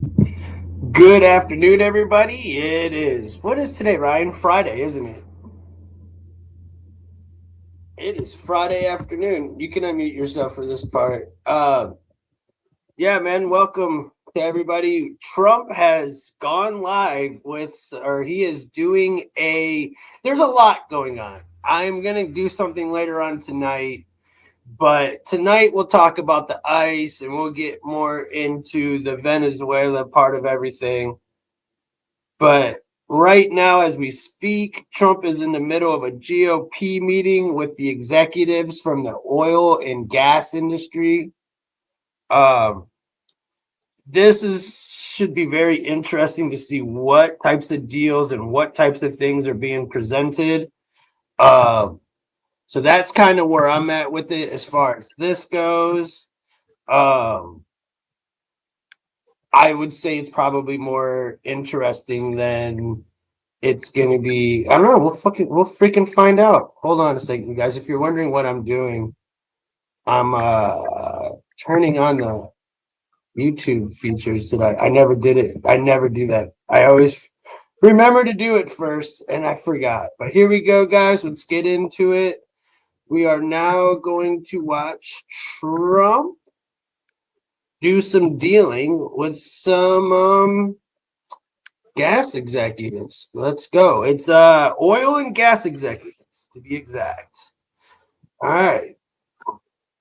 Good afternoon, everybody. What is today, Ryan? Friday, isn't it? It is Friday afternoon. You can unmute yourself for this part. Yeah, man, welcome to everybody. Trump has gone live or he is doing there's a lot going on. I'm going to do something later on tonight, but tonight we'll talk about the ICE and we'll get more into the Venezuela part of everything. But right now, as we speak, Trump is in the middle of a GOP meeting with the executives from the oil and gas industry. Um, this is should be very interesting to see what types of deals and what types of things are being presented. Um, so that's kind of where I'm at with it as far as this goes. Um, I would say it's probably more interesting than it's gonna be. I don't know. We'll freaking find out. Hold on a second, guys. If you're wondering what I'm doing, I'm turning on the YouTube features that I never did it. I never do that. I always remember to do it first, and I forgot. But here we go, guys. Let's get into it. We are now going to watch Trump do some dealing with some gas executives. Let's go. It's oil and gas executives to be exact. All right,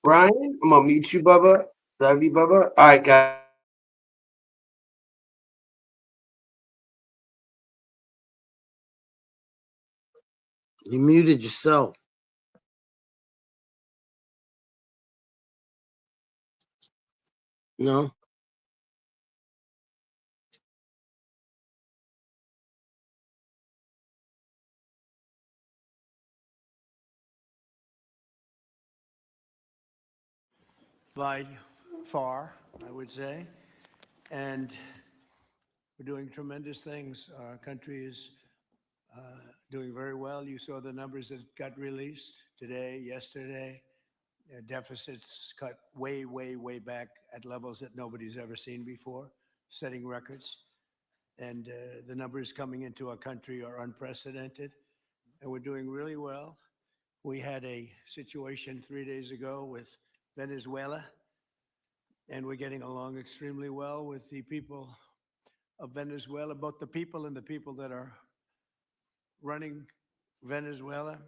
Ryan, I'm gonna meet you, Bubba. Love you, Bubba. All right, guys. You muted yourself. No. By far, I would say. And we're doing tremendous things. Our country is doing very well. You saw the numbers that got released today, yesterday. Deficits cut way, way, way back at levels that nobody's ever seen before, setting records. And the numbers coming into our country are unprecedented. And we're doing really well. We had a situation 3 days ago with Venezuela, and we're getting along extremely well with the people of Venezuela, both the people and the people that are running Venezuela.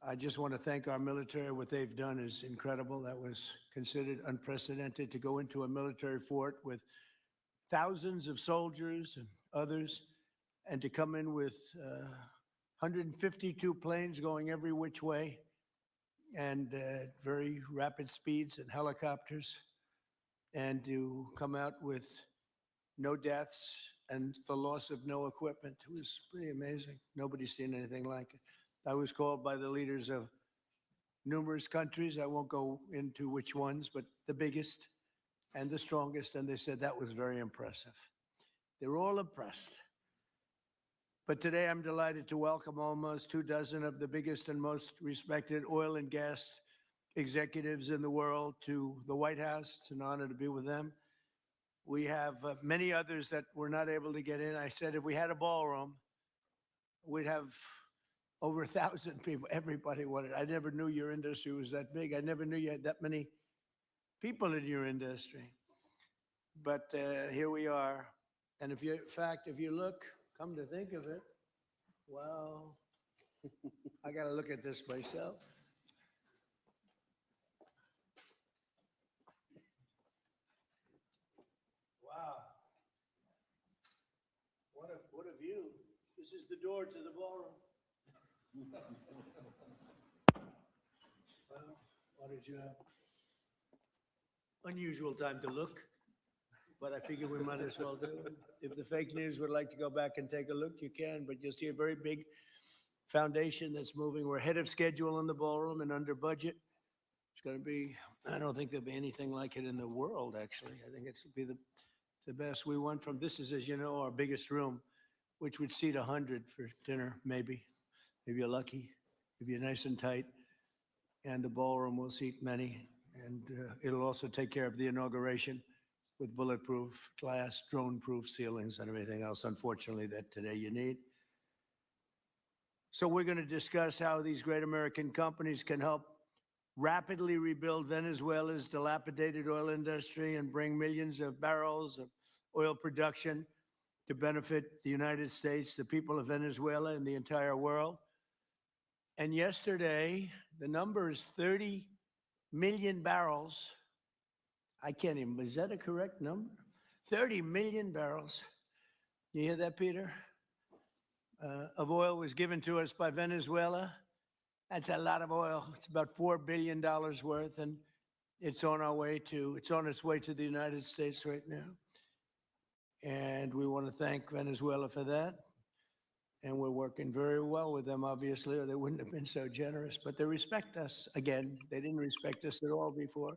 I just want to thank our military. What they've done is incredible. That was considered unprecedented to go into a military fort with thousands of soldiers and others and to come in with 152 planes going every which way and very rapid speeds and helicopters, and to come out with no deaths and the loss of no equipment. It was pretty amazing. Nobody's seen anything like it. I was called by the leaders of numerous countries. I won't go into which ones, but the biggest and the strongest. And they said that was very impressive. They're all impressed. But today I'm delighted to welcome almost 24 of the biggest and most respected oil and gas executives in the world to the White House. It's an honor to be with them. We have many others that were not able to get in. I said if we had a ballroom, we'd have over 1,000 people. Everybody wanted. I never knew your industry was that big. I never knew you had that many people in your industry. But here we are. And if you, in fact, if you look, come to think of it, well, I got to look at this myself. Wow, what a view! This is the door to the ballroom. Well, what did you have? Unusual time to look, but I figure we might as well do it. If the fake news would like to go back and take a look, you can, but you'll see a very big foundation that's moving. We're ahead of schedule in the ballroom and under budget. It's going to be, I don't think there'll be anything like it in the world, actually. I think it's be the best. We went from, this is, as you know, our biggest room, which would seat 100 for dinner, maybe, if you're lucky, if you're nice and tight. And the ballroom will seat many. And it'll also take care of the inauguration. with bulletproof glass, drone-proof ceilings, and everything else, unfortunately, that today you need. So we're going to discuss how these great American companies can help rapidly rebuild Venezuela's dilapidated oil industry and bring millions of barrels of oil production to benefit the United States, the people of Venezuela, and the entire world. And yesterday, the number is 30 million barrels. I can't even, is that a correct number? 30 million barrels. You hear that, Peter? Of oil was given to us by Venezuela. That's a lot of oil. It's about $4 billion worth, and it's on its way to the United States right now. And we want to thank Venezuela for that. And we're working very well with them, obviously, or they wouldn't have been so generous. But they respect us. Again, they didn't respect us at all before.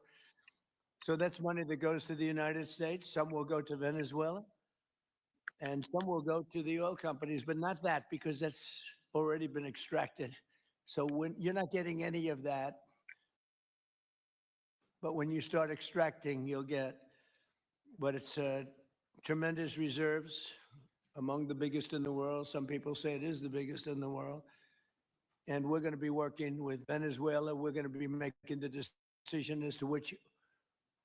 So that's money that goes to the United States. Some will go to Venezuela, and some will go to the oil companies, but not that, because that's already been extracted. So when you're not getting any of that, but when you start extracting, you'll get. But it's tremendous reserves, among the biggest in the world. Some people say it is the biggest in the world. And we're going to be working with Venezuela. We're going to be making the decision as to which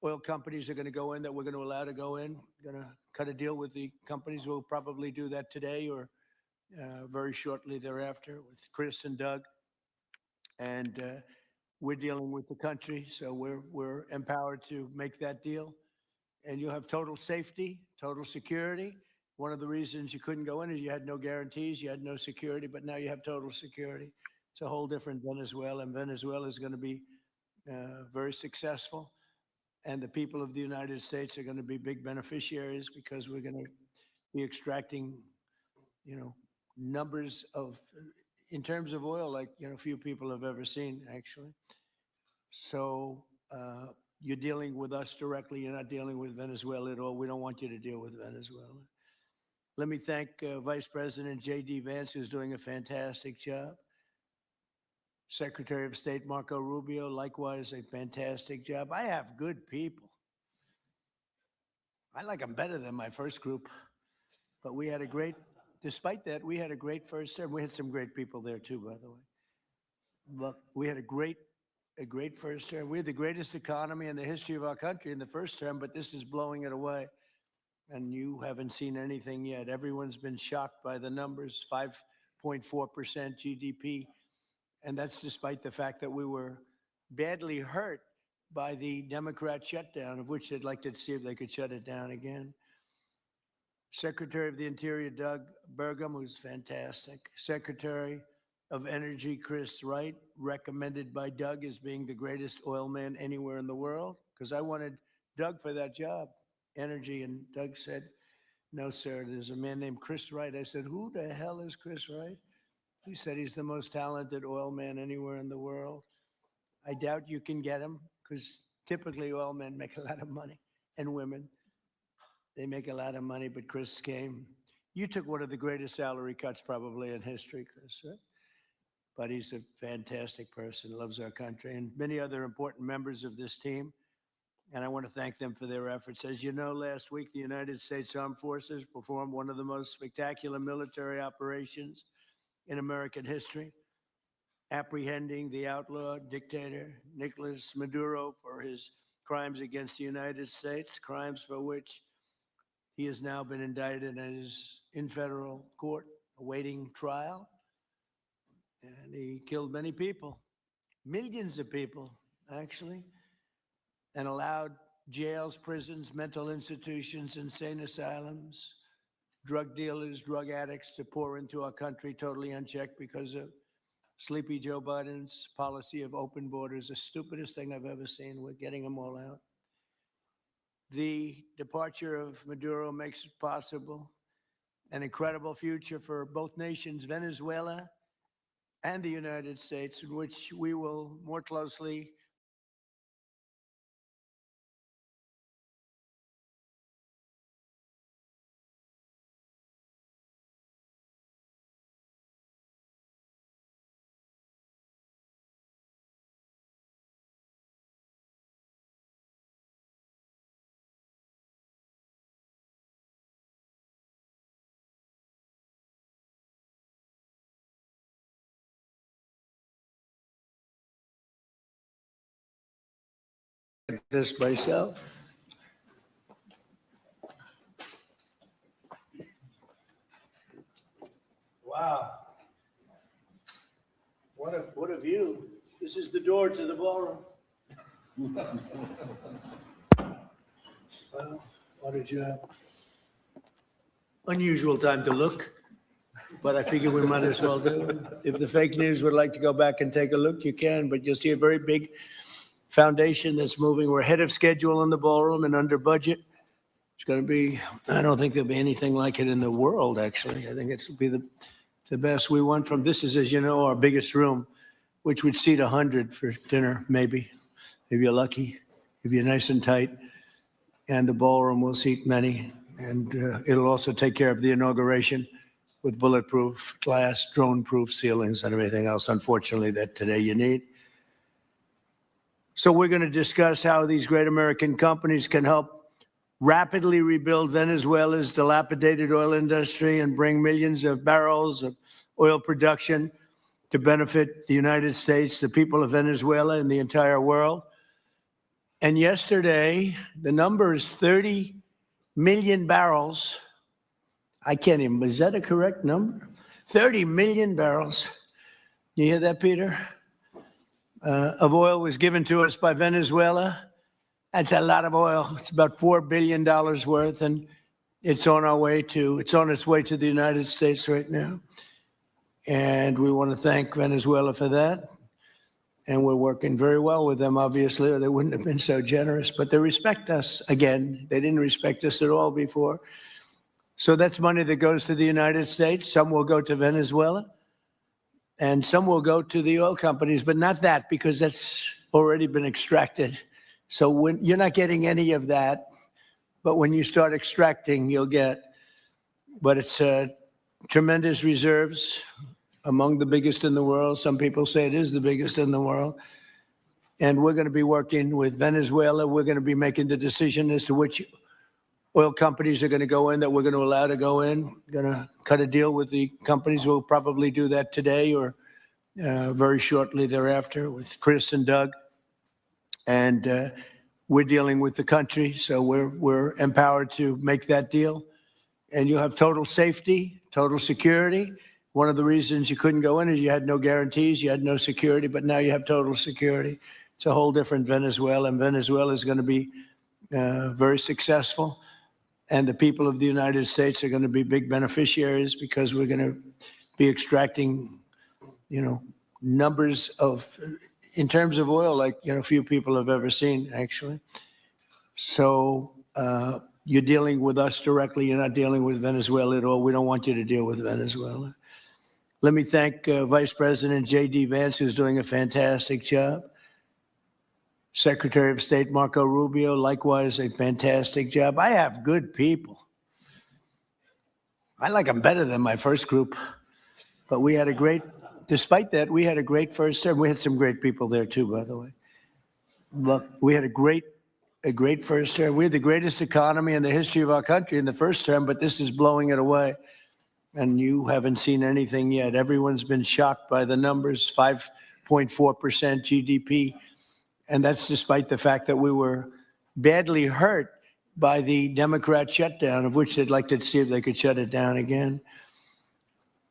oil companies are going to go in, that we're going to allow to go in. Going to cut a deal with the companies. We'll probably do that today or very shortly thereafter with Chris and Doug. And we're dealing with the country, so we're empowered to make that deal. And you'll have total safety, total security. One of the reasons you couldn't go in is you had no guarantees, you had no security, but now you have total security. It's a whole different Venezuela, and Venezuela is going to be very successful. And the people of the United States are going to be big beneficiaries because we're going to be extracting, numbers of, in terms of oil, like, few people have ever seen, actually. So you're dealing with us directly. You're not dealing with Venezuela at all. We don't want you to deal with Venezuela. Let me thank Vice President J.D. Vance, who's doing a fantastic job. Secretary of State Marco Rubio, likewise, a fantastic job. I have good people. I like them better than my first group. But we had despite that, we had a great first term. We had some great people there too, by the way. But we had a great first term. We had the greatest economy in the history of our country in the first term, but this is blowing it away. And you haven't seen anything yet. Everyone's been shocked by the numbers, 5.4% GDP. And that's despite the fact that we were badly hurt by the Democrat shutdown, of which they'd like to see if they could shut it down again. Secretary of the Interior, Doug Burgum, who's fantastic. Secretary of Energy, Chris Wright, recommended by Doug as being the greatest oil man anywhere in the world, because I wanted Doug for that job, energy. And Doug said, no, sir, there's a man named Chris Wright. I said, who the hell is Chris Wright? He said he's the most talented oil man anywhere in the world. I doubt you can get him, because typically oil men make a lot of money, and women. They make a lot of money, but Chris came. You took one of the greatest salary cuts probably in history, Chris, right? But he's a fantastic person, loves our country, and many other important members of this team. And I want to thank them for their efforts. As you know, last week, the United States Armed Forces performed one of the most spectacular military operations in American history, apprehending the outlaw dictator Nicolas Maduro for his crimes against the United States, crimes for which he has now been indicted and is in federal court awaiting trial. And he killed many people, millions of people, actually, and allowed jails, prisons, mental institutions, insane asylums, drug dealers, drug addicts to pour into our country totally unchecked because of Sleepy Joe Biden's policy of open borders, the stupidest thing I've ever seen. We're getting them all out. The departure of Maduro makes it possible an incredible future for both nations, Venezuela and the United States, in which we will more closely at this myself. Wow. What a view. This is the door to the ballroom. Well, what did you have? Unusual time to look, but I figure we might as well do it. If the fake news would like to go back and take a look, you can, but you'll see a very big foundation that's moving. We're ahead of schedule in the ballroom and under budget. It's going to be, I don't think there'll be anything like it in the world, actually. I think it's will be the best. We went from, this is, as you know, our biggest room, which would seat 100 for dinner, maybe, if you're lucky, if you're nice and tight. And the ballroom will seat many. And it'll also take care of the inauguration with bulletproof glass, drone-proof ceilings and everything else, unfortunately, that today you need. So we're going to discuss how these great American companies can help rapidly rebuild Venezuela's dilapidated oil industry and bring millions of barrels of oil production to benefit the United States, the people of Venezuela, and the entire world. And yesterday, the number is 30 million barrels. I can't even, is that a correct number? 30 million barrels. You hear that, Peter? Of oil was given to us by Venezuela. That's a lot of oil. It's about $4 billion worth, and it's on its way to the United States right now. And we want to thank Venezuela for that. And we're working very well with them, obviously, or they wouldn't have been so generous. But they respect us again. They didn't respect us at all before. So that's money that goes to the United States. Some will go to Venezuela, and some will go to the oil companies, but not that, because that's already been extracted. So when you're not getting any of that, but when you start extracting, you'll get. But it's tremendous reserves, among the biggest in the world. Some people say it is the biggest in the world. And we're going to be working with Venezuela. We're going to be making the decision as to which oil companies are going to go in, that we're going to allow to go in. Going to cut a deal with the companies. We'll probably do that today or very shortly thereafter with Chris and Doug. And we're dealing with the country, so we're empowered to make that deal. And you have total safety, total security. One of the reasons you couldn't go in is you had no guarantees, you had no security, but now you have total security. It's a whole different Venezuela, and Venezuela is going to be very successful. And the people of the United States are going to be big beneficiaries because we're going to be extracting, numbers of, in terms of oil, like, few people have ever seen, actually. So you're dealing with us directly. You're not dealing with Venezuela at all. We don't want you to deal with Venezuela. Let me thank Vice President J.D. Vance, who's doing a fantastic job. Secretary of State Marco Rubio, likewise, a fantastic job. I have good people. I like them better than my first group. But we had despite that, we had a great first term. We had some great people there too, by the way. But we had a great first term. We had the greatest economy in the history of our country in the first term, but this is blowing it away. And you haven't seen anything yet. Everyone's been shocked by the numbers, 5.4% GDP. And that's despite the fact that we were badly hurt by the Democrat shutdown, of which they'd like to see if they could shut it down again.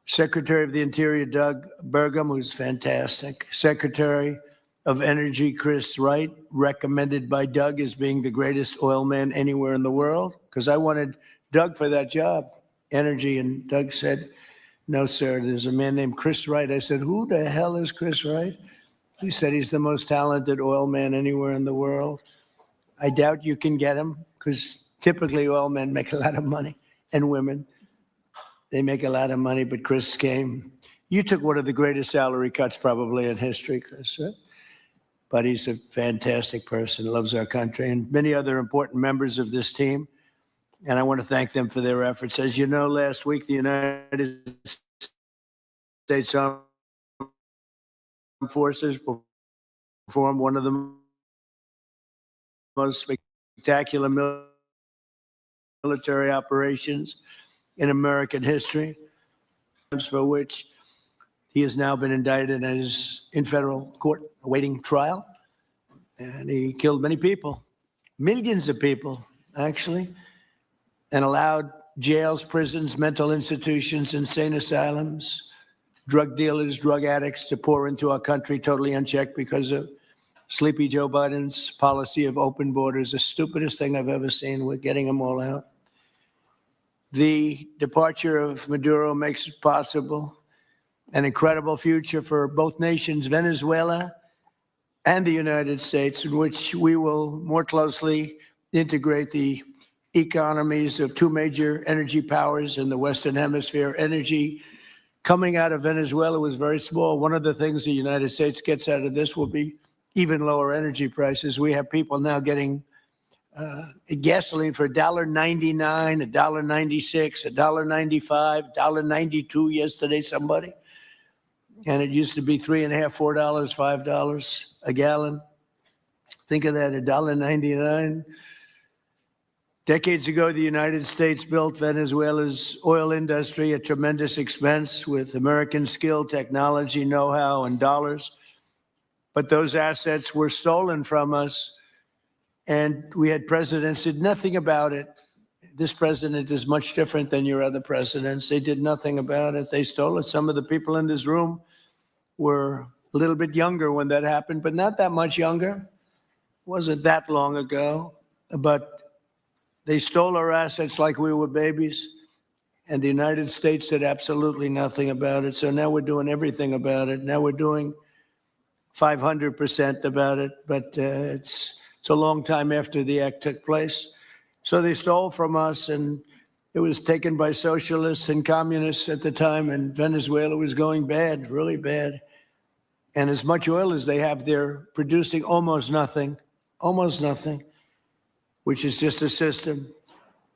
Secretary of the Interior, Doug Burgum, who's fantastic. Secretary of Energy, Chris Wright, recommended by Doug as being the greatest oil man anywhere in the world, because I wanted Doug for that job, energy, and Doug said, no, sir, there's a man named Chris Wright. I said, who the hell is Chris Wright? He said he's the most talented oil man anywhere in the world. I doubt you can get him, because typically oil men make a lot of money, and women. They make a lot of money, but Chris came. You took one of the greatest salary cuts probably in history, Chris, right? But he's a fantastic person, loves our country, and many other important members of this team. And I want to thank them for their efforts. As you know, last week, the United States Armed Forces performed one of the most spectacular military operations in American history, for which he has now been indicted and is in federal court awaiting trial. And he killed many people, millions of people, actually, and allowed jails, prisons, mental institutions, insane asylums, drug dealers, drug addicts to pour into our country totally unchecked because of Sleepy Joe Biden's policy of open borders, the stupidest thing I've ever seen. We're getting them all out. The departure of Maduro makes it possible an incredible future for both nations, Venezuela and the United States, in which we will more closely integrate the economies of two major energy powers in the Western Hemisphere. Energy coming out of Venezuela was very small. One of the things the United States gets out of this will be even lower energy prices. We have people now getting gasoline for $1.99, $1.96, $1.95, $1.92 yesterday, somebody. And it used to be $3.50, $4, $5 a gallon. Think of that, $1.99. Decades ago, the United States built Venezuela's oil industry at tremendous expense with American skill, technology, know-how, and dollars. But those assets were stolen from us, and we had presidents who did nothing about it. This president is much different than your other presidents. They did nothing about it. They stole it. Some of the people in this room were a little bit younger when that happened, but not that much younger. It wasn't that long ago. But they stole our assets like we were babies, and the United States did absolutely nothing about it. So now we're doing everything about it. Now we're doing 500% about it, but it's a long time after the act took place. So they stole from us, and it was taken by socialists and communists at the time, and Venezuela was going bad, really bad. And as much oil as they have, they're producing almost nothing, which is just a system.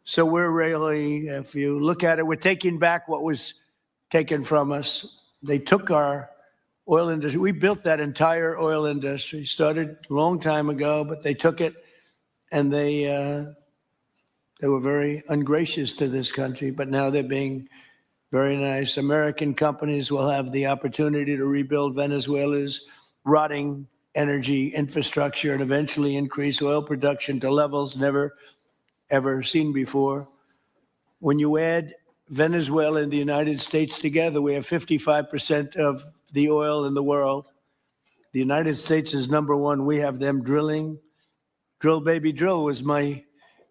So we're really, if you look at it, we're taking back what was taken from us. They took our oil industry. We built that entire oil industry, started a long time ago, but they took it, and they were very ungracious to this country, but now they're being very nice. American companies will have the opportunity to rebuild Venezuela's rotting energy infrastructure and eventually increase oil production to levels never, ever seen before. When you add Venezuela and the United States together, we have 55% of the oil in the world. The United States is number one. We have them drilling. Drill, baby, drill was my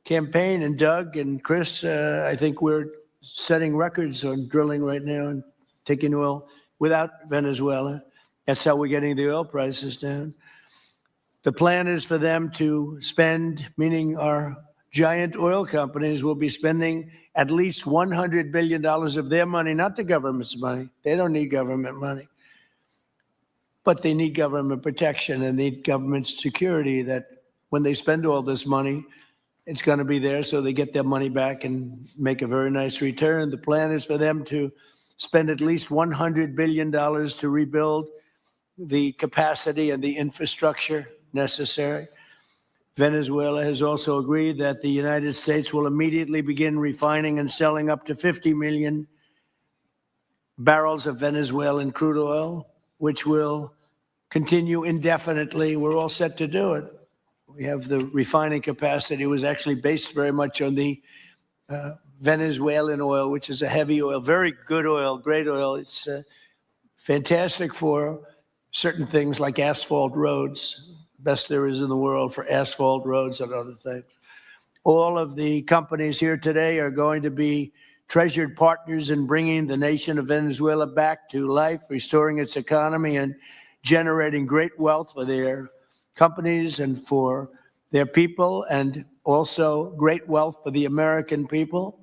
campaign. And Doug and Chris, I think we're setting records on drilling right now and taking oil without Venezuela. That's how we're getting the oil prices down. The plan is for them to spend, meaning our giant oil companies will be spending at least $100 billion of their money, not the government's money. They don't need government money. But they need government protection and need government security that when they spend all this money, it's going to be there so they get their money back and make a very nice return. The plan is for them to spend at least $100 billion to rebuild the capacity and the infrastructure necessary. Venezuela has also agreed that the United States will immediately begin refining and selling up to 50 million barrels of Venezuelan crude oil, which will continue indefinitely. We're all set to do it. We have the refining capacity. It was actually based very much on the Venezuelan oil, which is a heavy oil, very good oil, great oil. It's fantastic for certain things like asphalt roads, best there is in the world for asphalt roads and other things. All of the companies here today are going to be treasured partners in bringing the nation of Venezuela back to life, restoring its economy and generating great wealth for their companies and for their people, and also great wealth for the American people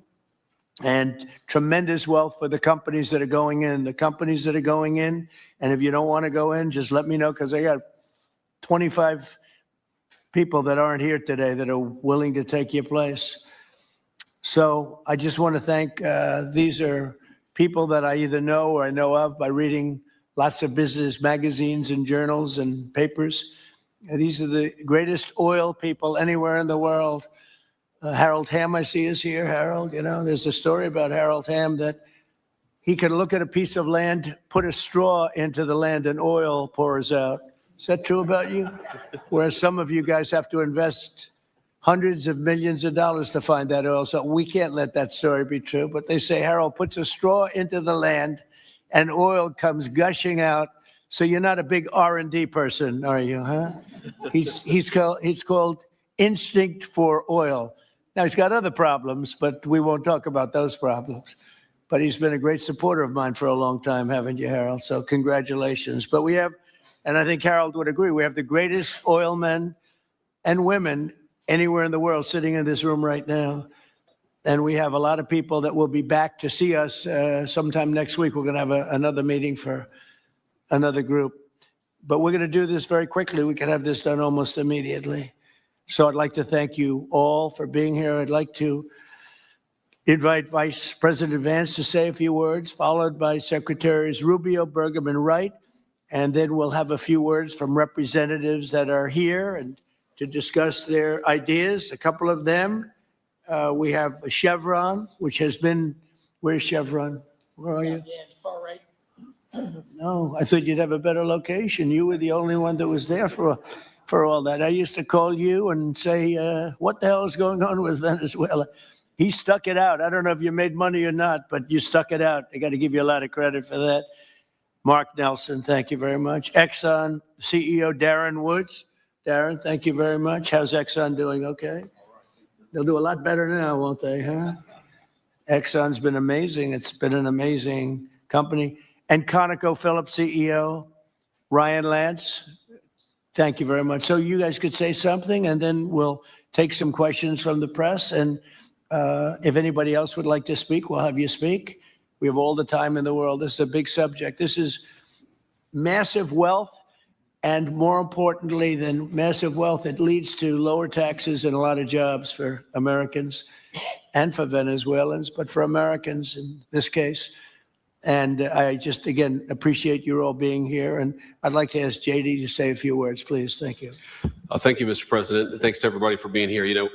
and tremendous wealth for the companies that are going in. The companies that are going in, and if you don't want to go in, just let me know, because I got 25 people that aren't here today that are willing to take your place. So I just want to thank, these are people that I either know or I know of by reading lots of business magazines and journals and papers. These are the greatest oil people anywhere in the world. Harold Hamm, I see, is here. Harold, you know, there's a story about Harold Hamm that he could look at a piece of land, put a straw into the land, and oil pours out. Is that true about you? Whereas some of you guys have to invest hundreds of millions of dollars to find that oil. So we can't let that story be true. But they say Harold puts a straw into the land and oil comes gushing out. So you're not a big R&D person, are you, huh? He's called instinct for oil. Now, he's got other problems, but we won't talk about those problems. But he's been a great supporter of mine for a long time, haven't you, Harold? So congratulations. But we have, and I think Harold would agree, we have the greatest oil men and women anywhere in the world sitting in this room right now. And we have a lot of people that will be back to see us sometime next week. We're going to have another meeting for another group. But we're going to do this very quickly. We can have this done almost immediately. So I'd like to thank you all for being here. I'd like to invite Vice President Vance to say a few words, followed by Secretaries Rubio, Burgum, and Wright. And then we'll have a few words from representatives that are here and to discuss their ideas, a couple of them. We have Chevron, which has been, where's Chevron? Where are you? Yeah, far right. No, I thought you'd have a better location. You were the only one that was there for all that. I used to call you and say, what the hell is going on with Venezuela? He stuck it out. I don't know if you made money or not, but you stuck it out. I got to give you a lot of credit for that. Mark Nelson, thank you very much. Exxon CEO Darren Woods. Darren, thank you very much. How's Exxon doing? Okay. They'll do a lot better now, won't they, huh? Exxon's been amazing. It's been an amazing company. And ConocoPhillips CEO Ryan Lance, thank you very much. So you guys could say something, and then we'll take some questions from the press. And if anybody else would like to speak, we'll have you speak. We have all the time in the world. This is a big subject. This is massive wealth. And more importantly than massive wealth, it leads to lower taxes and a lot of jobs for Americans and for Venezuelans, but for Americans in this case. And I just, again, appreciate you all being here. And I'd like to ask JD to say a few words, please. Thank you. Thank you, Mr. President. And thanks to everybody for being here. You know,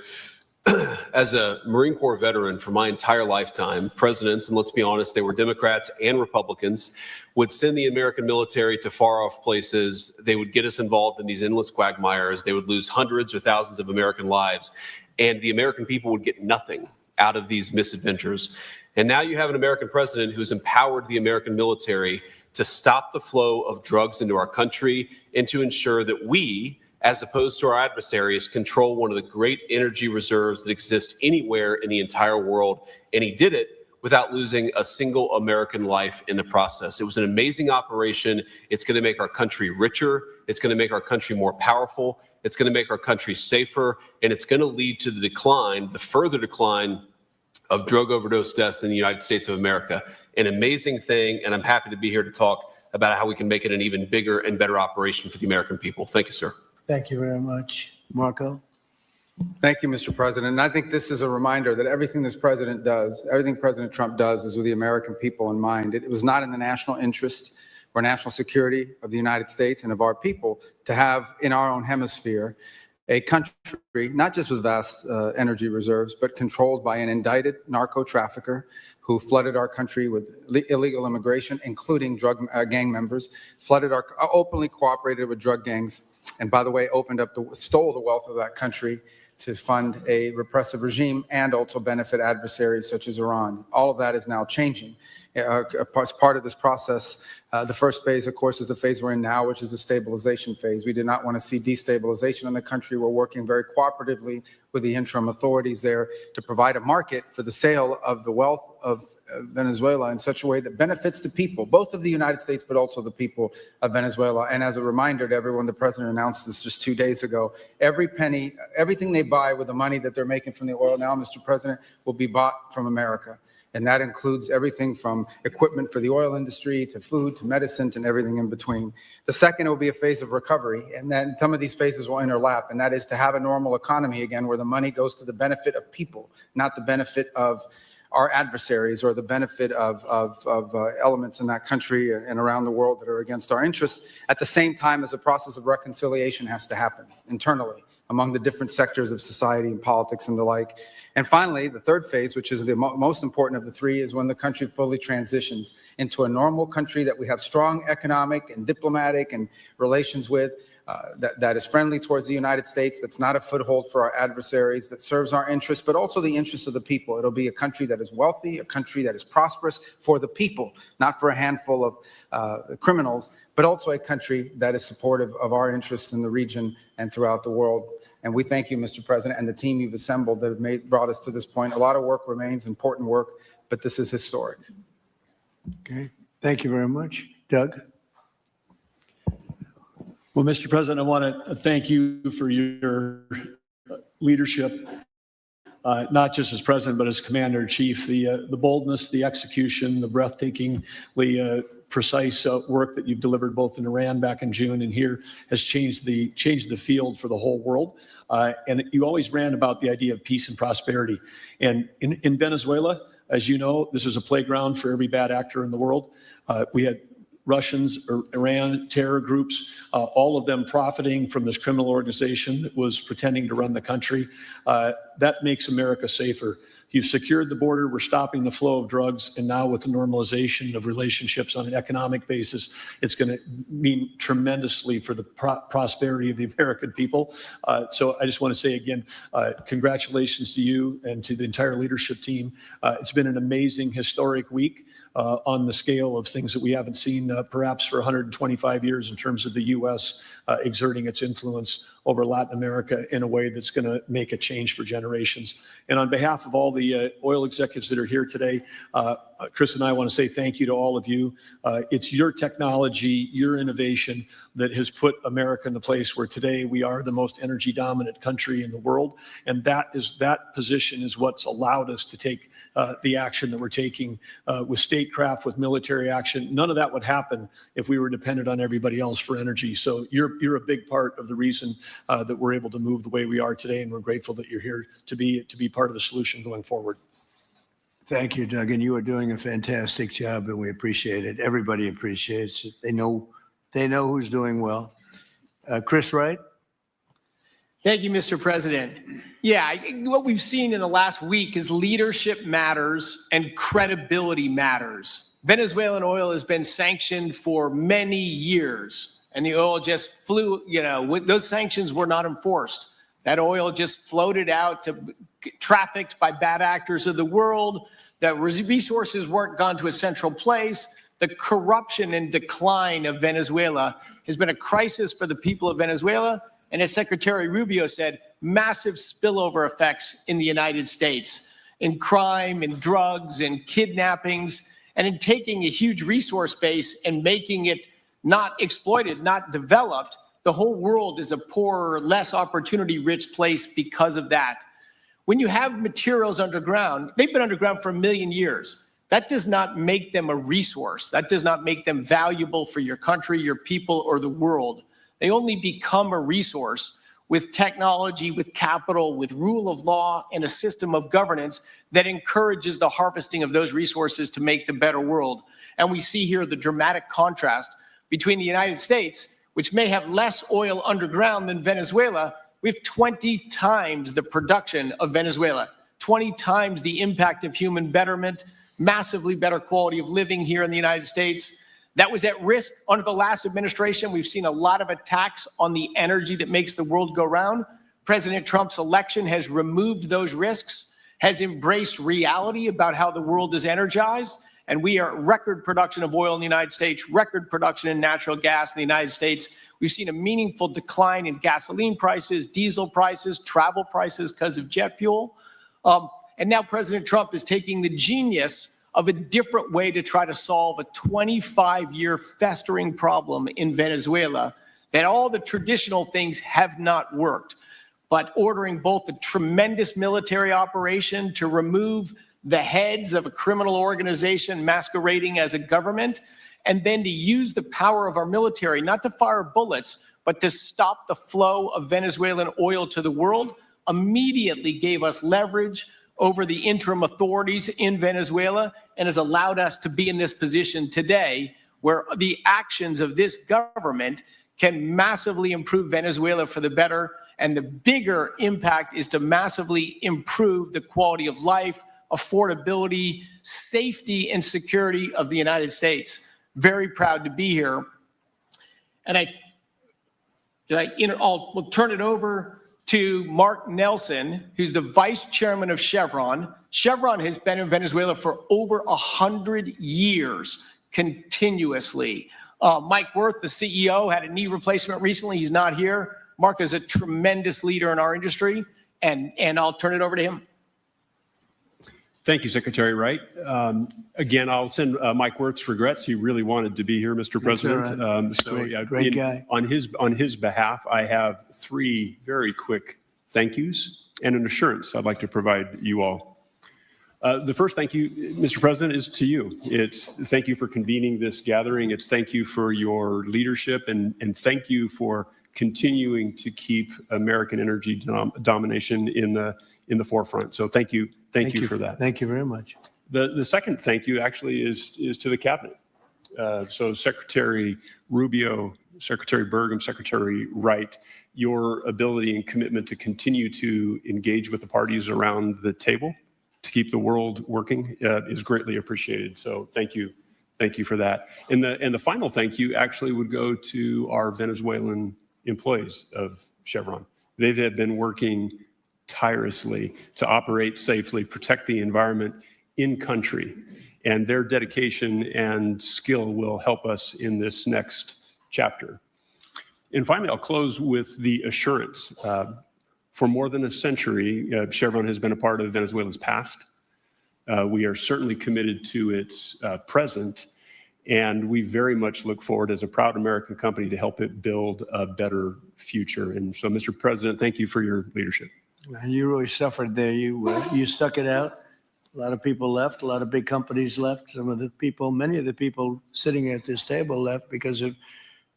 as a Marine Corps veteran for my entire lifetime, presidents, and let's be honest, they were Democrats and Republicans, would send the American military to far-off places. They would get us involved in these endless quagmires. They would lose hundreds or thousands of American lives, and the American people would get nothing out of these misadventures. And now you have an American president who's empowered the American military to stop the flow of drugs into our country and to ensure that we, as opposed to our adversaries, control one of the great energy reserves that exist anywhere in the entire world. And he did it without losing a single American life in the process. It was an amazing operation. It's going to make our country richer. It's going to make our country more powerful. It's going to make our country safer. And it's going to lead to the decline, the further decline of drug overdose deaths in the United States of America. An amazing thing. And I'm happy to be here to talk about how we can make it an even bigger and better operation for the American people. Thank you, sir. Thank you very much. Marco? Thank you, Mr. President. And I think this is a reminder that everything this president does, everything President Trump does is with the American people in mind. It was not in the national interest or national security of the United States and of our people to have in our own hemisphere a country, not just with vast energy reserves, but controlled by an indicted narco trafficker who flooded our country with illegal immigration, including drug gang members, openly cooperated with drug gangs, and by the way, stole the wealth of that country to fund a repressive regime and also benefit adversaries such as Iran. All of that is now changing. As part of this process, the first phase, of course, is the phase we're in now, which is the stabilization phase. We do not want to see destabilization in the country. We're working very cooperatively with the interim authorities there to provide a market for the sale of the wealth of Venezuela in such a way that benefits the people, both of the United States, but also the people of Venezuela. And as a reminder to everyone, the president announced this just 2 days ago. Every penny, everything they buy with the money that they're making from the oil now, Mr. President, will be bought from America. And that includes everything from equipment for the oil industry to food to medicine and everything in between. The second will be a phase of recovery. And then some of these phases will interlap. And that is to have a normal economy again, where the money goes to the benefit of people, not the benefit of our adversaries or the benefit of elements in that country and around the world that are against our interests. At the same time as a process of reconciliation has to happen internally among the different sectors of society and politics and the like. And finally, the third phase, which is the most important of the three, is when the country fully transitions into a normal country that we have strong economic and diplomatic and relations with, that is friendly towards the United States, that's not a foothold for our adversaries, that serves our interests, but also the interests of the people. It'll be a country that is wealthy, a country that is prosperous for the people, not for a handful of criminals, but also a country that is supportive of our interests in the region and throughout the world. And we thank you, Mr. President, and the team you've assembled that have brought us to this point. A lot of work remains, important work, but this is historic. Okay, thank you very much. Doug? Well, Mr. President, I want to thank you for your leadership, not just as president, but as commander-in-chief. The boldness, the execution, the breathtakingly precise work that you've delivered both in Iran back in June and here has changed the field for the whole world. And you always ran about the idea of peace and prosperity. And in Venezuela, as you know, this is a playground for every bad actor in the world. We had Russians, or Iran, terror groups, all of them profiting from this criminal organization that was pretending to run the country. That makes America safer. You've secured the border. We're stopping the flow of drugs. And now with the normalization of relationships on an economic basis, it's going to mean tremendously for the prosperity of the American people. So I just want to say again, congratulations to you and to the entire leadership team. It's been an amazing, historic week on the scale of things that we haven't seen perhaps for 125 years in terms of the U.S. Exerting its influence over Latin America in a way that's going to make a change for generations. And on behalf of all the oil executives that are here today, Chris and I want to say thank you to all of you. It's your technology, your innovation that has put America in the place where today we are the most energy dominant country in the world. And that position is what's allowed us to take the action that we're taking with statecraft, with military action. None of that would happen if we were dependent on everybody else for energy. So you're a big part of the reason that we're able to move the way we are today. And we're grateful that you're here to be part of the solution going forward. Thank you, Doug, and you are doing a fantastic job, and we appreciate it. Everybody appreciates it. They know who's doing well. Chris Wright? Thank you, Mr. President. Yeah, what we've seen in the last week is leadership matters and credibility matters. Venezuelan oil has been sanctioned for many years, and the oil just flew, those sanctions were not enforced. That oil just floated out to trafficked by bad actors of the world. The resources weren't gone to a central place. The corruption and decline of Venezuela has been a crisis for the people of Venezuela. And as Secretary Rubio said, massive spillover effects in the United States, in crime, in drugs, in kidnappings, and in taking a huge resource base and making it not exploited, not developed. The whole world is a poorer, less opportunity-rich place because of that. When you have materials underground, they've been underground for 1 million years. That does not make them a resource. That does not make them valuable for your country, your people, or the world. They only become a resource with technology, with capital, with rule of law, and a system of governance that encourages the harvesting of those resources to make the better world. And we see here the dramatic contrast between the United States, which may have less oil underground than Venezuela. We have 20 times the production of Venezuela, 20 times the impact of human betterment, massively better quality of living here in the United States. That was at risk under the last administration. We've seen a lot of attacks on the energy that makes the world go round. President Trump's election has removed those risks, has embraced reality about how the world is energized. And we are at record production of oil in the United States, record production in natural gas in the United States. We've seen a meaningful decline in gasoline prices, diesel prices, travel prices because of jet fuel. And now President Trump is taking the genius of a different way to try to solve a 25-year festering problem in Venezuela, that all the traditional things have not worked. But ordering both a tremendous military operation to remove the heads of a criminal organization masquerading as a government, and then to use the power of our military, not to fire bullets, but to stop the flow of Venezuelan oil to the world, immediately gave us leverage over the interim authorities in Venezuela and has allowed us to be in this position today where the actions of this government can massively improve Venezuela for the better. And the bigger impact is to massively improve the quality of life, affordability, safety, and security of the United States. Very proud to be here. And We'll turn it over to Mark Nelson, who's the vice chairman of Chevron. Chevron has been in Venezuela for over 100 years continuously. Mike Wirth, the CEO, had a knee replacement recently. He's not here. Mark is a tremendous leader in our industry, and I'll turn it over to him. Thank you, Secretary Wright. Again, I'll send Mike Wirth's regrets. He really wanted to be here, Mr. President. Right. Great guy. On his behalf, I have 3 very quick thank yous and an assurance I'd like to provide you all. The first thank you, Mr. President, is to you. It's thank you for convening this gathering. It's thank you for your leadership, and thank you for continuing to keep American energy domination in the forefront. So thank you for that. Thank you very much. The second thank you actually is to the cabinet. So Secretary Rubio, Secretary Burgum, Secretary Wright, your ability and commitment to continue to engage with the parties around the table to keep the world working is greatly appreciated. So thank you for that. And the final thank you actually would go to our Venezuelan employees of Chevron. They have been working tirelessly to operate safely, protect the environment in country, and their dedication and skill will help us in this next chapter. And finally, I'll close with the assurance. For more than a century, Chevron has been a part of Venezuela's past. We are certainly committed to its present, and we very much look forward as a proud American company to help it build a better future. And so, Mr. President, thank you for your leadership. And you really suffered there. You stuck it out. A lot of people left. A lot of big companies left. Many of the people sitting at this table left because of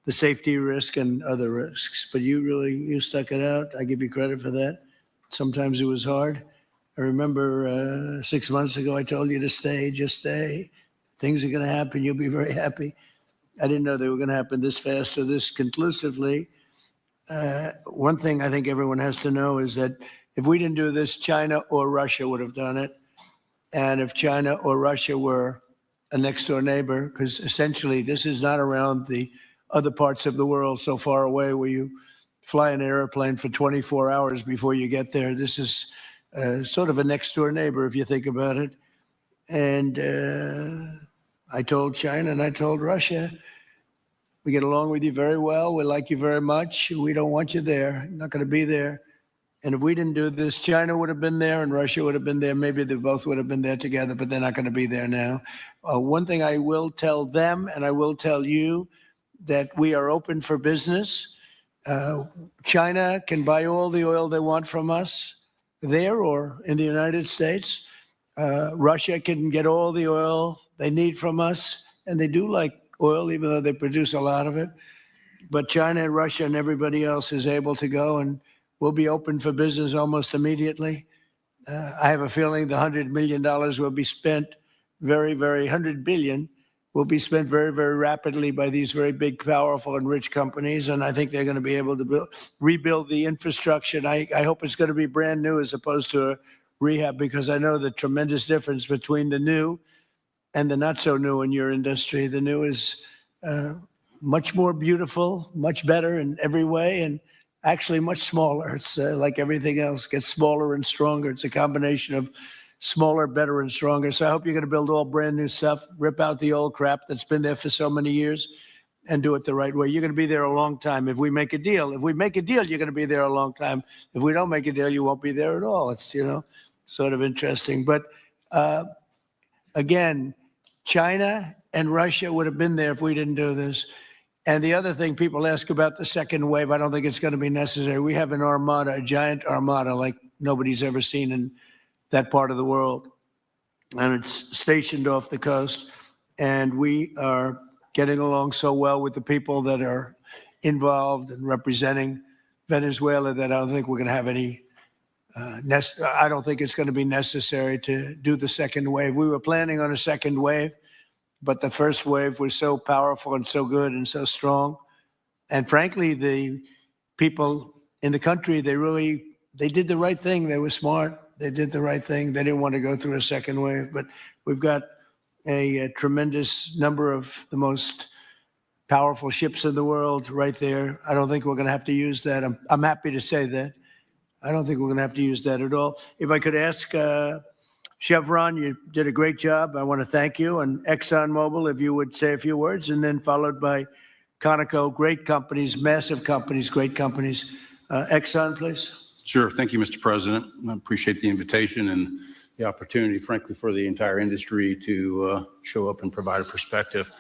the safety risk and other risks. But you stuck it out. I give you credit for that. Sometimes it was hard. I remember 6 months ago, I told you to stay, just stay. Things are going to happen. You'll be very happy. I didn't know they were going to happen this fast or this conclusively. One thing I think everyone has to know is that if we didn't do this, China or Russia would have done it. And if China or Russia were a next door neighbor, because essentially this is not around the other parts of the world so far away where you fly in an airplane for 24 hours before you get there. This is sort of a next door neighbor if you think about it. And I told China and I told Russia, we get along with you very well. We like you very much. We don't want you there. Not going to be there. And if we didn't do this, China would have been there and Russia would have been there. Maybe they both would have been there together, but they're not going to be there now. One thing I will tell them, and I will tell you, that we are open for business. China can buy all the oil they want from us there or in the United States. Russia can get all the oil they need from us, and they do like oil, even though they produce a lot of it. But China and Russia and everybody else is able to go, and we'll be open for business almost immediately. I have a feeling the $100 million will be spent $100 billion will be spent very, very rapidly by these very big, powerful, and rich companies. And I think they're going to be able to rebuild the infrastructure. And I hope it's going to be brand new as opposed to a rehab, because I know the tremendous difference between the new and the not so new in your industry. The new is much more beautiful, much better in every way, and actually much smaller. It's like everything else, gets smaller and stronger. It's a combination of smaller, better, and stronger. So I hope you're going to build all brand new stuff, rip out the old crap that's been there for so many years, and do it the right way. You're going to be there a long time. If we make a deal, you're going to be there a long time. If we don't make a deal, you won't be there at all. It's, sort of interesting. But again, China and Russia would have been there if we didn't do this. And the other thing people ask about the second wave, I don't think it's going to be necessary. We have an armada, a giant armada like nobody's ever seen in that part of the world. And it's stationed off the coast. And we are getting along so well with the people that are involved and representing Venezuela that I don't think we're going to have any, I don't think it's going to be necessary to do the second wave. We were planning on a second wave, but the first wave was so powerful and so good and so strong. And frankly, the people in the country, they did the right thing. They were smart. They did the right thing. They didn't want to go through a second wave. But we've got a tremendous number of the most powerful ships in the world right there. I don't think we're going to have to use that. I'm happy to say that. I don't think we're going to have to use that at all. If I could ask Chevron, you did a great job. I want to thank you. And ExxonMobil, if you would say a few words, and then followed by Conoco, great companies, massive companies, great companies. Exxon, please. Sure. Thank you, Mr. President. I appreciate the invitation and the opportunity, frankly, for the entire industry to show up and provide a perspective.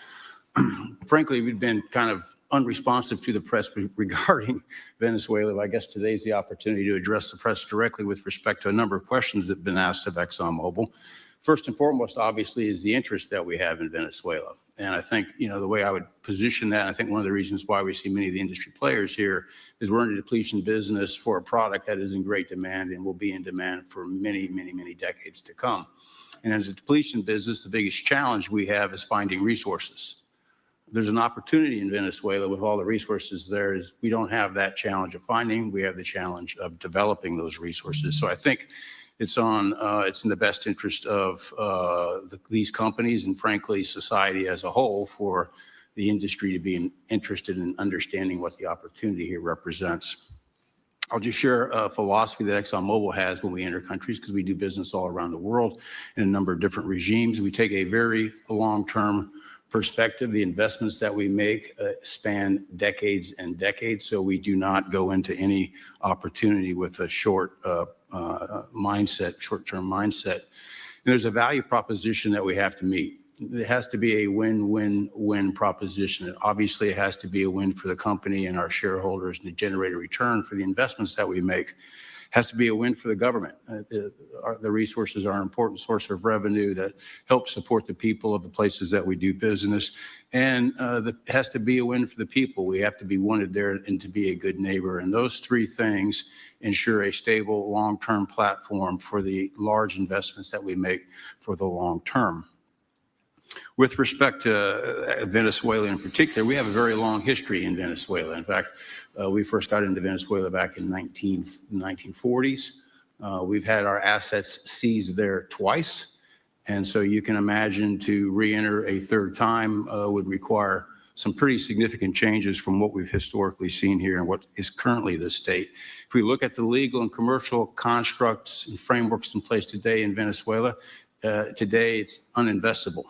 Frankly, we've been kind of unresponsive to the press regarding Venezuela. I guess today's the opportunity to address the press directly with respect to a number of questions that have been asked of ExxonMobil. First and foremost, obviously, is the interest that we have in Venezuela. And I think, the way I would position that, I think one of the reasons why we see many of the industry players here is we're in a depletion business for a product that is in great demand and will be in demand for many, many, many decades to come. And as a depletion business, the biggest challenge we have is finding resources. There's an opportunity in Venezuela with all the resources there is we don't have that challenge of finding, we have the challenge of developing those resources. So I think it's in the best interest of these companies and frankly, society as a whole for the industry to be interested in understanding what the opportunity here represents. I'll just share a philosophy that ExxonMobil has when we enter countries because we do business all around the world in a number of different regimes. We take a very long-term perspective. The investments that we make span decades and decades, so we do not go into any opportunity with a short-term mindset. And there's a value proposition that we have to meet. It has to be a win-win-win proposition. Obviously, it has to be a win for the company and our shareholders and to generate a return for the investments that we make. It has to be a win for the government. The resources are an important source of revenue that helps support the people of the places that we do business. And it has to be a win for the people. We have to be wanted there and to be a good neighbor. And those three things ensure a stable, long-term platform for the large investments that we make for the long term. With respect to Venezuela in particular, we have a very long history in Venezuela. In fact, we first got into Venezuela back in the 1940s. We've had our assets seized there twice. And so you can imagine to re-enter a third time would require some pretty significant changes from what we've historically seen here and what is currently the state. If we look at the legal and commercial constructs and frameworks in place today in Venezuela, today it's uninvestable.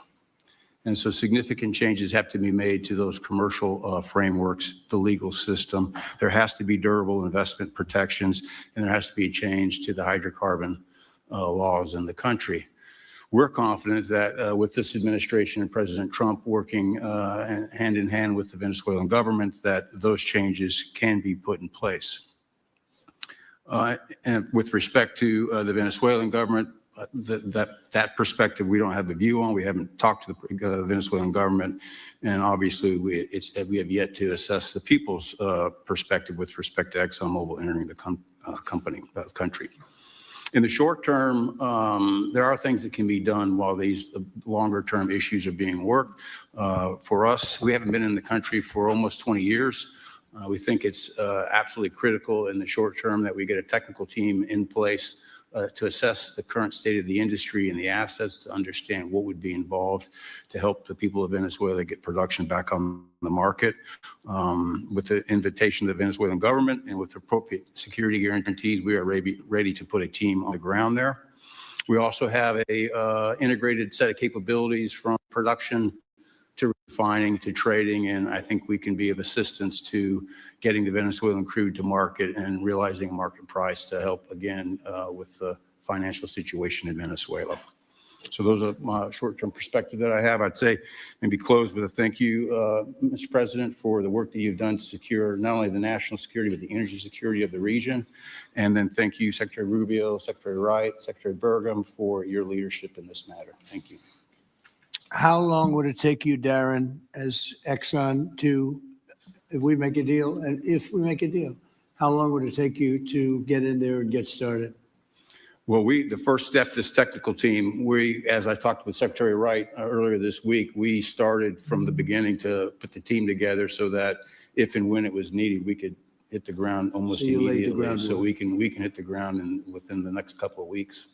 And so significant changes have to be made to those commercial frameworks, the legal system. There has to be durable investment protections, and there has to be a change to the hydrocarbon laws in the country. We're confident that with this administration and President Trump working hand in hand with the Venezuelan government, that those changes can be put in place. And with respect to the Venezuelan government, that perspective we don't have a view on. We haven't talked to the Venezuelan government, and obviously we have yet to assess the people's perspective with respect to ExxonMobil entering the country. In the short term, there are things that can be done while these longer term issues are being worked. For us, we haven't been in the country for almost 20 years. We think it's absolutely critical in the short term that we get a technical team in place to assess the current state of the industry and the assets, to understand what would be involved to help the people of Venezuela get production back on the market. With the invitation of the Venezuelan government and with appropriate security guarantees, we are ready to put a team on the ground there. We also have a integrated set of capabilities from production to refining to trading, and I think we can be of assistance to getting the Venezuelan crude to market and realizing a market price to help again with the financial situation in Venezuela. So those are my short-term perspective that I have. I'd say maybe close with a thank you, Mr. President, for the work that you've done to secure not only the national security, but the energy security of the region. And then thank you, Secretary Rubio, Secretary Wright, Secretary Burgum, for your leadership in this matter. Thank you. How long would it take you, Darren, as Exxon if we make a deal, how long would it take you to get in there and get started? Well, the first step, this technical team, as I talked with Secretary Wright earlier this week, we started from the beginning to put the team together so that if and when it was needed, we could hit the ground almost immediately. So we can hit the ground within the next couple of weeks.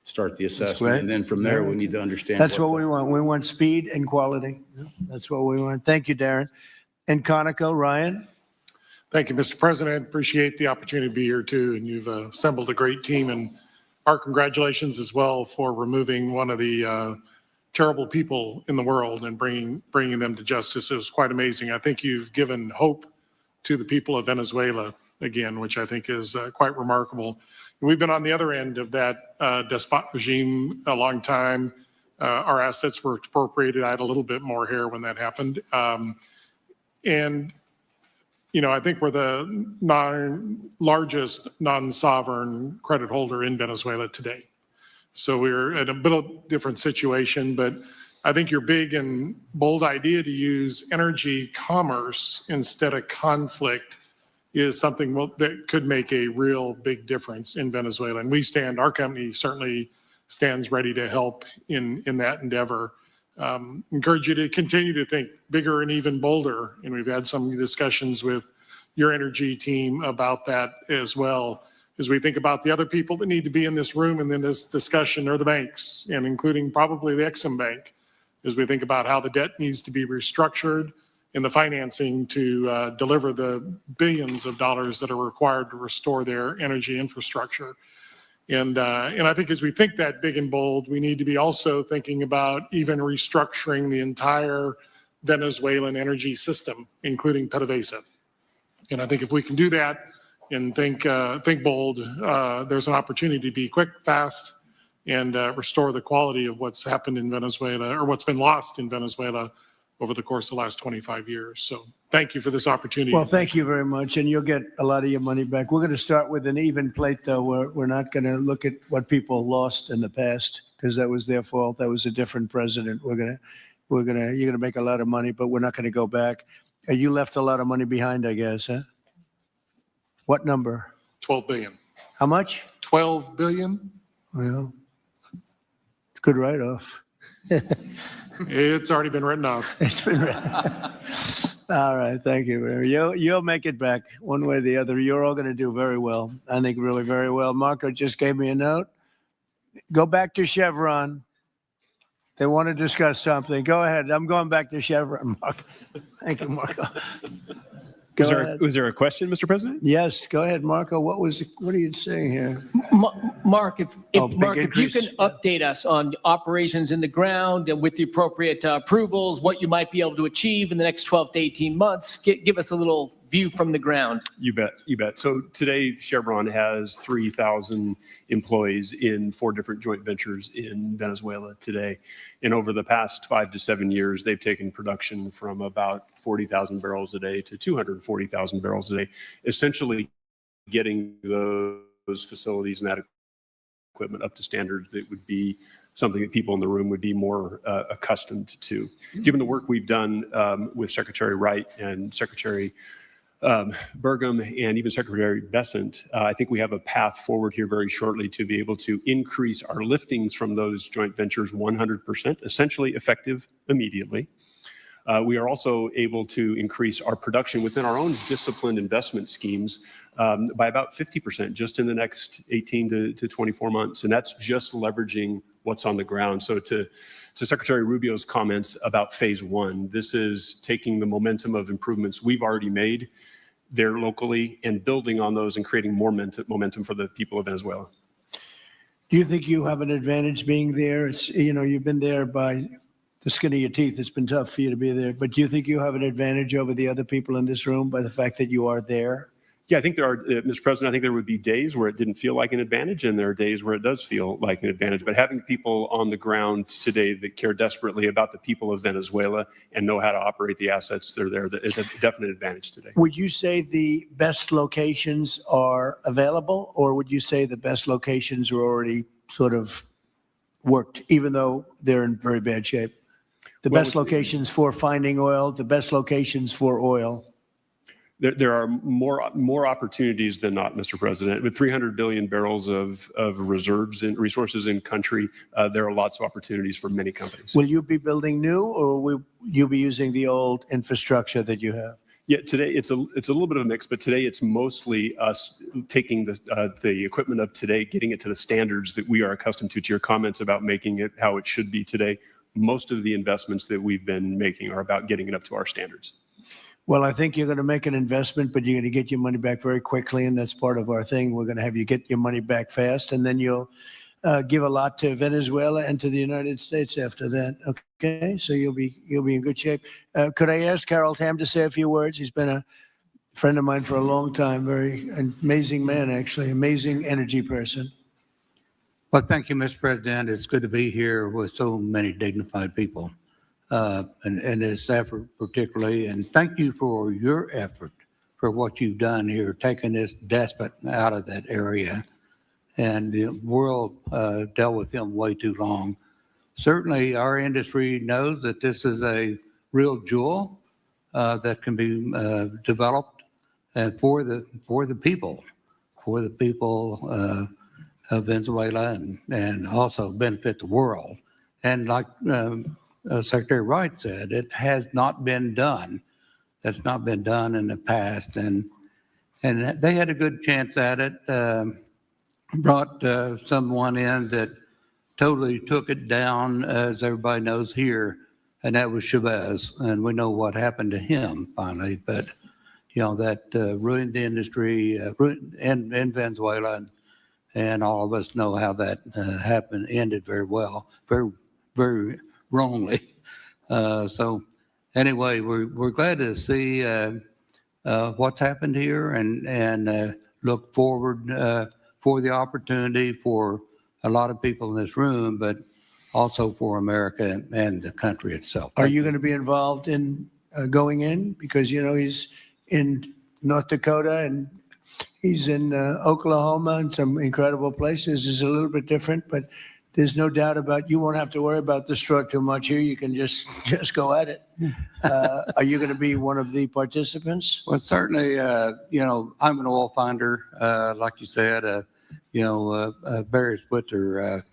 Start the assessment, and then from there, we need to understand. That's what we want. We want speed and quality. That's what we want. Thank you, Darren. And Conoco, Ryan? Thank you, Mr. President. Appreciate the opportunity to be here too. And you've assembled a great team, and our congratulations as well for removing one of the terrible people in the world and bringing them to justice. It was quite amazing. I think you've given hope to the people of Venezuela again, which I think is quite remarkable. And we've been on the other end of that despot regime a long time. Our assets were expropriated. I had a little bit more hair when that happened. And you know, I think we're the largest non-sovereign credit holder in Venezuela today. So we're in a bit of different situation, but I think your big and bold idea to use energy commerce instead of conflict is something that could make a real big difference in Venezuela. And our company certainly stands ready to help in that endeavor. Encourage you to continue to think bigger and even bolder. And we've had some discussions with your energy team about that as well. As we think about the other people that need to be in this room and in this discussion are the banks, and including probably the Exim Bank, as we think about how the debt needs to be restructured and the financing to deliver the billions of dollars that are required to restore their energy infrastructure. And I think as we think that big and bold, we need to be also thinking about even restructuring the entire Venezuelan energy system, including PDVSA. And I think if we can do that and think bold, there's an opportunity to be quick, fast, and restore the quality of what's happened in Venezuela or what's been lost in Venezuela over the course of the last 25 years. So thank you for this opportunity. Well, thank you very much, and you'll get a lot of your money back. We're going to start with an even plate, though. We're not going to look at what people lost in the past because that was their fault. That was a different president. You're going to make a lot of money, but we're not going to go back. You left a lot of money behind, I guess, huh? What number? 12 billion. How much? 12 billion? Well, good write-off. It's already been written off. It's been written. All right, thank you. You'll make it back one way or the other. You're all going to do very well. I think really very well. Marco just gave me a note. Go back to Chevron. They want to discuss something. Go ahead. I'm going back to Chevron, Marco. Thank you, Marco. Was there a question, Mr. President? Yes, go ahead, Marco. What are you saying here? Mark, if you increase. can update us on operations in the ground and with the appropriate approvals, what you might be able to achieve in the next 12 to 18 months, give us a little view from the ground. You bet. So today Chevron has 3,000 employees in 4 different joint ventures in Venezuela today. And over the past 5 to 7 years, they've taken production from about 40,000 barrels a day to 240,000 barrels a day, essentially getting those facilities and that equipment up to standards that would be something that people in the room would be more accustomed to. Given the work we've done with Secretary Wright and Secretary Burgum and even Secretary Bessent, I think we have a path forward here very shortly to be able to increase our liftings from those joint ventures 100%, essentially effective immediately. We are also able to increase our production within our own disciplined investment schemes by about 50% just in the next 18 to 24 months. And that's just leveraging what's on the ground. So to Secretary Rubio's comments about phase 1, this is taking the momentum of improvements we've already made there locally and building on those and creating more momentum for the people of Venezuela. Do you think you have an advantage being there? You've been there by the skin of your teeth. It's been tough for you to be there. But do you think you have an advantage over the other people in this room by the fact that you are there? Yeah, I think there are, Mr. President, I think there would be days where it didn't feel like an advantage, and there are days where it does feel like an advantage. But having people on the ground today that care desperately about the people of Venezuela and know how to operate the assets that are there is a definite advantage today. Would you say the best locations are available, or would you say the best locations are already sort of worked, even though they're in very bad shape? The best locations for finding oil, the best locations for oil. There are more opportunities than not, Mr. President. With 300 billion barrels of reserves and resources in country, there are lots of opportunities for many companies. Will you be building new, or will you be using the old infrastructure that you have? Yeah, today it's a little bit of a mix, but today it's mostly us taking the equipment of today, getting it to the standards that we are accustomed to your comments about making it how it should be today. Most of the investments that we've been making are about getting it up to our standards. Well, I think you're going to make an investment, but you're going to get your money back very quickly, and that's part of our thing. We're going to have you get your money back fast, and then you'll give a lot to Venezuela and to the United States after that. Okay, so you'll be in good shape. Could I ask Harold Hamm to say a few words? He's been a friend of mine for a long time. Very amazing man, actually, amazing energy person. Well, thank you, Mr. President. It's good to be here with so many dignified people. And this effort particularly, and thank you for your effort for what you've done here, taking this despot out of that area. And the world dealt with him way too long. Certainly, our industry knows that this is a real jewel that can be developed for the people of Venezuela and also benefit the world. And like Secretary Wright said, it has not been done. That's not been done in the past. And they had a good chance at it. Brought someone in that totally took it down, as everybody knows here, and that was Chavez. And we know what happened to him finally. But, that ruined the industry in Venezuela. And all of us know how that happened, ended very well, very, very wrongly. So anyway, we're glad to see what's happened here and look forward for the opportunity for a lot of people in this room, but also for America and the country itself. Are you going to be involved in going in? Because, he's in North Dakota and he's in Oklahoma and some incredible places. It's a little bit different, but there's no doubt about you won't have to worry about the straw too much here. You can just go at it. Are you going to be one of the participants? Well, certainly, I'm an oil finder, like you said. Barry Spitzer,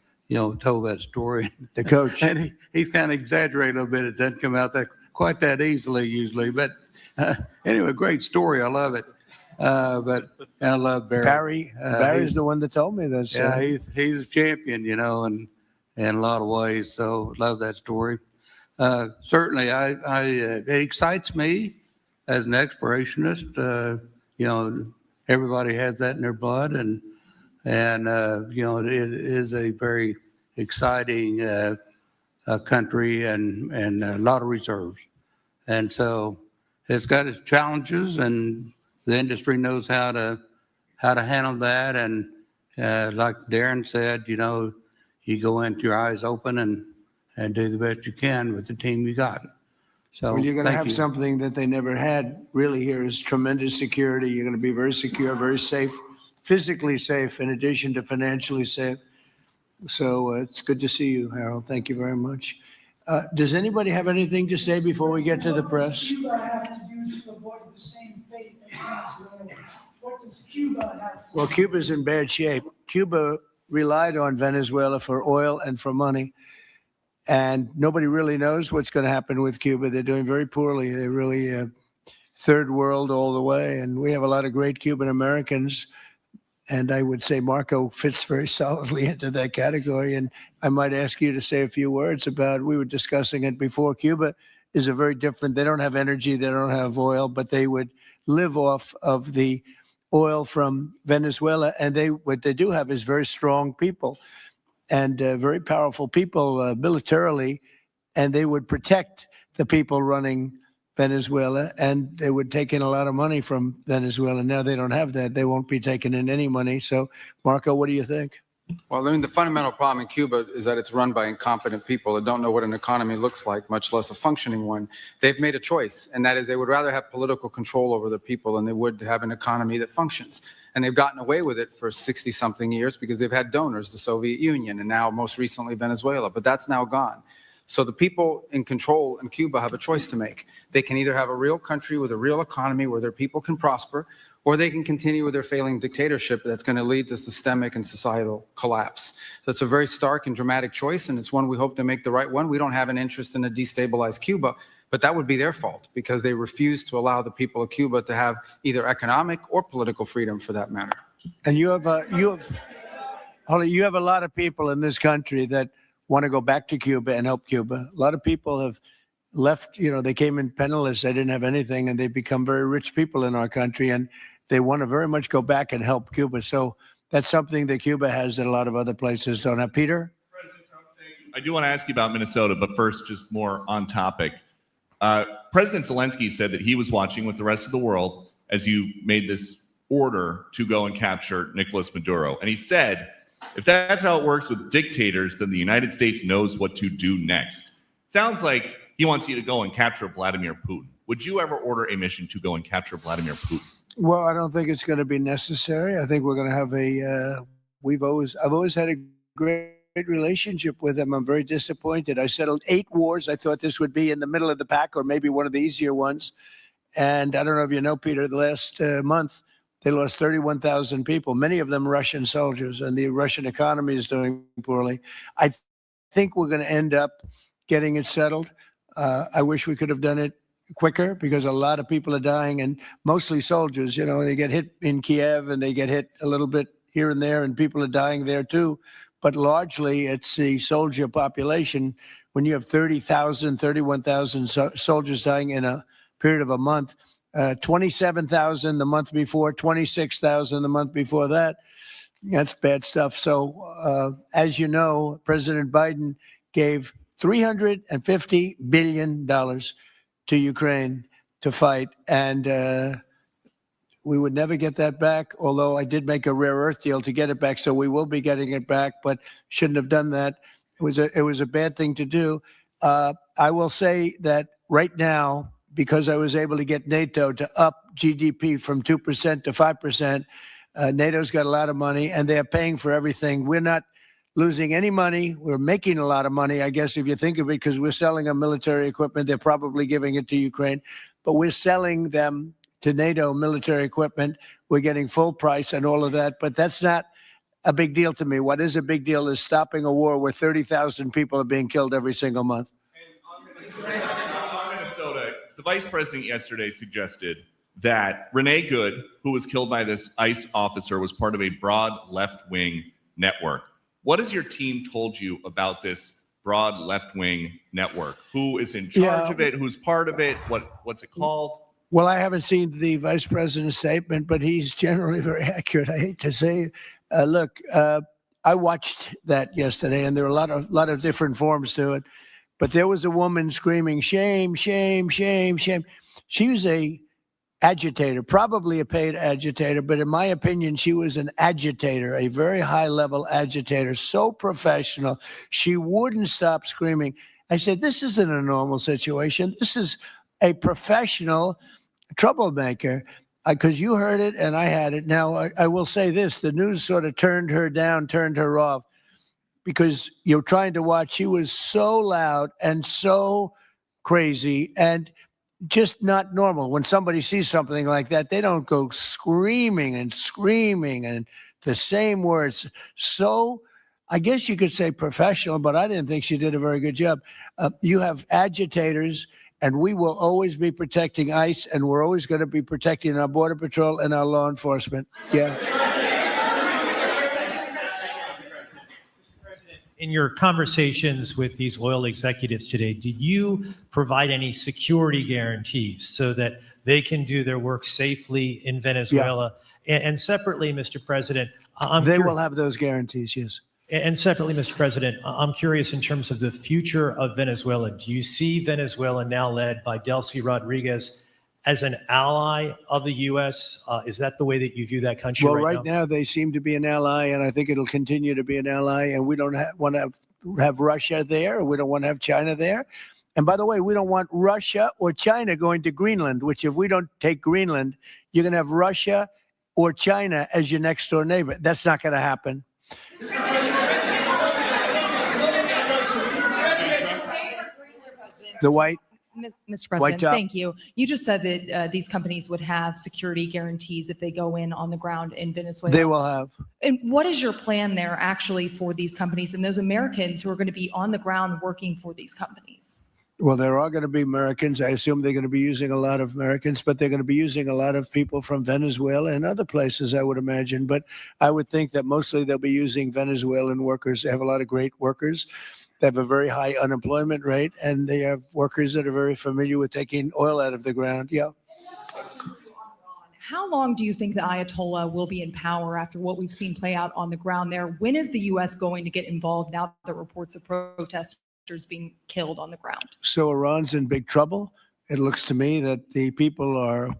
told that story. The coach. And he's kind of exaggerated a little bit. It doesn't come out quite that easily usually. But anyway, great story. I love it. And I love Barry. Barry's the one that told me this. Yeah, he's a champion, in a lot of ways. So love that story. Certainly, it excites me as an explorationist. Everybody has that in their blood, and it is a very exciting country and a lot of reserves, and so it's got its challenges and. The industry knows how to handle that, and like Darren said, you go into your eyes open and do the best you can with the team you got. So well, you're going to have something that they never had really here is tremendous security. You're going to be very secure, very safe, physically safe, in addition to financially safe. So it's good to see you, Harold. Thank you very much. Does anybody have anything to say before we get to the press? What does Cuba have to do to avoid the same fate as Venezuela? What does Cuba have to do? Well, Cuba's in bad shape. Cuba relied on Venezuela for oil and for money. And nobody really knows what's going to happen with Cuba. They're doing very poorly. They're really third world all the way. And we have a lot of great Cuban Americans. And I would say Marco fits very solidly into that category. And I might ask you to say a few words about, we were discussing it before, Cuba is a very different, they don't have energy, they don't have oil, but they would live off of the oil from Venezuela. And what they do have is very strong people and very powerful people militarily. And they would protect the people running Venezuela, and they would take in a lot of money from Venezuela. Now they don't have that. They won't be taking in any money. So, Marco, what do you think? Well, the fundamental problem in Cuba is that it's run by incompetent people that don't know what an economy looks like, much less a functioning one. They've made a choice, and that is they would rather have political control over their people than they would have an economy that functions. And they've gotten away with it for 60-something years because they've had donors, the Soviet Union, and now most recently Venezuela. But that's now gone. So the people in control in Cuba have a choice to make. They can either have a real country with a real economy where their people can prosper, or they can continue with their failing dictatorship that's going to lead to systemic and societal collapse. So it's a very stark and dramatic choice, and it's one we hope to make the right one. We don't have an interest in a destabilized Cuba, but that would be their fault because they refuse to allow the people of Cuba to have either economic or political freedom for that matter. And you have a lot of people in this country that want to go back to Cuba and help Cuba. A lot of people have left, they came in penniless. They didn't have anything, and they've become very rich people in our country, and they want to very much go back and help Cuba. So that's something that Cuba has that a lot of other places don't have. Peter? President Trump, thank you. I do want to ask you about Minnesota, but first, just more on topic. President Zelensky said that he was watching with the rest of the world as you made this order to go and capture Nicolas Maduro. And he said, if that's how it works with dictators, then the United States knows what to do next. Sounds like he wants you to go and capture Vladimir Putin. Would you ever order a mission to go and capture Vladimir Putin? Well, I don't think it's going to be necessary. I think we're going to have I've always had a great relationship with him. I'm very disappointed. I settled 8 wars. I thought this would be in the middle of the pack or maybe one of the easier ones. And I don't know if you know, Peter, the last month, they lost 31,000 people, many of them Russian soldiers, and the Russian economy is doing poorly. I think we're going to end up getting it settled. I wish we could have done it quicker because a lot of people are dying, and mostly soldiers. They get hit in Kiev and they get hit a little bit here and there, and people are dying there too. But largely, it's the soldier population. When you have 30,000, 31,000 soldiers dying in a period of a month, 27,000 the month before, 26,000 the month before that, that's bad stuff. So, as you know, President Biden gave $350 billion to Ukraine to fight, and we would never get that back, although I did make a rare earth deal to get it back, so we will be getting it back, but shouldn't have done that. It was a bad thing to do. I will say that right now, because I was able to get NATO to up GDP from 2% to 5%, NATO's got a lot of money, and they're paying for everything. We're not losing any money. We're making a lot of money, I guess, if you think of it, because we're selling them military equipment. They're probably giving it to Ukraine, but we're selling them to NATO military equipment. We're getting full price and all of that, but that's not a big deal to me. What is a big deal is stopping a war where 30,000 people are being killed every single month. On Minnesota, the vice president yesterday suggested that Renee Good, who was killed by this ICE officer, was part of a broad left-wing network. What has your team told you about this broad left-wing network? Who is in charge of it? Who's part of it? What's it called? Well, I haven't seen the vice president's statement, but he's generally very accurate. I hate to say, look, I watched that yesterday, and there were a lot of different forms to it. But there was a woman screaming, "Shame, shame, shame, shame." She was a agitator, probably a paid agitator, but in my opinion, she was an agitator, a very high-level agitator, so professional. She wouldn't stop screaming. I said, this isn't a normal situation. This is a professional troublemaker, because you heard it and I had it. Now, I will say this. The news sort of turned her down, turned her off, because you're trying to watch. She was so loud and so crazy and just not normal. When somebody sees something like that, they don't go screaming and the same words. So I guess you could say professional, but I didn't think she did a very good job. You have agitators, and we will always be protecting ICE, and we're always going to be protecting our Border Patrol and our law enforcement. Yeah. In your conversations with these oil executives today, did you provide any security guarantees so that they can do their work safely in Venezuela? Yeah. And separately, Mr. President, they will have those guarantees, yes. And separately, Mr. President, I'm curious in terms of the future of Venezuela. Do you see Venezuela, now led by Delcy Rodriguez, as an ally of the U.S.? Is that the way that you view that country right now? Well, right now they seem to be an ally, and I think it'll continue to be an ally. And we don't want to have Russia there. We don't want to have China there. And by the way, we don't want Russia or China going to Greenland, which if we don't take Greenland, you're going to have Russia or China as your next door neighbor. That's not going to happen. The white. Mr. President, thank you. You just said that these companies would have security guarantees if they go in on the ground in Venezuela. They will have. And what is your plan there actually for these companies and those Americans who are going to be on the ground working for these companies? Well, there are going to be Americans. I assume they're going to be using a lot of Americans, but they're going to be using a lot of people from Venezuela and other places, I would imagine. But I would think that mostly they'll be using Venezuelan workers. They have a lot of great workers. They have a very high unemployment rate, and they have workers that are very familiar with taking oil out of the ground. Yeah. How long do you think the Ayatollah will be in power after what we've seen play out on the ground there? When is the U.S. going to get involved now that reports of protesters being killed on the ground? So Iran's in big trouble. It looks to me that the people are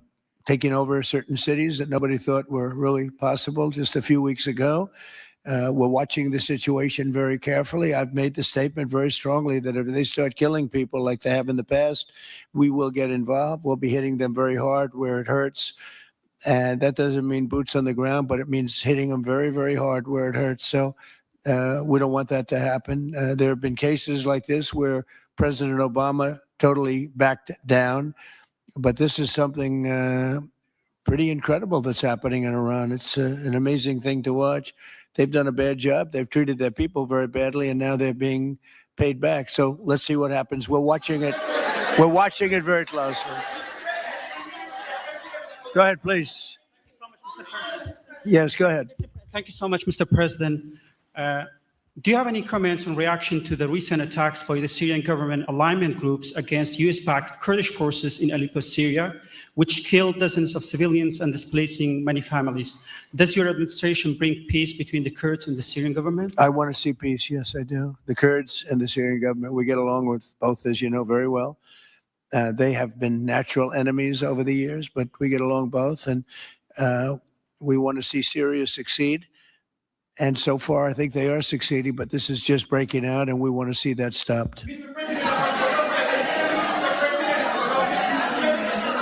taking over certain cities that nobody thought were really possible just a few weeks ago. We're watching the situation very carefully. I've made the statement very strongly that if they start killing people like they have in the past, we will get involved. We'll be hitting them very hard where it hurts. And that doesn't mean boots on the ground, but it means hitting them very, very hard where it hurts. So we don't want that to happen. There have been cases like this where President Obama totally backed down. But this is something pretty incredible that's happening in Iran. It's an amazing thing to watch. They've done a bad job. They've treated their people very badly, and now they're being paid back. So let's see what happens. We're watching it. We're watching it very closely. Go ahead, please. Yes, go ahead. Thank you so much, Mr. President. Do you have any comments in reaction to the recent attacks by the Syrian government alignment groups against US-backed Kurdish forces in Aleppo, Syria, which killed dozens of civilians and displacing many families? Does your administration bring peace between the Kurds and the Syrian government? I want to see peace. Yes, I do. The Kurds and the Syrian government, we get along with both, as you know very well. They have been natural enemies over the years, but we get along both. And we want to see Syria succeed. And so far, I think they are succeeding, but this is just breaking out, and we want to see that stopped.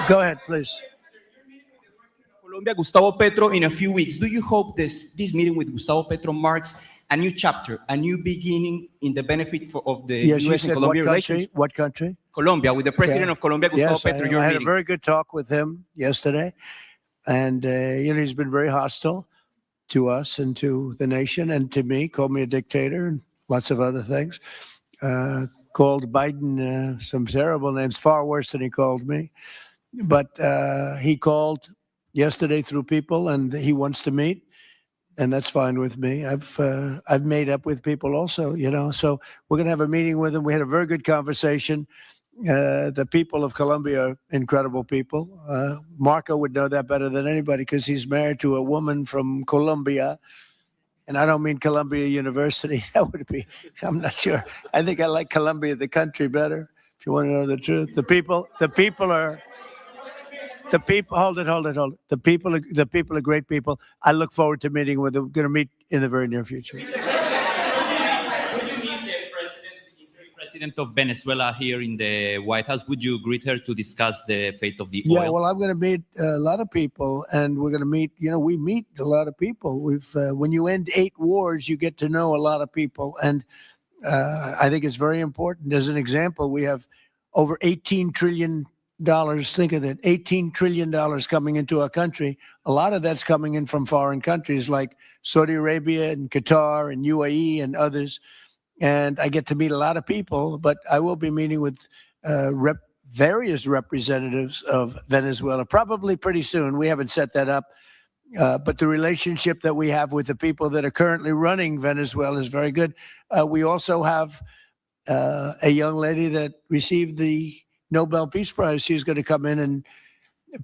Go ahead, please. Colombia, Gustavo Petro, in a few weeks. Do you hope this meeting with Gustavo Petro marks a new chapter, a new beginning in the benefit of the U.S. and Colombia relations? What country? Colombia, with the president of Colombia, Gustavo Petro. I had a very good talk with him yesterday, and he's been very hostile to us and to the nation and to me, called me a dictator and lots of other things. Called Biden some terrible names, far worse than he called me. But he called yesterday through people, and he wants to meet, and that's fine with me. I've made up with people also, so we're going to have a meeting with him. We had a very good conversation. The people of Colombia are incredible people. Marco would know that better than anybody because he's married to a woman from Colombia. And I don't mean Columbia University. That would be, I'm not sure. I think I like Colombia, the country, better, if you want to know the truth. The people, hold it. The people are great people. I look forward to meeting with them. We're going to meet in the very near future. President of Venezuela here in the White House. Would you greet her to discuss the fate of the oil? Yeah, well, I'm going to meet a lot of people, and we're going to meet, we meet a lot of people. When you end 8 wars, you get to know a lot of people, and I think it's very important. As an example, we have over $18 trillion. Think of that, $18 trillion coming into our country. A lot of that's coming in from foreign countries like Saudi Arabia and Qatar and UAE and others. And I get to meet a lot of people, but I will be meeting with various representatives of Venezuela probably pretty soon. We haven't set that up. But the relationship that we have with the people that are currently running Venezuela is very good. We also have a young lady that received the Nobel Peace Prize. She's going to come in and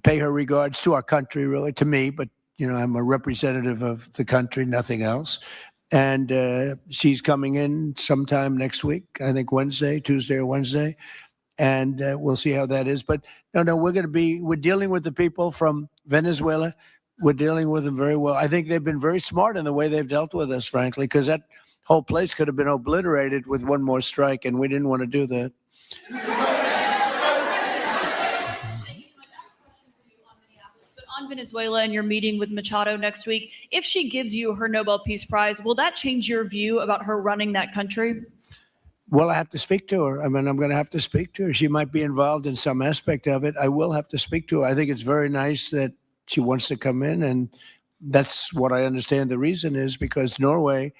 pay her regards to our country, really, to me. But, I'm a representative of the country, nothing else. And she's coming in sometime next week, I think Tuesday or Wednesday. And we'll see how that is. But no, we're dealing with the people from Venezuela. We're dealing with them very well. I think they've been very smart in the way they've dealt with us, frankly, because that whole place could have been obliterated with one more strike, and we didn't want to do that. On Venezuela and your meeting with Machado next week, if she gives you her Nobel Peace Prize, will that change your view about her running that country? Well, I have to speak to her. I'm going to have to speak to her. She might be involved in some aspect of it. I will have to speak to her. I think it's very nice that she wants to come in, and that's what I understand the reason is, because Norway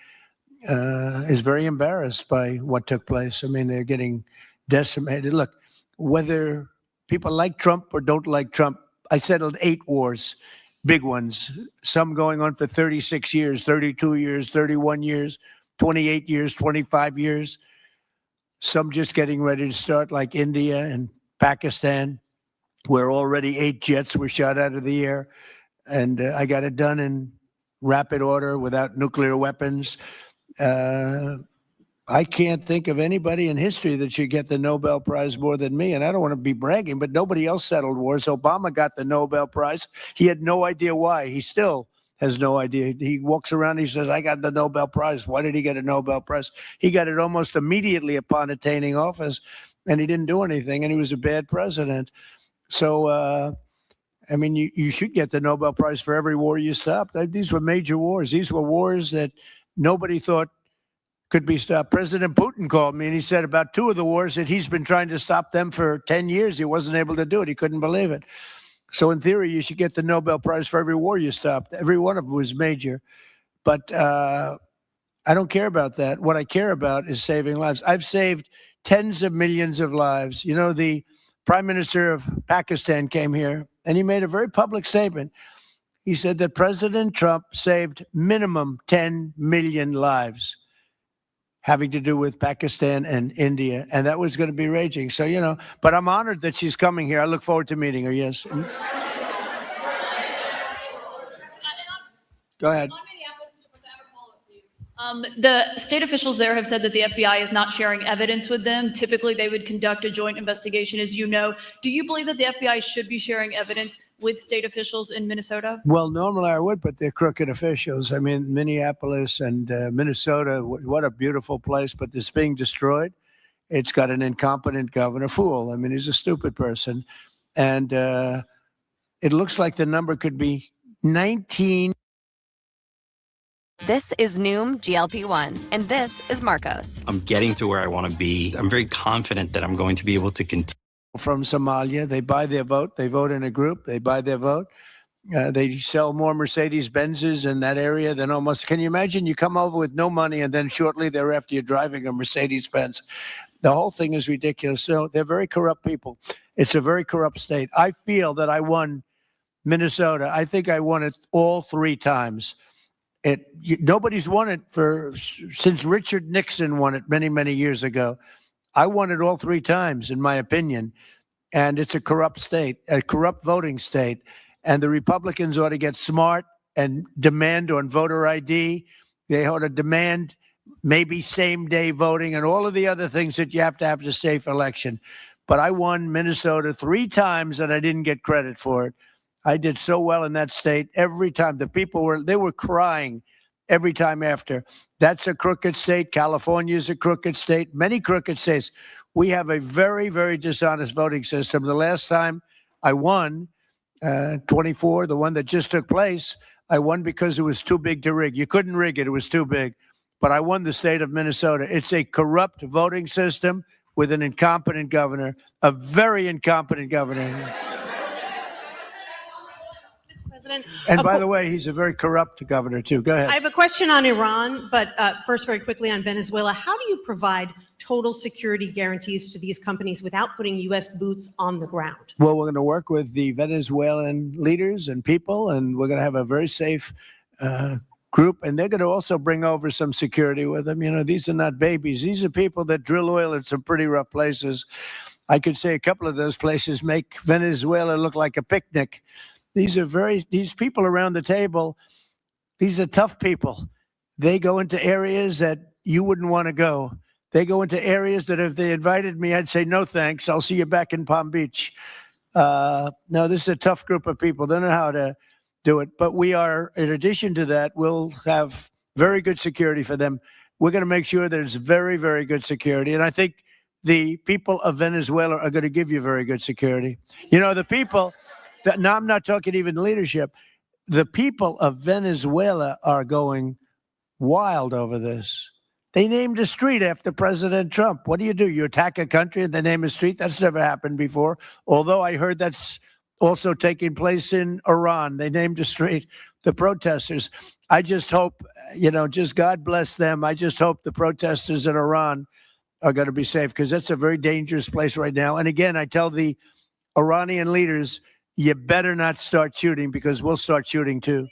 is very embarrassed by what took place. They're getting decimated. Look, whether people like Trump or don't like Trump, I settled 8 wars, big ones, some going on for 36 years, 32 years, 31 years, 28 years, 25 years. some just getting ready to start, like India and Pakistan, where already 8 jets were shot out of the air. And I got it done in rapid order without nuclear weapons. I can't think of anybody in history that should get the Nobel Prize more than me. And I don't want to be bragging, but nobody else settled wars. Obama got the Nobel Prize. He had no idea why. He still has no idea. He walks around, he says, I got the Nobel Prize. Why did he get a Nobel Prize? He got it almost immediately upon attaining office, and he didn't do anything, and he was a bad president. So, I mean, you should get the Nobel Prize for every war you stopped. These were major wars. These were wars that nobody thought could be stopped. President Putin called me, and he said about 2 of the wars that he's been trying to stop them for 10 years. He wasn't able to do it. He couldn't believe it. So in theory, you should get the Nobel Prize for every war you stopped. Every one of them was major. But I don't care about that. What I care about is saving lives. I've saved tens of millions of lives. You know, the Prime Minister of Pakistan came here, and he made a very public statement. He said that President Trump saved minimum 10 million lives having to do with Pakistan and India, and that was going to be raging. So, you know, but I'm honored that she's coming here. I look forward to meeting her, yes. Go ahead. The state officials there have said that the FBI is not sharing evidence with them. Typically, they would conduct a joint investigation, as you know. Do you believe that the FBI should be sharing evidence with state officials in Minnesota? Well, normally I would, but they're crooked officials. I mean, Minneapolis and Minnesota, what a beautiful place, but it's being destroyed. It's got an incompetent governor, fool. I mean, he's a stupid person. And it looks like the number could be 19. This is Noom GLP-1, and this is Marcos. I'm getting to where I want to be. I'm very confident that I'm going to be able to continue. From Somalia, they buy their vote. They vote in a group. They buy their vote. They sell more Mercedes-Benzes in that area than almost. Can you imagine? You come over with no money, and then shortly thereafter, you're driving a Mercedes-Benz. The whole thing is ridiculous. So they're very corrupt people. It's a very corrupt state. I feel that I won Minnesota. I think I won it all 3 times. Nobody's won it since Richard Nixon won it many, many years ago. I won it all 3 times, in my opinion. And it's a corrupt state, a corrupt voting state. And the Republicans ought to get smart and demand on voter ID. They ought to demand maybe same-day voting and all of the other things that you have to safe election. But I won Minnesota 3 times, and I didn't get credit for it. I did so well in that state every time. The people were crying every time after. That's a crooked state. California is a crooked state. Many crooked states. We have a very, very dishonest voting system. The last time I won, 24, the one that just took place, I won because it was too big to rig. You couldn't rig it. It was too big. But I won the state of Minnesota. It's a corrupt voting system with an incompetent governor, a very incompetent governor. And by the way, he's a very corrupt governor, too. Go ahead. I have a question on Iran, but first, very quickly on Venezuela. How do you provide total security guarantees to these companies without putting U.S. boots on the ground? Well, we're going to work with the Venezuelan leaders and people, and we're going to have a very safe group. And they're going to also bring over some security with them. You know, these are not babies. These are people that drill oil in some pretty rough places. I could say a couple of those places make Venezuela look like a picnic. These people around the table, these are tough people. They go into areas that you wouldn't want to go. They go into areas that if they invited me, I'd say, no, thanks. I'll see you back in Palm Beach. No, this is a tough group of people. They know how to do it. But we are, in addition to that, we'll have very good security for them. We're going to make sure there's very, very good security. And I think the people of Venezuela are going to give you very good security. You know, the people... Now, I'm not talking even leadership. The people of Venezuela are going wild over this. They named a street after President Trump. What do? You attack a country and they name a street? That's never happened before. Although I heard that's also taking place in Iran. They named a street. The protesters. I just hope, just God bless them. I just hope the protesters in Iran are going to be safe because that's a very dangerous place right now. And again, I tell the Iranian leaders, you better not start shooting because we'll start shooting too.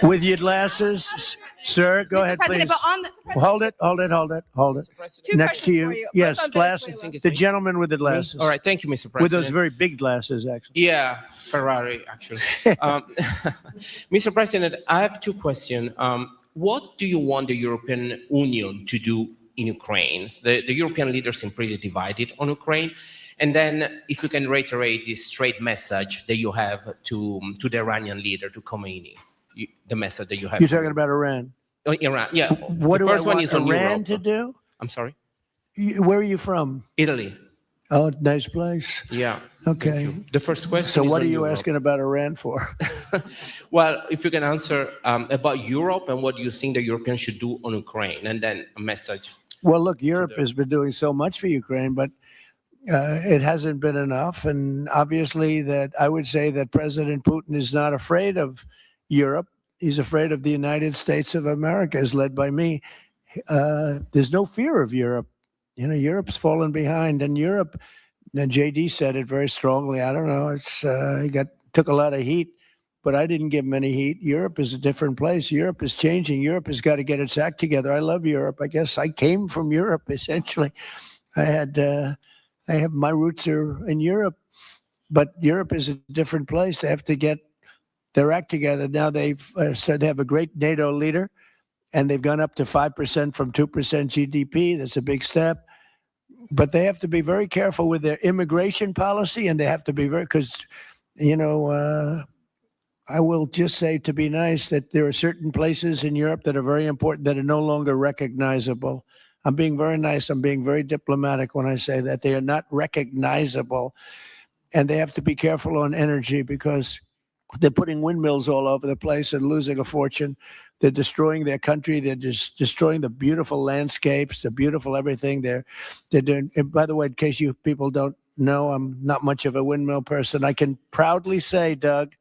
With your glasses, Sir, go ahead, please. President, but on the, Hold it. Two Next to questions you. for you. Yes, First on glasses. Venezuela. The gentleman with the glasses. All right, thank you, Mr. President. With those very big glasses, actually. Yeah, Ferrari, actually. Mr. President, I have two questions. What do you want the European Union to do in Ukraine? The European leaders seem pretty divided on Ukraine. And then if you can reiterate this straight message that you have to the Iranian leader, to Khomeini, the message that you have. You're talking about Iran. Oh, Iran, yeah. What the do I first one want is on Iran Europe. to do? I'm sorry? Where are you from? Italy. Oh, nice place. Yeah. Okay. The first question So is what on are you Europe. asking about Iran for? Well, if you can answer about Europe and what you think the Europeans should do on Ukraine, and then a message. Well, look, Europe has been doing so much for Ukraine, but it hasn't been enough. And obviously that I would say that President Putin is not afraid of Europe. He's afraid of the United States of America, as led by me. There's no fear of Europe. You know, Europe's fallen behind, and Europe, and JD said it very strongly. I don't know. It's he took a lot of heat, but I didn't give him any heat. Europe is a different place. Europe is changing. Europe has got to get its act together. I love Europe. I guess I came from Europe, essentially. I have my roots are in Europe, but Europe is a different place. They have to get their act together. Now they've said they have a great NATO leader, and they've gone up to 5% from 2% GDP. That's a big step. But they have to be very careful with their immigration policy, and they have to be because, you know, I will just say, to be nice, that there are certain places in Europe that are very important that are no longer recognizable. I'm being very nice. I'm being very diplomatic when I say that. They are not recognizable. And they have to be careful on energy because they're putting windmills all over the place and losing a fortune. They're destroying their country. They're just destroying the beautiful landscapes, the beautiful everything. They're doing. And by the way, in case you people don't know, I'm not much of a windmill person. I can proudly say, Doug,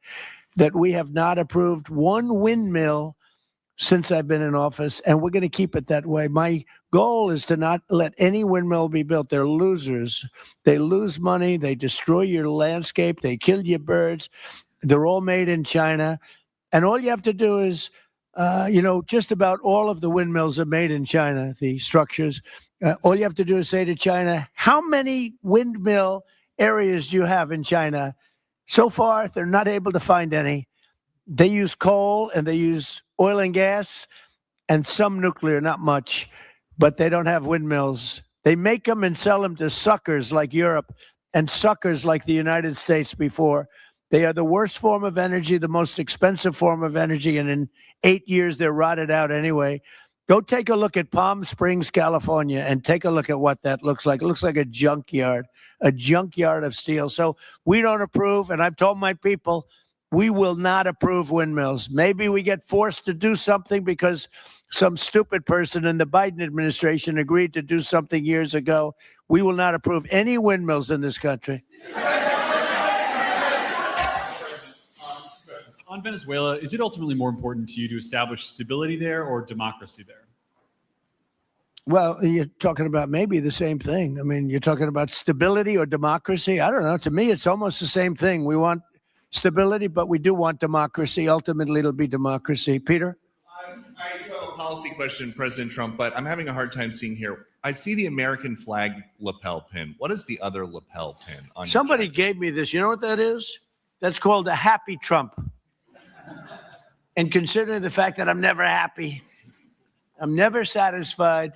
that we have not approved one windmill since I've been in office, and we're going to keep it that way. My goal is to not let any windmill be built. They're losers. They lose money. They destroy your landscape. They kill your birds. They're all made in China. And all you have to do is, just about all of the windmills are made in China, the structures. All you have to do is say to China, how many windmill areas do you have in China? So far, they're not able to find any. They use coal and they use oil and gas and some nuclear, not much, but they don't have windmills. They make them and sell them to suckers like Europe and suckers like the United States before. They are the worst form of energy, the most expensive form of energy, and in 8 years, they're rotted out anyway. Go take a look at Palm Springs, California, and take a look at what that looks like. It looks like a junkyard of steel. So we don't approve, and I've told my people, we will not approve windmills. Maybe we get forced to do something because some stupid person in the Biden administration agreed to do something years ago. We will not approve any windmills in this country. On Venezuela, is it ultimately more important to you to establish stability there or democracy there? Well, you're talking about maybe the same thing. I mean, you're talking about stability or democracy. I don't know. To me, it's almost the same thing. We want stability, but we do want democracy. Ultimately, it'll be democracy. Peter? I do have a policy question, President Trump, but I'm having a hard time seeing here. I see the American flag lapel pin. What is the other lapel pin on your Somebody gave me this. You know what that is? That's called a happy Trump. And considering the fact that I'm never happy, I'm never satisfied.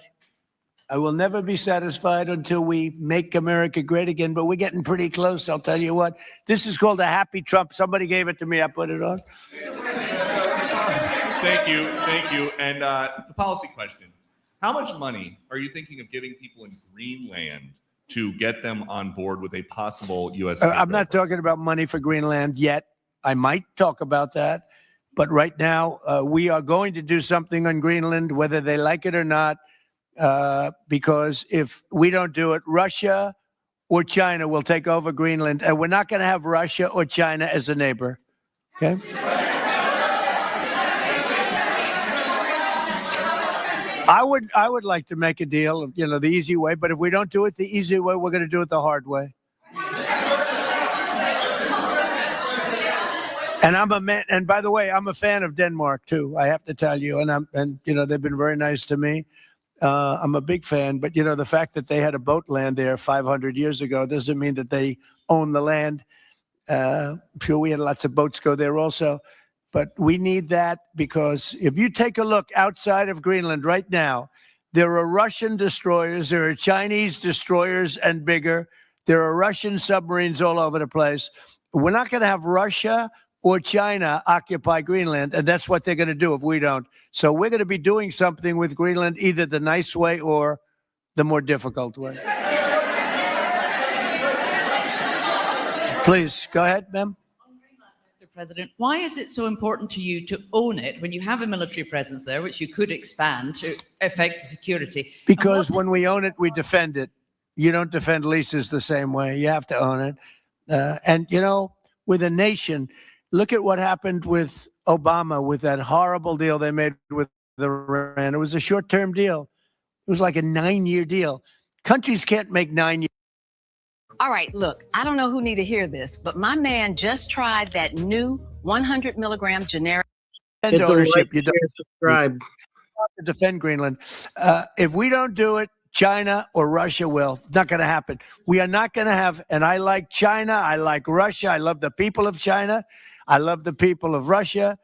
I will never be satisfied until we make America great again, but we're getting pretty close, I'll tell you what. This is called a happy Trump. Somebody gave it to me. I put it on. Thank you. And the policy question. How much money are you thinking of giving people in Greenland to get them on board with a possible U.S. I'm not talking about money for Greenland yet. I might talk about that. But right now, we are going to do something on Greenland, whether they like it or not, because if we don't do it, Russia or China will take over Greenland, and we're not going to have Russia or China as a neighbor. Okay? I would like to make a deal, the easy way, but if we don't do it the easy way, we're going to do it the hard way. And I'm a man. And by the way, I'm a fan of Denmark too. I have to tell you. And they've been very nice to me. I'm a big fan. But the fact that they had a boat land there 500 years ago doesn't mean that they own the land. I'm sure we had lots of boats go there also. But we need that because if you take a look outside of Greenland right now, there are Russian destroyers, there are Chinese destroyers and bigger. There are Russian submarines all over the place. We're not going to have Russia or China occupy Greenland, and that's what they're going to do if we don't. So we're going to be doing something with Greenland, either the nice way or the more difficult way. Please, go ahead, ma'am. Mr. President, why is it so important to you to own it when you have a military presence there, which you could expand to affect the security? Because when we own it, we defend it. You don't defend leases the same way. You have to own it. And with a nation, look at what happened with Obama, with that horrible deal they made with Iran. It was a short-term deal. It was like a 9-year deal. Countries can't make 9 years. All right, look, I don't know who need to hear this, but my man just tried that new 100 milligram generic. And ownership. You don't subscribe to defend Greenland. If we don't do it, China or Russia will. It's not going to happen. We are not going to have, and I like China, I like Russia, I love the people of China, I love the people of Russia.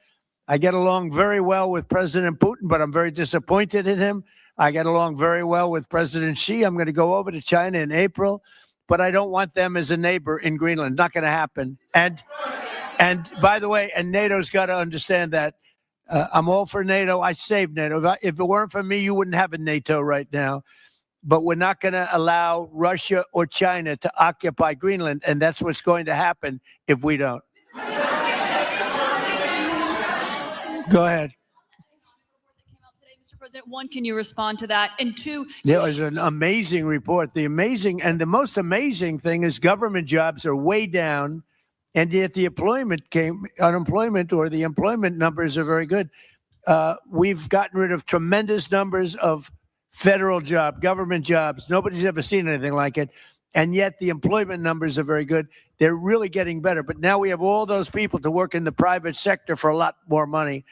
I get along very well with President Putin, but I'm very disappointed in him. I get along very well with President Xi. I'm going to go over to China in April, but I don't want them as a neighbor in Greenland. Not going to happen. And by the way, and NATO's got to understand that. I'm all for NATO. I saved NATO. If it weren't for me, you wouldn't have a NATO right now. But we're not going to allow Russia or China to occupy Greenland, and that's what's going to happen if we don't. Go ahead. Mr. President, one, can you respond to that? And two, It was an amazing report. The most amazing thing is government jobs are way down, and yet the unemployment or the employment numbers are very good. We've gotten rid of tremendous numbers of federal government jobs. Nobody's ever seen anything like it. And yet the employment numbers are very good. They're really getting better. But now we have all those people to work in the private sector for a lot more money.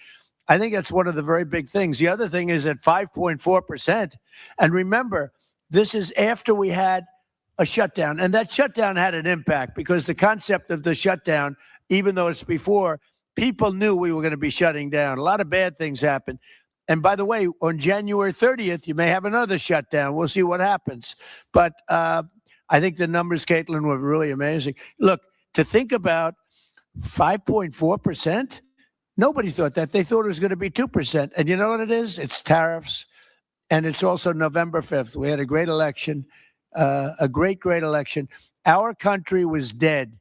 I think that's one of the very big things. The other thing is at 5.4%. And remember, this is after we had a shutdown. And that shutdown had an impact because the concept of the shutdown, even though it's before, people knew we were going to be shutting down. A lot of bad things happened. And by the way, on January 30th, you may have another shutdown. We'll see what happens. But I think the numbers, Caitlin, were really amazing. Look, to think about 5.4%, nobody thought that. They thought it was going to be 2%. And you know what it is? It's tariffs. And it's also November 5th. We had a great election, a great election. Our country was dead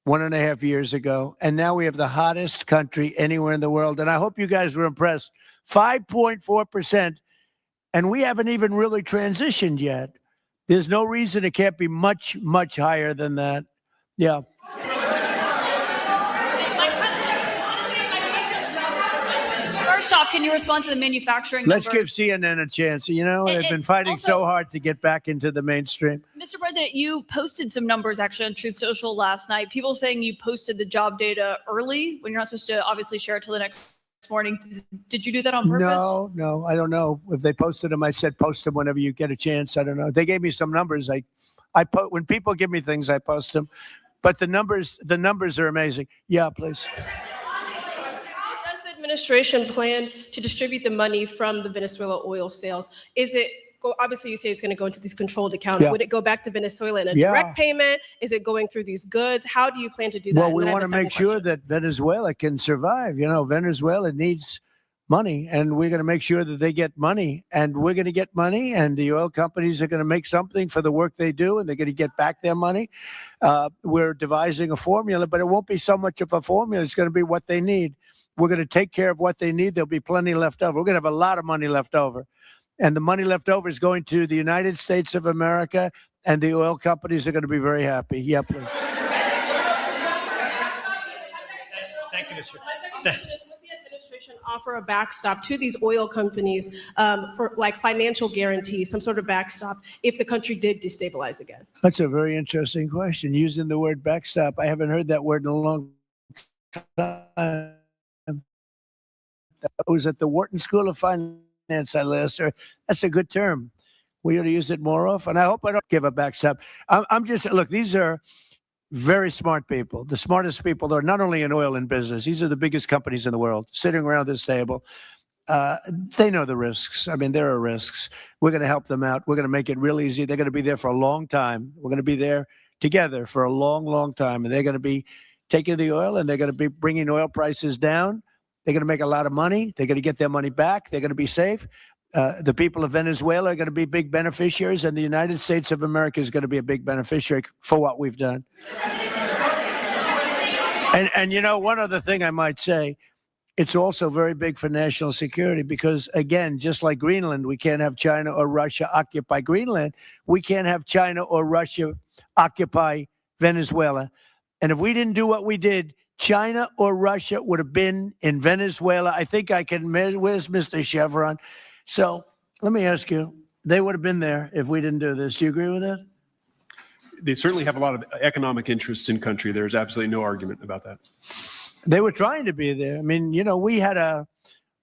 1.5 years ago. And now we have the hottest country anywhere in the world. And I hope you guys were impressed. 5.4%. And we haven't even really transitioned yet. There's no reason it can't be much, much higher than that. Yeah. first off, can you respond to the manufacturing Let's numbers? give CNN a chance. They've been fighting so hard to get back into the mainstream. Mr. President, you posted some numbers actually on Truth Social last night. People saying you posted the job data early when you're not supposed to obviously share it till the next morning. Did you do that on purpose? No, I don't know. If they posted them, I said post them whenever you get a chance. I don't know. They gave me some numbers. When people give me things, I post them. But the numbers are amazing. Yeah, please. How does the administration plan to distribute the money from the Venezuela oil sales? Is it, obviously you say it's going to go into these controlled accounts. Yeah. Would it go back to Venezuela in a Yeah. direct payment? Is it going through these goods? How do you plan to do that? Well, And we then I have want a to make second sure question. that Venezuela can survive. Venezuela needs money, and we're going to make sure that they get money, and we're going to get money, and the oil companies are going to make something for the work they do, and they're going to get back their money. We're devising a formula, but it won't be so much of a formula. It's going to be what they need. We're going to take care of what they need. There'll be plenty left over. We're going to have a lot of money left over. And the money left over is going to the United States of America, and the oil companies are going to be very happy. Yeah, please. Thank you, Mr. Would the administration offer a backstop to these oil companies for like financial guarantees, some sort of backstop if the country did destabilize again? That's a very interesting question. Using the word backstop, I haven't heard that word in a long time. I was at the Wharton School of Finance last year. That's a good term. We ought to use it more often. I hope I don't give a backstab. I'm just, look, these are very smart people, the smartest people that are not only in oil and business. These are the biggest companies in the world sitting around this table. They know the risks. I mean, there are risks. We're going to help them out. We're going to make it real easy. They're going to be there for a long time. We're going to be there together for a long, long time. And they're going to be taking the oil and they're going to be bringing oil prices down. They're going to make a lot of money. They're going to get their money back. They're going to be safe. The people of Venezuela are going to be big beneficiaries, and the United States of America is going to be a big beneficiary for what we've done. And you know, one other thing I might say, it's also very big for national security because, again, just like Greenland, we can't have China or Russia occupy Greenland. We can't have China or Russia occupy Venezuela. And if we didn't do what we did, China or Russia would have been in Venezuela. I think I can, where's Mr. Chevron? So let me ask you, they would have been there if we didn't do this. Do you agree with that? They certainly have a lot of economic interests in country. There's absolutely no argument about that. They were trying to be there. I mean, you know, we had a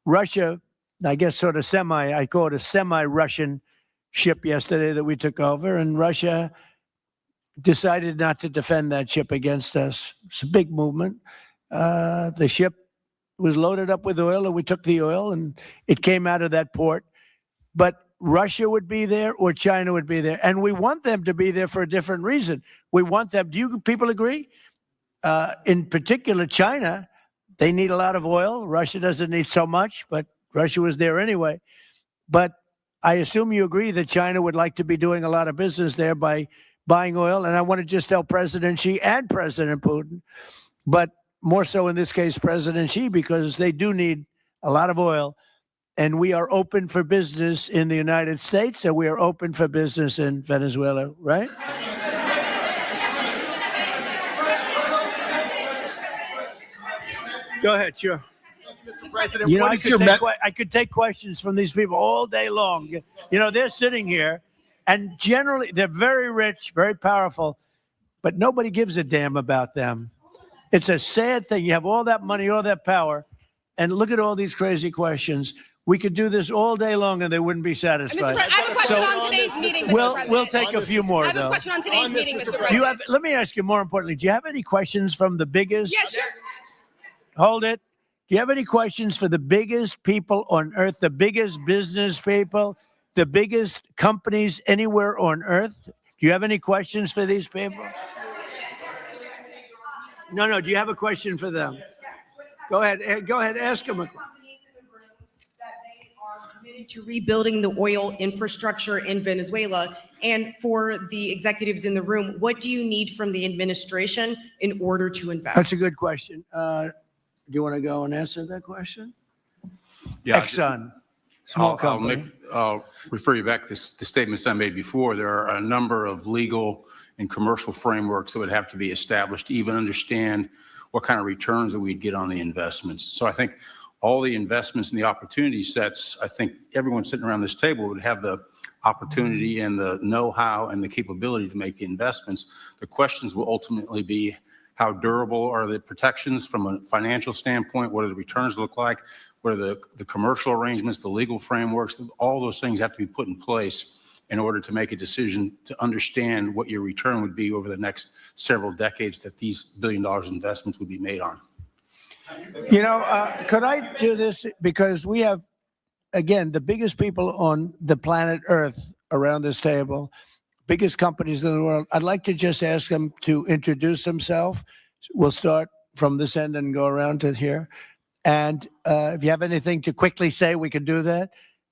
Russia, I guess sort of I call it a semi-Russian ship yesterday that we took over, and Russia decided not to defend that ship against us. It's a big movement. The ship was loaded up with oil, and we took the oil, and it came out of that port. But Russia would be there or China would be there. And we want them to be there for a different reason. We want them, do you people agree? In particular, China, they need a lot of oil. Russia doesn't need so much, but Russia was there anyway. But I assume you agree that China would like to be doing a lot of business there by buying oil. And I want to just tell President Xi and President Putin, but more so in this case, President Xi, because they do need a lot of oil. And we are open for business in the United States, and we are open for business in Venezuela, right? Go ahead, sure. Mr. President, You know, what is your I could take questions from these people all day long. You know, they're sitting here, and generally they're very rich, very powerful, but nobody gives a damn about them. It's a sad thing. You have all that money, all that power, and look at all these crazy questions. We could do this all day long, and they wouldn't be satisfied. I have a question on today's meeting, Mr. President. We'll take a few more, I have though. a question on today's meeting, Mr. President. Let me ask you more importantly, do you have any questions from the biggest? Yeah, sure. Hold it. Do you have any questions for the biggest people on earth, the biggest business people, the biggest companies anywhere on earth? Do you have any questions for these people? No. Do you have a question for them? Go ahead. Go ahead. Ask them a question. To rebuilding the oil infrastructure in Venezuela. And for the executives in the room, what do you need from the administration in order to invest? That's a good question. Do you want to go and answer that question? Yeah, Exxon, small company. I'll refer you back to the statements I made before. There are a number of legal and commercial frameworks that would have to be established to even understand what kind of returns that we'd get on the investments. So I think all the investments and the opportunity sets, I think everyone sitting around this table would have the opportunity and the know-how and the capability to make the investments. The questions will ultimately be, how durable are the protections from a financial standpoint? What do the returns look like? What are the commercial arrangements, the legal frameworks? All those things have to be put in place in order to make a decision to understand what your return would be over the next several decades that these $1 billion investments would be made on. You know, could I do this? Because we have, again, the biggest people on the planet Earth around this table, biggest companies in the world. I'd like to just ask them to introduce themselves. We'll start from this end and go around to here. And if you have anything to quickly say, we can do that.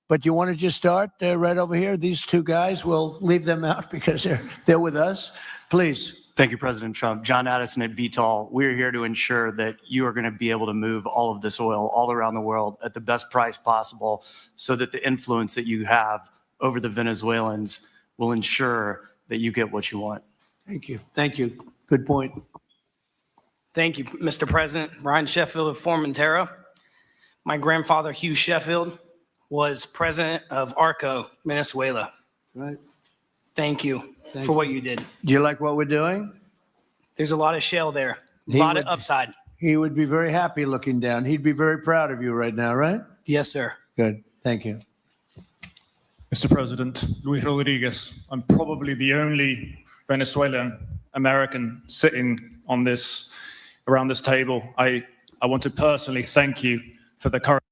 But you want to just start right over here? These two guys, we'll leave them out because they're with us. Please. Thank you, President Trump. John Addison at VTOL. We're here to ensure that you are going to be able to move all of this oil all around the world at the best price possible so that the influence that you have over the Venezuelans will ensure that you get what you want. Thank you. Thank you. Good point. Thank you, Mr. President. Ryan Sheffield of Formentera. My grandfather, Hugh Sheffield, was president of ARCO, Venezuela. Right. Thank you for what you did. Do you like what we're doing? There's a lot of shale there, a lot of upside. He would be very happy looking down. He'd be very proud of you right now, right? Yes, sir. Good. Thank you. Mr. President, Luis Rodriguez, I'm probably the only Venezuelan American sitting on this, around this table. I want to personally thank you for the current.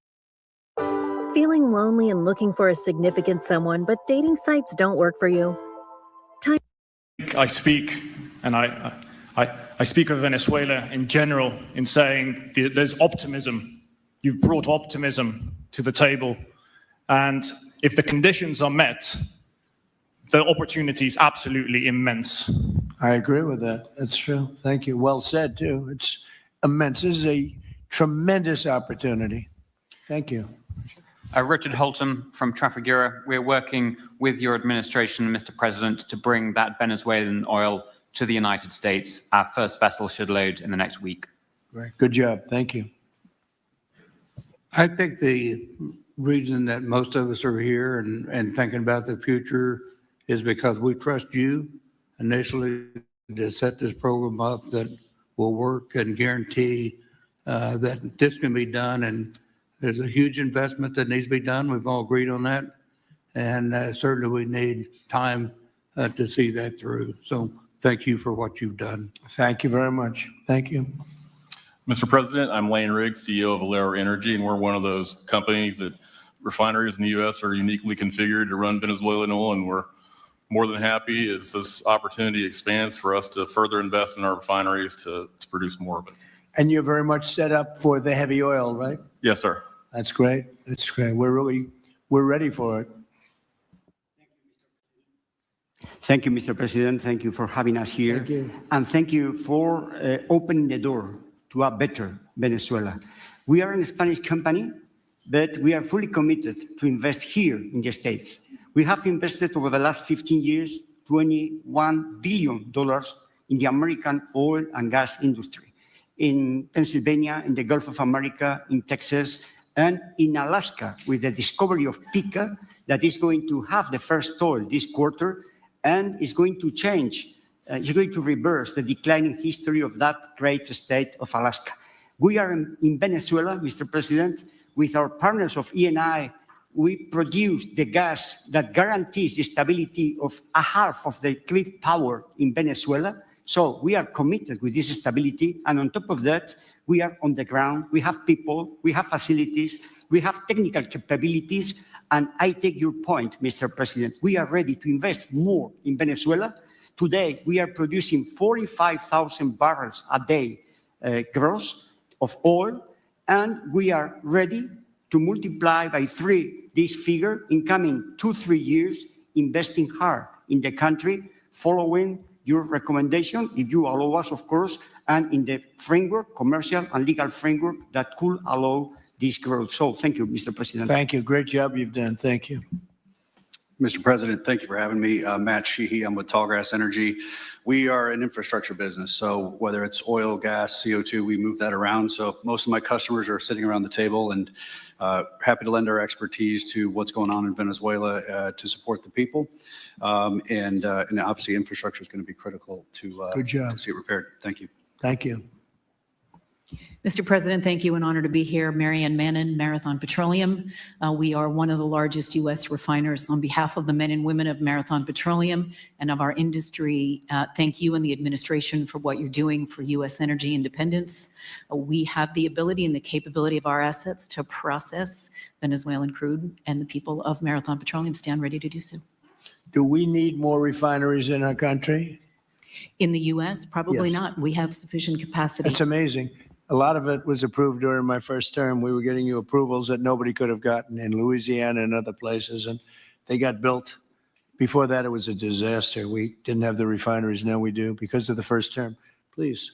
Feeling lonely and looking for a significant someone, but dating sites don't work for you? I speak, and I speak of Venezuela in general in saying there's optimism. You've brought optimism to the table. And if the conditions are met, the opportunity is absolutely immense. I agree with that. That's true. Thank you. Well said, too. It's immense. This is a tremendous opportunity. Thank you. Richard Holton from Trafigura. We're working with your administration, Mr. President, to bring that Venezuelan oil to the United States. Our first vessel should load in the next week. Great. Good job. Thank you. I think the reason that most of us are here and thinking about the future is because we trust you initially to set this program up that will work and guarantee that this can be done. And there's a huge investment that needs to be done. We've all agreed on that. And certainly we need time to see that through. So thank you for what you've done. Thank you very much. Thank you. Mr. President, I'm Lane Riggs, CEO of Valero Energy, and we're one of those companies that refineries in the U.S. are uniquely configured to run Venezuelan oil, and we're more than happy as this opportunity expands for us to further invest in our refineries to produce more of it. And you're very much set up for the heavy oil, right? Yes, sir. That's great. That's great. We're ready for it. Thank you, Mr. President. Thank you for having us here. Thank you. And thank you for opening the door to a better Venezuela. We are a Spanish company, but we are fully committed to invest here in the States. We have invested over the last 15 years, $21 billion in the American oil and gas industry, in Pennsylvania, in the Gulf of America, in Texas, and in Alaska, with the discovery of Pica, that is going to have the first oil this quarter, and is going to change, is going to reverse the declining history of that great state of Alaska. We are in Venezuela, Mr. President, with our partners of Eni. We produce the gas that guarantees the stability of a half of the grid power in Venezuela. So we are committed with this stability. And on top of that, we are on the ground. We have people, we have facilities, we have technical capabilities. And I take your point, Mr. President. We are ready to invest more in Venezuela. Today, we are producing 45,000 barrels a day gross of oil. And we are ready to multiply by 3 this figure in coming 2-3 years, investing hard in the country, following your recommendation, if you allow us, of course, and in the framework, commercial and legal framework that could allow this growth. So thank you, Mr. President. Thank you. Great job you've done. Thank you. Mr. President, thank you for having me. Matt Sheehy, I'm with Tallgrass Energy. We are an infrastructure business, so whether it's oil, gas, CO2, we move that around. So most of my customers are sitting around the table and happy to lend our expertise to what's going on in Venezuela to support the people. And obviously infrastructure is going to be critical to see it repaired. Thank you. Thank you. Mr. President, thank you. An honor to be here. Marianne Mannon, Marathon Petroleum. We are one of the largest U.S. refiners. On behalf of the men and women of Marathon Petroleum and of our industry, thank you and the administration for what you're doing for U.S. energy independence. We have the ability and the capability of our assets to process Venezuelan crude, and the people of Marathon Petroleum stand ready to do so. Do we need more refineries in our country? In the U.S., probably Yes. not. We have sufficient capacity. It's amazing. A lot of it was approved during my first term. We were getting you approvals that nobody could have gotten in Louisiana and other places, and they got built. Before that, it was a disaster. We didn't have the refineries. Now we do because of the first term. Please.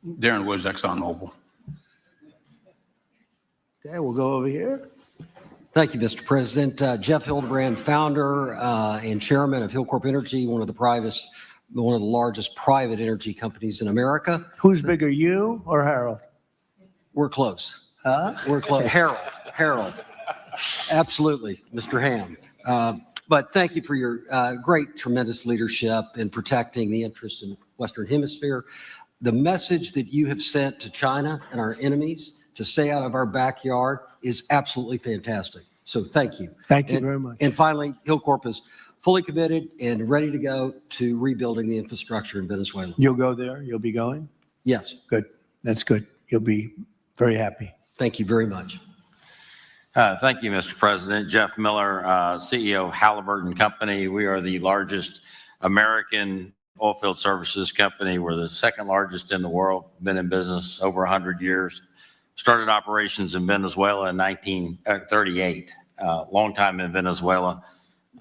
Darren Woods, ExxonMobil. Okay, we'll go over here. Thank you, Mr. President. Jeff Hildebrand, founder and chairman of Hillcorp Energy, one of the largest private energy companies in America. Who's bigger, you or Harold? We're close. Huh? We're close. Harold. Absolutely, Mr. Ham. But thank you for your great, tremendous leadership in protecting the interests in the Western Hemisphere. the message that you have sent to China and our enemies to stay out of our backyard is absolutely fantastic. So thank you. Thank you very much. And finally, Hillcorp is fully committed and ready to go to rebuilding the infrastructure in Venezuela. You'll go there? You'll be going? Yes. Good. That's good. You'll be very happy. Thank you very much. Thank you, Mr. President. Jeff Miller, CEO of Halliburton Company. We are the largest American oilfield services company. We're the second largest in the world, been in business over 100 years. Started operations in Venezuela in 1938, long time in Venezuela.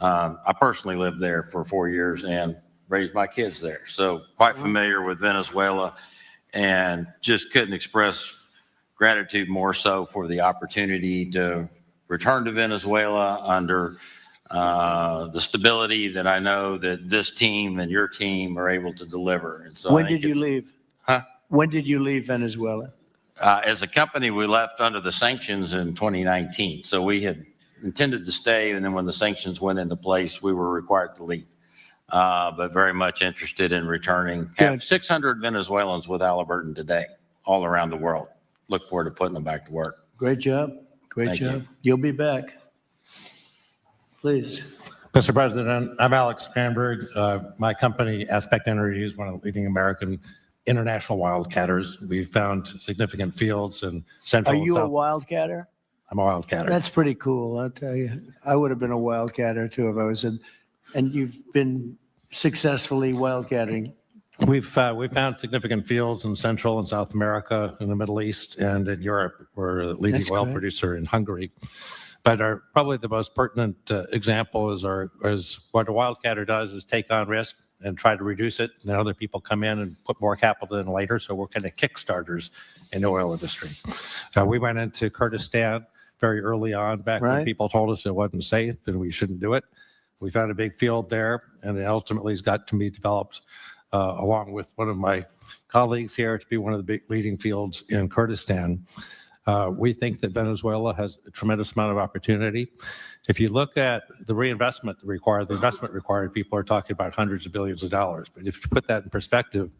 I personally lived there for 4 years and raised my kids there. So quite familiar with Venezuela and just couldn't express gratitude more so for the opportunity to return to Venezuela under the stability that I know that this team and your team are able to deliver. And so When did you leave? Huh? When did you leave Venezuela? As a company, we left under the sanctions in 2019. So we had intended to stay, and then when the sanctions went into place, we were required to leave. But very much interested in returning. Have 600 Venezuelans with Halliburton today, all around the world. Look forward to putting them back to work. Great job. Great Thank job. you. You'll be back. Please. Mr. President, I'm Alex Cranberg. My company, Aspect Energy, is one of the leading American international wildcatters. We've found significant fields in central Are and you a south. wildcatter? I'm a wildcatter. That's pretty cool. I'll tell you. I would have been a wildcatter too if I was in. And you've been successfully wildcatting. We've found significant fields in Central and South America, in the Middle East, and in Europe. We're a leading That's oil great. producer in Hungary. But probably the most pertinent example is what a wildcatter does is take on risk and try to reduce it. And then other people come in and put more capital in later. So we're kind of kickstarters in the oil industry. So we went into Kurdistan very early on, back when Right. people told us it wasn't safe and we shouldn't do it. We found a big field there, and it ultimately has got to be developed along with one of my colleagues here to be one of the big leading fields in Kurdistan. We think that Venezuela has a tremendous amount of opportunity. If you look at the reinvestment required, the investment required, people are talking about hundreds of billions of dollars. But if you put that in perspective,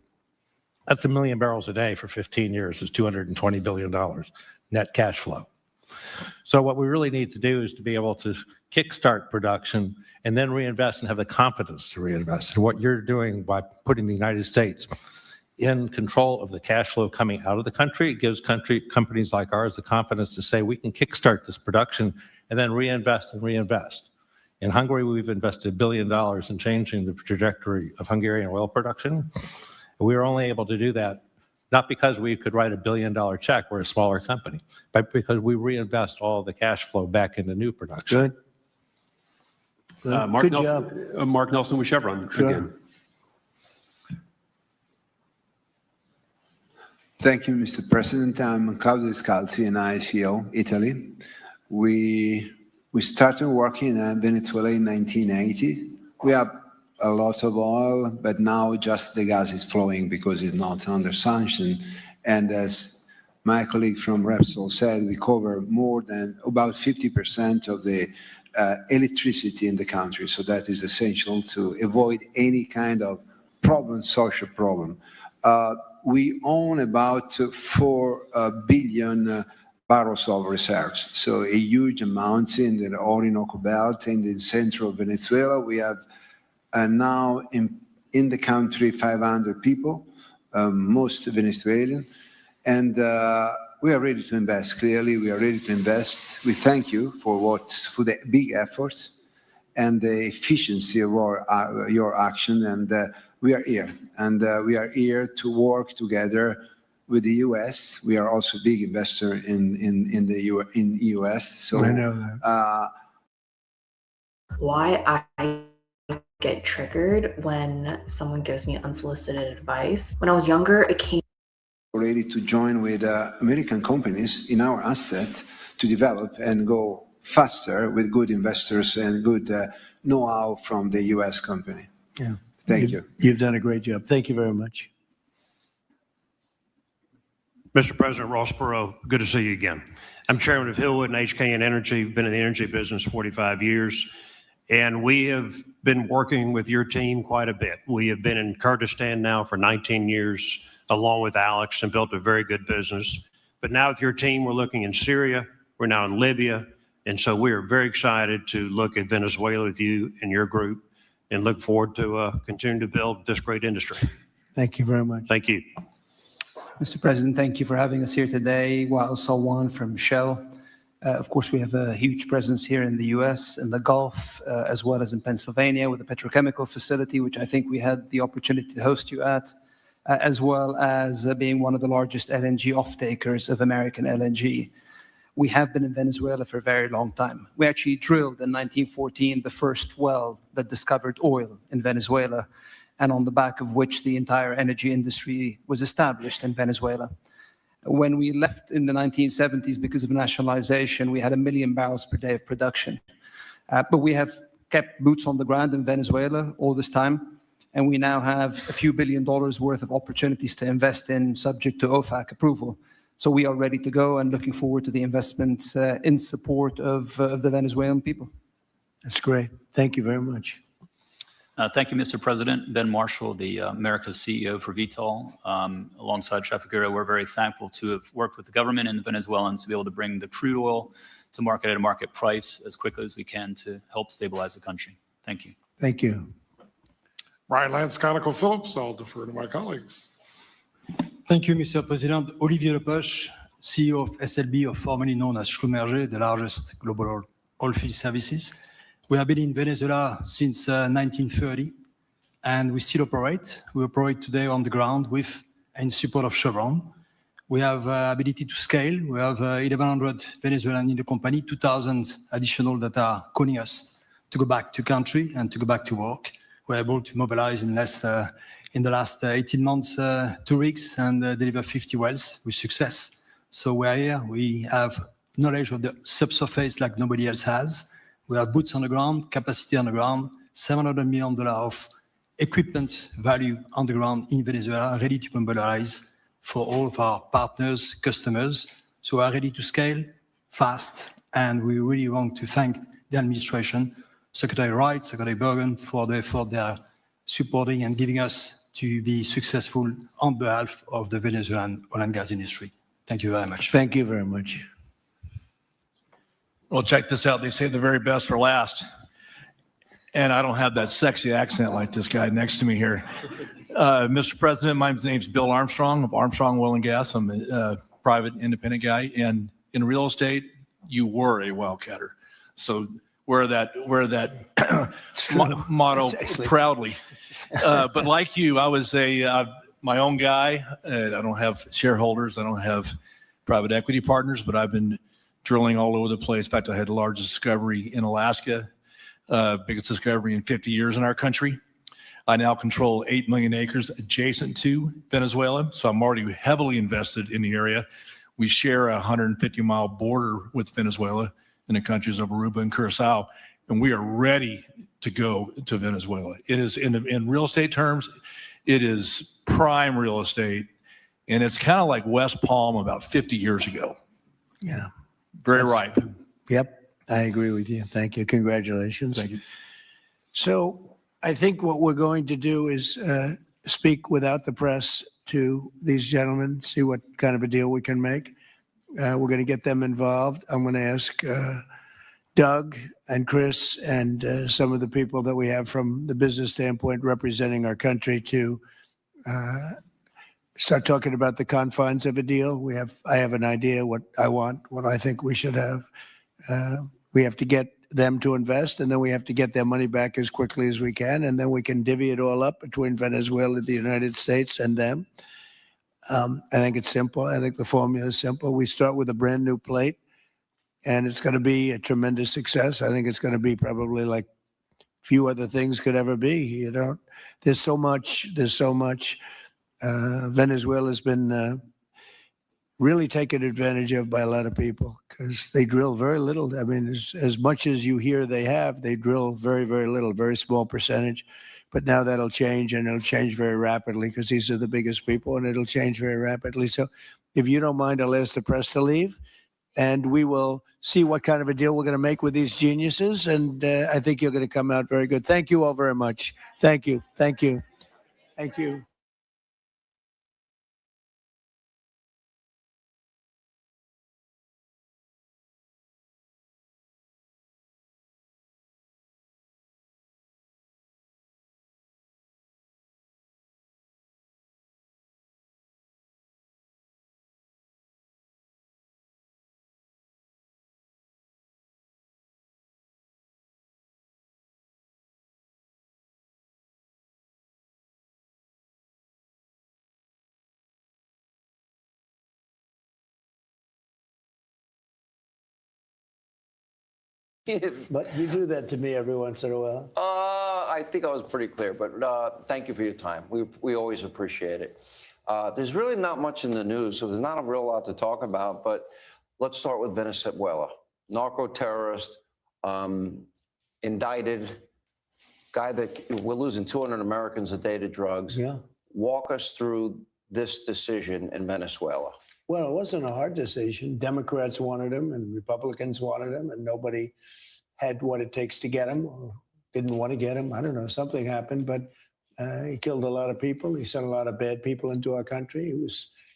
that's 1 million barrels a day for 15 years is $220 billion net cash flow. So what we really need to do is to be able to kickstart production and then reinvest and have the confidence to reinvest. And what you're doing by putting the United States in control of the cash flow coming out of the country, it gives companies like ours the confidence to say we can kickstart this production and then reinvest and reinvest. In Hungary, we've invested $1 billion in changing the trajectory of Hungarian oil production. We were only able to do that not because we could write $1 billion check, we're a smaller company, but because we reinvest all the cash flow back into new production. Good. Mark Good Nelson, job. Mark Nelson with Chevron Sure. again. Thank you, Mr. President. I'm Claudio Descalzi, and ICO, Italy. We started working in Venezuela in 1980. We have a lot of oil, but now just the gas is flowing because it's not under sanction. And as my colleague from Repsol said, we cover more than about 50% of the electricity in the country. So that is essential to avoid any kind of problem, social problem. We own about 4 billion barrels of reserves. So a huge amount in the Orinoco Belt and in central Venezuela. We have now in the country 500 people, most Venezuelan. And we are ready to invest. Clearly, we are ready to invest. We thank you for the big efforts and the efficiency of your action. And we are here. And we are here to work together with the U.S. We are also a big investor in the U.S. So I know that. Why I get triggered when someone gives me unsolicited advice. When I was younger, it came ready to join with American companies in our assets to develop and go faster with good investors and good know-how from the U.S. company. Yeah. Thank you. You've done a great job. Thank you very much. Mr. President Rossborough, good to see you again. I'm chairman of Hillwood and HKN Energy. Been in the energy business 45 years. And we have been working with your team quite a bit. We have been in Kurdistan now for 19 years, along with Alex, and built a very good business. But now with your team, we're looking in Syria, we're now in Libya. And so we are very excited to look at Venezuela with you and your group and look forward to continuing to build this great industry. Thank you very much. Thank you. Mr. President, thank you for having us here today. Wael Salwan from Shell. Of course, we have a huge presence here in the U.S., in the Gulf, as well as in Pennsylvania with the petrochemical facility, which I think we had the opportunity to host you at, as well as being one of the largest LNG off-takers of American LNG. We have been in Venezuela for a very long time. We actually drilled in 1914 the first well that discovered oil in Venezuela, and on the back of which the entire energy industry was established in Venezuela. When we left in the 1970s because of nationalization, we had 1 million barrels per day of production. But we have kept boots on the ground in Venezuela all this time, and we now have a few $1 billion worth of opportunities to invest in, subject to OFAC approval. So we are ready to go and looking forward to the investments in support of the Venezuelan people. That's great. Thank you very much. Thank you, Mr. President. Ben Marshall, the America's CEO for Vitol. Alongside Trafigura, we're very thankful to have worked with the government and the Venezuelans to be able to bring the crude oil to market at a market price as quickly as we can to help stabilize the country. Thank you. Thank you. Brian Lance, ConocoPhillips. I'll defer to my colleagues. Thank you, Mr. President. Olivier Lepoche, CEO of SLB, or formerly known as Schlumberger, the largest global oilfield services. We have been in Venezuela since 1930, and we still operate. We operate today on the ground with in support of Chevron. We have ability to scale. We have 1,100 Venezuelans in the company, 2,000 additional that are calling us to go back to country and to go back to work. We're able to mobilize in the last 18 months, 2 rigs and deliver 50 wells with success. So we're here. We have knowledge of the subsurface like nobody else has. We have boots on the ground, capacity on the ground, $700 million of equipment value on the ground in Venezuela, ready to mobilize for all of our partners, customers. So we are ready to scale fast, and we really want to thank the administration, Secretary Wright, Secretary Bergen, for the effort they are supporting and giving us to be successful on behalf of the Venezuelan oil and gas industry. Thank you very much. Thank you very much. Well, check this out. They say the very best for last. And I don't have that sexy accent like this guy next to me here. Mr. President, my name's Bill Armstrong of Armstrong Oil and Gas. I'm a private independent guy. And in real estate, you were a wildcatter. So wear that motto proudly. But like you, I was my own guy. I don't have shareholders. I don't have private equity partners, but I've been drilling all over the place. In fact, I had the largest discovery in Alaska, biggest discovery in 50 years in our country. I now control 8 million acres adjacent to Venezuela, so I'm already heavily invested in the area. We share a 150-mile border with Venezuela in the countries of Aruba and Curacao, and we are ready to go to Venezuela. It is, in real estate terms, it is prime real estate, and it's kind of like West Palm about 50 years ago. Yeah. Very ripe. Yep, I agree with you. Thank you. Congratulations. Thank you. So I think what we're going to do is speak without the press to these gentlemen, see what kind of a deal we can make. We're going to get them involved. I'm going to ask Doug and Chris and some of the people that we have from the business standpoint representing our country to start talking about the confines of a deal. I have an idea what I want, what I think we should have. We have to get them to invest, and then we have to get their money back as quickly as we can, and then we can divvy it all up between Venezuela, the United States, and them. I think it's simple. I think the formula is simple. We start with a brand new plate, and it's going to be a tremendous success. I think it's going to be probably like few other things could ever be. There's so much. Venezuela's been really taken advantage of by a lot of people because they drill very little. I mean, as much as you hear they drill very, very little, very small percentage. But now that'll change, and it'll change very rapidly because these are the biggest people, and it'll change very rapidly. So if you don't mind, I'll ask the press to leave, and we will see what kind of a deal we're going to make with these geniuses. And I think you're going to come out very good. Thank you all very much. Thank you. Thank you. Thank you. But you do that to me every once in a while. I think I was pretty clear, but thank you for your time. We always appreciate it. There's really not much in the news, so there's not a real lot to talk about, but let's start with Venezuela. Narco-terrorist, indicted, guy that we're losing 200 Americans a day to drugs. Yeah. Walk us through this decision in Venezuela. Well, it wasn't a hard decision. Democrats wanted him and Republicans wanted him, and nobody had what it takes to get him or didn't want to get him. I don't know, something happened, but he killed a lot of people. He sent a lot of bad people into our country. He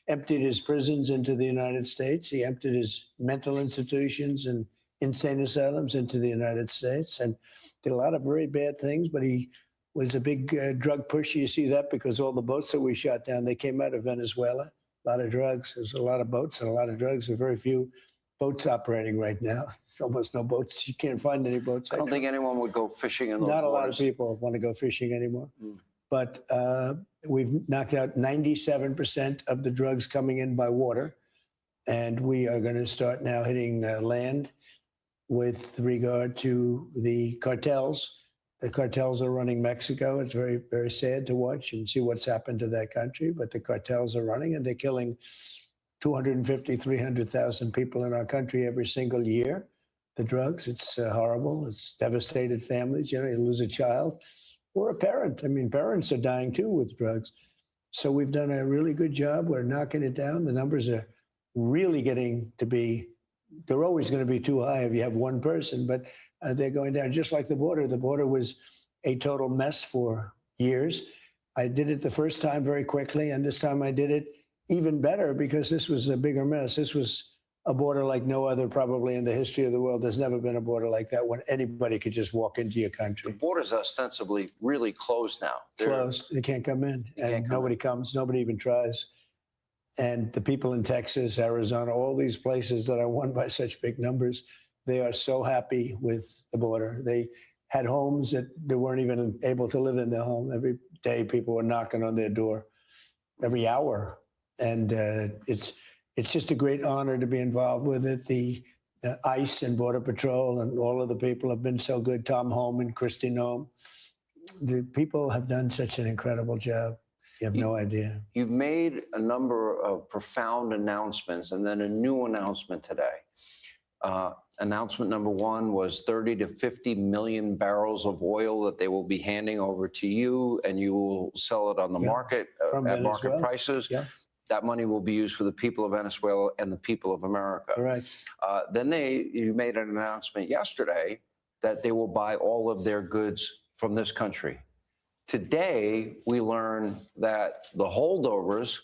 emptied his prisons into the United States. He emptied his mental institutions and insane asylums into the United States and did a lot of very bad things, but he was a big drug pusher. You see that because all the boats that we shot down, they came out of Venezuela. A lot of drugs. There's a lot of boats and a lot of drugs. There are very few boats operating right now. There's almost no boats. You can't find any boats. I don't think anyone would go fishing in those Not a lot of waters. people want to go fishing anymore. But we've knocked out 97% of the drugs coming in by water. And we are going to start now hitting land with regard to the cartels. The cartels are running Mexico. It's very, very sad to watch and see what's happened to that country. But the cartels are running and they're killing 250, 300,000 people in our country every single year. The drugs, it's horrible. It's devastated families. You know, you lose a child or a parent. I mean, parents are dying too with drugs. So we've done a really good job. We're knocking it down. The numbers are really getting to be, they're always going to be too high if you have one person, but they're going down just like the border. The border was a total mess for years. I did it the first time very quickly, and this time I did it even better because this was a bigger mess. This was a border like no other probably in the history of the world. There's never been a border like that when anybody could just walk into your country. The border's ostensibly really closed now. Closed. They can't come in, and nobody comes. Nobody even tries. And the people in Texas, Arizona, all these places that are won by such big numbers, they are so happy with the border. They had homes that they weren't even able to live in their home. Every day people were knocking on their door, every hour. And it's just a great honor to be involved with it. The ICE and Border Patrol and all of the people have been so good. Tom Homan, Christy Noem. The people have done such an incredible job. You have no idea. You've made a number of profound announcements and then a new announcement today. Announcement number one was 30 to 50 million barrels of oil that they will be handing over to you, and you will sell it on the market at market prices. Yeah. That money will be used for the people of Venezuela and the people of America. Correct. Then you made an announcement yesterday that they will buy all of their goods from this country. Today, we learn that the holdovers,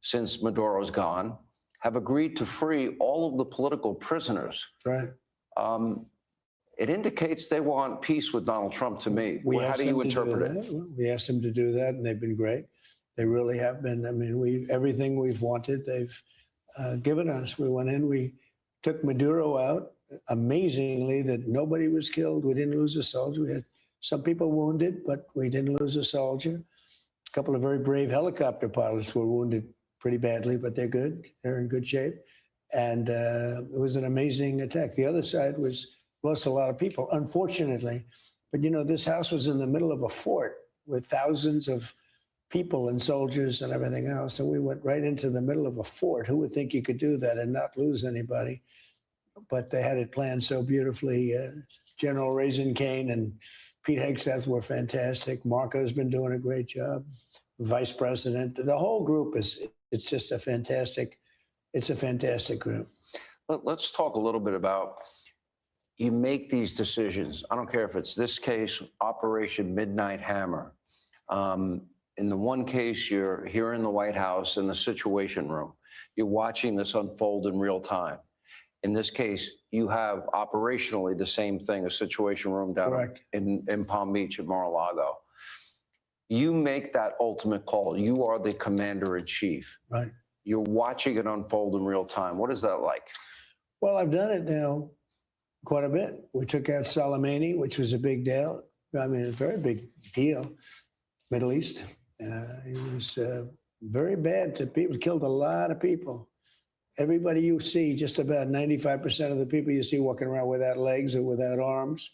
since Maduro's gone, have agreed to free all of the political prisoners. Right. It indicates they want peace with Donald Trump to me. How do you interpret it? We asked them to do that, and they've been great. They really have been. I mean, everything we've wanted, they've given us. We went in, we took Maduro out. Amazingly, that nobody was killed. We didn't lose a soldier. We had some people wounded, but we didn't lose a soldier. A couple of very brave helicopter pilots were wounded pretty badly, but they're good. They're in good shape. And it was an amazing attack. The other side lost a lot of people, unfortunately. But, you know, this house was in the middle of a fort with thousands of people and soldiers and everything else. And we went right into the middle of a fort. Who would think you could do that and not lose anybody? But they had it planned so beautifully. General Raisin Kane and Pete Hegseth were fantastic. Marco's been doing a great job. Vice President, the whole group it's a fantastic group. Let's talk a little bit about, you make these decisions. I don't care if it's this case, Operation Midnight Hammer. In the one case, you're here in the White House in the Situation Room. You're watching this unfold in real time. In this case, you have operationally the same thing, a Situation Room down in Palm Beach at Mar-a-Lago. You make that ultimate call. You are the commander-in-chief. Right. You're watching it unfold in real time. What is that like? Well, I've done it now quite a bit. We took out Soleimani, which was a big deal. I mean, a very big deal. Middle East. It was very bad to people. It killed a lot of people. Everybody you see, just about 95% of the people you see walking around without legs or without arms,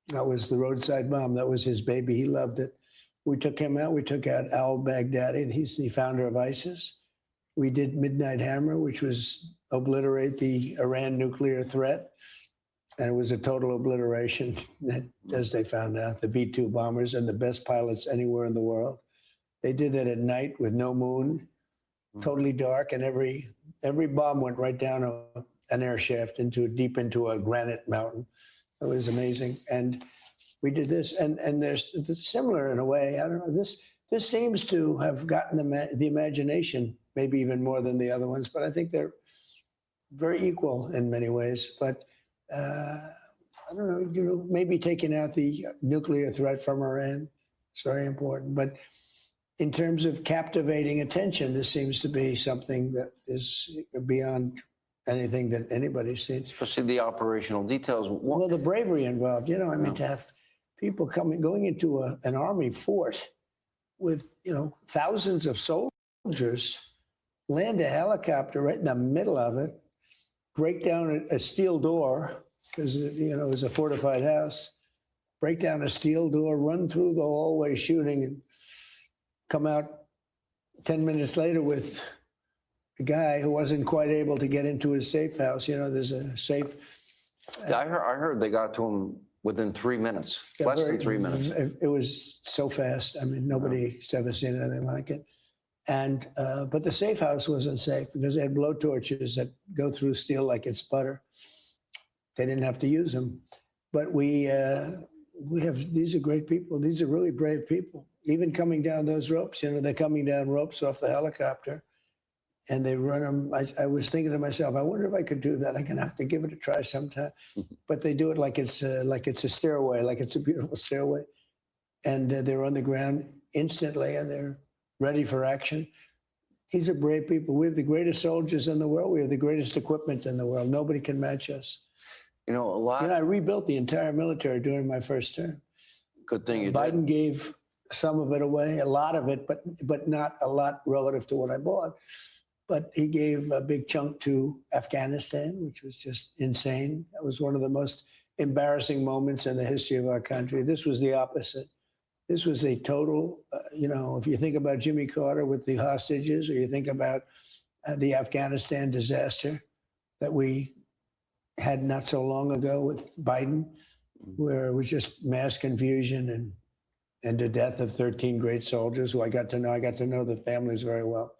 that was the roadside bomb. That was his baby. He loved it. We took him out. We took out al-Baghdadi. He's the founder of ISIS. We did Midnight Hammer, which was obliterate the Iran nuclear threat. And it was a total obliteration, as they found out, the B-2 bombers and the best pilots anywhere in the world. They did that at night with no moon, totally dark, and every bomb went right down an air shaft deep into a granite mountain. It was amazing. And we did this, and there's similar in a way. I don't know. This seems to have gotten the imagination, maybe even more than the other ones. But I think they're very equal in many ways. But I don't know. You know, maybe taking out the nuclear threat from Iran is very important. But in terms of captivating attention, this seems to be something that is beyond anything that anybody's seen. Especially the operational details. Well, the bravery involved, you know, I mean, to have people going into an army fort with, you know, thousands of soldiers, land a helicopter right in the middle of it, break down a steel door, because, you know, it was a fortified house, break down a steel door, run through the hallway shooting, and come out 10 minutes later with the guy who wasn't quite able to get into his safe house. You know, there's a safe. Yeah, I heard they got to him within 3 minutes, less than 3 minutes. It was so fast. I mean, nobody's ever seen anything like it. And but the safe house wasn't safe because they had blowtorches that go through steel like it's butter. They didn't have to use them. But we have, these are great people. These are really brave people. Even coming down those ropes, you know, they're coming down ropes off the helicopter and they run them. I was thinking to myself, I wonder if I could do that. I'm gonna have to give it a try sometime. But they do it like it's a stairway, like it's a beautiful stairway. And they're on the ground instantly and they're ready for action. These are brave people. We have the greatest soldiers in the world. We have the greatest equipment in the world. Nobody can match us. You know, I rebuilt the entire military during my first term. Good thing you Biden gave some of it away, a lot of it, but not a lot relative to what I bought. But he gave a big chunk to Afghanistan, which was just insane. That was one of the most embarrassing moments in the history of our country. This was the opposite. This was a total, you know, if you think about Jimmy Carter with the hostages, or you think about the Afghanistan disaster that we had not so long ago with Biden, where it was just mass confusion and the death of 13 great soldiers who I got to know. I got to know the families very well.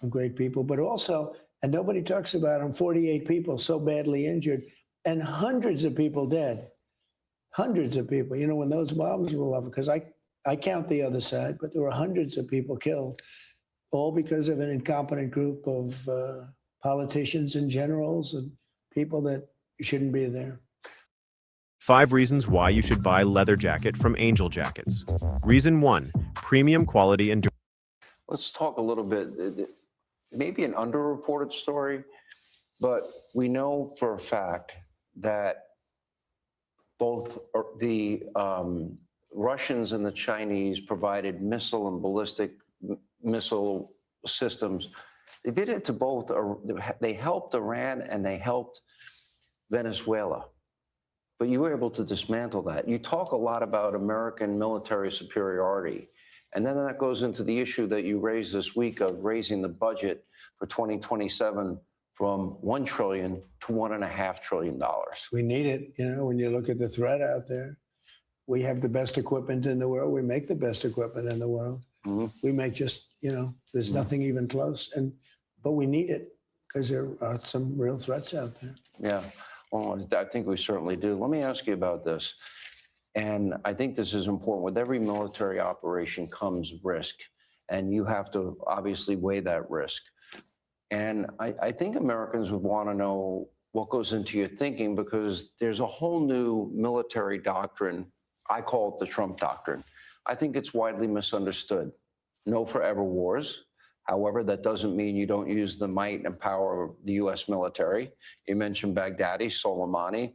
Great people, but also, and nobody talks about them, 48 people so badly injured and hundreds of people dead. Hundreds of people, you know, when those bombs were off, because I count the other side, but there were hundreds of people killed, all because of an incompetent group of politicians and generals and people that shouldn't be there. 5 reasons why you should buy leather jacket from Angel Jackets. Reason 1, premium quality and. Let's talk a little bit, maybe an underreported story, but we know for a fact that both the Russians and the Chinese provided missile and ballistic missile systems. They did it to both. They helped Iran and they helped Venezuela. But you were able to dismantle that. You talk a lot about American military superiority. And then that goes into the issue that you raised this week of raising the budget for 2027 from $1 trillion to $1.5 trillion. We need it. You know, when you look at the threat out there, we have the best equipment in the world. We make the best equipment in the world. We make just, you know, there's nothing even close. But we need it because there are some real threats out there. Yeah, well, I think we certainly do. Let me ask you about this. And I think this is important. With every military operation comes risk, and you have to obviously weigh that risk. And I think Americans would want to know what goes into your thinking, because there's a whole new military doctrine. I call it the Trump doctrine. I think it's widely misunderstood. No forever wars. However, that doesn't mean you don't use the might and power of the U.S. military. You mentioned Baghdadi, Soleimani.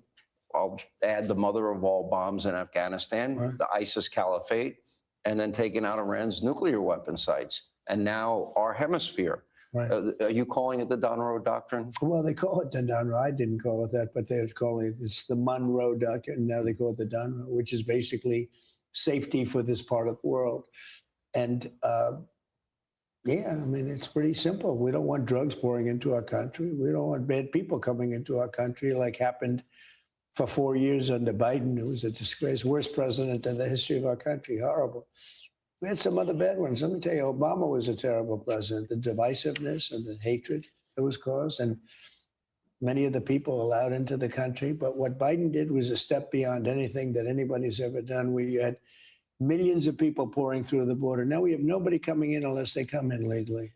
I'll add the mother of all bombs in Afghanistan, Right. the ISIS caliphate, and then taking out Iran's nuclear weapon sites. And now our hemisphere. Right. Are you calling it the Donroe Doctrine? Well, they call it the Donroe. I didn't call it that, but they're calling it's the Monroe Doctrine. Now they call it the Donroe, which is basically safety for this part of the world. And yeah, I mean, it's pretty simple. We don't want drugs pouring into our country. We don't want bad people coming into our country, like happened for 4 years under Biden, who was a disgrace, worst president in the history of our country. Horrible. We had some other bad ones. Let me tell you, Obama was a terrible president. The divisiveness and the hatred that was caused, and many of the people allowed into the country. But what Biden did was a step beyond anything that anybody's ever done. We had millions of people pouring through the border. Now we have nobody coming in unless they come in legally.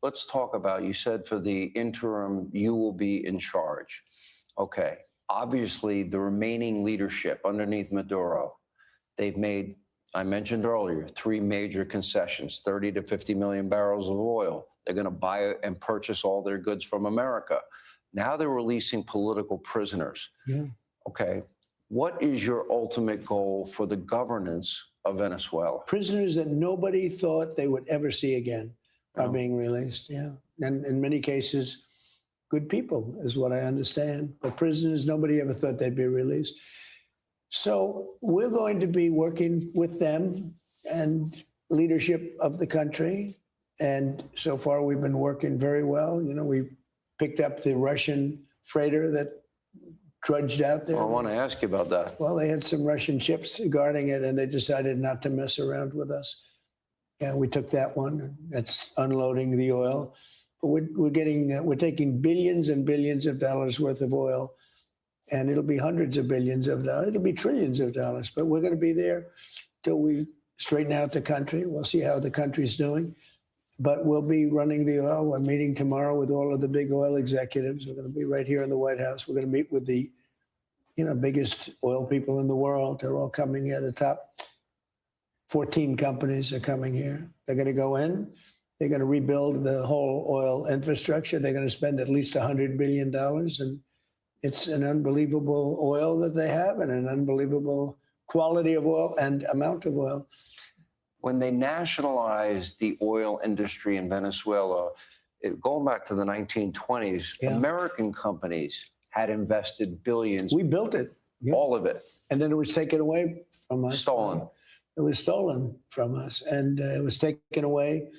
Let's talk about, you said for the interim, you will be in charge. Okay. Obviously, the remaining leadership underneath Maduro, they've made, I mentioned earlier, 3 major concessions, 30 to 50 million barrels of oil. They're going to buy and purchase all their goods from America. Now they're releasing political prisoners. Yeah. Okay. What is your ultimate goal for the governance of Venezuela? Prisoners that nobody thought they would ever see again are being released. Yeah. And in many cases, good people is what I understand. But prisoners, nobody ever thought they'd be released. So we're going to be working with them and leadership of the country. And so far, we've been working very well. You know, we picked up the Russian freighter that trudged out there. Well, I want to ask you about that. Well, they had some Russian ships guarding it, and they decided not to mess around with us. Yeah, we took that one. That's unloading the oil. But we're taking billions and billions of dollars worth of oil, and it'll be hundreds of billions of dollars. It'll be trillions of dollars. But we're going to be there till we straighten out the country. We'll see how the country's doing. But we'll be running the oil. We're meeting tomorrow with all of the big oil executives. We're going to be right here in the White House. We're going to meet with the, biggest oil people in the world. They're all coming here. The top 14 companies are coming here. They're going to go in. They're going to rebuild the whole oil infrastructure. They're going to spend at least $100 billion. And it's an unbelievable oil that they have, and an unbelievable quality of oil and amount of oil. When they nationalized the oil industry in Venezuela, going back to the 1920s, American companies had invested billions. We built it. Yeah. All of it. And then it was taken away from us. Stolen. It was stolen from us. And it was taken away,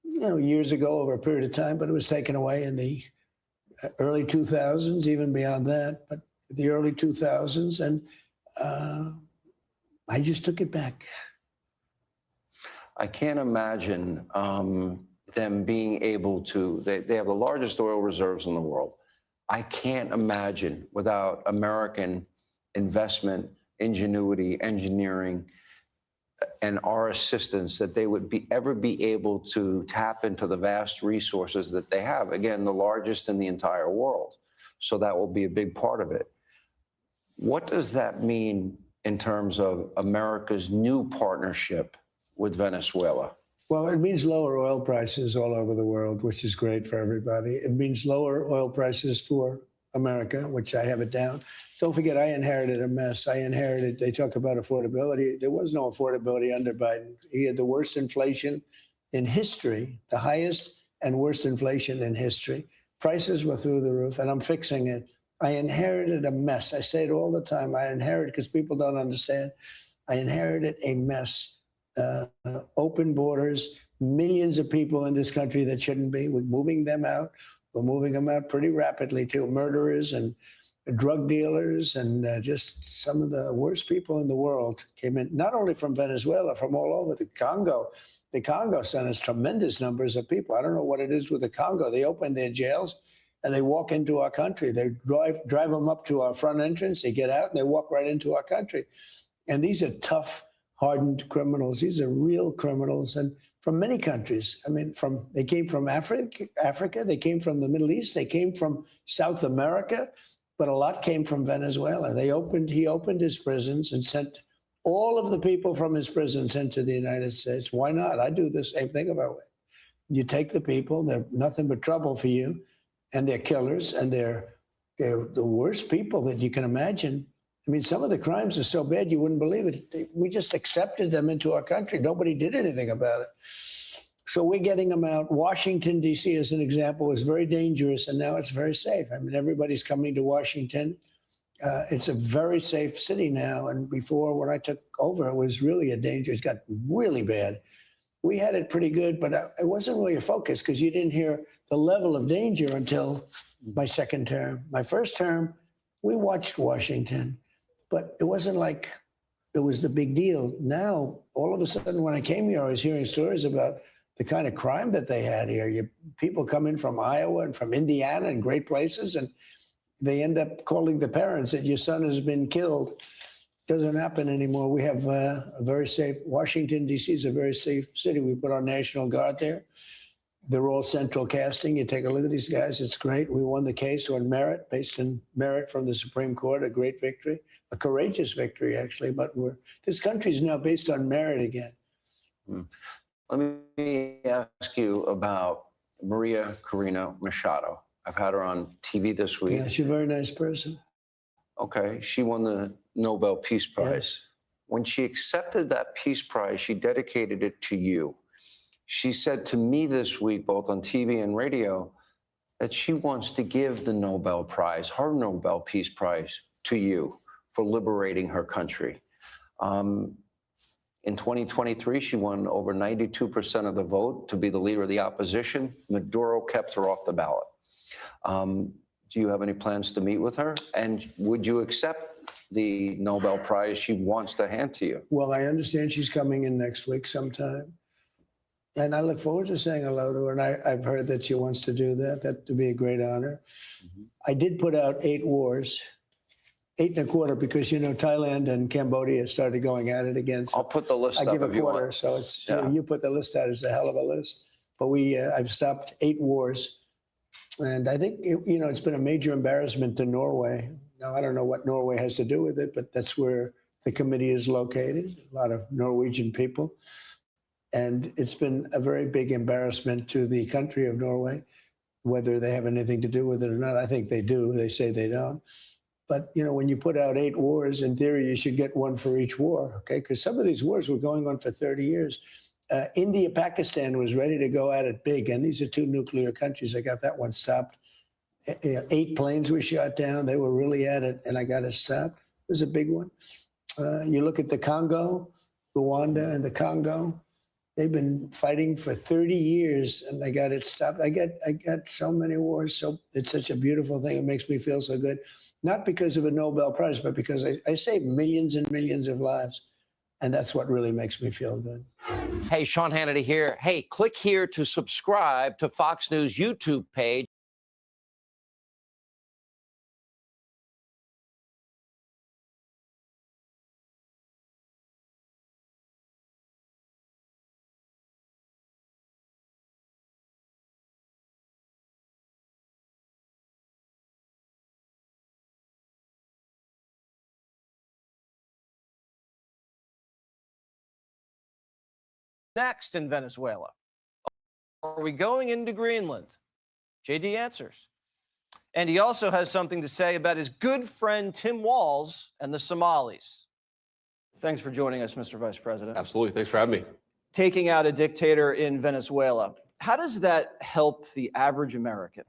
years ago over a period of time, but it was taken away in the early 2000s, even beyond that, but the early 2000s. And I just took it back. I can't imagine them being able to, they have the largest oil reserves in the world. I can't imagine without American investment, ingenuity, engineering, and our assistance that they would ever be able to tap into the vast resources that they have. Again, the largest in the entire world. So that will be a big part of it. What does that mean in terms of America's new partnership with Venezuela? Well, it means lower oil prices all over the world, which is great for everybody. It means lower oil prices for America, which I have it down. Don't forget, I inherited a mess. They talk about affordability. There was no affordability under Biden. He had the worst inflation in history, the highest and worst inflation in history. Prices were through the roof, and I'm fixing it. I inherited a mess. I say it all the time. I inherited, because people don't understand, I inherited a mess. Open borders, millions of people in this country that shouldn't be. We're moving them out. We're moving them out pretty rapidly too. Murderers and drug dealers and just some of the worst people in the world came in, not only from Venezuela, from all over the Congo. The Congo sent us tremendous numbers of people. I don't know what it is with the Congo. They open their jails and they walk into our country. They drive them up to our front entrance. They get out and they walk right into our country. And these are tough, hardened criminals. These are real criminals, and from many countries. I mean, they came from Africa, they came from the Middle East, they came from South America, but a lot came from Venezuela. He opened his prisons and sent all of the people from his prisons into the United States. Why not? I do the same thing about it. You take the people, they're nothing but trouble for you, and they're killers, and they're the worst people that you can imagine. I mean, some of the crimes are so bad you wouldn't believe it. We just accepted them into our country. Nobody did anything about it. So we're getting them out. Washington, D.C., as an example, was very dangerous, and now it's very safe. I mean, everybody's coming to Washington. It's a very safe city now. And before, when I took over, it was really a danger. It got really bad. We had it pretty good, but it wasn't really a focus because you didn't hear the level of danger until my second term. My first term, we watched Washington. But it wasn't like it was the big deal. Now, all of a sudden, when I came here, I was hearing stories about the kind of crime that they had here. People come in from Iowa and from Indiana and great places, and they end up calling the parents that your son has been killed. Doesn't happen anymore. We have a very safe, Washington, D.C. is a very safe city. We put our National Guard there. They're all central casting. You take a look at these guys, it's great. We won the case on merit, based on merit from the Supreme Court, a great victory, a courageous victory, actually. But this country is now based on merit again. Let me ask you about Maria Corina Machado. I've had her on TV this week. Yeah, she's a very nice person. Okay, she won the Nobel Peace Prize. Yes. When she accepted that Peace Prize, she dedicated it to you. She said to me this week, both on TV and radio, that she wants to give the Nobel Prize, her Nobel Peace Prize, to you for liberating her country. In 2023, she won over 92% of the vote to be the leader of the opposition. Maduro kept her off the ballot. Do you have any plans to meet with her? And would you accept the Nobel Prize she wants to hand to you? Well, I understand she's coming in next week sometime. And I look forward to saying hello to her. And I've heard that she wants to do that. That would be a great honor. I did put out 8 wars, 8 and a quarter, because, you know, Thailand and Cambodia started going at it again. So I'll put the list I up give a if you quarter, want. so it's Yeah. you put the list out. It's a hell of a list. But I've stopped 8 wars, and I think it's been a major embarrassment to Norway. Now I don't know what Norway has to do with it, but that's where the committee is located. A lot of Norwegian people. And it's been a very big embarrassment to the country of Norway, whether they have anything to do with it or not. I think they do. They say they don't. But, you know, when you put out 8 wars, in theory, you should get one for each war, okay? Because some of these wars were going on for 30 years. India, Pakistan was ready to go at it big, and these are 2 nuclear countries. I got that one stopped. 8 planes were shot down. They were really at it, and I got it stopped. It was a big one. You look at the Congo, Rwanda and the Congo. They've been fighting for 30 years, and I got it stopped. I got so many wars, so it's such a beautiful thing. It makes me feel so good. Not because of a Nobel Prize, but because I saved millions and millions of lives, and that's what really makes me feel good. Hey, Sean Hannity here. Hey, click here to subscribe to Fox News YouTube page. Next in Venezuela? Are we going into Greenland? JD answers. And he also has something to say about his good friend Tim Walz and the Somalis. Thanks for joining us, Mr. Vice President. Absolutely. Thanks for having me. Taking out a dictator in Venezuela. How does that help the average American?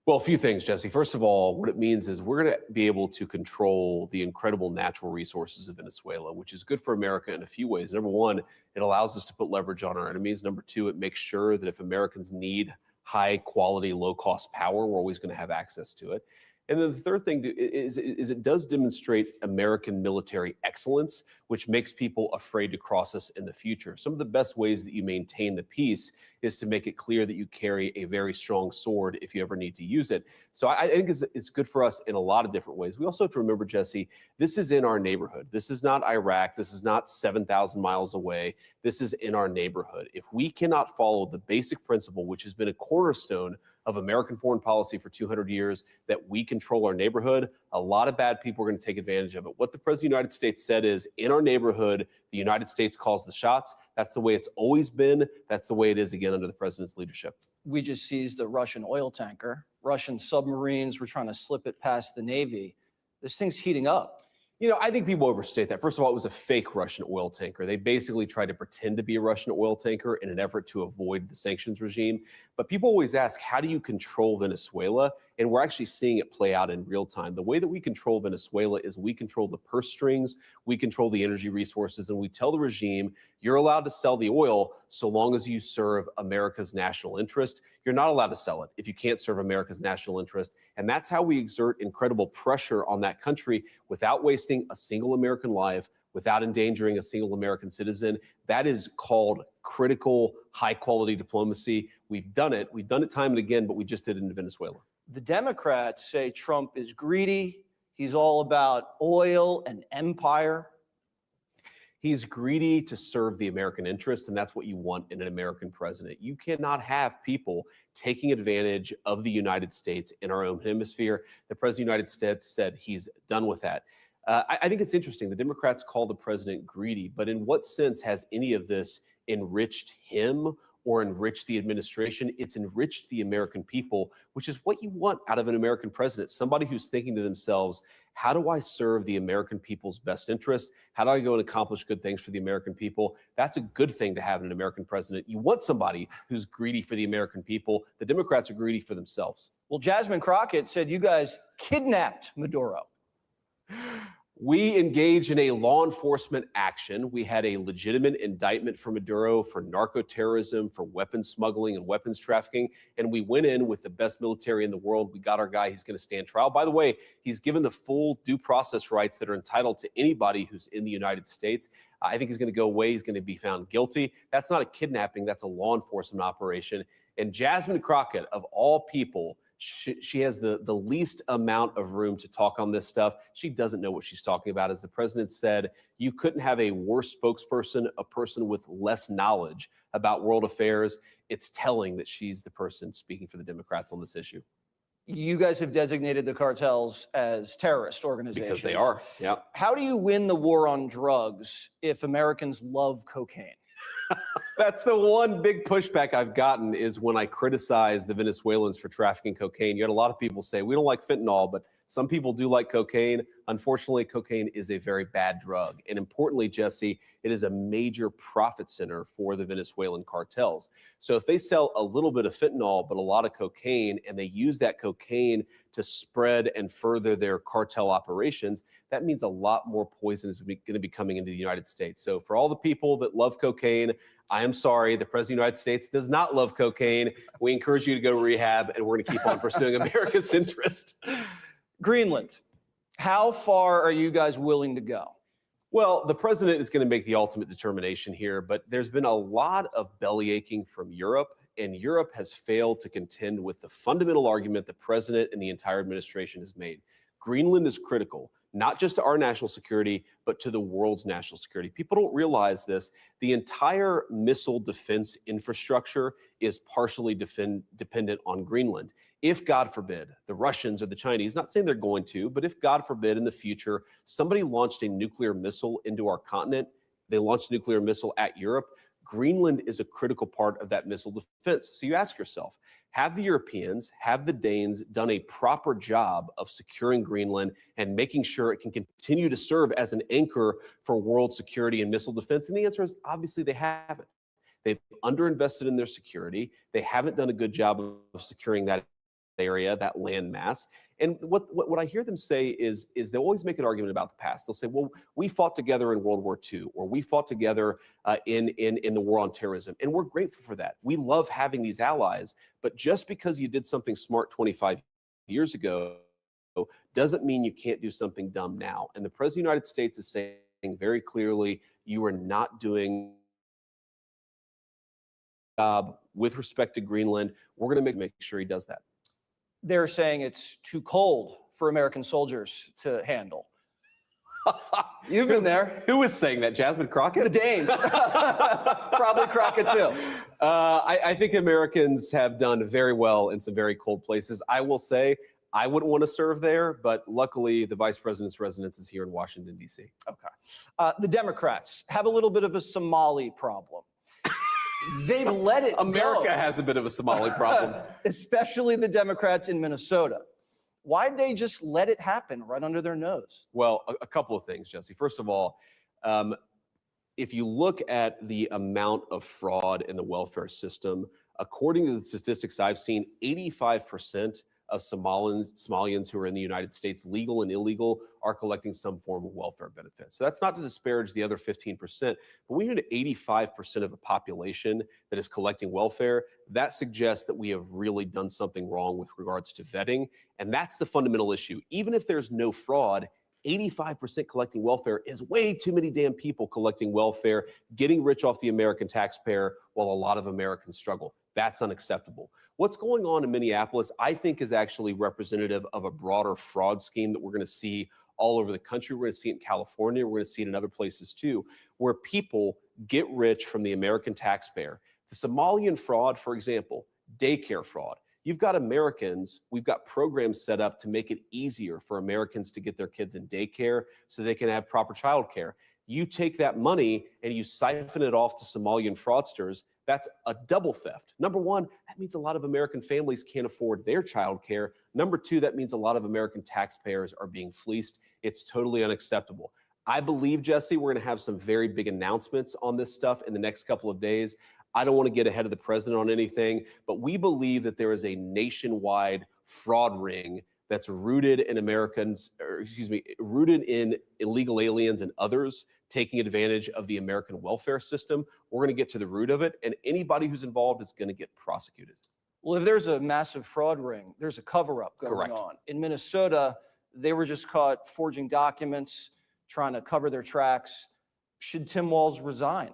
Well, a few things, Jesse. First of all, what it means is we're going to be able to control the incredible natural resources of Venezuela, which is good for America in a few ways. Number one, it allows us to put leverage on our enemies. Number two, it makes sure that if Americans need high quality, low cost power, we're always going to have access to it. And then the third thing is it does demonstrate American military excellence, which makes people afraid to cross us in the future. Some of the best ways that you maintain the peace is to make it clear that you carry a very strong sword if you ever need to use it. So I think it's good for us in a lot of different ways. We also have to remember, Jesse, this is in our neighborhood. This is not Iraq. This is not 7,000 miles away. This is in our neighborhood. If we cannot follow the basic principle, which has been a cornerstone of American foreign policy for 200 years, that we control our neighborhood, a lot of bad people are going to take advantage of it. What the President of the United States said is, in our neighborhood, the United States calls the shots. That's the way it's always been. That's the way it is again under the President's leadership. We just seized a Russian oil tanker. Russian submarines were trying to slip it past the Navy. This thing's heating up. You know, I think people overstate that. First of all, it was a fake Russian oil tanker. They basically tried to pretend to be a Russian oil tanker in an effort to avoid the sanctions regime. But people always ask, how do you control Venezuela? And we're actually seeing it play out in real time. The way that we control Venezuela is we control the purse strings, we control the energy resources, and we tell the regime, you're allowed to sell the oil so long as you serve America's national interest. You're not allowed to sell it if you can't serve America's national interest. And that's how we exert incredible pressure on that country without wasting a single American life, without endangering a single American citizen. That is called critical, high-quality diplomacy. We've done it. We've done it time and again, but we just did it in Venezuela. The Democrats say Trump is greedy. He's all about oil and empire. He's greedy to serve the American interest, and that's what you want in an American president. You cannot have people taking advantage of the United States in our own hemisphere. The President of the United States said he's done with that. I think it's interesting. The Democrats call the president greedy, but in what sense has any of this enriched him or enriched the administration? It's enriched the American people, which is what you want out of an American president. Somebody who's thinking to themselves, how do I serve the American people's best interest? How do I go and accomplish good things for the American people? That's a good thing to have in an American president. You want somebody who's greedy for the American people. The Democrats are greedy for themselves. Well, Jasmine Crockett said you guys kidnapped Maduro. We engaged in a law enforcement action. We had a legitimate indictment for Maduro for narco-terrorism, for weapons smuggling and weapons trafficking. And we went in with the best military in the world. We got our guy. He's going to stand trial. By the way, he's given the full due process rights that are entitled to anybody who's in the United States. I think he's going to go away. He's going to be found guilty. That's not a kidnapping. That's a law enforcement operation. And Jasmine Crockett, of all people, she has the least amount of room to talk on this stuff. She doesn't know what she's talking about. As the president said, you couldn't have a worse spokesperson, a person with less knowledge about world affairs. It's telling that she's the person speaking for the Democrats on this issue. You guys have designated the cartels as terrorist organizations. Because they are, yeah. How do you win the war on drugs if Americans love cocaine? That's the one big pushback I've gotten is when I criticize the Venezuelans for trafficking cocaine. You had a lot of people say, we don't like fentanyl, but some people do like cocaine. Unfortunately, cocaine is a very bad drug. And importantly, Jesse, it is a major profit center for the Venezuelan cartels. So if they sell a little bit of fentanyl, but a lot of cocaine, and they use that cocaine to spread and further their cartel operations, that means a lot more poison is going to be coming into the United States. So for all the people that love cocaine, I am sorry, the President of the United States does not love cocaine. We encourage you to go to rehab, and we're going to keep on pursuing America's interest. Greenland, how far are you guys willing to go? Well, the president is going to make the ultimate determination here, but there's been a lot of belly aching from Europe, and Europe has failed to contend with the fundamental argument the president and the entire administration has made. Greenland is critical, not just to our national security, but to the world's national security. People don't realize this. The entire missile defense infrastructure is partially dependent on Greenland. If, God forbid, the Russians or the Chinese, not saying they're going to, but if, God forbid, in the future, somebody launched a nuclear missile into our continent, they launched a nuclear missile at Europe, Greenland is a critical part of that missile defense. So you ask yourself, have the Europeans, have the Danes done a proper job of securing Greenland and making sure it can continue to serve as an anchor for world security and missile defense? And the answer is obviously they haven't. They've underinvested in their security. They haven't done a good job of securing that area, that land mass. And what I hear them say is they always make an argument about the past. They'll say, well, we fought together in World War II, or we fought together in the war on terrorism. And we're grateful for that. We love having these allies. But just because you did something smart 25 years ago doesn't mean you can't do something dumb now. And the President of the United States is saying very clearly, you are not doing a job with respect to Greenland. We're going to make sure he does that. They're saying it's too cold for American soldiers to handle. You've been there. Who was saying that? Jasmine Crockett? The Danes. Probably Crockett too. I think Americans have done very well in some very cold places. I will say I wouldn't want to serve there, but luckily the vice president's residence is here in Washington, D.C. Okay. The Democrats have a little bit of a Somali problem. They've let it America go. has a bit of a Somali problem. Especially the Democrats in Minnesota. Why'd they just let it happen right under their nose? Well, a couple of things, Jesse. First of all, if you look at the amount of fraud in the welfare system, according to the statistics I've seen, 85% of Somalians who are in the United States, legal and illegal, are collecting some form of welfare benefit. So that's not to disparage the other 15%, but when you're at 85% of a population that is collecting welfare, that suggests that we have really done something wrong with regards to vetting. And that's the fundamental issue. Even if there's no fraud, 85% collecting welfare is way too many damn people collecting welfare, getting rich off the American taxpayer while a lot of Americans struggle. That's unacceptable. What's going on in Minneapolis, I think, is actually representative of a broader fraud scheme that we're going to see all over the country. We're going to see it in California. We're going to see it in other places too, where people get rich from the American taxpayer. The Somalian fraud, for example, daycare fraud. You've got Americans, we've got programs set up to make it easier for Americans to get their kids in daycare so they can have proper childcare. You take that money and you siphon it off to Somalian fraudsters. That's a double theft. Number one, that means a lot of American families can't afford their childcare. Number two, that means a lot of American taxpayers are being fleeced. It's totally unacceptable. I believe, Jesse, we're going to have some very big announcements on this stuff in the next couple of days. I don't want to get ahead of the president on anything, but we believe that there is a nationwide fraud ring that's rooted in rooted in illegal aliens and others taking advantage of the American welfare system. We're going to get to the root of it, and anybody who's involved is going to get prosecuted. Well, if there's a massive fraud ring, there's a cover-up going Correct. on. In Minnesota, they were just caught forging documents, trying to cover their tracks. Should Tim Walz resign?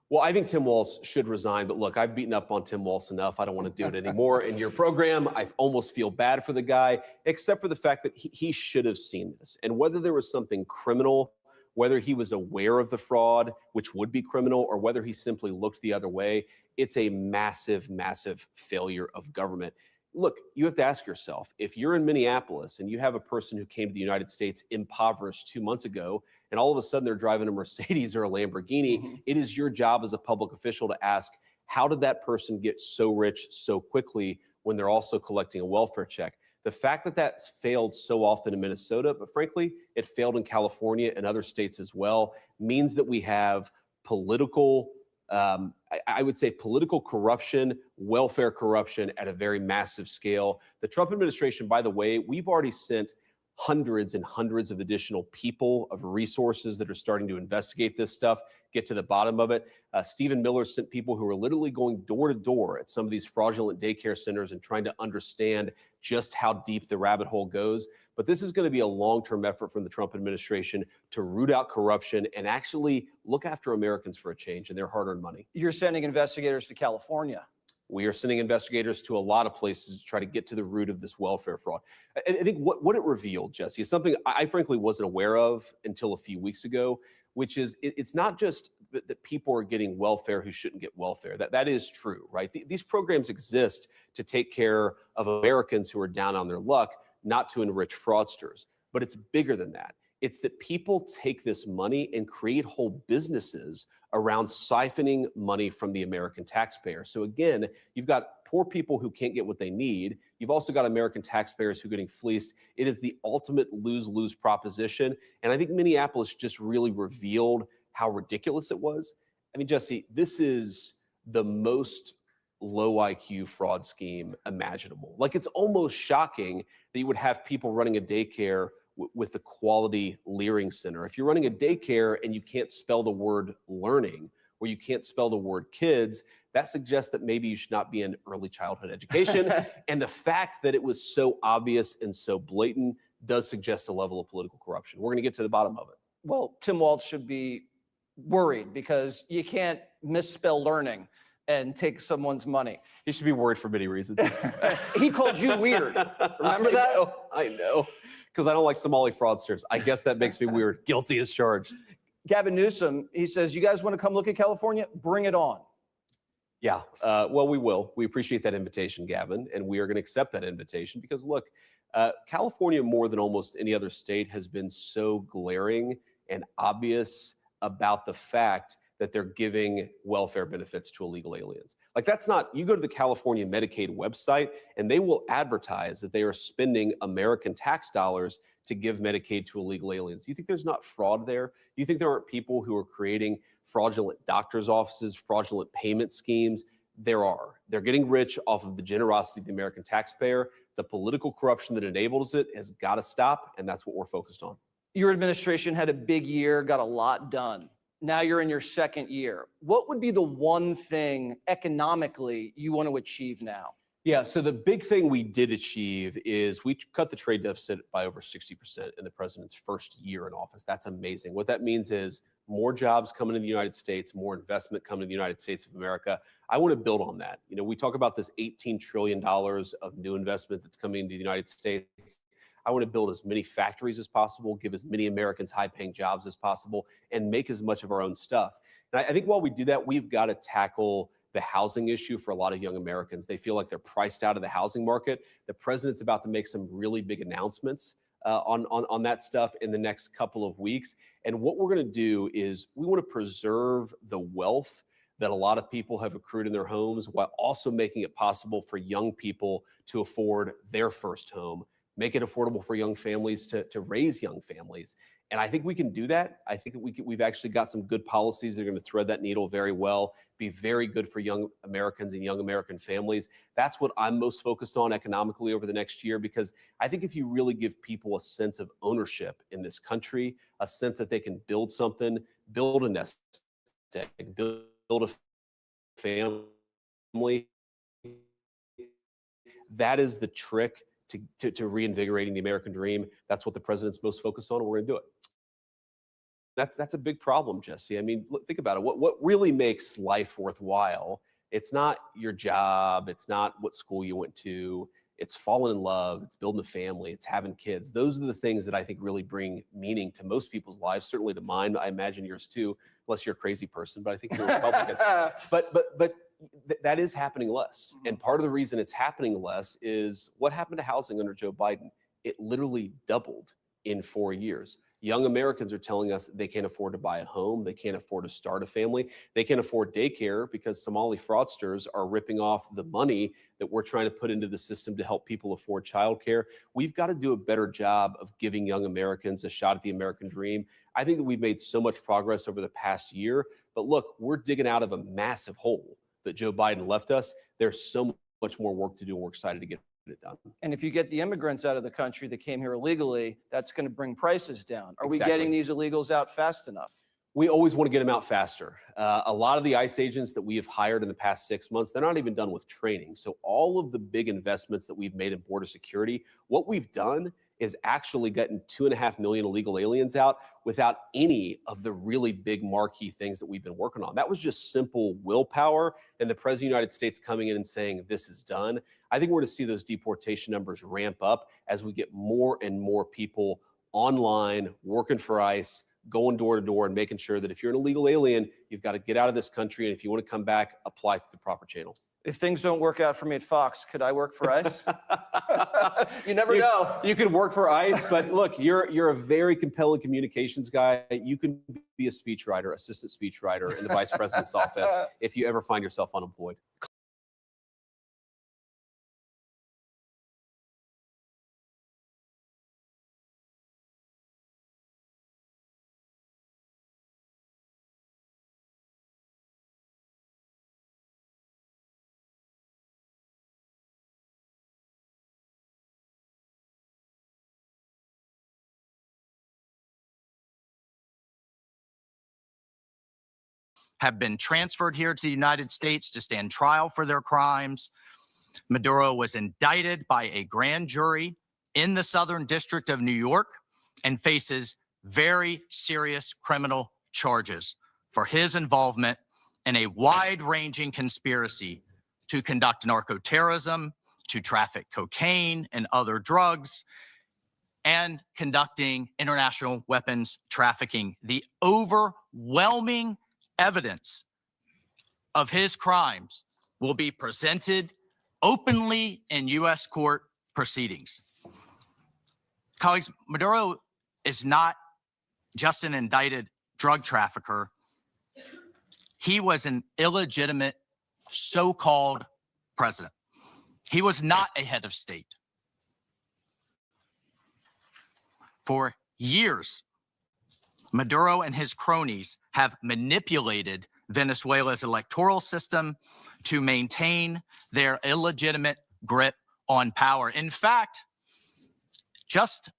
Well, I think Tim Walz should resign, but look, I've beaten up on Tim Walz enough. I don't want to do it anymore in your program. I almost feel bad for the guy, except for the fact that he should have seen this. And whether there was something criminal, whether he was aware of the fraud, which would be criminal, or whether he simply looked the other way, it's a massive, massive failure of government. Look, you have to ask yourself, if you're in Minneapolis and you have a person who came to the United States impoverished 2 months ago, and all of a sudden they're driving a Mercedes or a Lamborghini, it is your job as a public official to ask, how did that person get so rich so quickly when they're also collecting a welfare check? The fact that that's failed so often in Minnesota, but frankly, it failed in California and other states as well, means that we have political I would say political corruption, welfare corruption at a very massive scale. The Trump administration, by the way, we've already sent hundreds and hundreds of additional people, of resources that are starting to investigate this stuff, get to the bottom of it. Stephen Miller sent people who are literally going door to door at some of these fraudulent daycare centers and trying to understand just how deep the rabbit hole goes. But this is going to be a long-term effort from the Trump administration to root out corruption and actually look after Americans for a change and their hard-earned money. You're sending investigators to California. We are sending investigators to a lot of places to try to get to the root of this welfare fraud. I think what it revealed, Jesse, is something I frankly wasn't aware of until a few weeks ago, which is it's not just that people are getting welfare who shouldn't get welfare. That is true, right? These programs exist to take care of Americans who are down on their luck, not to enrich fraudsters. But it's bigger than that. It's that people take this money and create whole businesses around siphoning money from the American taxpayer. So again, you've got poor people who can't get what they need. You've also got American taxpayers who are getting fleeced. It is the ultimate lose-lose proposition. And I think Minneapolis just really revealed how ridiculous it was. I mean, Jesse, this is the most low IQ fraud scheme imaginable. Like, it's almost shocking that you would have people running a daycare with the Quality Learning Center. If you're running a daycare and you can't spell the word learning, or you can't spell the word kids, that suggests that maybe you should not be in early childhood education. And the fact that it was so obvious and so blatant does suggest a level of political corruption. We're going to get to the bottom of it. Well, Tim Walz should be worried because you can't misspell learning and take someone's money. He should be worried for many reasons. He called you weird. Remember that? I know. Because I don't like Somali fraudsters. I guess that makes me weird. Guilty as charged. Gavin Newsom, he says, you guys want to come look at California? Bring it on. Yeah, well, we will. We appreciate that invitation, Gavin, and we are going to accept that invitation because, look, California, more than almost any other state, has been so glaring and obvious about the fact that they're giving welfare benefits to illegal aliens. Like, that's not, you go to the California Medicaid website and they will advertise that they are spending American tax dollars to give Medicaid to illegal aliens. You think there's not fraud there? You think there aren't people who are creating fraudulent doctors' offices, fraudulent payment schemes? There are. They're getting rich off of the generosity of the American taxpayer. The political corruption that enables it has got to stop, and that's what we're focused on. Your administration had a big year, got a lot done. Now you're in your second year. What would be the one thing economically you want to achieve now? Yeah, so the big thing we did achieve is we cut the trade deficit by over 60% in the president's first year in office. That's amazing. What that means is more jobs coming to the United States, more investment coming to the United States of America. I want to build on that. You know, we talk about this $18 trillion of new investment that's coming into the United States. I want to build as many factories as possible, give as many Americans high-paying jobs as possible, and make as much of our own stuff. And I think while we do that, we've got to tackle the housing issue for a lot of young Americans. They feel like they're priced out of the housing market. The president's about to make some really big announcements on that stuff in the next couple of weeks. And what we're going to do is we want to preserve the wealth that a lot of people have accrued in their homes while also making it possible for young people to afford their first home, make it affordable for young families to raise young families. And I think we can do that. I think that we've actually got some good policies that are going to thread that needle very well, be very good for young Americans and young American families. That's what I'm most focused on economically over the next year, because I think if you really give people a sense of ownership in this country, a sense that they can build something, build a nest egg, build a family, that is the trick to reinvigorating the American dream. That's what the president's most focused on, and we're going to do it. That's a big problem, Jesse. I mean, look, think about it. What really makes life worthwhile? It's not your job. It's not what school you went to. It's falling in love. It's building a family. It's having kids. Those are the things that I think really bring meaning to most people's lives, certainly to mine. I imagine yours too, unless you're a crazy person, but I think you're a Republican. But that is happening less. And part of the reason it's happening less is what happened to housing under Joe Biden. It literally doubled in 4 years. Young Americans are telling us they can't afford to buy a home. They can't afford to start a family. They can't afford daycare because Somali fraudsters are ripping off the money that we're trying to put into the system to help people afford childcare. We've got to do a better job of giving young Americans a shot at the American dream. I think that we've made so much progress over the past year, but look, we're digging out of a massive hole that Joe Biden left us. There's so much more work to do, and we're excited to get it done. And if you get the immigrants out of the country that came here illegally, that's going to bring prices down. Are we Exactly. getting these illegals out fast enough? We always want to get them out faster. A lot of the ICE agents that we have hired in the past 6 months, they're not even done with training. So all of the big investments that we've made in border security, what we've done is actually gotten 2.5 million illegal aliens out without any of the really big marquee things that we've been working on. That was just simple willpower and the President of the United States coming in and saying, this is done. I think we're going to see those deportation numbers ramp up as we get more and more people online, working for ICE, going door to door and making sure that if you're an illegal alien, you've got to get out of this country. And if you want to come back, apply through the proper channel. If things don't work out for me at Fox, could I work for ICE? You never know. You could work for ICE, but look, you're a very compelling communications guy. You can be a speechwriter, assistant speechwriter in the vice president's office if you ever find yourself unemployed. have been transferred here to the United States to stand trial for their crimes. Maduro was indicted by a grand jury in the Southern District of New York and faces very serious criminal charges for his involvement in a wide-ranging conspiracy to conduct narcoterrorism, to traffic cocaine and other drugs, and conducting international weapons trafficking. The overwhelming evidence of his crimes will be presented openly in U.S. court proceedings. Colleagues, Maduro is not just an indicted drug trafficker. He was an illegitimate so-called president. He was not a head of state. For years, Maduro and his cronies have manipulated Venezuela's electoral system to maintain their illegitimate grip on power. In fact, just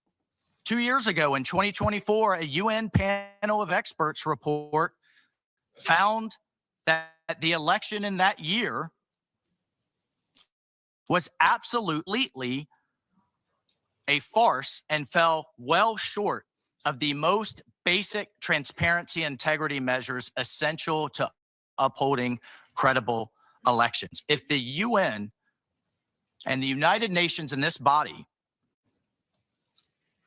2 years ago in 2024, a UN panel of experts report found that the election in that year was absolutely a farce and fell well short of the most basic transparency and integrity measures essential to upholding credible elections. If the UN and the United Nations in this body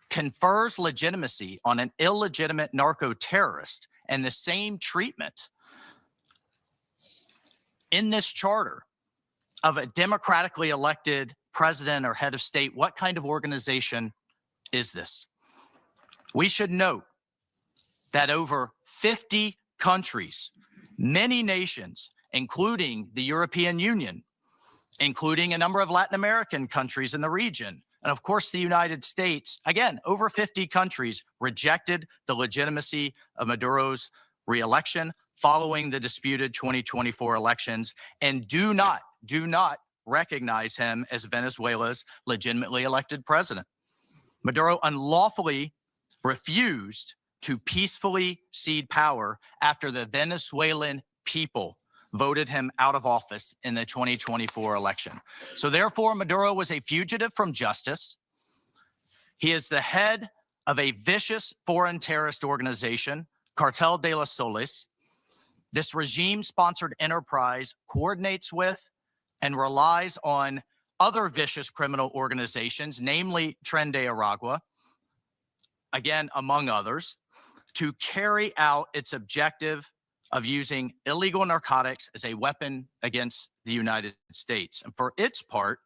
confers legitimacy on an illegitimate narco-terrorist and the same treatment in this charter of a democratically elected president or head of state, what kind of organization is this? We should note that over 50 countries, many nations, including the European Union, including a number of Latin American countries in the region, and of course the United States, again, over 50 countries rejected the legitimacy of Maduro's re-election following the disputed 2024 elections and do not recognize him as Venezuela's legitimately elected president. Maduro unlawfully refused to peacefully cede power after the Venezuelan people voted him out of office in the 2024 election. So therefore, Maduro was a fugitive from justice. He is the head of a vicious foreign terrorist organization, Cartel de los Soles. This regime-sponsored enterprise coordinates with and relies on other vicious criminal organizations, namely Tren de Aragua, again, among others, to carry out its objective of using illegal narcotics as a weapon against the United States. And for its part,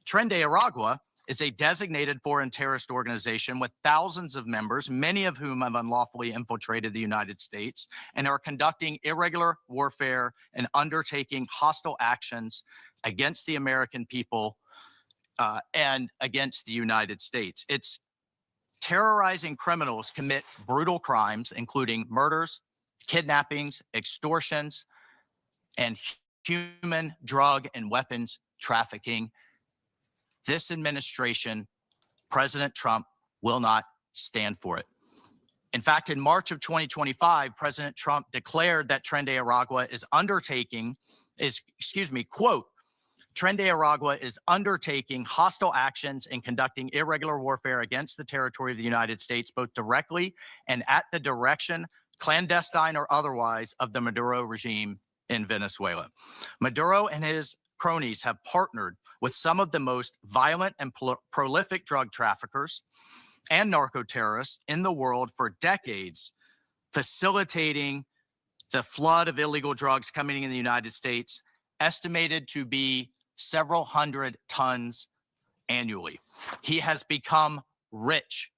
Tren de Aragua is a designated foreign terrorist organization with thousands of members, many of whom have unlawfully infiltrated the United States and are conducting irregular warfare and undertaking hostile actions against the American people and against the United States. It's terrorizing criminals commit brutal crimes, including murders, kidnappings, extortions, and human, drug, and weapons trafficking. This administration, President Trump, will not stand for it. In fact, in March of 2025, President Trump declared that Tren de Aragua quote, Tren de Aragua is undertaking hostile actions and conducting irregular warfare against the territory of the United States, both directly and at the direction, clandestine or otherwise, of the Maduro regime in Venezuela. Maduro and his cronies have partnered with some of the most violent and prolific drug traffickers and narco-terrorists in the world for decades, facilitating the flood of illegal drugs coming in the United States, estimated to be several hundred tons annually. He has become rich,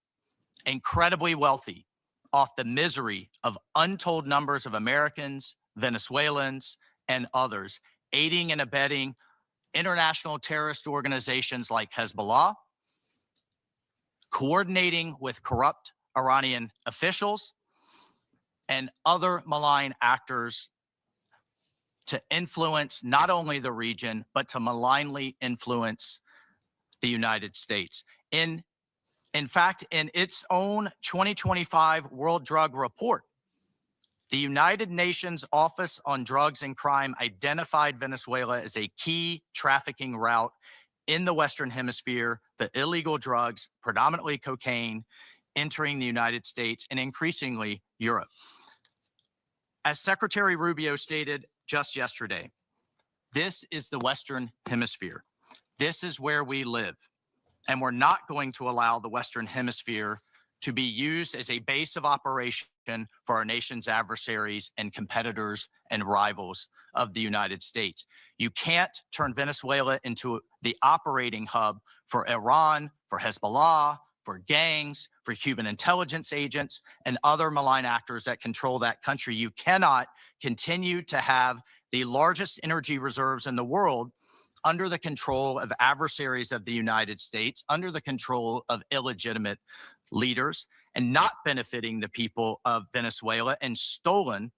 incredibly wealthy, off the misery of untold numbers of Americans, Venezuelans, and others, aiding and abetting international terrorist organizations like Hezbollah, coordinating with corrupt Iranian officials, and other malign actors to influence not only the region, but to malignly influence the United States. In fact, in its own 2025 World Drug Report, the United Nations Office on Drugs and Crime identified Venezuela as a key trafficking route in the Western Hemisphere, the illegal drugs, predominantly cocaine, entering the United States and increasingly Europe. As Secretary Rubio stated just yesterday, this is the Western Hemisphere. This is where we live. And we're not going to allow the Western Hemisphere to be used as a base of operation for our nation's adversaries and competitors and rivals of the United States. You can't turn Venezuela into the operating hub for Iran, for Hezbollah, for gangs, for Cuban intelligence agents, and other malign actors that control that country. You cannot continue to have the largest energy reserves in the world under the control of adversaries of the United States, under the control of illegitimate leaders, and not benefiting the people of Venezuela, and stolen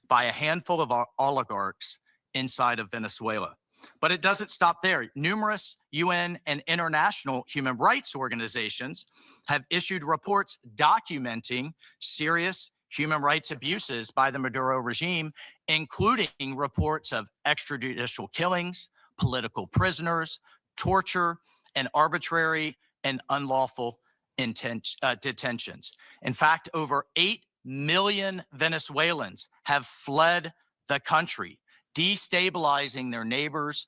by a handful of oligarchs inside of Venezuela. But it doesn't stop there. Numerous UN and international human rights organizations have issued reports documenting serious human rights abuses by the Maduro regime, including reports of extrajudicial killings, political prisoners, torture, and arbitrary and unlawful detentions. In fact, over 8 million Venezuelans have fled the country, destabilizing their neighbors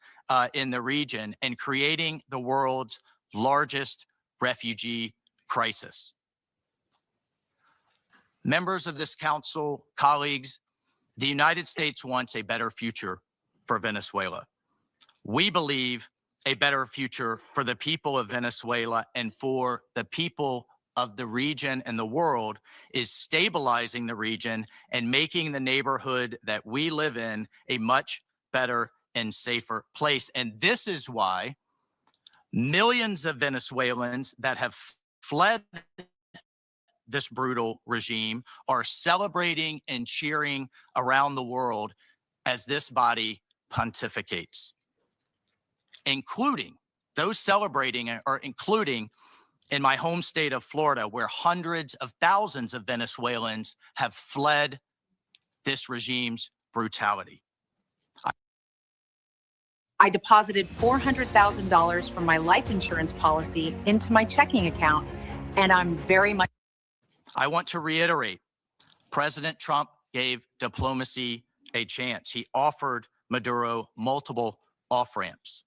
in the region and creating the world's largest refugee crisis. Members of this council, colleagues, the United States wants a better future for Venezuela. We believe a better future for the people of Venezuela and for the people of the region and the world is stabilizing the region and making the neighborhood that we live in a much better and safer place. And this is why millions of Venezuelans that have fled this brutal regime are celebrating and cheering around the world as this body pontificates, including those celebrating are including in my home state of Florida, where hundreds of thousands of Venezuelans have fled this regime's brutality. I deposited $400,000 from my life insurance policy into my checking account, and I'm very much. I want to reiterate, President Trump gave diplomacy a chance. He offered Maduro multiple off-ramps.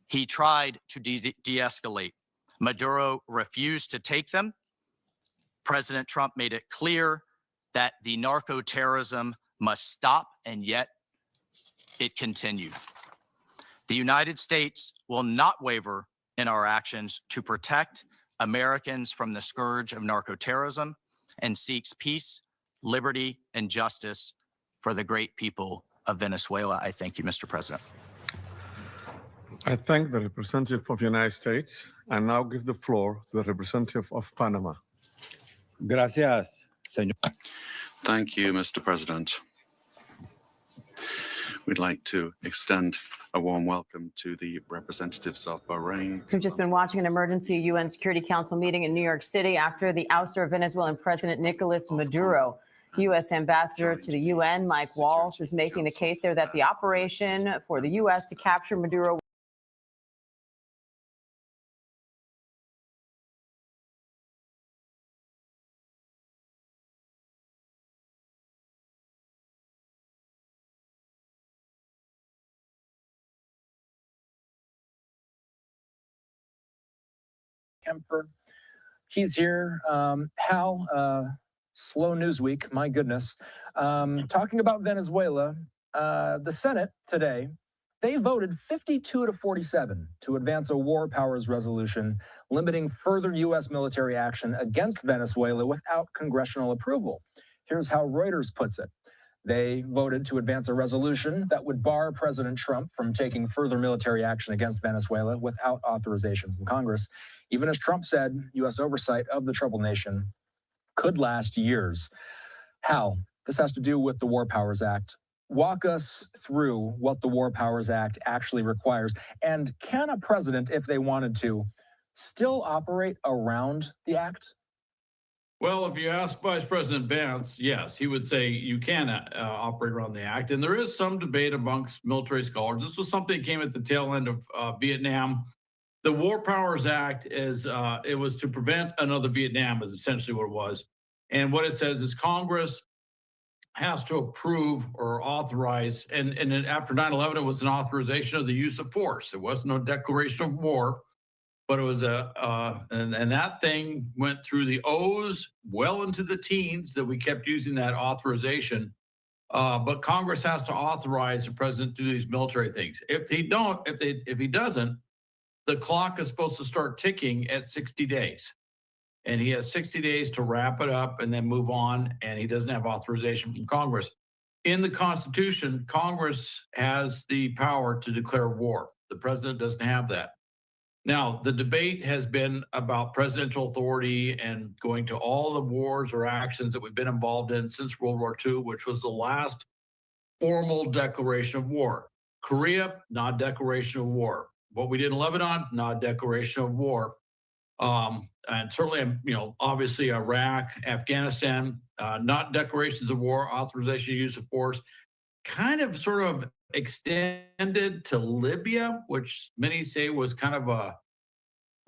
He tried to de-escalate. Maduro refused to take them. President Trump made it clear that the narco-terrorism must stop, and yet it continued. The United States will not waver in our actions to protect Americans from the scourge of narco-terrorism and seeks peace, liberty, and justice for the great people of Venezuela. I thank you, Mr. President. I thank the representative of the United States and now give the floor to the representative of Panama. Gracias, señor. Thank you, Mr. President. We'd like to extend a warm welcome to the representatives of Bahrain. We've just been watching an emergency UN Security Council meeting in New York City after the ouster of Venezuelan President Nicolas Maduro. U.S. Ambassador to the UN, Mike Waltz, is making the case there that the operation for the U.S. to capture Maduro Kemper. He's here. Hal, slow news week, my goodness. Talking about Venezuela, the Senate today, they voted 52-47 to advance a war powers resolution limiting further U.S. military action against Venezuela without congressional approval. Here's how Reuters puts it. They voted to advance a resolution that would bar President Trump from taking further military action against Venezuela without authorization from Congress, even as Trump said U.S. oversight of the troubled nation could last years. Hal, this has to do with the War Powers Act. Walk us through what the War Powers Act actually requires. And can a president, if they wanted to, still operate around the act? Well, if you ask Vice President Vance, yes, he would say you can operate around the act. And there is some debate amongst military scholars. This was something that came at the tail end of Vietnam. The War Powers Act is it was to prevent another Vietnam, is essentially what it was. And what it says is Congress has to approve or authorize, and then after 9/11, it was an authorization of the use of force. It wasn't a declaration of war, but it was and that thing went through the O's well into the teens that we kept using that authorization. But Congress has to authorize the president to do these military things. If he doesn't, the clock is supposed to start ticking at 60 days. And he has 60 days to wrap it up and then move on. And he doesn't have authorization from Congress. In the Constitution, Congress has the power to declare war. The president doesn't have that. Now, the debate has been about presidential authority and going to all the wars or actions that we've been involved in since World War II, which was the last formal declaration of war. Korea, not declaration of war. What we did in Lebanon, not declaration of war. And certainly, obviously Iraq, Afghanistan, not declarations of war, authorization of use of force, kind of sort of extended to Libya, which many say was kind of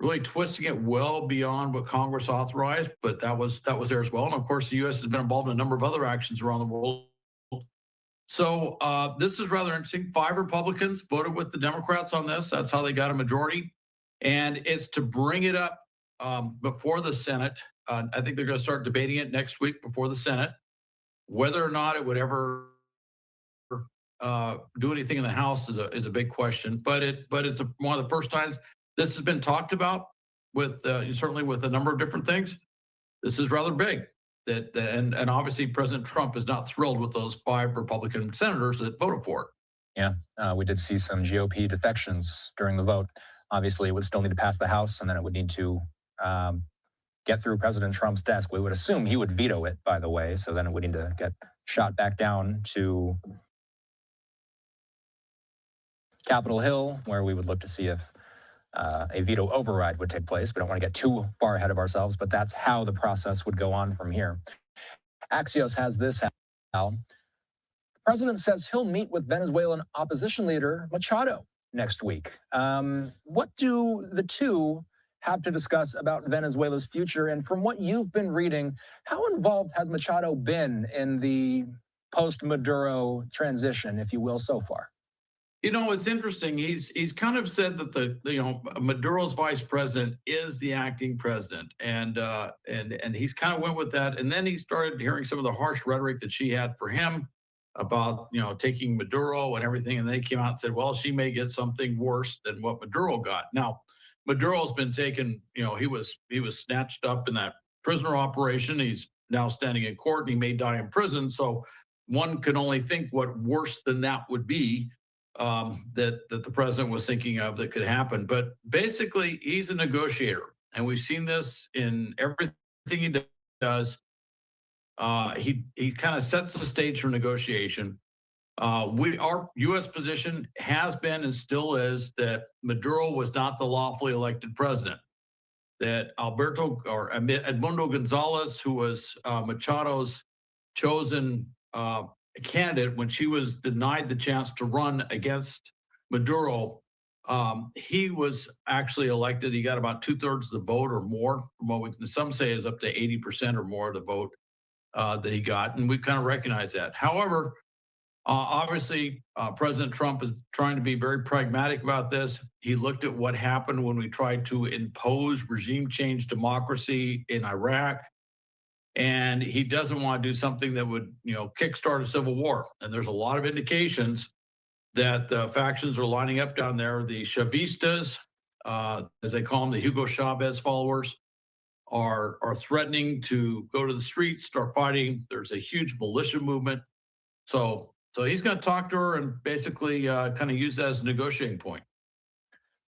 really twisting it well beyond what Congress authorized, but that was there as well. And of course, the U.S. has been involved in a number of other actions around the world. So this is rather interesting. 5 Republicans voted with the Democrats on this. That's how they got a majority. And it's to bring it up before the Senate. I think they're going to start debating it next week before the Senate. Whether or not it would ever do anything in the House is a big question. But it's one of the first times this has been talked about with certainly with a number of different things. This is rather big. And obviously President Trump is not thrilled with those 5 Republican senators that voted for it. Yeah, we did see some GOP defections during the vote. Obviously, it would still need to pass the House, and then it would need to get through President Trump's desk. We would assume he would veto it, by the way, so then it would need to get shot back down to Capitol Hill, where we would look to see if a veto override would take place. We don't want to get too far ahead of ourselves, but that's how the process would go on from here. Axios has this, Al. The president says he'll meet with Venezuelan opposition leader Machado next week. What do the two have to discuss about Venezuela's future? And from what you've been reading, how involved has Machado been in the post-Maduro transition, if you will, so far? It's interesting. He's kind of said that Maduro's vice president is the acting president, and he's kind of went with that. And then he started hearing some of the harsh rhetoric that she had for him about taking Maduro and everything. And they came out and said, well, she may get something worse than what Maduro got. Now, Maduro's been taken. He was snatched up in that prisoner operation. He's now standing in court, and he may die in prison. So one can only think what worse than that would be. That the president was thinking of that could happen. But basically, he's a negotiator. And we've seen this in everything he does. He kind of sets the stage for negotiation. Our U.S. position has been and still is that Maduro was not the lawfully elected president. That Edmundo Gonzalez, who was Machado's chosen candidate when she was denied the chance to run against Maduro, he was actually elected. He got about 2/3 of the vote or more. From what some say is up to 80% or more of the vote that he got, and we kind of recognize that. However, obviously, President Trump is trying to be very pragmatic about this. He looked at what happened when we tried to impose regime change democracy in Iraq. And he doesn't want to do something that would, kickstart a civil war. And there's a lot of indications that the factions are lining up down there. The Chavistas, as they call them, the Hugo Chavez followers, are threatening to go to the streets, start fighting. There's a huge militia movement. So he's going to talk to her and basically kind of use that as a negotiating point.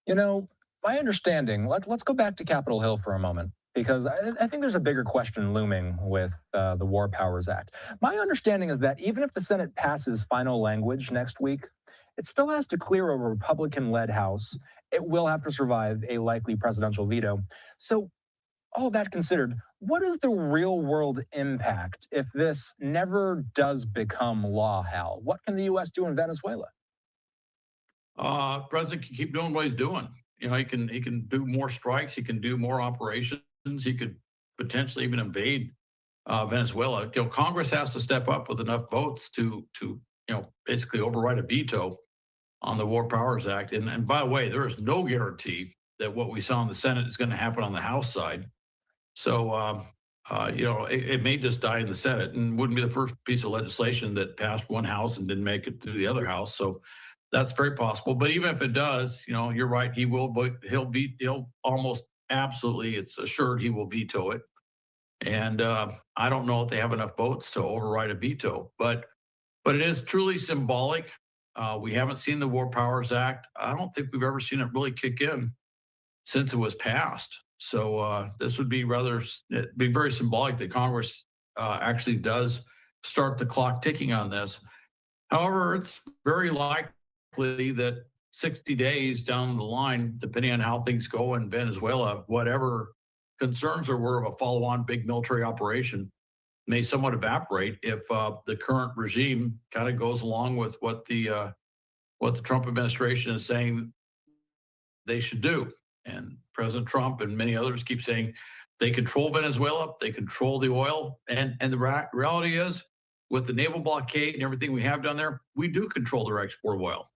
My understanding, let's go back to Capitol Hill for a moment, because I think there's a bigger question looming with the War Powers Act. My understanding is that even if the Senate passes final language next week, it still has to clear a Republican-led House. It will have to survive a likely presidential veto. So all that considered, what is the real world impact if this never does become law, Hal? What can the U.S. do in Venezuela? President can keep doing what he's doing. You know, he can do more strikes. He can do more operations. He could potentially even invade Venezuela. You know, Congress has to step up with enough votes to basically override a veto on the War Powers Act. And by the way, there is no guarantee that what we saw in the Senate is going to happen on the House side. So it may just die in the Senate, and wouldn't be the first piece of legislation that passed one House and didn't make it through the other House. So that's very possible. But even if it does, you know, you're right. He will vote. He'll almost absolutely. It's assured he will veto it. And I don't know if they have enough votes to override a veto. But it is truly symbolic. We haven't seen the War Powers Act. I don't think we've ever seen it really kick in since it was passed. So this would be very symbolic that Congress actually does start the clock ticking on this. However, it's very likely that 60 days down the line, depending on how things go in Venezuela, whatever concerns there were of a follow-on big military operation may somewhat evaporate if the current regime kind of goes along with what the Trump administration is saying they should do. And President Trump and many others keep saying they control Venezuela, they control the oil, and the reality is, with the naval blockade and everything we have down there, we do control their export of oil.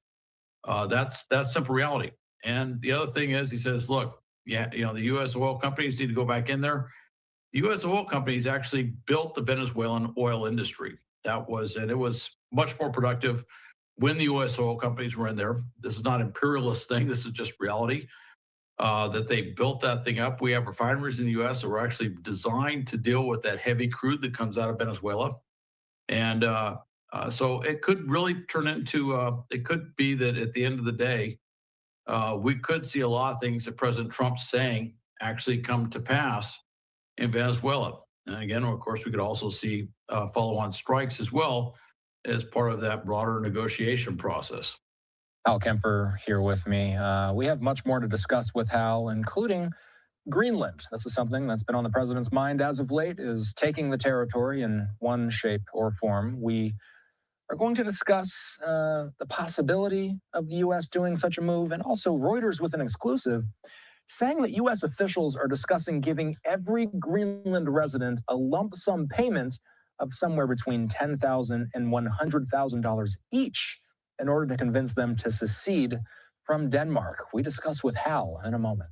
That's simple reality. And the other thing is, he says, look, the U.S. oil companies need to go back in there. The U.S. oil companies actually built the Venezuelan oil industry. It was much more productive when the U.S. oil companies were in there. This is not an imperialist thing. This is just reality. That they built that thing up. We have refineries in the U.S. that were actually designed to deal with that heavy crude that comes out of Venezuela. And so it could really turn into, it could be that at the end of the day, we could see a lot of things that President Trump's saying actually come to pass in Venezuela. And again, of course, we could also see follow-on strikes as well as part of that broader negotiation process. Hal Kemper here with me. We have much more to discuss with Hal, including Greenland. This is something that's been on the president's mind as of late, is taking the territory in one shape or form. We are going to discuss the possibility of the U.S. doing such a move, and also Reuters with an exclusive saying that U.S. officials are discussing giving every Greenland resident a lump sum payment of somewhere between $10,000 and $100,000 each in order to convince them to secede from Denmark. We discuss with Hal in a moment.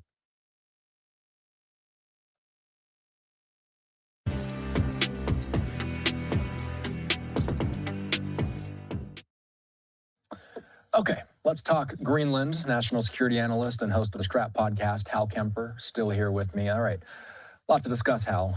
Okay, let's talk Greenland. National security analyst and host of the Strap podcast, Hal Kemper, still here with me. All right, a lot to discuss, Hal.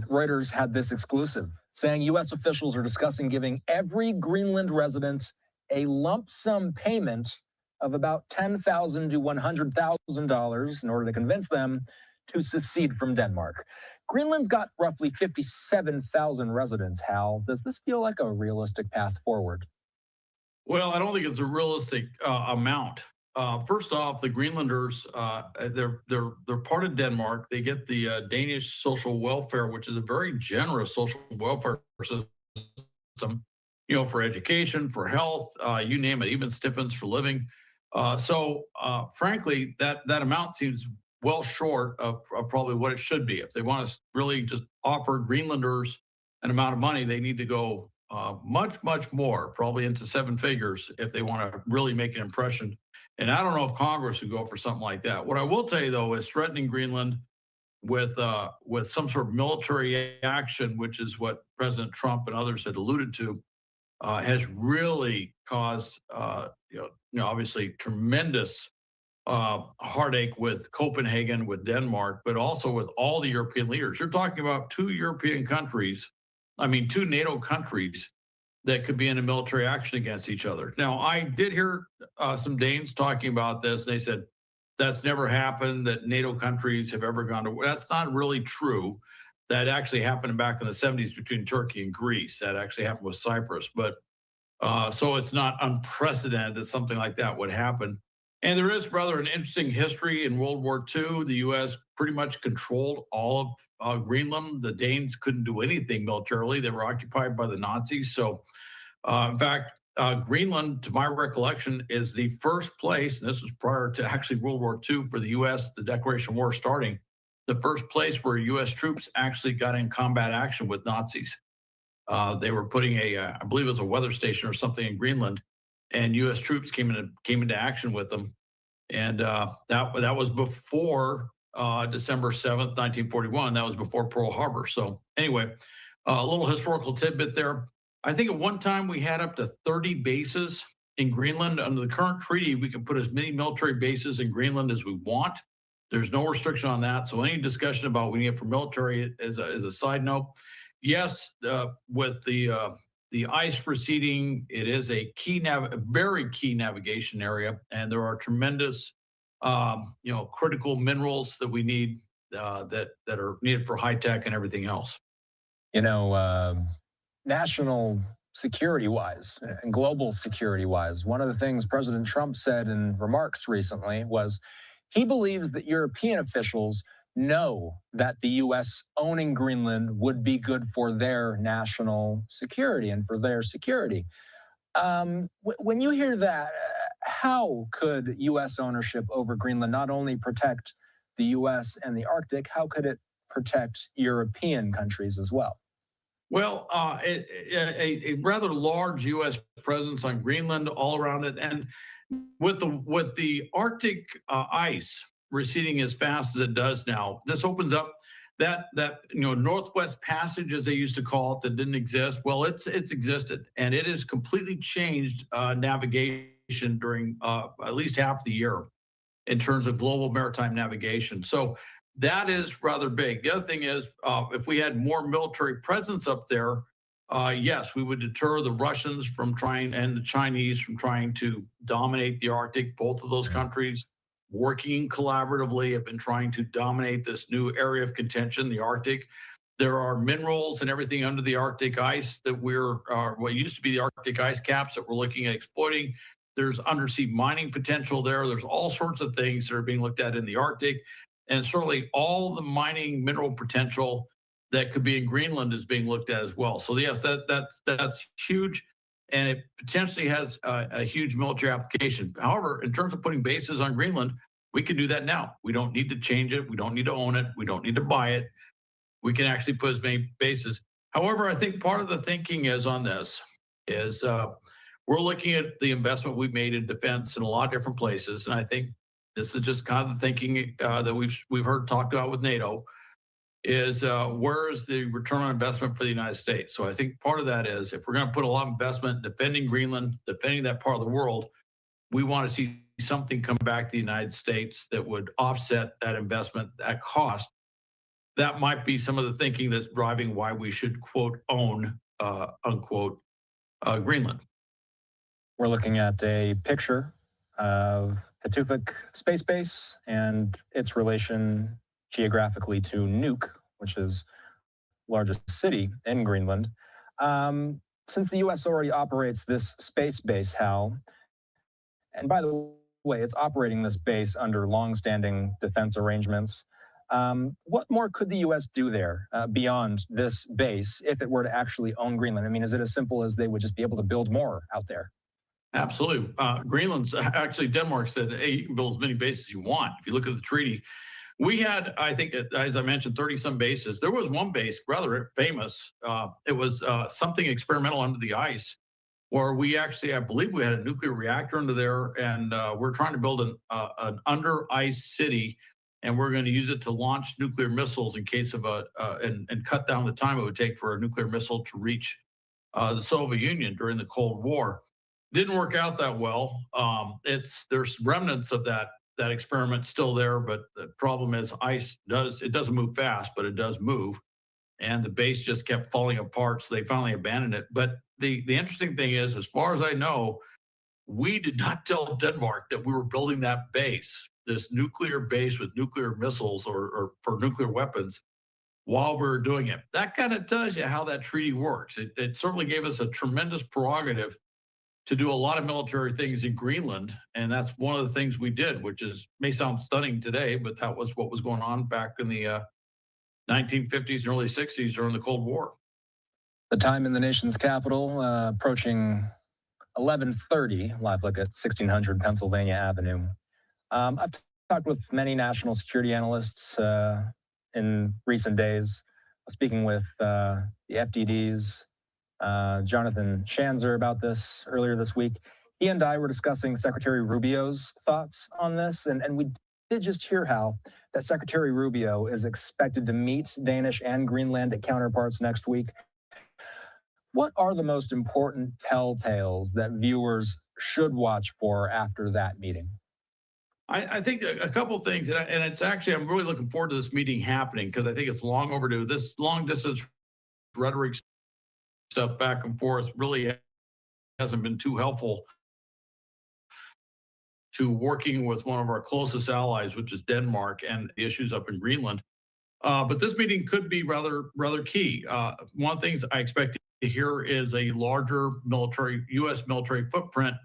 Reuters had this exclusive saying U.S. officials are discussing giving every Greenland resident a lump sum payment of about $10,000 to $100,000 in order to convince them to secede from Denmark. Greenland's got roughly 57,000 residents, Hal. Does this feel like a realistic path forward? Well, I don't think it's a realistic amount. First off, the Greenlanders, they're part of Denmark. They get the Danish social welfare, which is a very generous social welfare system, for education, for health, you name it, even stipends for living. So frankly, that amount seems well short of probably what it should be. If they want to really just offer Greenlanders an amount of money, they need to go much, much more, probably into seven figures if they want to really make an impression. And I don't know if Congress would go for something like that. What I will tell you, though, is threatening Greenland with some sort of military action, which is what President Trump and others had alluded to, has really caused, obviously tremendous heartache with Copenhagen, with Denmark, but also with all the European leaders. You're talking about two NATO countries that could be in a military action against each other. Now, I did hear some Danes talking about this, and they said that's never happened, that NATO countries have ever gone to war. That's not really true. That actually happened back in the 70s between Turkey and Greece. That actually happened with Cyprus. But so it's not unprecedented that something like that would happen. And there is rather an interesting history in World War II. The U.S. pretty much controlled all of Greenland. The Danes couldn't do anything militarily. They were occupied by the Nazis. So, in fact, Greenland, to my recollection, is the first place, and this was prior to actually World War II for the U.S., the Declaration of War starting, the first place where U.S. troops actually got in combat action with Nazis. They were putting I believe it was a weather station or something in Greenland, and U.S. troops came into action with them, and that was before December 7th, 1941. That was before Pearl Harbor. So anyway, a little historical tidbit there. I think at one time we had up to 30 bases in Greenland. Under the current treaty, we can put as many military bases in Greenland as we want. There's no restriction on that. So any discussion about we need it for military as a side note, yes, with the ice receding, it is a very key navigation area, and there are tremendous, critical minerals that we need that are needed for high tech and everything else. National security wise and global security wise, one of the things President Trump said in remarks recently was he believes that European officials know that the U.S. owning Greenland would be good for their national security and for their security. When you hear that, how could U.S. ownership over Greenland not only protect the U.S. and the Arctic, how could it protect European countries as well? Well, a rather large U.S. presence on Greenland, all around it, and with the Arctic ice receding as fast as it does now, this opens up that Northwest Passage, as they used to call it, that didn't exist. Well, it's existed, and it has completely changed navigation during at least half the year in terms of global maritime navigation. So that is rather big. The other thing is, if we had more military presence up there, yes, we would deter the Russians from trying and the Chinese from trying to dominate the Arctic. Both of those countries, working collaboratively, have been trying to dominate this new area of contention, the Arctic. There are minerals and everything under the Arctic ice that what used to be the Arctic ice caps that we're looking at exploiting. There's undersea mining potential there. There's all sorts of things that are being looked at in the Arctic. And certainly all the mining mineral potential that could be in Greenland is being looked at as well. So yes, that's huge, and it potentially has a huge military application. However, in terms of putting bases on Greenland, we can do that now. We don't need to change it. We don't need to own it. We don't need to buy it. We can actually put as many bases. However, I think part of the thinking is on this is we're looking at the investment we've made in defense in a lot of different places, and I think this is just kind of the thinking that we've heard talked about with NATO is where is the return on investment for the United States? So I think part of that is if we're going to put a lot of investment defending Greenland, defending that part of the world, we want to see something come back to the United States that would offset that investment, that cost. That might be some of the thinking that's driving why we should, quote, own, unquote, Greenland. We're looking at a picture of Hatufik Space Base and its relation geographically to Nuuk, which is the largest city in Greenland. Since the U.S. already operates this space base, Hal, and by the way, it's operating this base under longstanding defense arrangements, what more could the U.S. do there beyond this base if it were to actually own Greenland? I mean, is it as simple as they would just be able to build more out there? Absolutely. Greenland's actually, Denmark said, hey, you can build as many bases as you want. If you look at the treaty, we had, I think, as I mentioned, 30-some bases. There was one base, rather famous. It was something experimental under the ice, where we actually, I believe we had a nuclear reactor under there, and we're trying to build an under ice city, and we're going to use it to launch nuclear missiles in case of and cut down the time it would take for a nuclear missile to reach the Soviet Union during the Cold War. Didn't work out that well. There's remnants of that experiment still there, but the problem is ice doesn't move fast, but it does move, and the base just kept falling apart, so they finally abandoned it. But the interesting thing is, as far as I know, we did not tell Denmark that we were building that base, this nuclear base with nuclear missiles or for nuclear weapons, while we were doing it. That kind of tells you how that treaty works. It certainly gave us a tremendous prerogative to do a lot of military things in Greenland. And that's one of the things we did, which may sound stunning today, but that was what was going on back in the 1950s and early 60s during the Cold War. The time in the nation's capital, approaching 11:30, live look at 1600 Pennsylvania Avenue. I've talked with many national security analysts in recent days, speaking with the FDD's Jonathan Schanzer about this earlier this week. He and I were discussing Secretary Rubio's thoughts on this, and we did just hear how that Secretary Rubio is expected to meet Danish and Greenlandic counterparts next week. What are the most important telltales that viewers should watch for after that meeting? I think a couple of things, and it's actually, I'm really looking forward to this meeting happening because I think it's long overdue. This long distance rhetoric stuff back and forth really hasn't been too helpful to working with one of our closest allies, which is Denmark, and the issues up in Greenland. But this meeting could be rather key. One of the things I expect to hear is a larger U.S. military footprint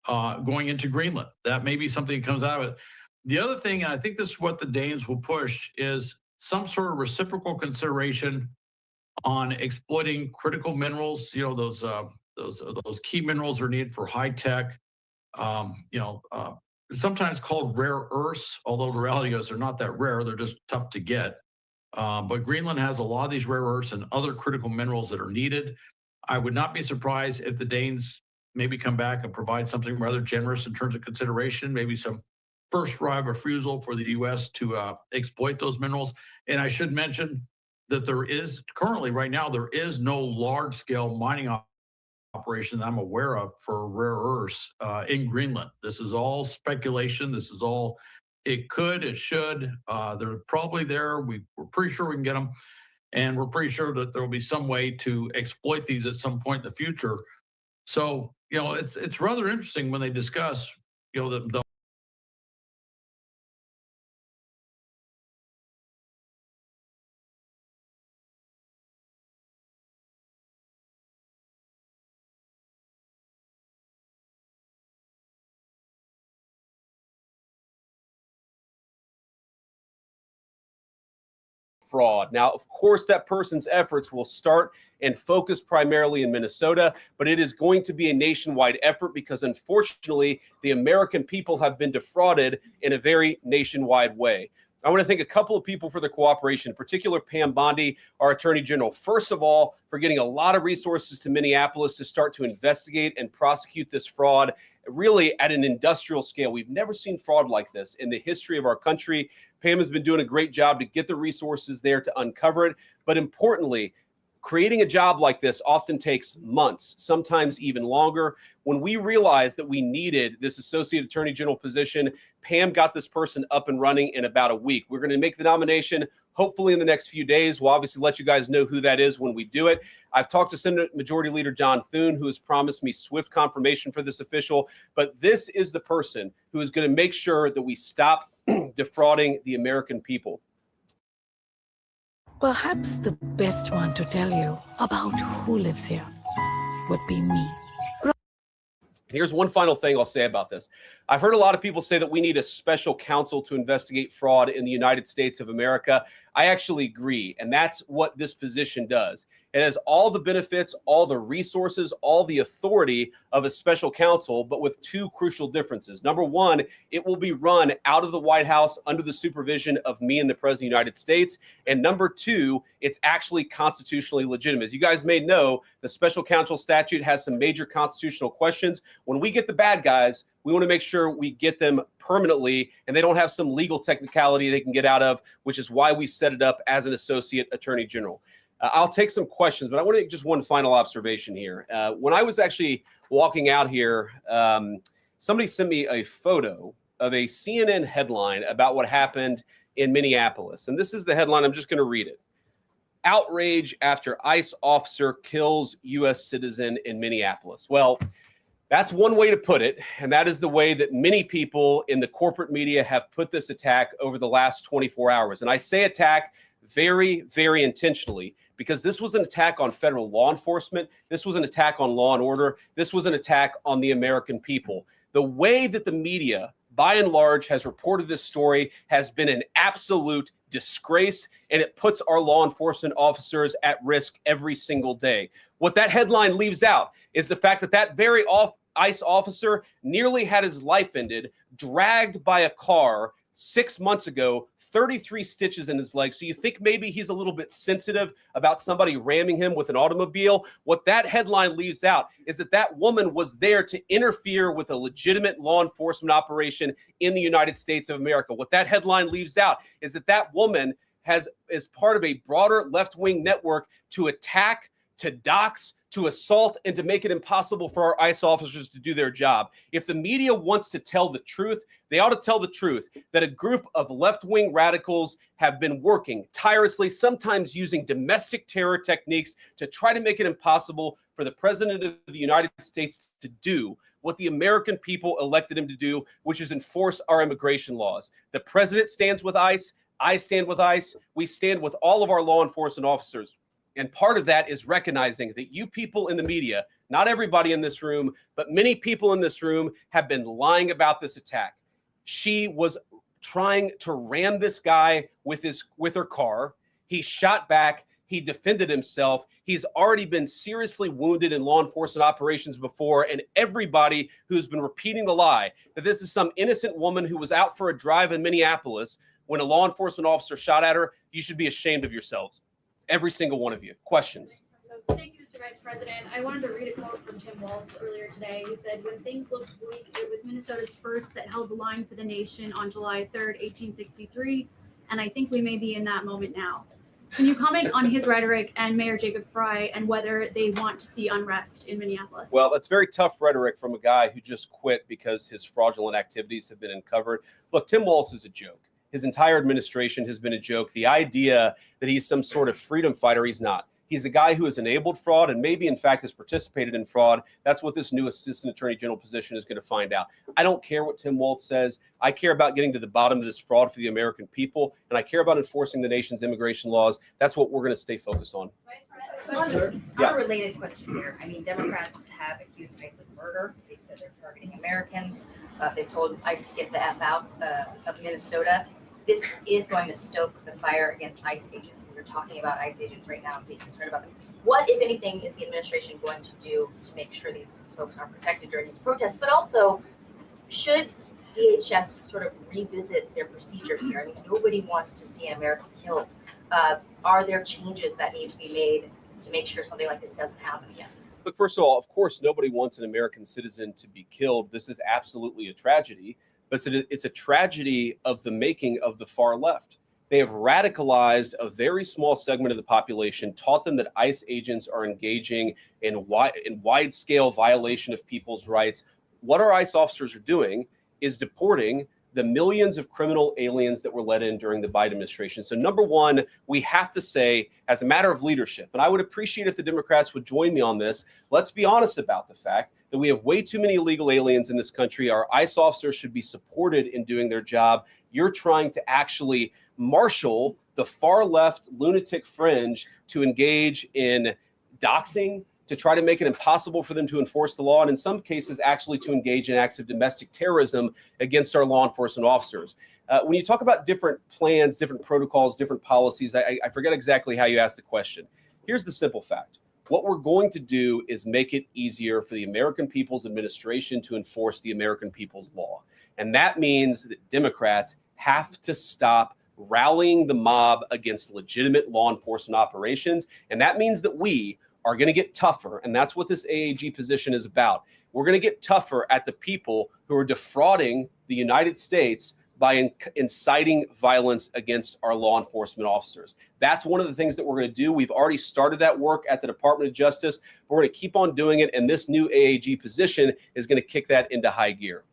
going into Greenland. That may be something that comes out of it. The other thing, and I think this is what the Danes will push, is some sort of reciprocal consideration on exploiting critical minerals. You know, those key minerals are needed for high tech. Sometimes called rare earths, although the reality is they're not that rare. They're just tough to get. But Greenland has a lot of these rare earths and other critical minerals that are needed. I would not be surprised if the Danes maybe come back and provide something rather generous in terms of consideration, maybe some first right of refusal for the U.S. to exploit those minerals. And I should mention that there is currently, right now, there is no large-scale mining operation that I'm aware of for rare earths in Greenland. This is all speculation. This is all, it could, it should. They're probably there. We're pretty sure we can get them. And we're pretty sure that there will be some way to exploit these at some point in the future. So, it's rather interesting when they discuss, the fraud. Now, of course, that person's efforts will start and focus primarily in Minnesota, but it is going to be a nationwide effort because, unfortunately, the American people have been defrauded in a very nationwide way. I want to thank a couple of people for their cooperation, in particular Pam Bondi, our Attorney General. First of all, for getting a lot of resources to Minneapolis to start to investigate and prosecute this fraud, really at an industrial scale. We've never seen fraud like this in the history of our country. Pam has been doing a great job to get the resources there to uncover it. But importantly, creating a job like this often takes months, sometimes even longer. When we realized that we needed this Associate Attorney General position, Pam got this person up and running in about a week. We're going to make the nomination hopefully in the next few days. We'll obviously let you guys know who that is when we do it. I've talked to Senate Majority Leader John Thune, who has promised me swift confirmation for this official. But this is the person who is going to make sure that we stop defrauding the American people. Perhaps the best one to tell you about who lives here would be me. Here's one final thing I'll say about this. I've heard a lot of people say that we need a special counsel to investigate fraud in the United States of America. I actually agree, and that's what this position does. It has all the benefits, all the resources, all the authority of a special counsel, but with two crucial differences. Number one, it will be run out of the White House under the supervision of me and the President of the United States. And number two, it's actually constitutionally legitimate. As you guys may know, the special counsel statute has some major constitutional questions. When we get the bad guys, we want to make sure we get them permanently and they don't have some legal technicality they can get out of, which is why we set it up as an Associate Attorney General. I'll take some questions, but I want to make just one final observation here. When I was actually walking out here, somebody sent me a photo of a CNN headline about what happened in Minneapolis. And this is the headline. I'm just going to read it. Outrage after ICE officer kills U.S. citizen in Minneapolis. Well, That's one way to put it, and that is the way that many people in the corporate media have put this attack over the last 24 hours. And I say attack very, very intentionally, because this was an attack on federal law enforcement. This was an attack on law and order. This was an attack on the American people. The way that the media, by and large, has reported this story has been an absolute disgrace, and it puts our law enforcement officers at risk every single day. What that headline leaves out is the fact that that very ICE officer nearly had his life ended, dragged by a car 6 months ago, 33 stitches in his leg. So you think maybe he's a little bit sensitive about somebody ramming him with an automobile. What that headline leaves out is that that woman was there to interfere with a legitimate law enforcement operation in the United States of America. What that headline leaves out is that that woman is part of a broader left-wing network to attack, to dox, to assault, and to make it impossible for our ICE officers to do their job. If the media wants to tell the truth, they ought to tell the truth that a group of left-wing radicals have been working tirelessly, sometimes using domestic terror techniques to try to make it impossible for the President of the United States to do what the American people elected him to do, which is enforce our immigration laws. The President stands with ICE. I stand with ICE. We stand with all of our law enforcement officers. And part of that is recognizing that you people in the media, not everybody in this room, but many people in this room have been lying about this attack. She was trying to ram this guy with her car. He shot back. He defended himself. He's already been seriously wounded in law enforcement operations before. And everybody who's been repeating the lie that this is some innocent woman who was out for a drive in Minneapolis when a law enforcement officer shot at her, you should be ashamed of yourselves. Every single one of you. Questions? Thank you, Mr. Vice President. I wanted to read a quote from Tim Walz earlier today. He said, "When things looked bleak, it was Minnesota's first that held the line for the nation on July 3rd, 1863. And I think we may be in that moment now." Can you comment on his rhetoric and Mayor Jacob Frey and whether they want to see unrest in Minneapolis? Well, that's very tough rhetoric from a guy who just quit because his fraudulent activities have been uncovered. Look, Tim Walz is a joke. His entire administration has been a joke. The idea that he's some sort of freedom fighter, he's not. He's a guy who has enabled fraud and maybe, in fact, has participated in fraud. That's what this new assistant attorney general position is going to find out. I don't care what Tim Walz says. I care about getting to the bottom of this fraud for the American people, and I care about enforcing the nation's immigration laws. That's what we're going to stay focused on. A related question here. I mean, Democrats have accused ICE of murder. They've said they're targeting Americans. They've told ICE to get the F out of Minnesota. This is going to stoke the fire against ICE agents. And we're talking about ICE agents right now and being concerned about them. What, if anything, is the administration going to do to make sure these folks are protected during these protests? But also, should DHS sort of revisit their procedures here? I mean, nobody wants to see an American killed. Are there changes that need to be made to make sure something like this doesn't happen again? Look, first of all, of course, nobody wants an American citizen to be killed. This is absolutely a tragedy. But it's a tragedy of the making of the far left. They have radicalized a very small segment of the population, taught them that ICE agents are engaging in wide-scale violation of people's rights. What our ICE officers are doing is deporting the millions of criminal aliens that were let in during the Biden administration. So number one, we have to say, as a matter of leadership, and I would appreciate if the Democrats would join me on this, let's be honest about the fact that we have way too many illegal aliens in this country. Our ICE officers should be supported in doing their job. You're trying to actually marshal the far left lunatic fringe to engage in doxing, to try to make it impossible for them to enforce the law, and in some cases actually to engage in acts of domestic terrorism against our law enforcement officers. When you talk about different plans, different protocols, different policies, I forget exactly how you asked the question. Here's the simple fact. What we're going to do is make it easier for the American people's administration to enforce the American people's law. And that means that Democrats have to stop rallying the mob against legitimate law enforcement operations. And that means that we are going to get tougher. And that's what this AAG position is about. We're going to get tougher at the people who are defrauding the United States by inciting violence against our law enforcement officers. That's one of the things that we're going to do. We've already started that work at the Department of Justice. But we're going to keep on doing it. And this new AAG position is going to kick that into high gear.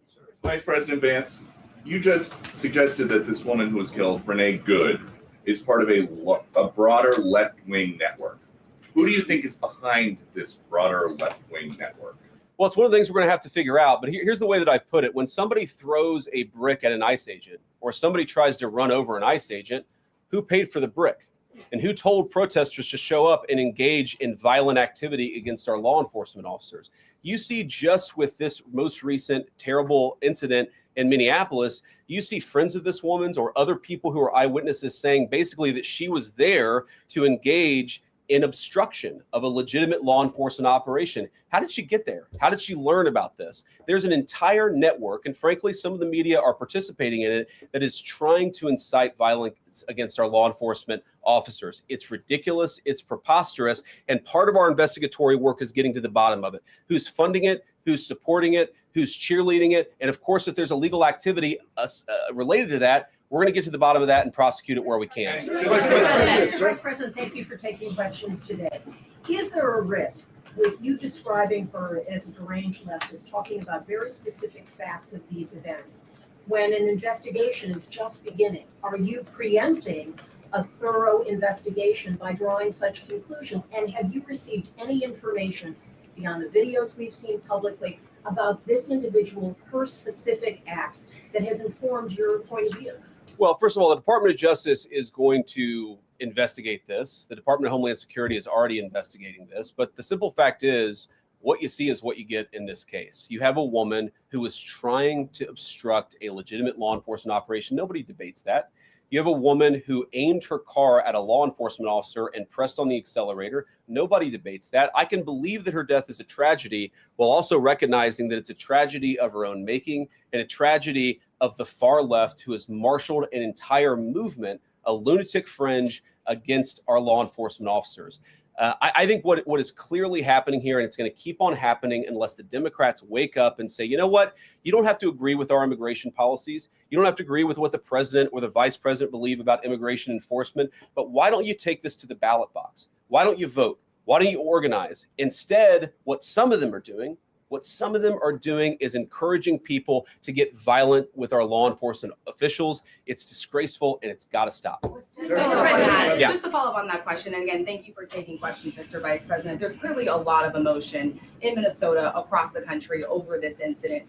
Vice President Vance, you just suggested that this woman who was killed, Renee Good, is part of a broader left-wing network. Who do you think is behind this broader left-wing network? Well, it's one of the things we're going to have to figure out. But here's the way that I put it. When somebody throws a brick at an ICE agent or somebody tries to run over an ICE agent, who paid for the brick? And who told protesters to show up and engage in violent activity against our law enforcement officers? You see, just with this most recent terrible incident in Minneapolis, you see friends of this woman's or other people who are eyewitnesses saying basically that she was there to engage in obstruction of a legitimate law enforcement operation. How did she get there? How did she learn about this? There's an entire network, and frankly, some of the media are participating in it, that is trying to incite violence against our law enforcement officers. It's ridiculous, it's preposterous, and part of our investigatory work is getting to the bottom of it. Who's funding it? Who's supporting it? Who's cheerleading it? And of course, if there's illegal activity related to that, we're going to get to the bottom of that and prosecute it where we can. Vice President, thank you for taking questions today. Is there a risk with you describing her as a deranged leftist, talking about very specific facts of these events, when an investigation is just beginning? Are you preempting a thorough investigation by drawing such conclusions? And have you received any information beyond the videos we've seen publicly about this individual, her specific acts, that has informed your point of view? Well, first of all, the Department of Justice is going to investigate this. The Department of Homeland Security is already investigating this. But the simple fact is, what you see is what you get in this case. You have a woman who is trying to obstruct a legitimate law enforcement operation. Nobody debates that. You have a woman who aimed her car at a law enforcement officer and pressed on the accelerator. Nobody debates that. I can believe that her death is a tragedy, while also recognizing that it's a tragedy of her own making and a tragedy of the far left, who has marshaled an entire movement, a lunatic fringe against our law enforcement officers. I think what is clearly happening here, and it's going to keep on happening unless the Democrats wake up and say, you know what, you don't have to agree with our immigration policies. You don't have to agree with what the president or the vice president believe about immigration enforcement. But why don't you take this to the ballot box? Why don't you vote? Why don't you organize? Instead, what some of them are doing is encouraging people to get violent with our law enforcement officials. It's disgraceful, and it's got to stop. Just to follow up on that question, and again, thank you for taking questions, Mr. Vice President. There's clearly a lot of emotion in Minnesota, across the country, over this incident.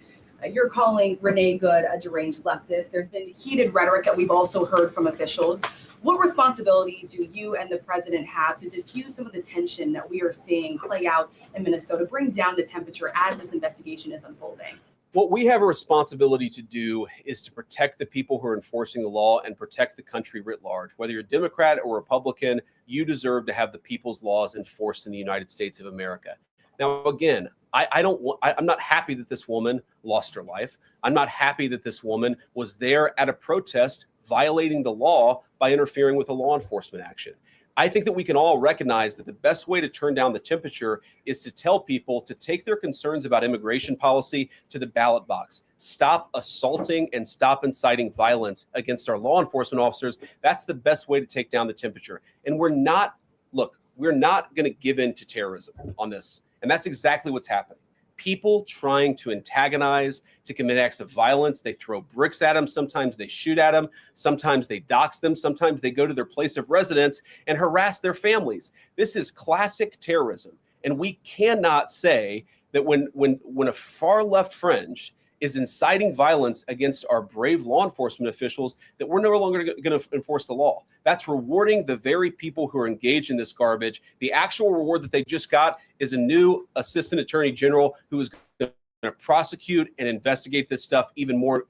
You're calling Renee Good a deranged leftist. There's been heated rhetoric that we've also heard from officials. What responsibility do you and the president have to diffuse some of the tension that we are seeing play out in Minnesota, bring down the temperature as this investigation is unfolding? What we have a responsibility to do is to protect the people who are enforcing the law and protect the country writ large. Whether you're Democrat or Republican, you deserve to have the people's laws enforced in the United States of America. Now, again, I'm not happy that this woman lost her life. I'm not happy that this woman was there at a protest violating the law by interfering with a law enforcement action. I think that we can all recognize that the best way to turn down the temperature is to tell people to take their concerns about immigration policy to the ballot box. Stop assaulting and stop inciting violence against our law enforcement officers. That's the best way to take down the temperature. And we're not going to give in to terrorism on this. And that's exactly what's happening. People trying to antagonize, to commit acts of violence. They throw bricks at them. Sometimes they shoot at them. Sometimes they dox them. Sometimes they go to their place of residence and harass their families. This is classic terrorism. And we cannot say that when a far left fringe is inciting violence against our brave law enforcement officials, that we're no longer going to enforce the law. That's rewarding the very people who are engaged in this garbage. The actual reward that they just got is a new assistant attorney general who is going to prosecute and investigate this stuff even more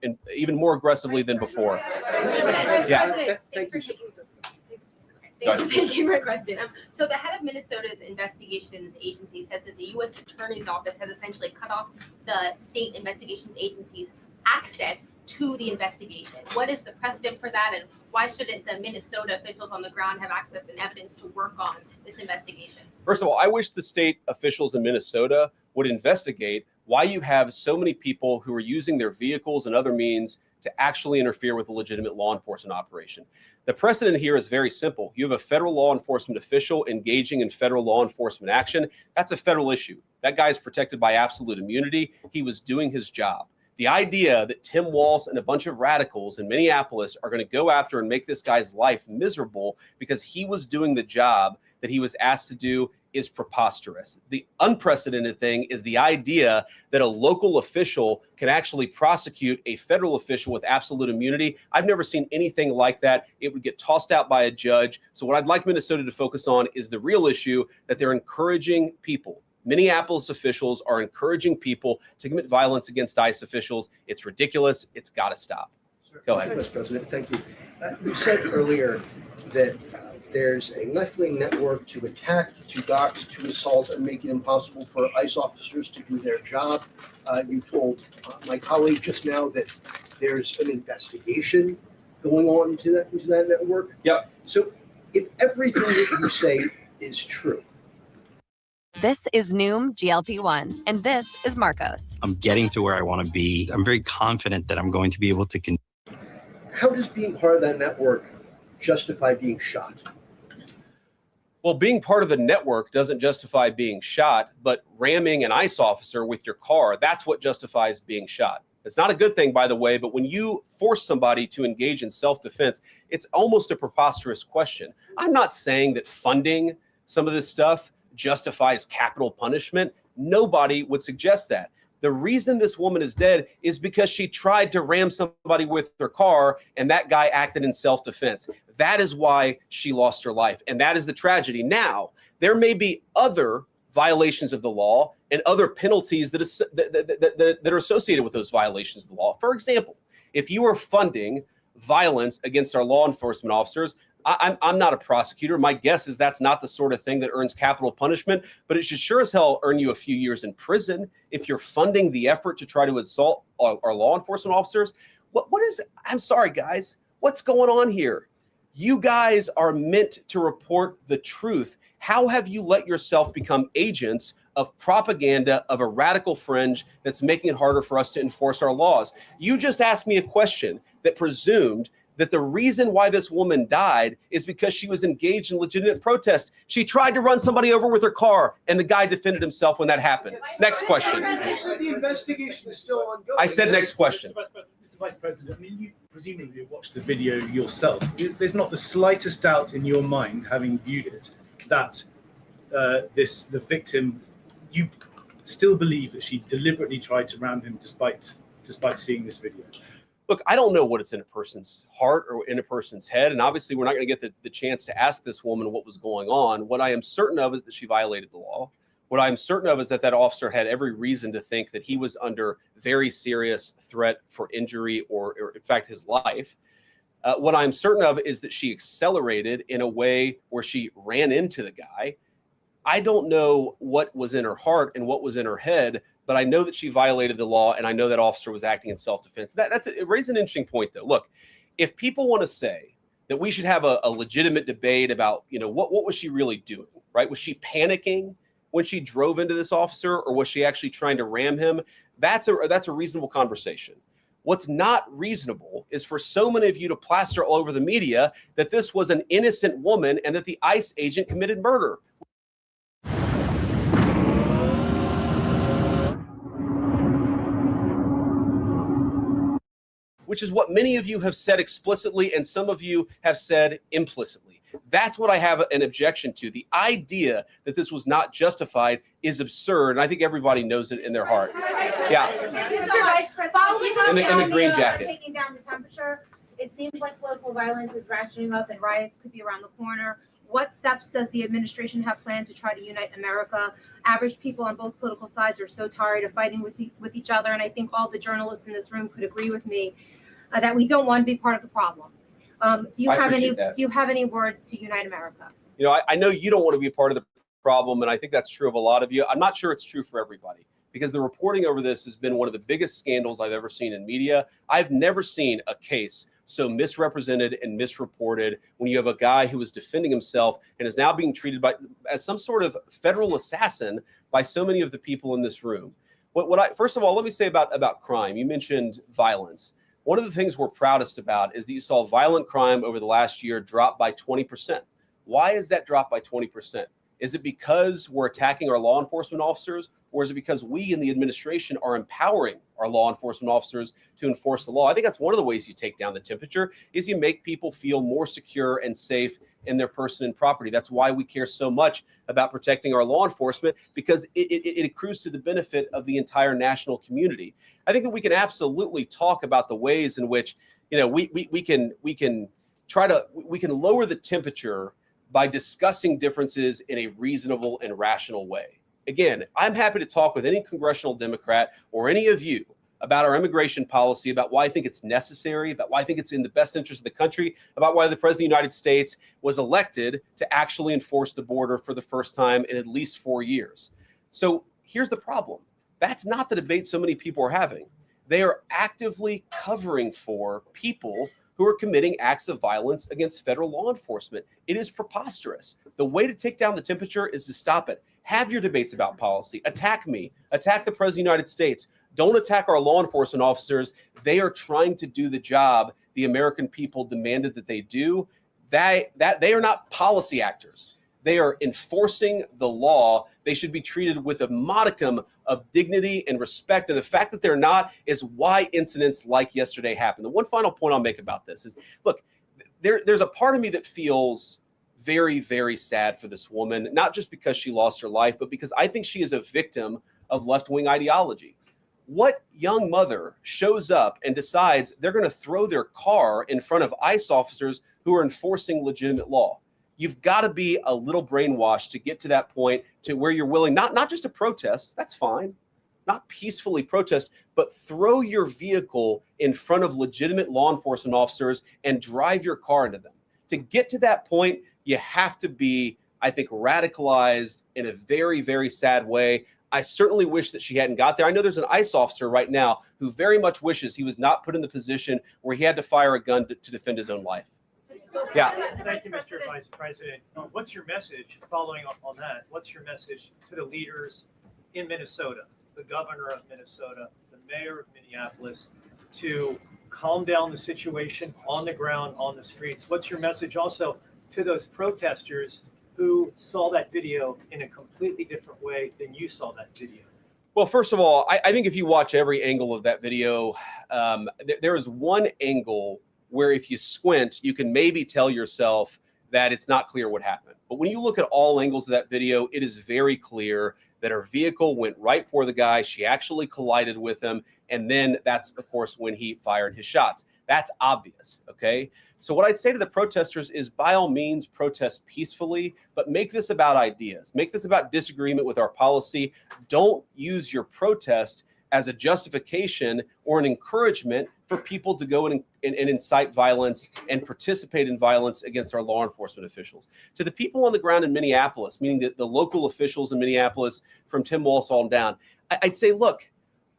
aggressively than before. Yeah. Thanks for taking my question. So the head of Minnesota's investigations agency says that the U.S. Attorney's Office has essentially cut off the state investigations agency's access to the investigation. What is the precedent for that, and why shouldn't the Minnesota officials on the ground have access and evidence to work on this investigation? First of all, I wish the state officials in Minnesota would investigate why you have so many people who are using their vehicles and other means to actually interfere with a legitimate law enforcement operation. The precedent here is very simple. You have a federal law enforcement official engaging in federal law enforcement action. That's a federal issue. That guy is protected by absolute immunity. He was doing his job. The idea that Tim Walz and a bunch of radicals in Minneapolis are going to go after and make this guy's life miserable because he was doing the job that he was asked to do is preposterous. The unprecedented thing is the idea that a local official can actually prosecute a federal official with absolute immunity. I've never seen anything like that. It would get tossed out by a judge. So what I'd like Minnesota to focus on is the real issue that they're encouraging people. Minneapolis officials are encouraging people to commit violence against ICE officials. It's ridiculous. It's got to stop. Go ahead. Mr. President, thank you. You said earlier that there's a left-wing network to attack, to dox, to assault, and make it impossible for ICE officers to do their job. You told my colleague just now that there's an investigation going on into that network. Yep. So if everything that you say is true, this is Noom GLP-1, and this is Marcos. I'm getting to where I want to be. I'm very confident that I'm going to be able to how does being part of that network justify being shot? Well, being part of the network doesn't justify being shot, but ramming an ICE officer with your car, that's what justifies being shot. It's not a good thing, by the way, but when you force somebody to engage in self-defense, it's almost a preposterous question. I'm not saying that funding some of this stuff justifies capital punishment. Nobody would suggest that. The reason this woman is dead is because she tried to ram somebody with her car and that guy acted in self-defense. That is why she lost her life. And that is the tragedy. Now, there may be other violations of the law and other penalties that are associated with those violations of the law. For example, if you are funding violence against our law enforcement officers, I'm not a prosecutor. My guess is that's not the sort of thing that earns capital punishment, but it should sure as hell earn you a few years in prison if you're funding the effort to try to assault our law enforcement officers. What is, I'm sorry, guys, what's going on here? You guys are meant to report the truth. How have you let yourself become agents of propaganda of a radical fringe that's making it harder for us to enforce our laws? You just asked me a question that presumed that the reason why this woman died is because she was engaged in legitimate protest. She tried to run somebody over with her car, and the guy defended himself when that happened. Next question. The investigation is still ongoing. I said next question. Mr. Vice President, I mean, you presumably watched the video yourself. There's not the slightest doubt in your mind, having viewed it, that the victim, you still believe that she deliberately tried to ram him despite seeing this video. Look, I don't know what is in a person's heart or in a person's head. And obviously, we're not going to get the chance to ask this woman what was going on. What I am certain of is that she violated the law. What I'm certain of is that officer had every reason to think that he was under very serious threat for injury or in fact, his life. What I'm certain of is that she accelerated in a way where she ran into the guy. I don't know what was in her heart and what was in her head, but I know that she violated the law, and I know that officer was acting in self-defense. It raises an interesting point, though. Look, if people want to say that we should have a legitimate debate about, what was she really doing, right? Was she panicking when she drove into this officer, or was she actually trying to ram him? That's a reasonable conversation. What's not reasonable is for so many of you to plaster all over the media that this was an innocent woman and that the ICE agent committed murder. Which is what many of you have said explicitly and some of you have said implicitly. That's what I have an objection to. The idea that this was not justified is absurd, and I think everybody knows it in their heart. Yeah. Mr. Vice President, in the green jacket. Taking down the temperature, it seems like political violence is ratcheting up and riots could be around the corner. What steps does the administration have planned to try to unite America? Average people on both political sides are so tired of fighting with each other, and I think all the journalists in this room could agree with me that we don't want to be part of the problem. Do you have any words to unite America? I know you don't want to be a part of the problem, and I think that's true of a lot of you. I'm not sure it's true for everybody, because the reporting over this has been one of the biggest scandals I've ever seen in media. I've never seen a case so misrepresented and misreported when you have a guy who is defending himself and is now being treated as some sort of federal assassin by so many of the people in this room. First of all, let me say about crime. You mentioned violence. One of the things we're proudest about is that you saw violent crime over the last year drop by 20%. Why is that drop by 20%? Is it because we're attacking our law enforcement officers, or is it because we in the administration are empowering our law enforcement officers to enforce the law? I think that's one of the ways you take down the temperature, is you make people feel more secure and safe in their person and property. That's why we care so much about protecting our law enforcement, because it accrues to the benefit of the entire national community. I think that we can absolutely talk about the ways in which, we can lower the temperature by discussing differences in a reasonable and rational way. Again, I'm happy to talk with any congressional Democrat or any of you about our immigration policy, about why I think it's necessary, about why I think it's in the best interest of the country, about why the President of the United States was elected to actually enforce the border for the first time in at least 4 years. So here's the problem. That's not the debate so many people are having. They are actively covering for people who are committing acts of violence against federal law enforcement. It is preposterous. The way to take down the temperature is to stop it. Have your debates about policy. Attack me. Attack the President of the United States. Don't attack our law enforcement officers. They are trying to do the job the American people demanded that they do. That they are not policy actors. They are enforcing the law. They should be treated with a modicum of dignity and respect. And the fact that they're not is why incidents like yesterday happened. The one final point I'll make about this is, look, there's a part of me that feels very, very sad for this woman, not just because she lost her life, but because I think she is a victim of left-wing ideology. What young mother shows up and decides they're going to throw their car in front of ICE officers who are enforcing legitimate law? You've got to be a little brainwashed to get to that point to where you're willing not just to protest, that's fine, not peacefully protest, but throw your vehicle in front of legitimate law enforcement officers and drive your car into them. To get to that point, you have to be, I think, radicalized in a very, very sad way. I certainly wish that she hadn't got there. I know there's an ICE officer right now who very much wishes he was not put in the position where he had to fire a gun to defend his own life. Yeah. Thank you, Mr. Vice President. What's your message, following up on that, what's your message to the leaders in Minnesota, the governor of Minnesota, the mayor of Minneapolis, to calm down the situation on the ground, on the streets? What's your message also to those protesters who saw that video in a completely different way than you saw that video? Well, first of all, I think if you watch every angle of that video, there is one angle where if you squint, you can maybe tell yourself that it's not clear what happened. But when you look at all angles of that video, it is very clear that her vehicle went right for the guy. She actually collided with him. And then that's, of course, when he fired his shots. That's obvious, okay? So what I'd say to the protesters is, by all means, protest peacefully, but make this about ideas. Make this about disagreement with our policy. Don't use your protest as a justification or an encouragement for people to go and incite violence and participate in violence against our law enforcement officials. To the people on the ground in Minneapolis, meaning the local officials in Minneapolis from Tim Walz on down, I'd say, look,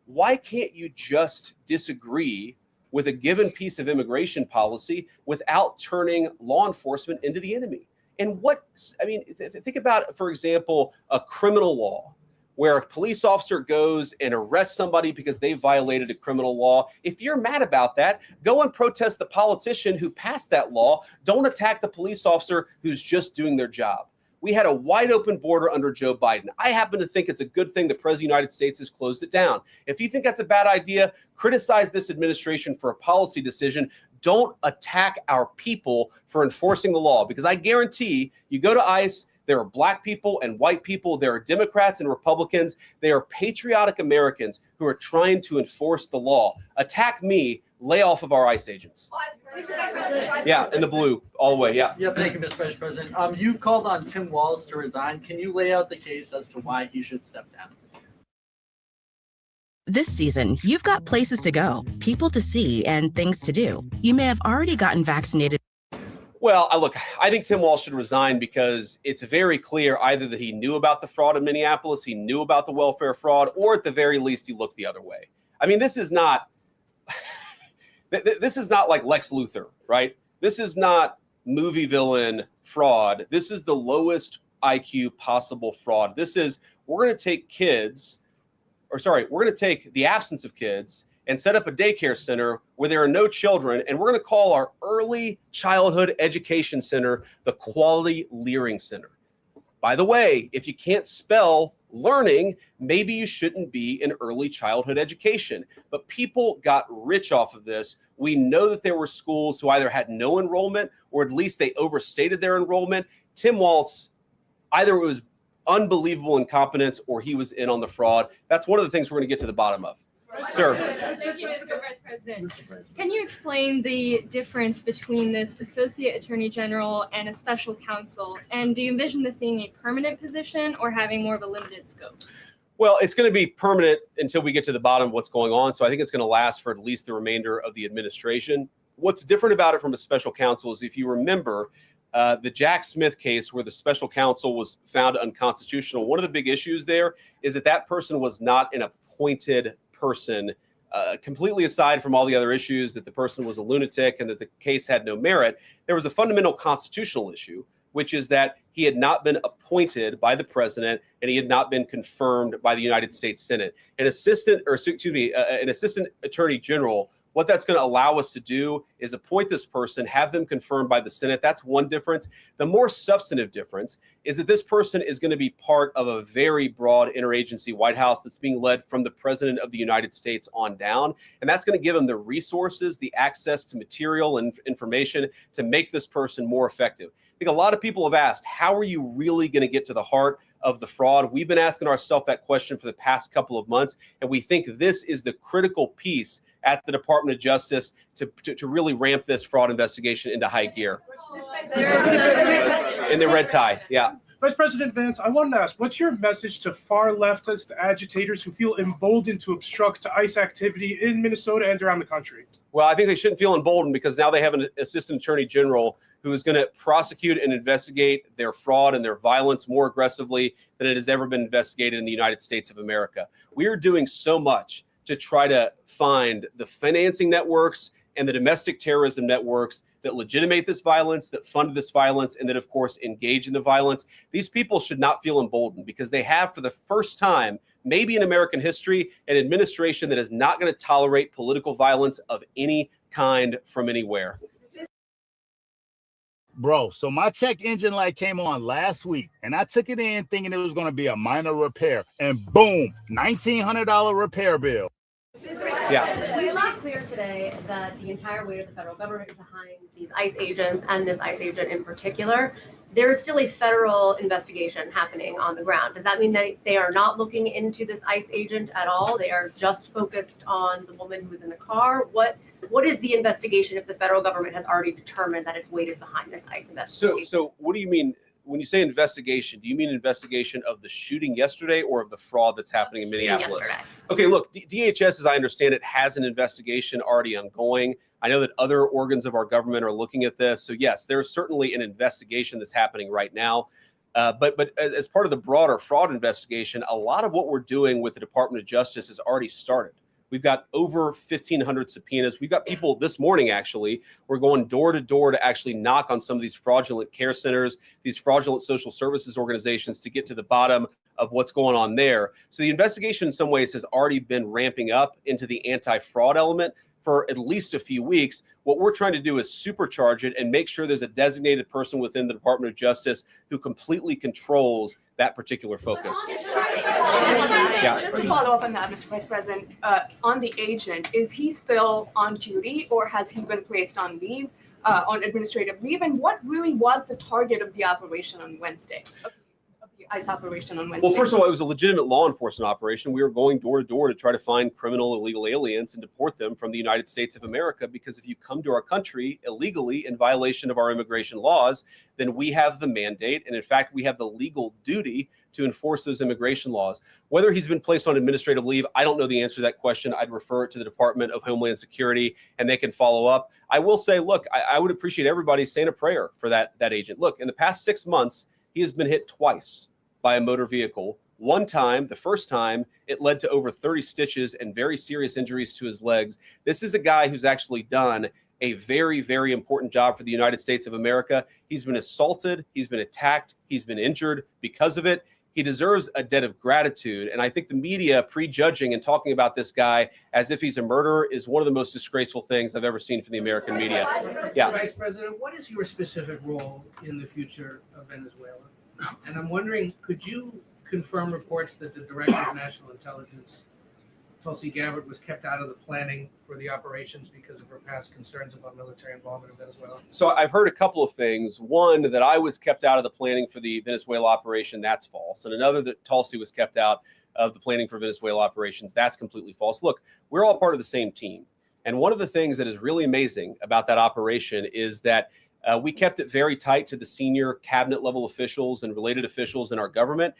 why can't you just disagree with a given piece of immigration policy without turning law enforcement into the enemy? And think about, for example, a criminal law where a police officer goes and arrests somebody because they violated a criminal law. If you're mad about that, go and protest the politician who passed that law. Don't attack the police officer who's just doing their job. We had a wide open border under Joe Biden. I happen to think it's a good thing the President of the United States has closed it down. If you think that's a bad idea, criticize this administration for a policy decision. Don't attack our people for enforcing the law, because I guarantee you go to ICE, there are black people and white people. There are Democrats and Republicans. They are patriotic Americans who are trying to enforce the law. Attack me, lay off of our ICE agents. Yeah, in the blue, all the way, yeah. Yeah, thank you, Mr. Vice President. You've called on Tim Walz to resign. Can you lay out the case as to why he should step down? This season, you've got places to go, people to see, and things to do. You may have already gotten vaccinated. Well, look, I think Tim Walz should resign because it's very clear either that he knew about the fraud in Minneapolis, he knew about the welfare fraud, or at the very least, he looked the other way. I mean, this is not like Lex Luthor, right? This is not movie villain fraud. This is the lowest IQ possible fraud. This is, we're going to take the absence of kids and set up a daycare center where there are no children, and we're going to call our early childhood education center the Quality Leering Center. By the way, if you can't spell learning, maybe you shouldn't be in early childhood education. But people got rich off of this. We know that there were schools who either had no enrollment or at least they overstated their enrollment. Tim Walz, either it was unbelievable incompetence or he was in on the fraud. That's one of the things we're going to get to the bottom of. Sir. Thank you, Mr. Vice President. Can you explain the difference between this Associate Attorney General and a special counsel? And do you envision this being a permanent position or having more of a limited scope? Well, it's going to be permanent until we get to the bottom of what's going on. So I think it's going to last for at least the remainder of the administration. What's different about it from a special counsel is if you remember the Jack Smith case where the special counsel was found unconstitutional, one of the big issues there is that that person was not an appointed person, completely aside from all the other issues that the person was a lunatic and that the case had no merit. There was a fundamental constitutional issue, which is that he had not been appointed by the president and he had not been confirmed by the United States Senate. An assistant attorney general, what that's going to allow us to do is appoint this person, have them confirmed by the Senate. That's one difference. The more substantive difference is that this person is going to be part of a very broad interagency White House that's being led from the President of the United States on down. And that's going to give them the resources, the access to material and information to make this person more effective. I think a lot of people have asked, how are you really going to get to the heart of the fraud? We've been asking ourselves that question for the past couple of months, and we think this is the critical piece at the Department of Justice to really ramp this fraud investigation into high gear. In the red tie, yeah. Vice President Vance, I wanted to ask, what's your message to far leftist agitators who feel emboldened to obstruct ICE activity in Minnesota and around the country? Well, I think they shouldn't feel emboldened because now they have an assistant attorney general who is going to prosecute and investigate their fraud and their violence more aggressively than it has ever been investigated in the United States of America. We are doing so much to try to find the financing networks and the domestic terrorism networks that legitimate this violence, that fund this violence, and that, of course, engage in the violence. These people should not feel emboldened because they have, for the first time, maybe in American history, an administration that is not going to tolerate political violence of any kind from anywhere. Bro, so my check engine light came on last week, and I took it in thinking it was going to be a minor repair, and boom, $1,900 repair bill. Yeah. We made clear today that the entire weight of the federal government is behind these ICE agents and this ICE agent in particular. There is still a federal investigation happening on the ground. Does that mean that they are not looking into this ICE agent at all? They are just focused on the woman who was in the car? What is the investigation if the federal government has already determined that its weight is behind this ICE investigation? So what do you mean? When you say investigation, do you mean investigation of the shooting yesterday or of the fraud that's happening in Minneapolis? Yesterday. Okay, look, DHS, as I understand it, has an investigation already ongoing. I know that other organs of our government are looking at this. So yes, there's certainly an investigation that's happening right now. But as part of the broader fraud investigation, a lot of what we're doing with the Department of Justice has already started. We've got over 1,500 subpoenas. We've got people this morning, actually, we're going door to door to actually knock on some of these fraudulent care centers, these fraudulent social services organizations to get to the bottom of what's going on there. So the investigation in some ways has already been ramping up into the anti-fraud element for at least a few weeks. What we're trying to do is supercharge it and make sure there's a designated person within the Department of Justice who completely controls that particular focus. Yeah. Just to follow up on that, Mr. Vice President, on the agent, is he still on duty or has he been placed on leave, on administrative leave? And what really was the target of the operation on Wednesday? ICE operation on Wednesday? Well, first of all, it was a legitimate law enforcement operation. We were going door to door to try to find criminal illegal aliens and deport them from the United States of America, because if you come to our country illegally in violation of our immigration laws, then we have the mandate, and in fact, we have the legal duty to enforce those immigration laws. Whether he's been placed on administrative leave, I don't know the answer to that question. I'd refer it to the Department of Homeland Security, and they can follow up. I will say, look, I would appreciate everybody saying a prayer for that agent. Look, in the past 6 months, he has been hit twice by a motor vehicle. One time, the first time, it led to over 30 stitches and very serious injuries to his legs. This is a guy who's actually done a very, very important job for the United States of America. He's been assaulted, he's been attacked, he's been injured because of it. He deserves a debt of gratitude. And I think the media prejudging and talking about this guy as if he's a murderer is one of the most disgraceful things I've ever seen from the American media. Yeah. Vice President, what is your specific role in the future of Venezuela? And I'm wondering, could you confirm reports that the Director of National Intelligence, Tulsi Gabbard, was kept out of the planning for the operations because of her past concerns about military involvement in Venezuela? So I've heard a couple of things. One, that I was kept out of the planning for the Venezuela operation. That's false. And another, that Tulsi was kept out of the planning for Venezuela operations. That's completely false. Look, we're all part of the same team. And one of the things that is really amazing about that operation is that we kept it very tight to the senior cabinet level officials and related officials in our government.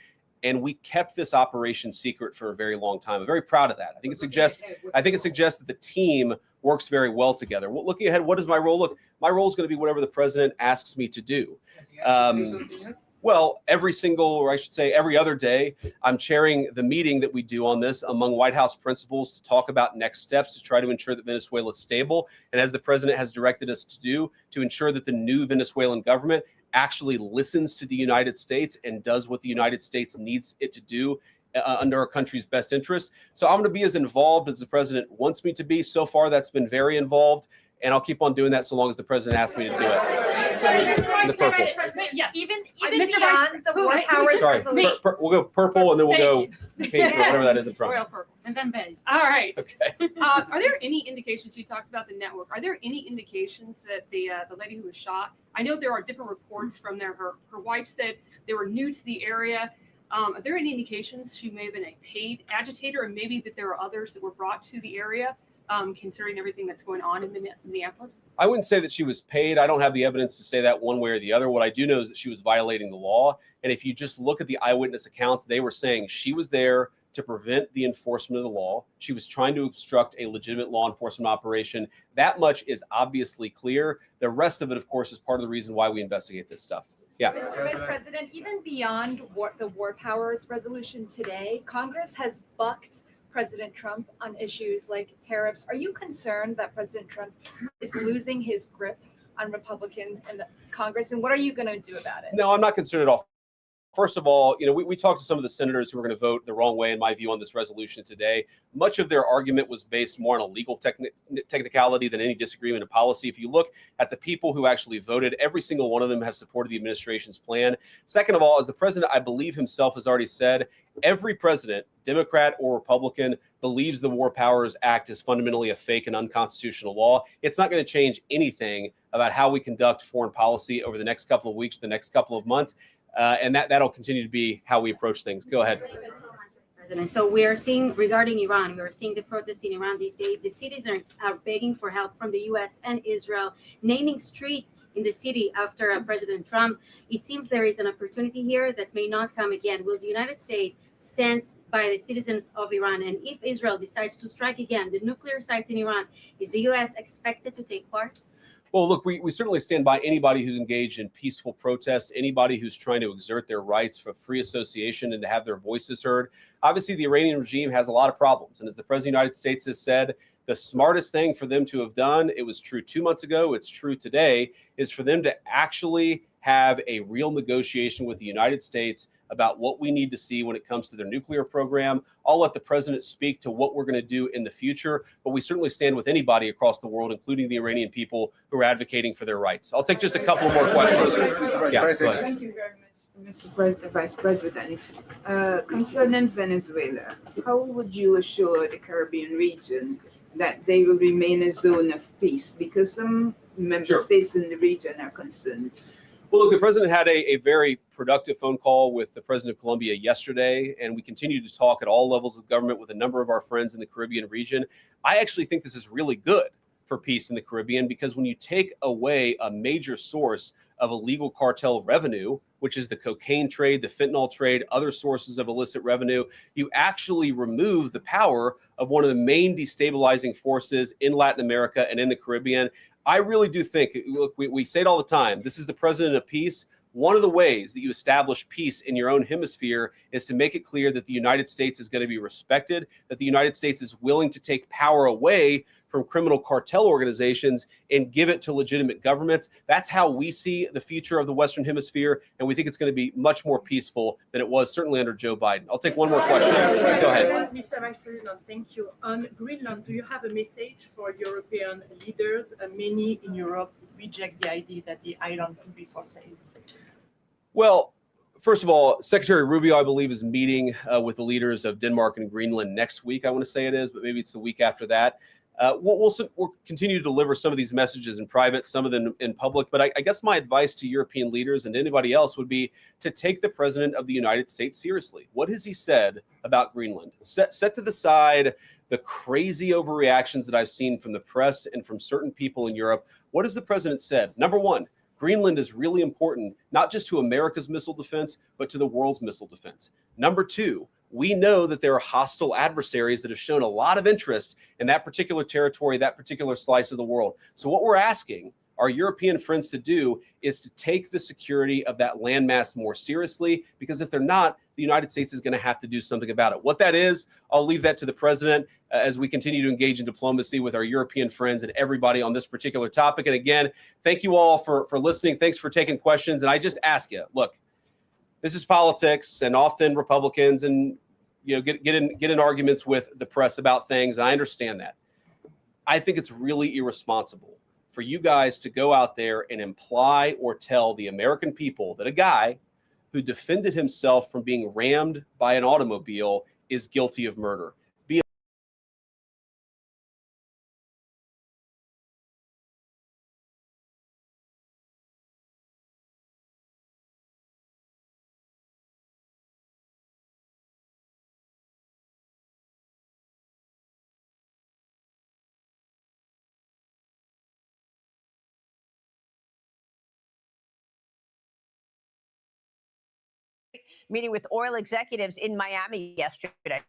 And we kept this operation secret for a very long time. I'm very proud of that. I think it suggests that the team works very well together. Well, looking ahead, what is my role? Look, my role is going to be whatever the president asks me to do. Well, every single, or I should say every other day, I'm chairing the meeting that we do on this among White House principals to talk about next steps to try to ensure that Venezuela is stable. And as the president has directed us to do, to ensure that the new Venezuelan government actually listens to the United States and does what the United States needs it to do under our country's best interest. So I'm going to be as involved as the president wants me to be. So far, that's been very involved. And I'll keep on doing that so long as the president asks me to do it. The purple. Yes. Even Mr. beyond the war powers Sorry, resolution. we'll go purple and then we'll go pink or whatever that is in front. Royal purple, and then beige. All right. Okay. Are there any indications, you talked about the network, are there any indications that the lady who was shot, I know there are different reports from there, her wife said they were new to the area. Are there any indications she may have been a paid agitator, and maybe that there are others that were brought to the area? Considering everything that's going on in Minneapolis? I wouldn't say that she was paid. I don't have the evidence to say that one way or the other. What I do know is that she was violating the law. And if you just look at the eyewitness accounts, they were saying she was there to prevent the enforcement of the law. She was trying to obstruct a legitimate law enforcement operation. That much is obviously clear. The rest of it, of course, is part of the reason why we investigate this stuff. Yeah. Mr. Vice President, even beyond the war powers resolution today, Congress has bucked President Trump on issues like tariffs. Are you concerned that President Trump is losing his grip on Republicans in the Congress, and what are you going to do about it? No, I'm not concerned at all. First of all, we talked to some of the senators who were going to vote the wrong way, in my view, on this resolution today. Much of their argument was based more on a legal technicality than any disagreement in policy. If you look at the people who actually voted, every single one of them have supported the administration's plan. Second of all, as the president, I believe himself, has already said, every president, Democrat or Republican, believes the War Powers Act is fundamentally a fake and unconstitutional law. It's not going to change anything about how we conduct foreign policy over the next couple of weeks, the next couple of months. And that'll continue to be how we approach things. Go ahead. President. So we are seeing, regarding Iran, we are seeing the protests in Iran these days. The cities are begging for help from the U.S. and Israel, naming streets in the city after President Trump. It seems there is an opportunity here that may not come again. Will the United States stand by the citizens of Iran? And if Israel decides to strike again the nuclear sites in Iran, is the U.S. expected to take part? Well, look, we certainly stand by anybody who's engaged in peaceful protests, anybody who's trying to exert their rights for free association and to have their voices heard. Obviously, the Iranian regime has a lot of problems. And as the President of the United States has said, the smartest thing for them to have done, it was true 2 months ago, it's true today, is for them to actually have a real negotiation with the United States about what we need to see when it comes to their nuclear program. I'll let the president speak to what we're going to do in the future, but we certainly stand with anybody across the world, including the Iranian people who are advocating for their rights. I'll take just a couple more questions. Yeah, go ahead. Thank you very much, Mr. Vice President. Concerning Venezuela, how would you assure the Caribbean region that they will remain a zone of peace? Because some member states in the region are concerned. Well, look, the president had a very productive phone call with the president of Colombia yesterday, and we continue to talk at all levels of government with a number of our friends in the Caribbean region. I actually think this is really good for peace in the Caribbean, because when you take away a major source of illegal cartel revenue, which is the cocaine trade, the fentanyl trade, other sources of illicit revenue, you actually remove the power of one of the main destabilizing forces in Latin America and in the Caribbean. I really do think, look, we say it all the time, this is the president of peace. One of the ways that you establish peace in your own hemisphere is to make it clear that the United States is going to be respected, that the United States is willing to take power away from criminal cartel organizations and give it to legitimate governments. That's how we see the future of the Western Hemisphere, and we think it's going to be much more peaceful than it was certainly under Joe Biden. I'll take one more question. Go ahead. Mr. Vice President, thank you. On Greenland, do you have a message for European leaders? Many in Europe reject the idea that the island could be for sale. Well, first of all, Secretary Rubio, I believe, is meeting with the leaders of Denmark and Greenland next week. I want to say it is, but maybe it's the week after that. We'll continue to deliver some of these messages in private, some of them in public. But I guess my advice to European leaders and anybody else would be to take the President of the United States seriously. What has he said about Greenland? Set to the side the crazy overreactions that I've seen from the press and from certain people in Europe. What has the President said? Number one, Greenland is really important, not just to America's missile defense, but to the world's missile defense. Number two, we know that there are hostile adversaries that have shown a lot of interest in that particular territory, that particular slice of the world. So what we're asking our European friends to do is to take the security of that landmass more seriously, because if they're not, the United States is going to have to do something about it. What that is, I'll leave that to the president as we continue to engage in diplomacy with our European friends and everybody on this particular topic. And again, thank you all for listening. Thanks for taking questions. And I just ask you, look, this is politics, and often Republicans and get in arguments with the press about things. And I understand that. I think it's really irresponsible for you guys to go out there and imply or tell the American people that a guy who defended himself from being rammed by an automobile is guilty of murder. Meeting with oil executives in Miami yesterday,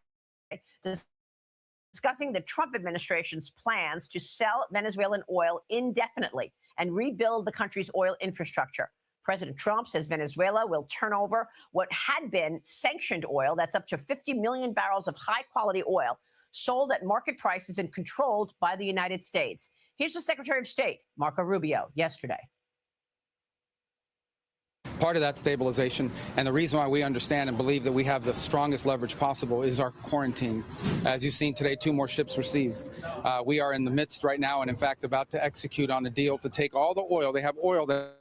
discussing the Trump administration's plans to sell Venezuelan oil indefinitely and rebuild the country's oil infrastructure. President Trump says Venezuela will turn over what had been sanctioned oil, that's up to 50 million barrels of high-quality oil, sold at market prices and controlled by the United States. Here's the Secretary of State, Marco Rubio, yesterday. Part of that stabilization, and the reason why we understand and believe that we have the strongest leverage possible, is our quarantine. As you've seen today, 2 more ships were seized. We are in the midst right now and, in fact, about to execute on a deal to take all the oil. They have oil that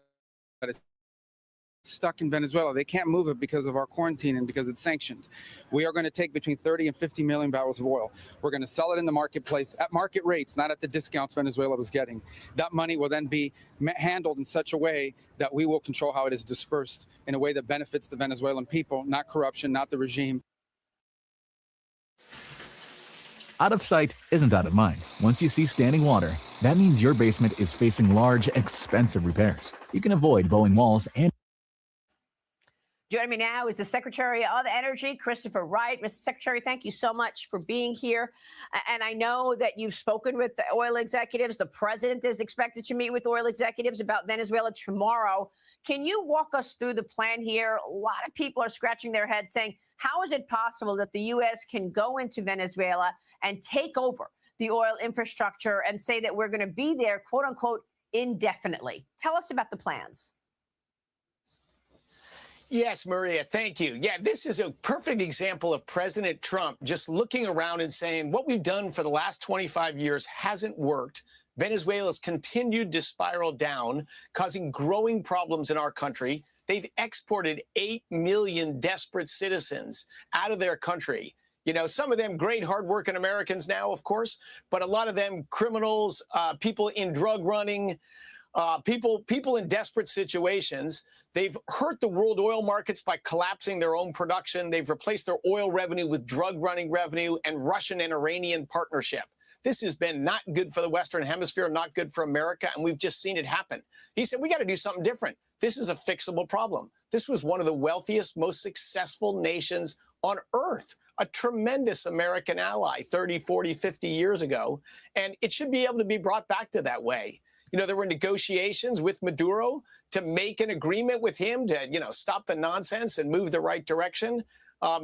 is stuck in Venezuela. They can't move it because of our quarantine and because it's sanctioned. We are going to take between 30 and 50 million barrels of oil. We're going to sell it in the marketplace at market rates, not at the discounts Venezuela was getting. That money will then be handled in such a way that we will control how it is dispersed in a way that benefits the Venezuelan people, not corruption, not the regime. Out of sight isn't out of mind. Once you see standing water, that means your basement is facing large, expensive repairs. You can avoid bowing walls and Joining me now is the Secretary of Energy, Christopher Wright. Mr. Secretary, thank you so much for being here. And I know that you've spoken with the oil executives. The president is expected to meet with oil executives about Venezuela tomorrow. Can you walk us through the plan here? A lot of people are scratching their heads saying, how is it possible that the U.S. can go into Venezuela and take over the oil infrastructure and say that we're going to be there, quote unquote, indefinitely? Tell us about the plans. Yes, Maria, thank you. Yeah, this is a perfect example of President Trump just looking around and saying what we've done for the last 25 years hasn't worked. Venezuela's continued to spiral down, causing growing problems in our country. They've exported 8 million desperate citizens out of their country. You know, some of them great, hardworking Americans now, of course, but a lot of them criminals, people in drug running, people in desperate situations. They've hurt the world oil markets by collapsing their own production. They've replaced their oil revenue with drug running revenue and Russian and Iranian partnership. This has been not good for the Western Hemisphere, not good for America, and we've just seen it happen. He said, we got to do something different. This is a fixable problem. This was one of the wealthiest, most successful nations on earth, a tremendous American ally 30, 40, 50 years ago, and it should be able to be brought back to that way. You know, there were negotiations with Maduro to make an agreement with him to, stop the nonsense and move the right direction.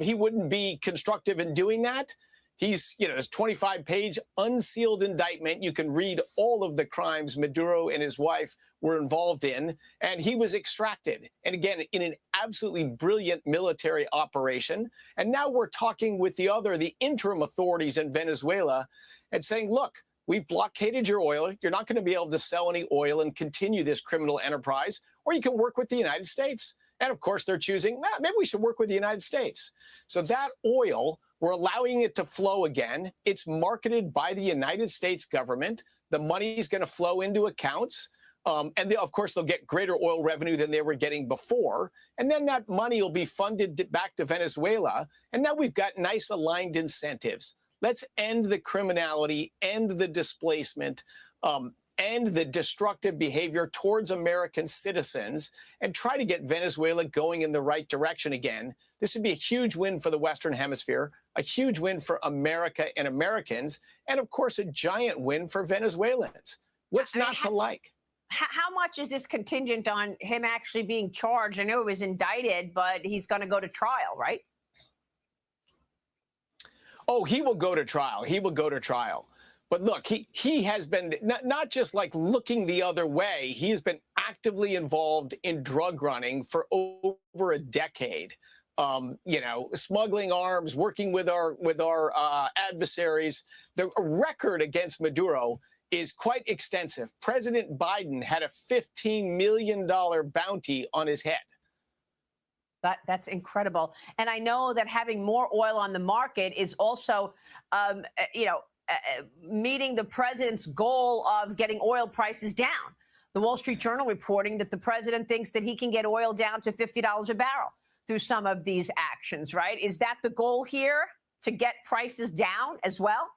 He wouldn't be constructive in doing that. He's, his 25-page unsealed indictment. You can read all of the crimes Maduro and his wife were involved in, and he was extracted. And again, in an absolutely brilliant military operation. And now we're talking with the interim authorities in Venezuela and saying, look, we've blockaded your oil. You're not going to be able to sell any oil and continue this criminal enterprise, or you can work with the United States. And of course, they're choosing, maybe we should work with the United States. So that oil, we're allowing it to flow again. It's marketed by the United States government. The money is going to flow into accounts. Of course, they'll get greater oil revenue than they were getting before. And then that money will be funded back to Venezuela. And now we've got nice aligned incentives. Let's end the criminality, end the displacement, end the destructive behavior towards American citizens, and try to get Venezuela going in the right direction again. This would be a huge win for the Western Hemisphere, a huge win for America and Americans, and of course, a giant win for Venezuelans. What's not to like? How much is this contingent on him actually being charged? I know he was indicted, but he's going to go to trial, right? Oh, he will go to trial. He will go to trial. But look, he has been not just like looking the other way. He has been actively involved in drug running for over a decade. Smuggling arms, working with our adversaries. The record against Maduro is quite extensive. President Biden had a $15 million bounty on his head. That's incredible. And I know that having more oil on the market is also, meeting the president's goal of getting oil prices down. The Wall Street Journal reporting that the president thinks that he can get oil down to $50 a barrel through some of these actions, right? Is that the goal here, to get prices down as well?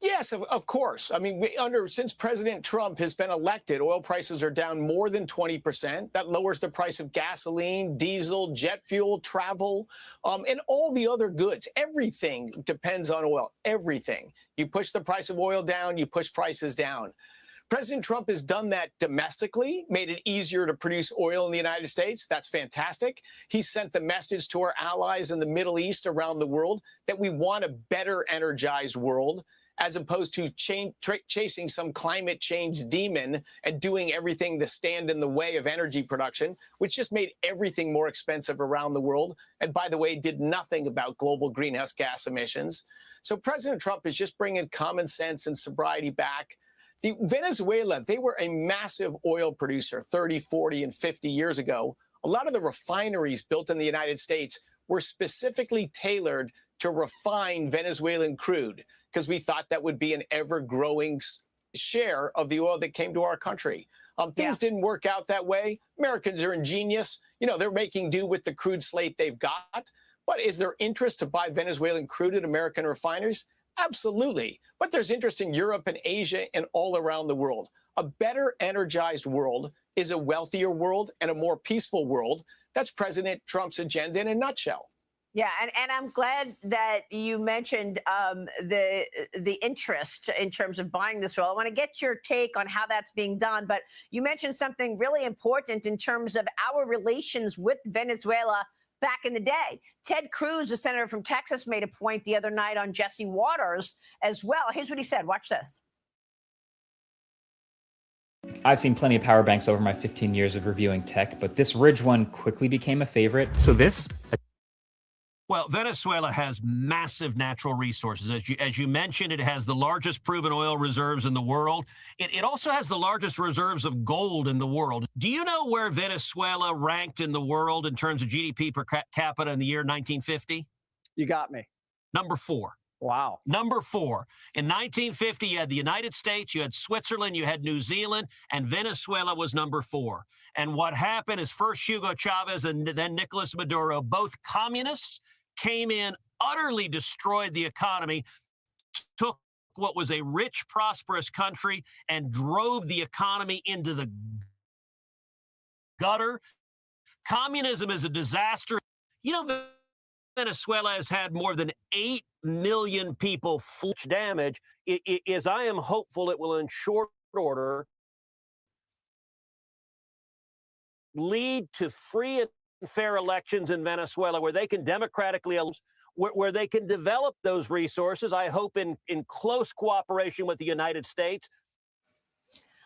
Yes, of course. I mean, since President Trump has been elected, oil prices are down more than 20%. That lowers the price of gasoline, diesel, jet fuel, travel, and all the other goods. Everything depends on oil. Everything. You push the price of oil down, you push prices down. President Trump has done that domestically, made it easier to produce oil in the United States. That's fantastic. He sent the message to our allies in the Middle East, around the world, that we want a better energized world, as opposed to chasing some climate change demon and doing everything to stand in the way of energy production, which just made everything more expensive around the world. And by the way, did nothing about global greenhouse gas emissions. So President Trump is just bringing common sense and sobriety back. Venezuela, they were a massive oil producer 30, 40, and 50 years ago. A lot of the refineries built in the United States were specifically tailored to refine Venezuelan crude, because we thought that would be an ever-growing share of the oil that came to our country. Things didn't work out that way. Americans are ingenious. They're making do with the crude slate they've got. But is there interest to buy Venezuelan crude at American refineries? Absolutely. But there's interest in Europe and Asia and all around the world. A better energized world is a wealthier world and a more peaceful world. That's President Trump's agenda in a nutshell. Yeah, and I'm glad that you mentioned the interest in terms of buying this oil. I want to get your take on how that's being done, but you mentioned something really important in terms of our relations with Venezuela back in the day. Ted Cruz, the senator from Texas, made a point the other night on Jesse Waters as well. Here's what he said. Watch this. I've seen plenty of power banks over my 15 years of reviewing tech, but this Ridge one quickly became a favorite. So this... Well, Venezuela has massive natural resources. As you mentioned, it has the largest proven oil reserves in the world. It also has the largest reserves of gold in the world. Do you know where Venezuela ranked in the world in terms of GDP per capita in the year 1950? You got me. Number 4. Wow. Number 4. In 1950, you had the United States, you had Switzerland, you had New Zealand, and Venezuela was number 4. And what happened is first Hugo Chavez and then Nicolas Maduro, both communists, came in, utterly destroyed the economy, took what was a rich, prosperous country and drove the economy into the gutter. Communism is a disaster. Venezuela has had more than 8 million people damage. Is I am hopeful it will, in short order, lead to free and fair elections in Venezuela where they can democratically, where they can develop those resources, I hope in close cooperation with the United States.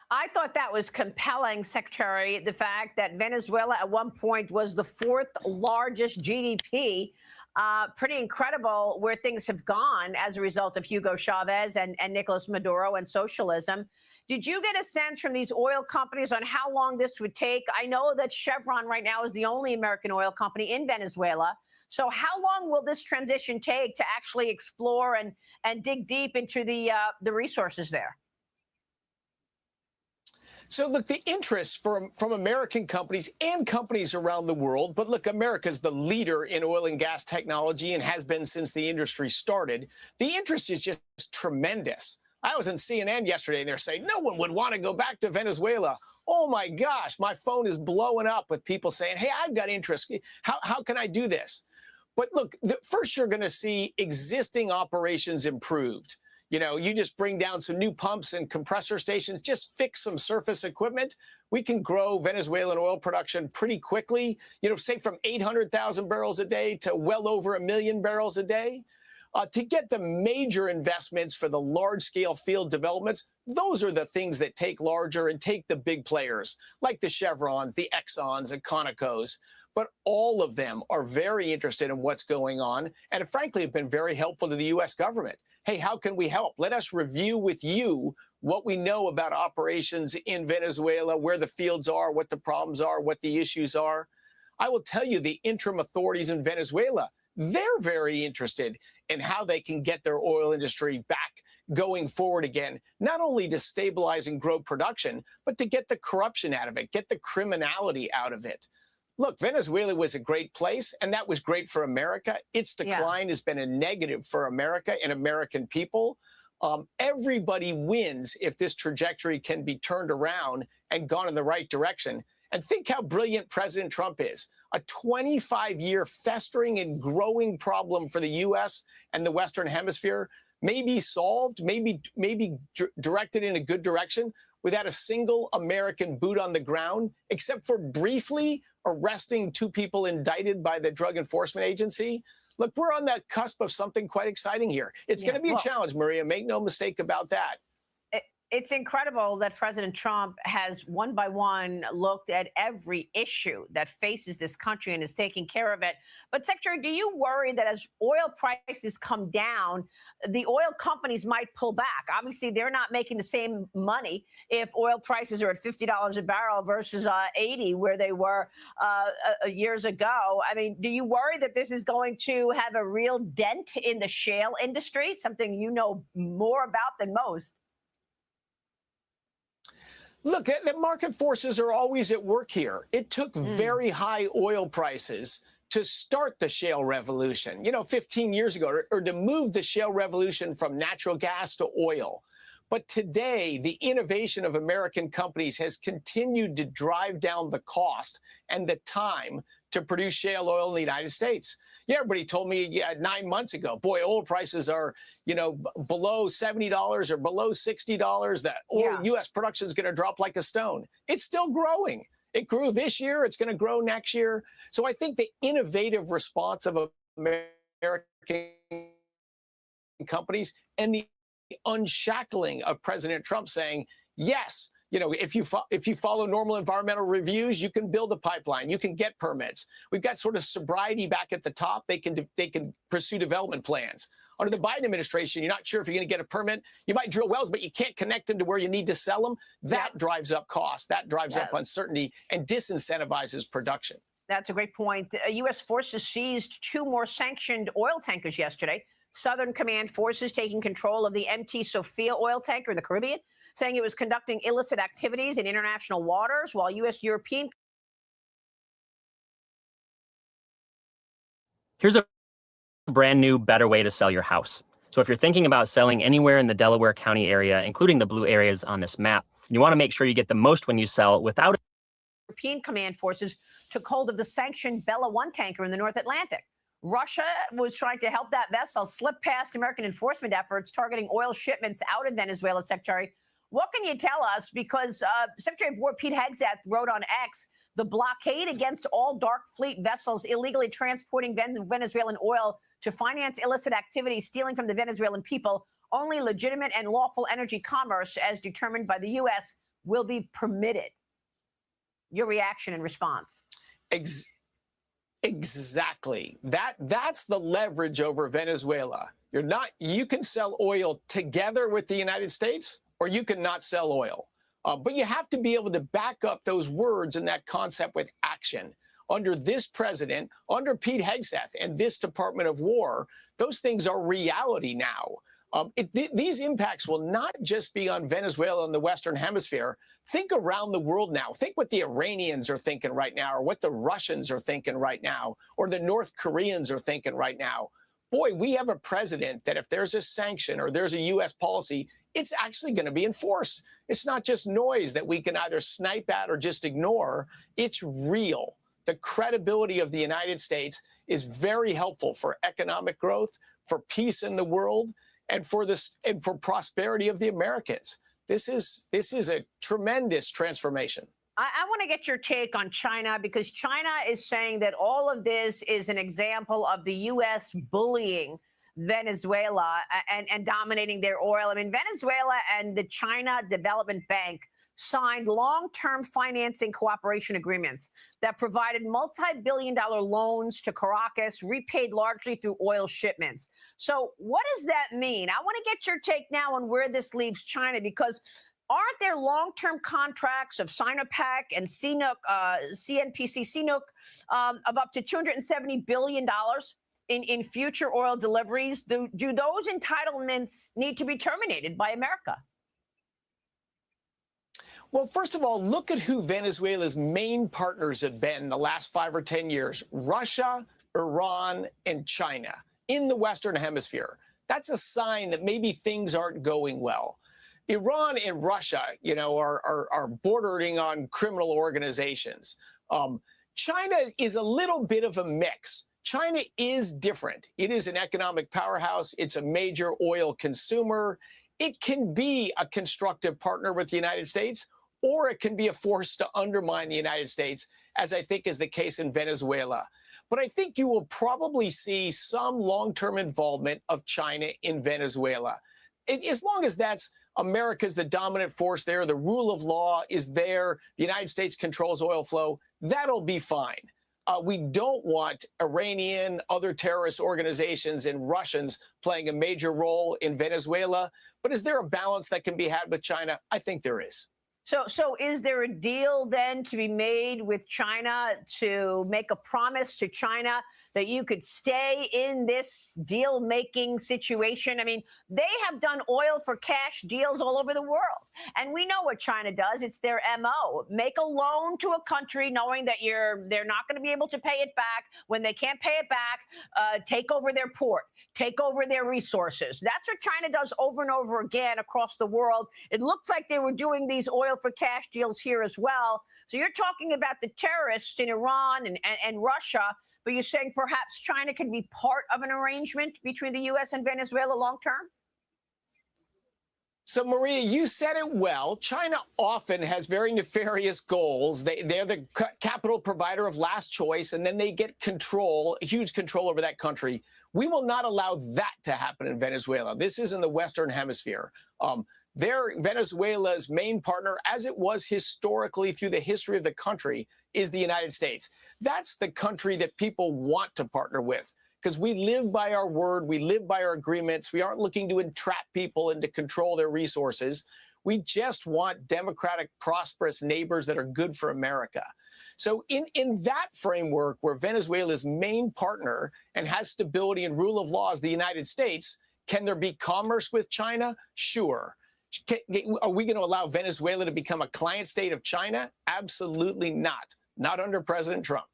I thought that was compelling, Secretary, the fact that Venezuela at one point was the 4th largest GDP. Pretty incredible where things have gone as a result of Hugo Chavez and Nicolas Maduro and socialism. Did you get a sense from these oil companies on how long this would take? I know that Chevron right now is the only American oil company in Venezuela. So how long will this transition take to actually explore and dig deep into the resources there? So look, the interest from American companies and companies around the world, but look, America's the leader in oil and gas technology and has been since the industry started. The interest is just tremendous. I was on CNN yesterday and they're saying no one would want to go back to Venezuela. Oh my gosh, my phone is blowing up with people saying, hey, I've got interest. How can I do this? But look, first you're going to see existing operations improved. You know, you just bring down some new pumps and compressor stations, just fix some surface equipment. We can grow Venezuelan oil production pretty quickly, you know, say from 800,000 barrels a day to well over 1 million barrels a day. To get the major investments for the large-scale field developments, those are the things that take larger and take the big players, like the Chevrons, the Exxons, and Conocos. But all of them are very interested in what's going on and, frankly, have been very helpful to the U.S. government. Hey, how can we help? Let us review with you what we know about operations in Venezuela, where the fields are, what the problems are, what the issues are. I will tell you, the interim authorities in Venezuela, they're very interested in how they can get their oil industry back going forward again, not only to stabilize and grow production, but to get the corruption out of it, get the criminality out of it. Look, Venezuela was a great place, and that was great for America. Its decline has been a negative for America and American people. Everybody wins if this trajectory can be turned around and gone in the right direction. And think how brilliant President Trump is. A 25-year festering and growing problem for the U.S. and the Western Hemisphere may be solved, maybe directed in a good direction without a single American boot on the ground, except for briefly arresting 2 people indicted by the Drug Enforcement Agency. Look, we're on the cusp of something quite exciting here. It's going to be a challenge, Maria. Make no mistake about that. It's incredible that President Trump has one by one looked at every issue that faces this country and is taking care of it. But Secretary, do you worry that as oil prices come down, the oil companies might pull back? Obviously, they're not making the same money if oil prices are at $50 a barrel versus 80 where they were years ago. I mean, do you worry that this is going to have a real dent in the shale industry, something you know more about than most? Look, the market forces are always at work here. It took very high oil prices to start the shale revolution, 15 years ago, or to move the shale revolution from natural gas to oil. But today, the innovation of American companies has continued to drive down the cost and the time to produce shale oil in the United States. Yeah, everybody told me 9 months ago, boy, oil prices are, below $70 or below $60. That U.S. production is going to drop like a stone. It's still growing. It grew this year. It's going to grow next year. So I think the innovative response of American companies and the unshackling of President Trump saying, yes, if you follow normal environmental reviews, you can build a pipeline, you can get permits. We've got sort of sobriety back at the top. They can pursue development plans. Under the Biden administration, you're not sure if you're going to get a permit. You might drill wells, but you can't connect them to where you need to sell them. That drives up costs. That drives up uncertainty and disincentivizes production. That's a great point. U.S. forces seized 2 more sanctioned oil tankers yesterday. Southern Command forces taking control of the MT Sophia oil tanker in the Caribbean, saying it was conducting illicit activities in international waters, while U.S. European. Here's a brand new, better way to sell your house. So if you're thinking about selling anywhere in the Delaware County area, including the blue areas on this map, you want to make sure you get the most when you sell without. European command forces took hold of the sanctioned Bella 1 tanker in the North Atlantic. Russia was trying to help that vessel slip past American enforcement efforts targeting oil shipments out of Venezuela, Secretary. What can you tell us? Because Secretary of War Pete Hegseth wrote on X, the blockade against all dark fleet vessels illegally transporting Venezuelan oil to finance illicit activities, stealing from the Venezuelan people. Only legitimate and lawful energy commerce, as determined by the U.S., will be permitted. Your reaction and response? Exactly. That's the leverage over Venezuela. You can sell oil together with the United States, or you can not sell oil. But you have to be able to back up those words and that concept with action. Under this president, under Pete Hegseth and this Department of War, those things are reality now. These impacts will not just be on Venezuela and the Western Hemisphere. Think around the world now. Think what the Iranians are thinking right now, or what the Russians are thinking right now, or the North Koreans are thinking right now. Boy, we have a president that if there's a sanction or there's a U.S. policy, it's actually going to be enforced. It's not just noise that we can either snipe at or just ignore. It's real. The credibility of the United States is very helpful for economic growth, for peace in the world, and for prosperity of the Americans. This is a tremendous transformation. I want to get your take on China, because China is saying that all of this is an example of the U.S. bullying Venezuela and dominating their oil. I mean, Venezuela and the China Development Bank signed long-term financing cooperation agreements that provided multi-billion-dollar loans to Caracas, repaid largely through oil shipments. So what does that mean? I want to get your take now on where this leaves China, because aren't there long-term contracts of Sinopec and CNPC CNOOC of up to $270 billion in future oil deliveries? Do those entitlements need to be terminated by America? Well, first of all, look at who Venezuela's main partners have been the last 5 or 10 years. Russia, Iran, and China in the Western Hemisphere. That's a sign that maybe things aren't going well. Iran and Russia, are bordering on criminal organizations. China is a little bit of a mix. China is different. It is an economic powerhouse. It's a major oil consumer. It can be a constructive partner with the United States, or it can be a force to undermine the United States, as I think is the case in Venezuela. But I think you will probably see some long-term involvement of China in Venezuela. As long as that's America's the dominant force there, the rule of law is there, the United States controls oil flow, that'll be fine. We don't want Iranian, other terrorist organizations, and Russians playing a major role in Venezuela. But is there a balance that can be had with China? I think there is. So is there a deal then to be made with China to make a promise to China that you could stay in this deal-making situation? I mean, they have done oil for cash deals all over the world. And we know what China does. It's their MO. Make a loan to a country knowing that they're not going to be able to pay it back. When they can't pay it back, take over their port, take over their resources. That's what China does over and over again across the world. It looks like they were doing these oil for cash deals here as well. So you're talking about the terrorists in Iran and Russia, but you're saying perhaps China can be part of an arrangement between the U.S. and Venezuela long term? So, Maria, you said it well. China often has very nefarious goals. They're the capital provider of last choice, and then they get huge control over that country. We will not allow that to happen in Venezuela. This is in the Western Hemisphere. They're Venezuela's main partner, as it was historically through the history of the country, is the United States. That's the country that people want to partner with, because we live by our word. We live by our agreements. We aren't looking to entrap people and to control their resources. We just want democratic, prosperous neighbors that are good for America. So in that framework, where Venezuela's main partner and has stability and rule of law is the United States, can there be commerce with China? Sure. Are we going to allow Venezuela to become a client state of China? Absolutely not. Not under President Trump.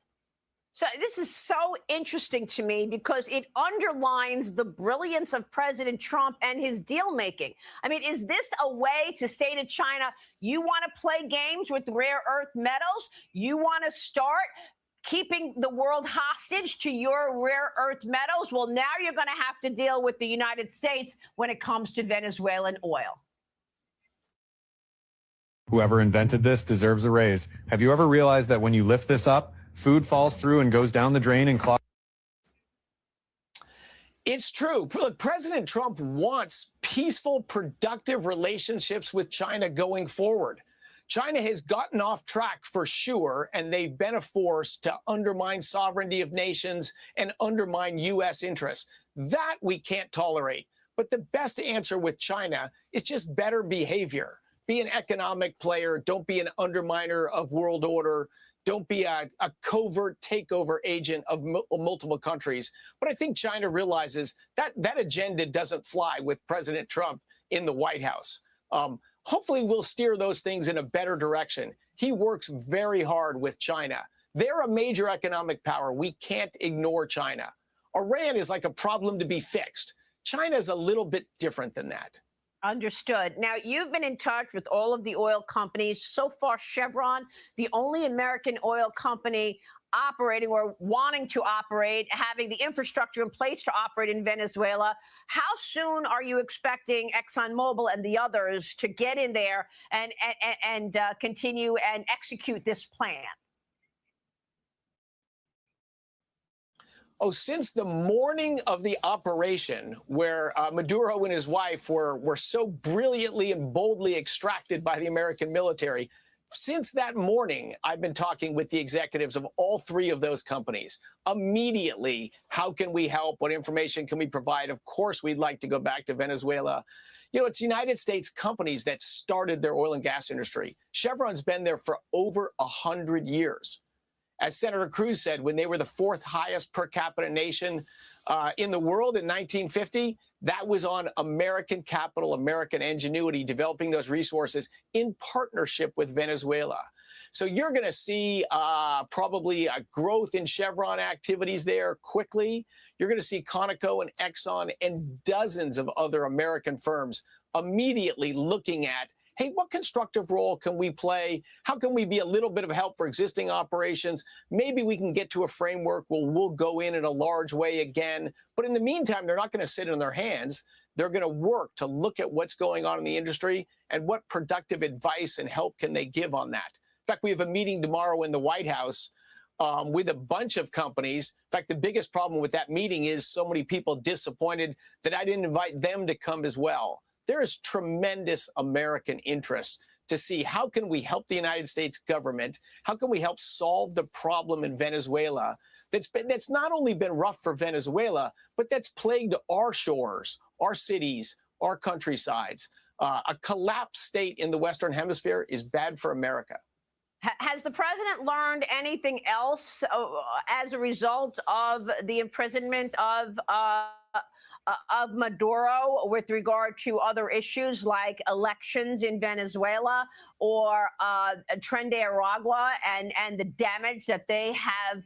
So this is so interesting to me because it underlines the brilliance of President Trump and his deal making. I mean, is this a way to say to China, you want to play games with rare earth metals? You want to start keeping the world hostage to your rare earth metals? Well, now you're going to have to deal with the United States when it comes to Venezuelan oil. Whoever invented this deserves a raise. Have you ever realized that when you lift this up, food falls through and goes down the drain and clogs? It's true. Look, President Trump wants peaceful, productive relationships with China going forward. China has gotten off track for sure, and they've been a force to undermine sovereignty of nations and undermine U.S. interests. That we can't tolerate. But the best answer with China is just better behavior. Be an economic player. Don't be an underminer of world order. Don't be a covert takeover agent of multiple countries. But I think China realizes that that agenda doesn't fly with President Trump in the White House. Hopefully, we'll steer those things in a better direction. He works very hard with China. They're a major economic power. We can't ignore China. Iran is like a problem to be fixed. China is a little bit different than that. Understood. Now, you've been in touch with all of the oil companies. So far, Chevron, the only American oil company operating or wanting to operate, having the infrastructure in place to operate in Venezuela. How soon are you expecting ExxonMobil and the others to get in there and continue and execute this plan? Oh, since the morning of the operation, where Maduro and his wife were so brilliantly and boldly extracted by the American military, since that morning, I've been talking with the executives of all three of those companies. Immediately, how can we help? What information can we provide? Of course, we'd like to go back to Venezuela. You know, it's United States companies that started their oil and gas industry. Chevron's been there for over 100 years. As Senator Cruz said, when they were the fourth highest per capita nation in the world in 1950, that was on American capital, American ingenuity, developing those resources in partnership with Venezuela. So you're going to see probably a growth in Chevron activities there quickly. You're going to see Conoco and Exxon and dozens of other American firms immediately looking at, hey, what constructive role can we play? How can we be a little bit of help for existing operations? Maybe we can get to a framework where we'll go in a large way again. But in the meantime, they're not going to sit on their hands. They're going to work to look at what's going on in the industry and what productive advice and help can they give on that. In fact, we have a meeting tomorrow in the White House with a bunch of companies. In fact, the biggest problem with that meeting is so many people disappointed that I didn't invite them to come as well. There is tremendous American interest to see how can we help the United States government, how can we help solve the problem in Venezuela that's not only been rough for Venezuela, but that's plagued our shores, our cities, our countrysides. A collapsed state in the Western Hemisphere is bad for America. Has the president learned anything else as a result of the imprisonment of Maduro with regard to other issues like elections in Venezuela or Tren de Aragua and the damage that they have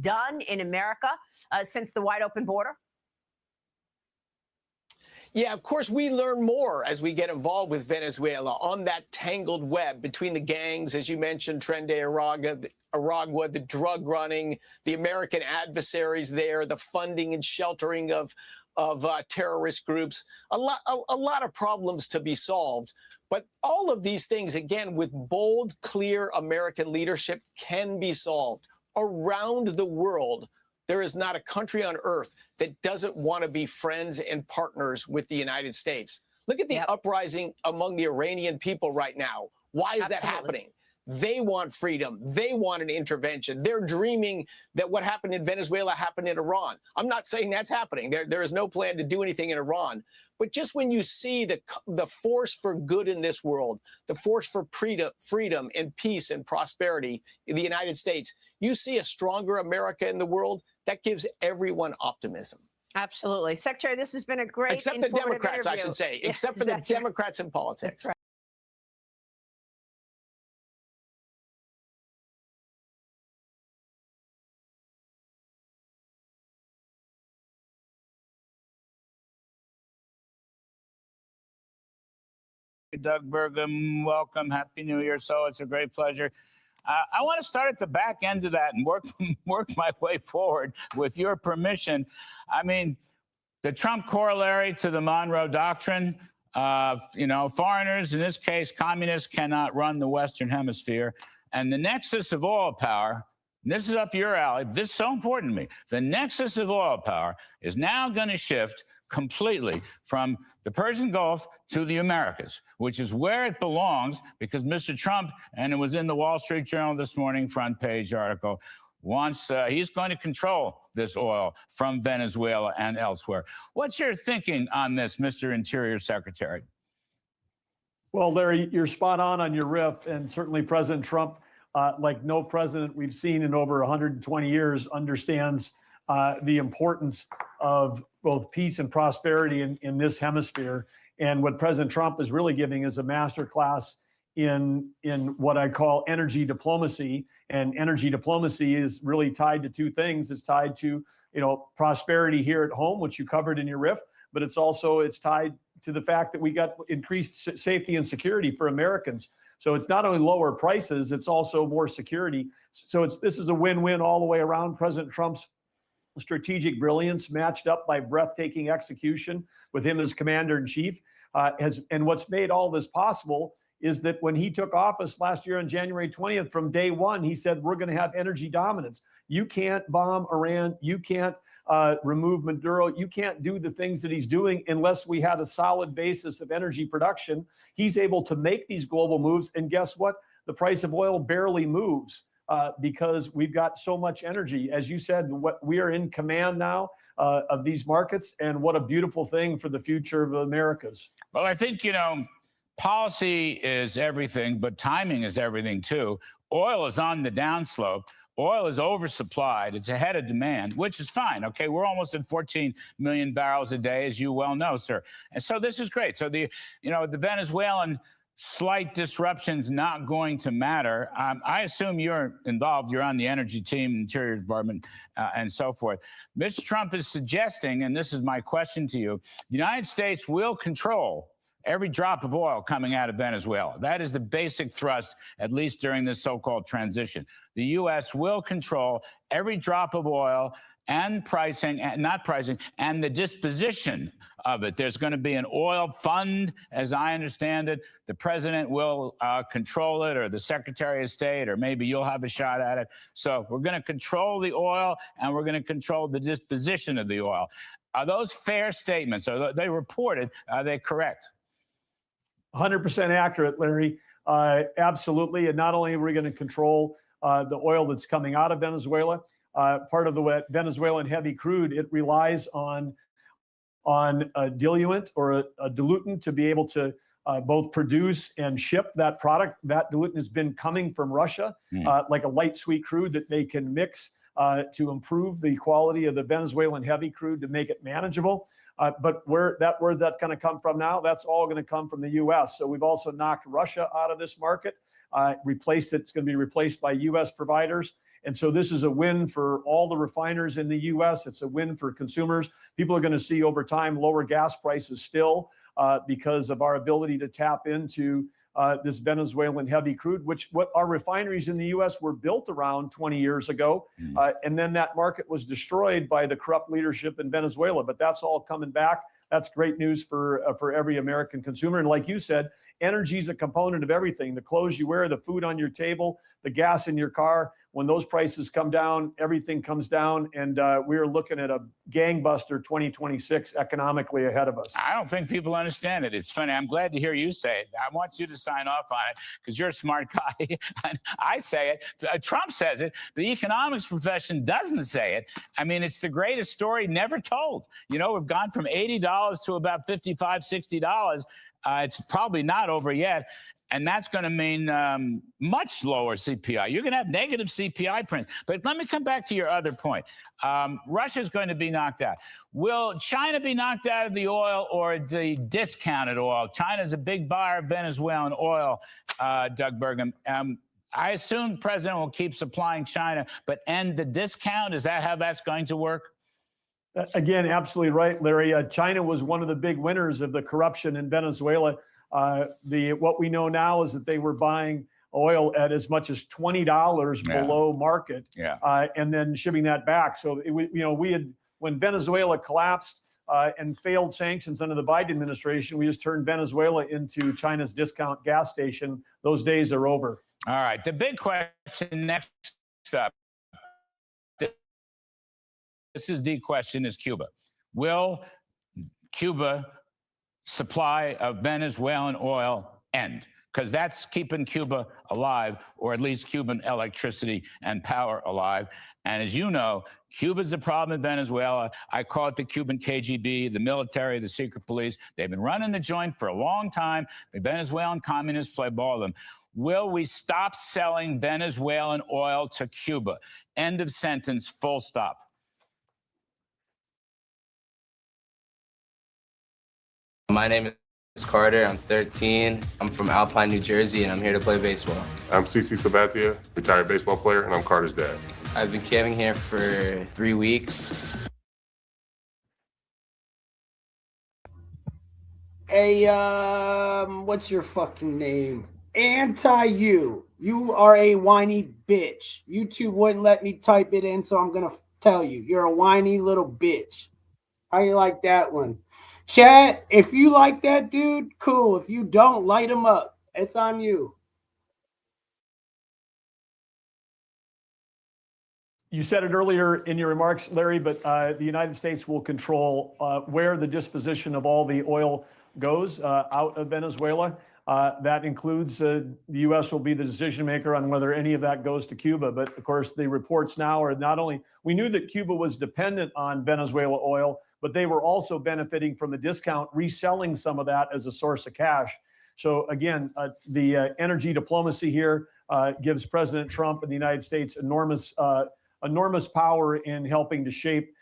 done in America since the wide open border? Yeah, of course, we learn more as we get involved with Venezuela on that tangled web between the gangs, as you mentioned, Tren de Aragua, the drug running, the American adversaries there, the funding and sheltering of terrorist groups, a lot of problems to be solved. But all of these things, again, with bold, clear American leadership, can be solved. Around the world, there is not a country on earth that doesn't want to be friends and partners with the United States. Look at the uprising among the Iranian people right now. Why is that happening? They want freedom. They want an intervention. They're dreaming that what happened in Venezuela happened in Iran. I'm not saying that's happening. There is no plan to do anything in Iran. But just when you see the force for good in this world, the force for freedom and peace and prosperity in the United States, you see a stronger America in the world. That gives everyone optimism. Absolutely. Secretary, this has been a great Except the Democrats, interview. I should say. Except for the Democrats in politics. That's right. Doug Burgum, welcome. Happy New Year. So it's a great pleasure. I want to start at the back end of that and work my way forward with your permission. I mean, the Trump corollary to the Monroe Doctrine, foreigners, in this case, communists, cannot run the Western Hemisphere. And the nexus of oil power, this is up your alley, this is so important to me. The nexus of oil power is now going to shift completely from the Persian Gulf to the Americas, which is where it belongs, because Mr. Trump, and it was in the Wall Street Journal this morning, front page article, wants, he's going to control this oil from Venezuela and elsewhere. What's your thinking on this, Mr. Interior Secretary? Well, Larry, you're spot on your riff, and certainly President Trump, like no president we've seen in over 120 years, understands the importance of both peace and prosperity in this hemisphere. And what President Trump is really giving is a masterclass in what I call energy diplomacy. And energy diplomacy is really tied to two things. It's tied to, prosperity here at home, which you covered in your riff, but it's tied to the fact that we got increased safety and security for Americans. So it's not only lower prices, it's also more security. So this is a win-win all the way around. President Trump's strategic brilliance matched up by breathtaking execution with him as commander in chief and what's made all this possible is that when he took office last year on January 20th, from day one, he said, we're going to have energy dominance. You can't bomb Iran. You can't remove Maduro. You can't do the things that he's doing unless we had a solid basis of energy production. He's able to make these global moves. And guess what? The price of oil barely moves because we've got so much energy. As you said, we are in command now of these markets. And what a beautiful thing for the future of the Americas. Well, I think, policy is everything, but timing is everything too. Oil is on the downslope. Oil is oversupplied. It's ahead of demand, which is fine. Okay, we're almost at 14 million barrels a day, as you well know, sir. And so this is great. So the Venezuelan slight disruption's not going to matter. I assume you're involved. You're on the energy team, Interior Department, and so forth. Mr. Trump is suggesting, and this is my question to you, the United States will control every drop of oil coming out of Venezuela. That is the basic thrust, at least during this so-called transition. The U.S. will control every drop of oil and pricing, and the disposition of it. There's going to be an oil fund, as I understand it. The president will control it, or the Secretary of State, or maybe you'll have a shot at it. So we're going to control the oil, and we're going to control the disposition of the oil. Are those fair statements? Are they reported? Are they correct? 100% accurate, Larry. Absolutely. And not only are we going to control the oil that's coming out of Venezuela, part of the Venezuelan heavy crude, it relies on a diluent or a diluent to be able to both produce and ship that product. That diluent has been coming from Russia, like a light sweet crude that they can mix to improve the quality of the Venezuelan heavy crude to make it manageable. But where that's going to come from now, that's all going to come from the U.S. So we've also knocked Russia out of this market, replaced it. It's going to be replaced by U.S. providers. And so this is a win for all the refiners in the U.S. It's a win for consumers. People are going to see over time lower gas prices still because of our ability to tap into this Venezuelan heavy crude, what our refineries in the U.S. were built around 20 years ago. And then that market was destroyed by the corrupt leadership in Venezuela. But that's all coming back. That's great news for every American consumer. And like you said, energy is a component of everything. The clothes you wear, the food on your table, the gas in your car. When those prices come down, everything comes down. And we're looking at a gangbuster 2026 economically ahead of us. I don't think people understand it. It's funny. I'm glad to hear you say it. I want you to sign off on it because you're a smart guy. And I say it. Trump says it. The economics profession doesn't say it. I mean, it's the greatest story never told. We've gone from $80 to about $55, $60. It's probably not over yet. And that's going to mean much lower CPI. You're going to have negative CPI prints. But let me come back to your other point. Russia's going to be knocked out. Will China be knocked out of the oil or the discounted oil? China's a big buyer of Venezuelan oil, Doug Burgum. I assume the president will keep supplying China, but end the discount. Is that how that's going to work? Again, absolutely right, Larry. China was one of the big winners of the corruption in Venezuela. What we know now is that they were buying oil at as much as $20 below market, and then shipping that back. So when Venezuela collapsed and failed sanctions under the Biden administration, we just turned Venezuela into China's discount gas station. Those days are over. All right. The big question next up. This is the question: is Cuba? Will Cuba supply of Venezuelan oil end? because that's keeping Cuba alive, or at least Cuban electricity and power alive. And as you know, Cuba's the problem in Venezuela. I call it the Cuban KGB, the military, the secret police. They've been running the joint for a long time. The Venezuelan communists play ball with them. Will we stop selling Venezuelan oil to Cuba? End of sentence, full stop. My name is Carter. I'm 13. I'm from Alpine, New Jersey, and I'm here to play baseball. I'm CC Sabathia, retired baseball player, and I'm Carter's dad. I've been camping here for 3 weeks. Hey, what's your fucking name? Anti-you. You are a whiny bitch. YouTube wouldn't let me type it in, so I'm gonna tell you. You're a whiny little bitch. How you like that one? Chat, if you like that dude, cool. If you don't, light him up. It's on you. You said it earlier in your remarks, Larry, but the United States will control where the disposition of all the oil goes out of Venezuela. That includes the U.S. will be the decision maker on whether any of that goes to Cuba. But of course, the reports now are not only, we knew that Cuba was dependent on Venezuela oil, but they were also benefiting from the discount, reselling some of that as a source of cash. So again, the energy diplomacy here gives President Trump and the United States enormous power in helping to shape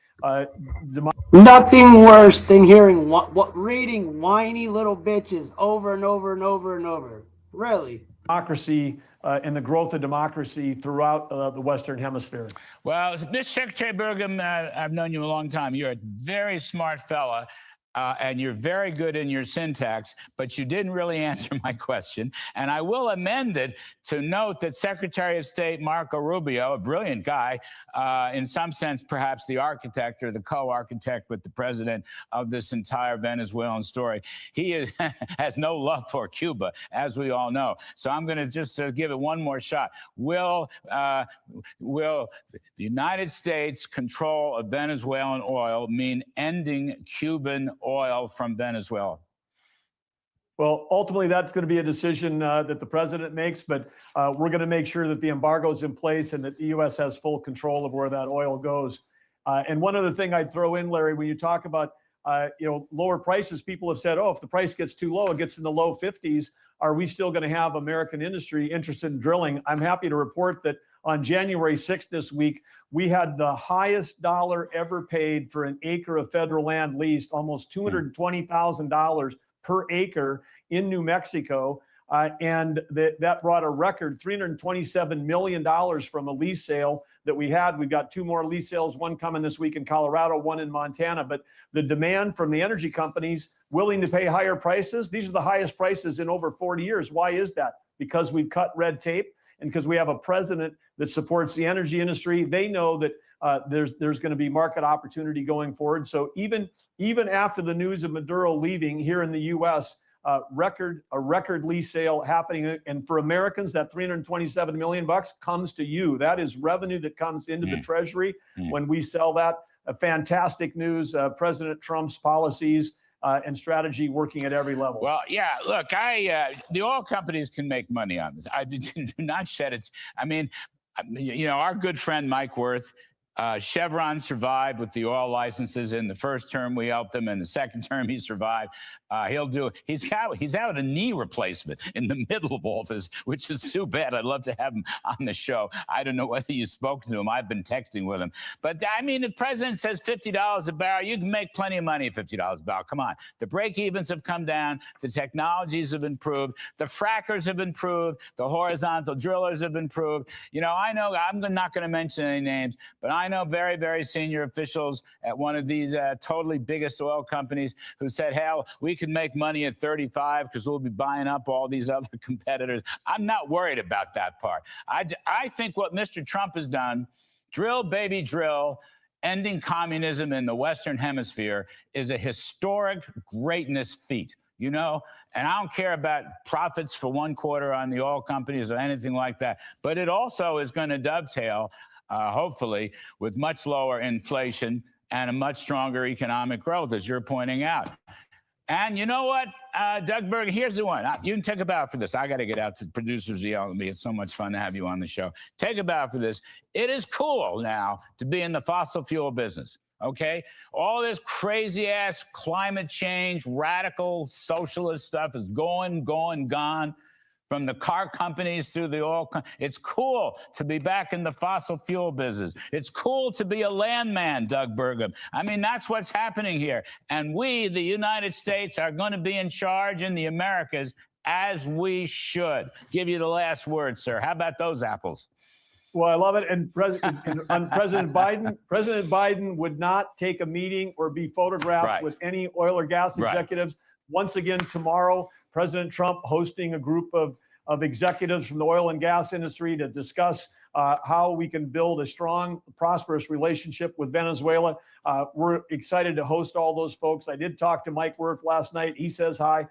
Nothing worse than hearing reading whiny little bitches over and over and over and over. Really. democracy and the growth of democracy throughout the Western Hemisphere. Well, Mr. Secretary Burgum, I've known you a long time. You're a very smart fella. And you're very good in your syntax, but you didn't really answer my question. And I will amend it to note that Secretary of State Marco Rubio, a brilliant guy, in some sense, perhaps the architect or the co-architect with the president of this entire Venezuelan story, he has no love for Cuba, as we all know. So I'm going to just give it one more shot. Will the United States control of Venezuelan oil mean ending Cuban oil from Venezuela? Well, ultimately, that's going to be a decision that the president makes, but we're going to make sure that the embargo is in place and that the U.S. has full control of where that oil goes. And one other thing I'd throw in, Larry, when you talk about lower prices, people have said, oh, if the price gets too low, it gets in the low 50s, are we still going to have American industry interested in drilling? I'm happy to report that on January 6th this week, we had the highest dollar ever paid for an acre of federal land leased, almost $220,000 per acre in New Mexico. And that brought a record $327 million from a lease sale that we had. We've got 2 more lease sales, one coming this week in Colorado, one in Montana. But the demand from the energy companies willing to pay higher prices, these are the highest prices in over 40 years. Why is that? Because we've cut red tape and because we have a president that supports the energy industry. They know that there's going to be market opportunity going forward. So even after the news of Maduro leaving here in the U.S., a record lease sale happening, and for Americans, that $327 million comes to you. That is revenue that comes into the Treasury when we sell that. Fantastic news. President Trump's policies and strategy working at every level. Well, yeah, look, the oil companies can make money on this. I do not shed it. I mean, our good friend Mike Wirth, Chevron survived with the oil licenses. In the first term, we helped him. In the second term, he survived. He's out a knee replacement in the middle of all this, which is too bad. I'd love to have him on the show. I don't know whether you spoke to him. I've been texting with him. But I mean, the president says $50 a barrel. You can make plenty of money at $50 a barrel. Come on. The break-evens have come down. The technologies have improved. The frackers have improved. The horizontal drillers have improved. I know I'm not going to mention any names, but I know very, very senior officials at one of these totally biggest oil companies who said, hell, we can make money at 35 because we'll be buying up all these other competitors. I'm not worried about that part. I think what Mr. Trump has done, drill, baby, drill, ending communism in the Western Hemisphere is a historic greatness feat. And I don't care about profits for one quarter on the oil companies or anything like that. But it also is going to dovetail, hopefully, with much lower inflation and a much stronger economic growth, as you're pointing out. And you know what, Doug Bergen, here's the one. You can take a bow for this. I got to get out to producers yelling at me. It's so much fun to have you on the show. Take a bow for this. It is cool now to be in the fossil fuel business, okay? All this crazy-ass climate change, radical socialist stuff is gone. From the car companies through the oil. It's cool to be back in the fossil fuel business. It's cool to be a landman, Doug Burgum. I mean, that's what's happening here. And we, the United States, are going to be in charge in the Americas, as we should. Give you the last word, sir. How about those apples? Well, I love it. And President Biden would not take a meeting or be photographed with any oil or gas executives. Once again, tomorrow, President Trump hosting a group of executives from the oil and gas industry to discuss how we can build a strong, prosperous relationship with Venezuela. We're excited to host all those folks. I did talk to Mike Wirth last night. He says hi.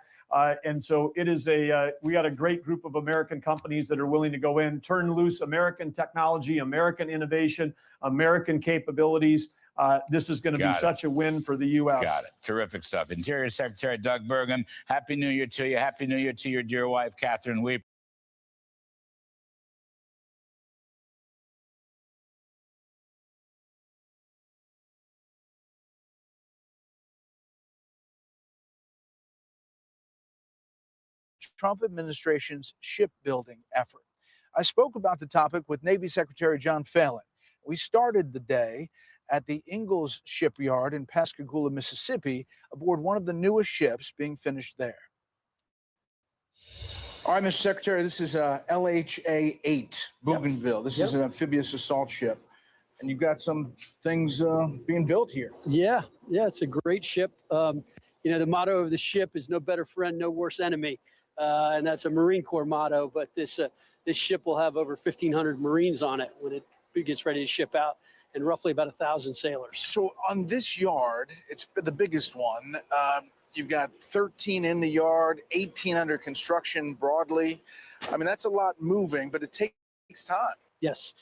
And so it is we got a great group of American companies that are willing to go in, turn loose American technology, American innovation, American capabilities. This is going to be such a win for the U.S. Got it. Terrific stuff. Interior Secretary Doug Burgum, Happy New Year to you. Happy New Year to your dear wife, Catherine Weep. Trump administration's shipbuilding effort. I spoke about the topic with Navy Secretary John Phelan. We started the day at the Ingalls shipyard in Pascagoula, Mississippi, aboard one of the newest ships being finished there. All right, Mr. Secretary, this is LHA-8, Bougainville. This is an amphibious assault ship, and you've got some things being built here. Yeah, it's a great ship. You know, the motto of the ship is no better friend, no worse enemy. And that's a Marine Corps motto, but this ship will have over 1,500 Marines on it when it gets ready to ship out, and roughly about 1,000 sailors. So on this yard, it's the biggest one. You've got 13 in the yard, 18 under construction broadly. I mean, that's a lot moving, but it takes time. Yes.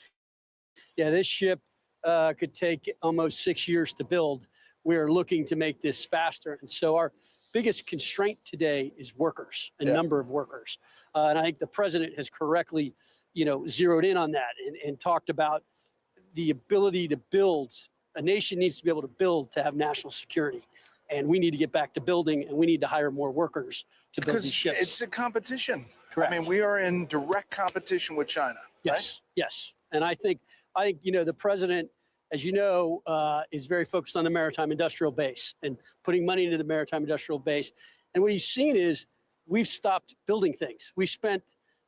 Yeah, this ship could take almost 6 years to build. We are looking to make this faster. And so our biggest constraint today is workers, number of workers. And I think the president has correctly, zeroed in on that and talked about the ability to build. A nation needs to be able to build to have national security. And we need to get back to building, and we need to hire more workers to build these ships. It's a competition. Correct. I mean, we are in direct competition with China. Yes, yes. And I think, the president, as you know, is very focused on the maritime industrial base and putting money into the maritime industrial base. And what he's seen is we've stopped building things.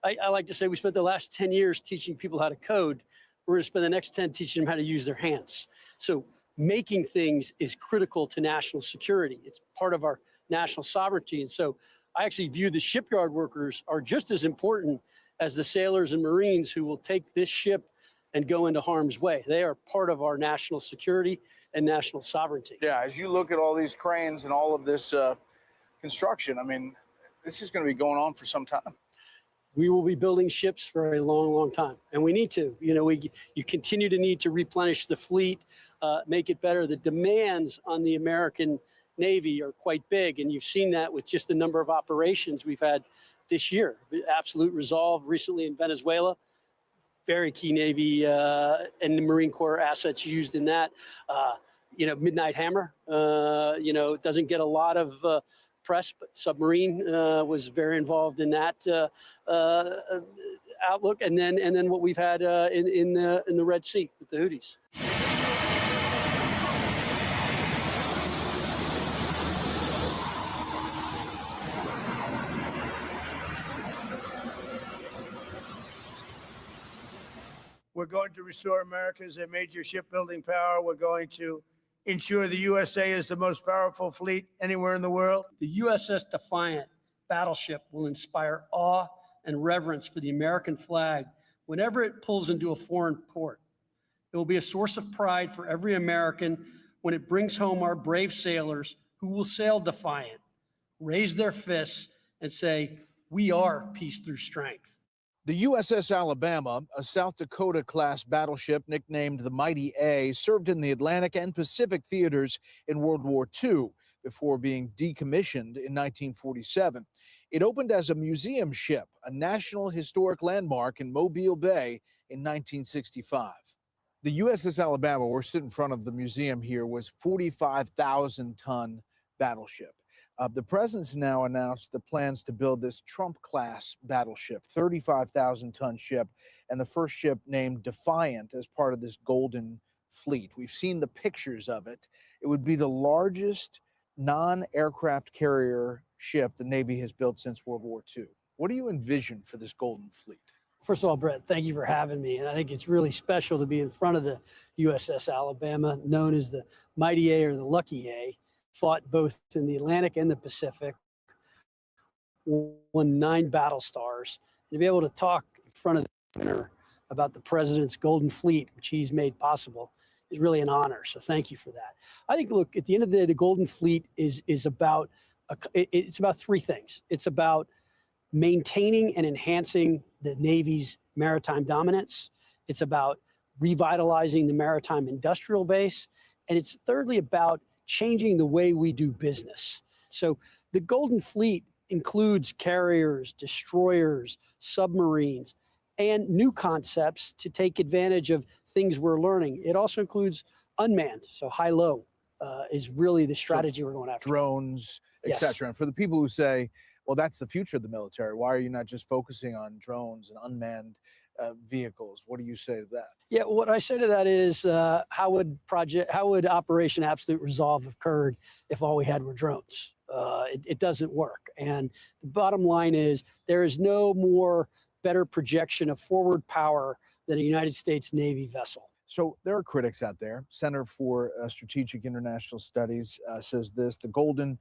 I like to say we spent the last 10 years teaching people how to code. We're going to spend the next 10 teaching them how to use their hands. So making things is critical to national security. It's part of our national sovereignty. And so I actually view the shipyard workers are just as important as the sailors and Marines who will take this ship and go into harm's way. They are part of our national security and national sovereignty. Yeah, as you look at all these cranes and all of this construction, I mean, this is going to be going on for some time. We will be building ships for a long, long time, and we need to. You continue to need to replenish the fleet, make it better. The demands on the American Navy are quite big, and you've seen that with just the number of operations we've had this year. Absolute Resolve recently in Venezuela, very key Navy and the Marine Corps assets used in that. Midnight Hammer, doesn't get a lot of press, but submarine was very involved in that outlook, and then what we've had in the Red Sea with the Houthis. We're going to restore America as a major shipbuilding power. We're going to ensure the USA is the most powerful fleet anywhere in the world. The USS Defiant battleship will inspire awe and reverence for the American flag whenever it pulls into a foreign port. It will be a source of pride for every American when it brings home our brave sailors who will sail Defiant, raise their fists, and say, "We are peace through strength." The USS Alabama, a South Dakota-class battleship nicknamed the Mighty A, served in the Atlantic and Pacific theaters in World War II. before being decommissioned in 1947. It opened as a museum ship, a National Historic Landmark in Mobile Bay in 1965. The USS Alabama, we're sitting in front of the museum here, was 45,000-ton battleship. The president's now announced the plans to build this Trump-class battleship, 35,000-ton ship, and the first ship named Defiant as part of this Golden Fleet. We've seen the pictures of it. It would be the largest non-aircraft carrier ship the Navy has built since World War II. What do you envision for this Golden Fleet? First of all, Brett, thank you for having me. And I think it's really special to be in front of the USS Alabama, known as the Mighty A or the Lucky A, fought both in the Atlantic and the Pacific, won 9 battle stars. And to be able to talk in front of the winner about the president's Golden Fleet, which he's made possible, is really an honor. So thank you for that. I think, look, at the end of the day, the Golden Fleet is about it's about 3 things. It's about maintaining and enhancing the Navy's maritime dominance. It's about revitalizing the maritime industrial base. And it's thirdly about changing the way we do business. So the Golden Fleet includes carriers, destroyers, submarines, and new concepts to take advantage of things we're learning. It also includes unmanned, so high-low is really the strategy we're going after. Drones, Yes. etc. And for the people who say, well, that's the future of the military, why are you not just focusing on drones and unmanned vehicles? What do you say to that? Yeah, what I say to that is, how would Operation Absolute Resolve have occurred if all we had were drones? It doesn't work. And the bottom line is, there is no more better projection of forward power than a United States Navy vessel. So there are critics out there. Center for Strategic International Studies says this: the Golden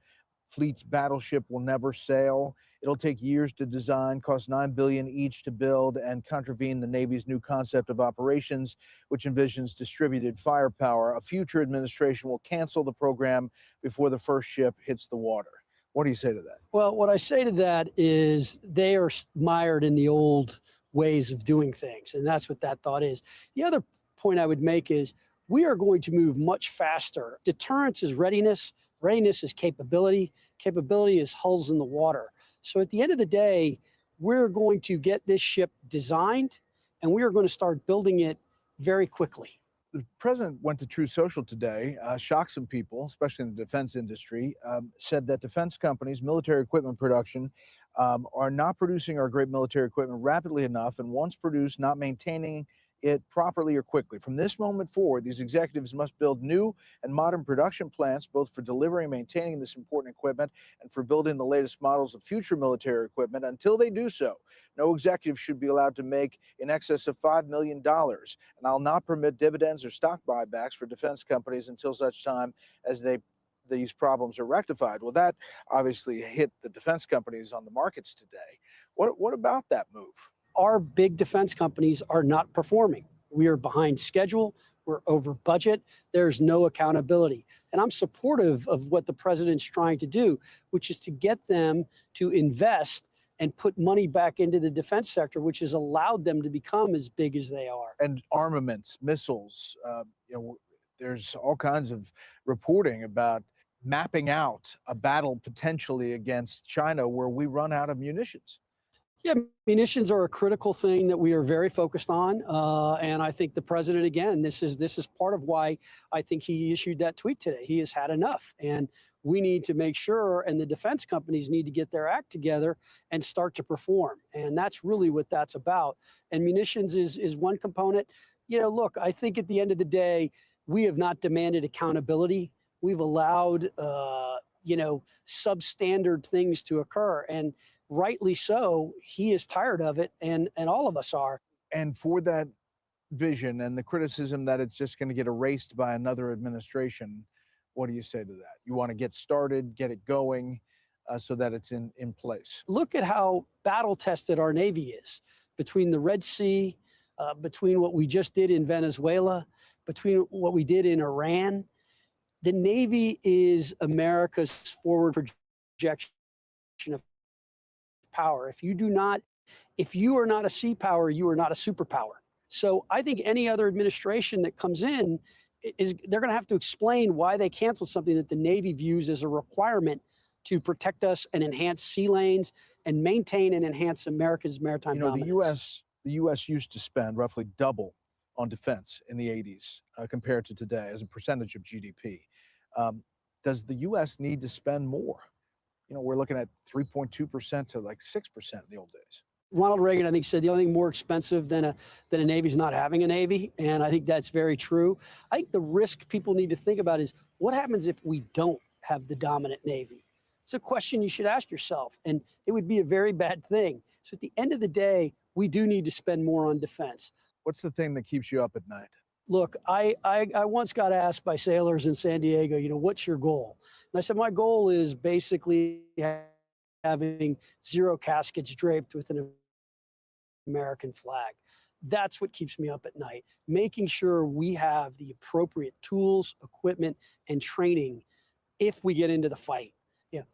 Fleet's battleship will never sail. It'll take years to design, cost $9 billion each to build, and contravene the Navy's new concept of operations, which envisions distributed firepower. A future administration will cancel the program before the first ship hits the water. What do you say to that? Well, what I say to that is they are mired in the old ways of doing things, and that's what that thought is. The other point I would make is we are going to move much faster. Deterrence is readiness. Readiness is capability. Capability is hulls in the water. So at the end of the day, we're going to get this ship designed, and we are going to start building it very quickly. The president went to True Social today, shocked some people, especially in the defense industry, said that defense companies, military equipment production, are not producing our great military equipment rapidly enough, and once produced, not maintaining it properly or quickly. From this moment forward, these executives must build new and modern production plants, both for delivering and maintaining this important equipment and for building the latest models of future military equipment. Until they do so, no executive should be allowed to make in excess of $5 million. And I'll not permit dividends or stock buybacks for defense companies until such time as these problems are rectified. Well, that obviously hit the defense companies on the markets today. What about that move? Our big defense companies are not performing. We are behind schedule. We're over budget. There's no accountability. And I'm supportive of what the president's trying to do, which is to get them to invest and put money back into the defense sector, which has allowed them to become as big as they are. And armaments, missiles, there's all kinds of reporting about mapping out a battle potentially against China where we run out of munitions. Yeah, munitions are a critical thing that we are very focused on, and I think the president, again, this is part of why I think he issued that tweet today. He has had enough, and we need to make sure, and the defense companies need to get their act together and start to perform, and that's really what that's about. And munitions is one component. Look, I think at the end of the day, we have not demanded accountability. We've allowed, substandard things to occur, and rightly so. He is tired of it, and all of us are. And for that vision and the criticism that it's just going to get erased by another administration, what do you say to that? You want to get started, get it going, so that it's in place. Look at how battle-tested our Navy is, between the Red Sea, between what we just did in Venezuela, between what we did in Iran. The Navy is America's forward projection of power. If you are not a sea power, you are not a superpower. So I think any other administration that comes in they're going to have to explain why they canceled something that the Navy views as a requirement to protect us and enhance sea lanes and maintain and enhance America's maritime dominance. The U.S. used to spend roughly double on defense in the 80s compared to today as a percentage of GDP. Does the U.S. need to spend more? We're looking at 3.2% to like 6% in the old days. Ronald Reagan, I think, said the only thing more expensive than a Navy is not having a Navy. And I think that's very true. I think the risk people need to think about is what happens if we don't have the dominant Navy? It's a question you should ask yourself. And it would be a very bad thing. So at the end of the day, we do need to spend more on defense. What's the thing that keeps you up at night? Look, I once got asked by sailors in San Diego, what's your goal? And I said, my goal is basically having 0 caskets draped with an American flag. That's what keeps me up at night, making sure we have the appropriate tools, equipment, and training if we get into the fight.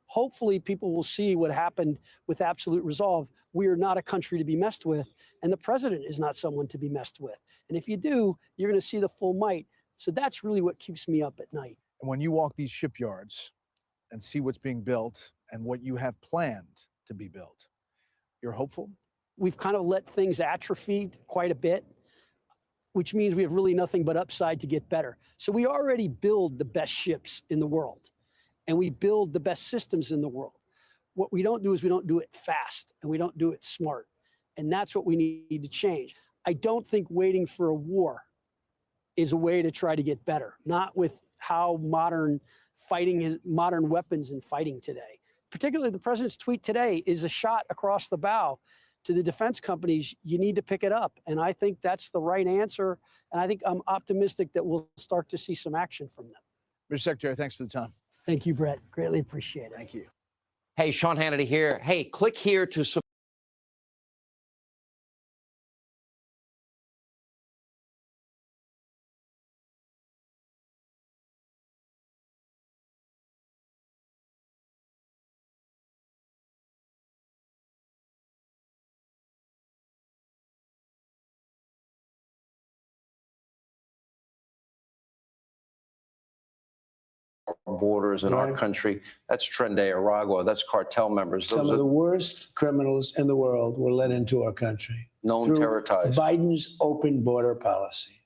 Hopefully people will see what happened with Absolute Resolve. We are not a country to be messed with, and the president is not someone to be messed with. And if you do, you're going to see the full might. So that's really what keeps me up at night. And when you walk these shipyards and see what's being built and what you have planned to be built, you're hopeful? We've kind of let things atrophy quite a bit, which means we have really nothing but upside to get better. So we already build the best ships in the world, and we build the best systems in the world. What we don't do is we don't do it fast, and we don't do it smart. And that's what we need to change. I don't think waiting for a war is a way to try to get better, not with how modern weapons and fighting today. Particularly the president's tweet today is a shot across the bow to the defense companies. You need to pick it up. And I think that's the right answer. And I think I'm optimistic that we'll start to see some action from them. Mr. Secretary, thanks for the time. Thank you, Brett. Greatly appreciate it. Thank you. Hey, Sean Hannity here. Hey, click here to support. Borders in our country. That's Trendy Aragua. That's cartel members. Some of the worst criminals in the world were let into our country. Known terror ties. Biden's open border policy.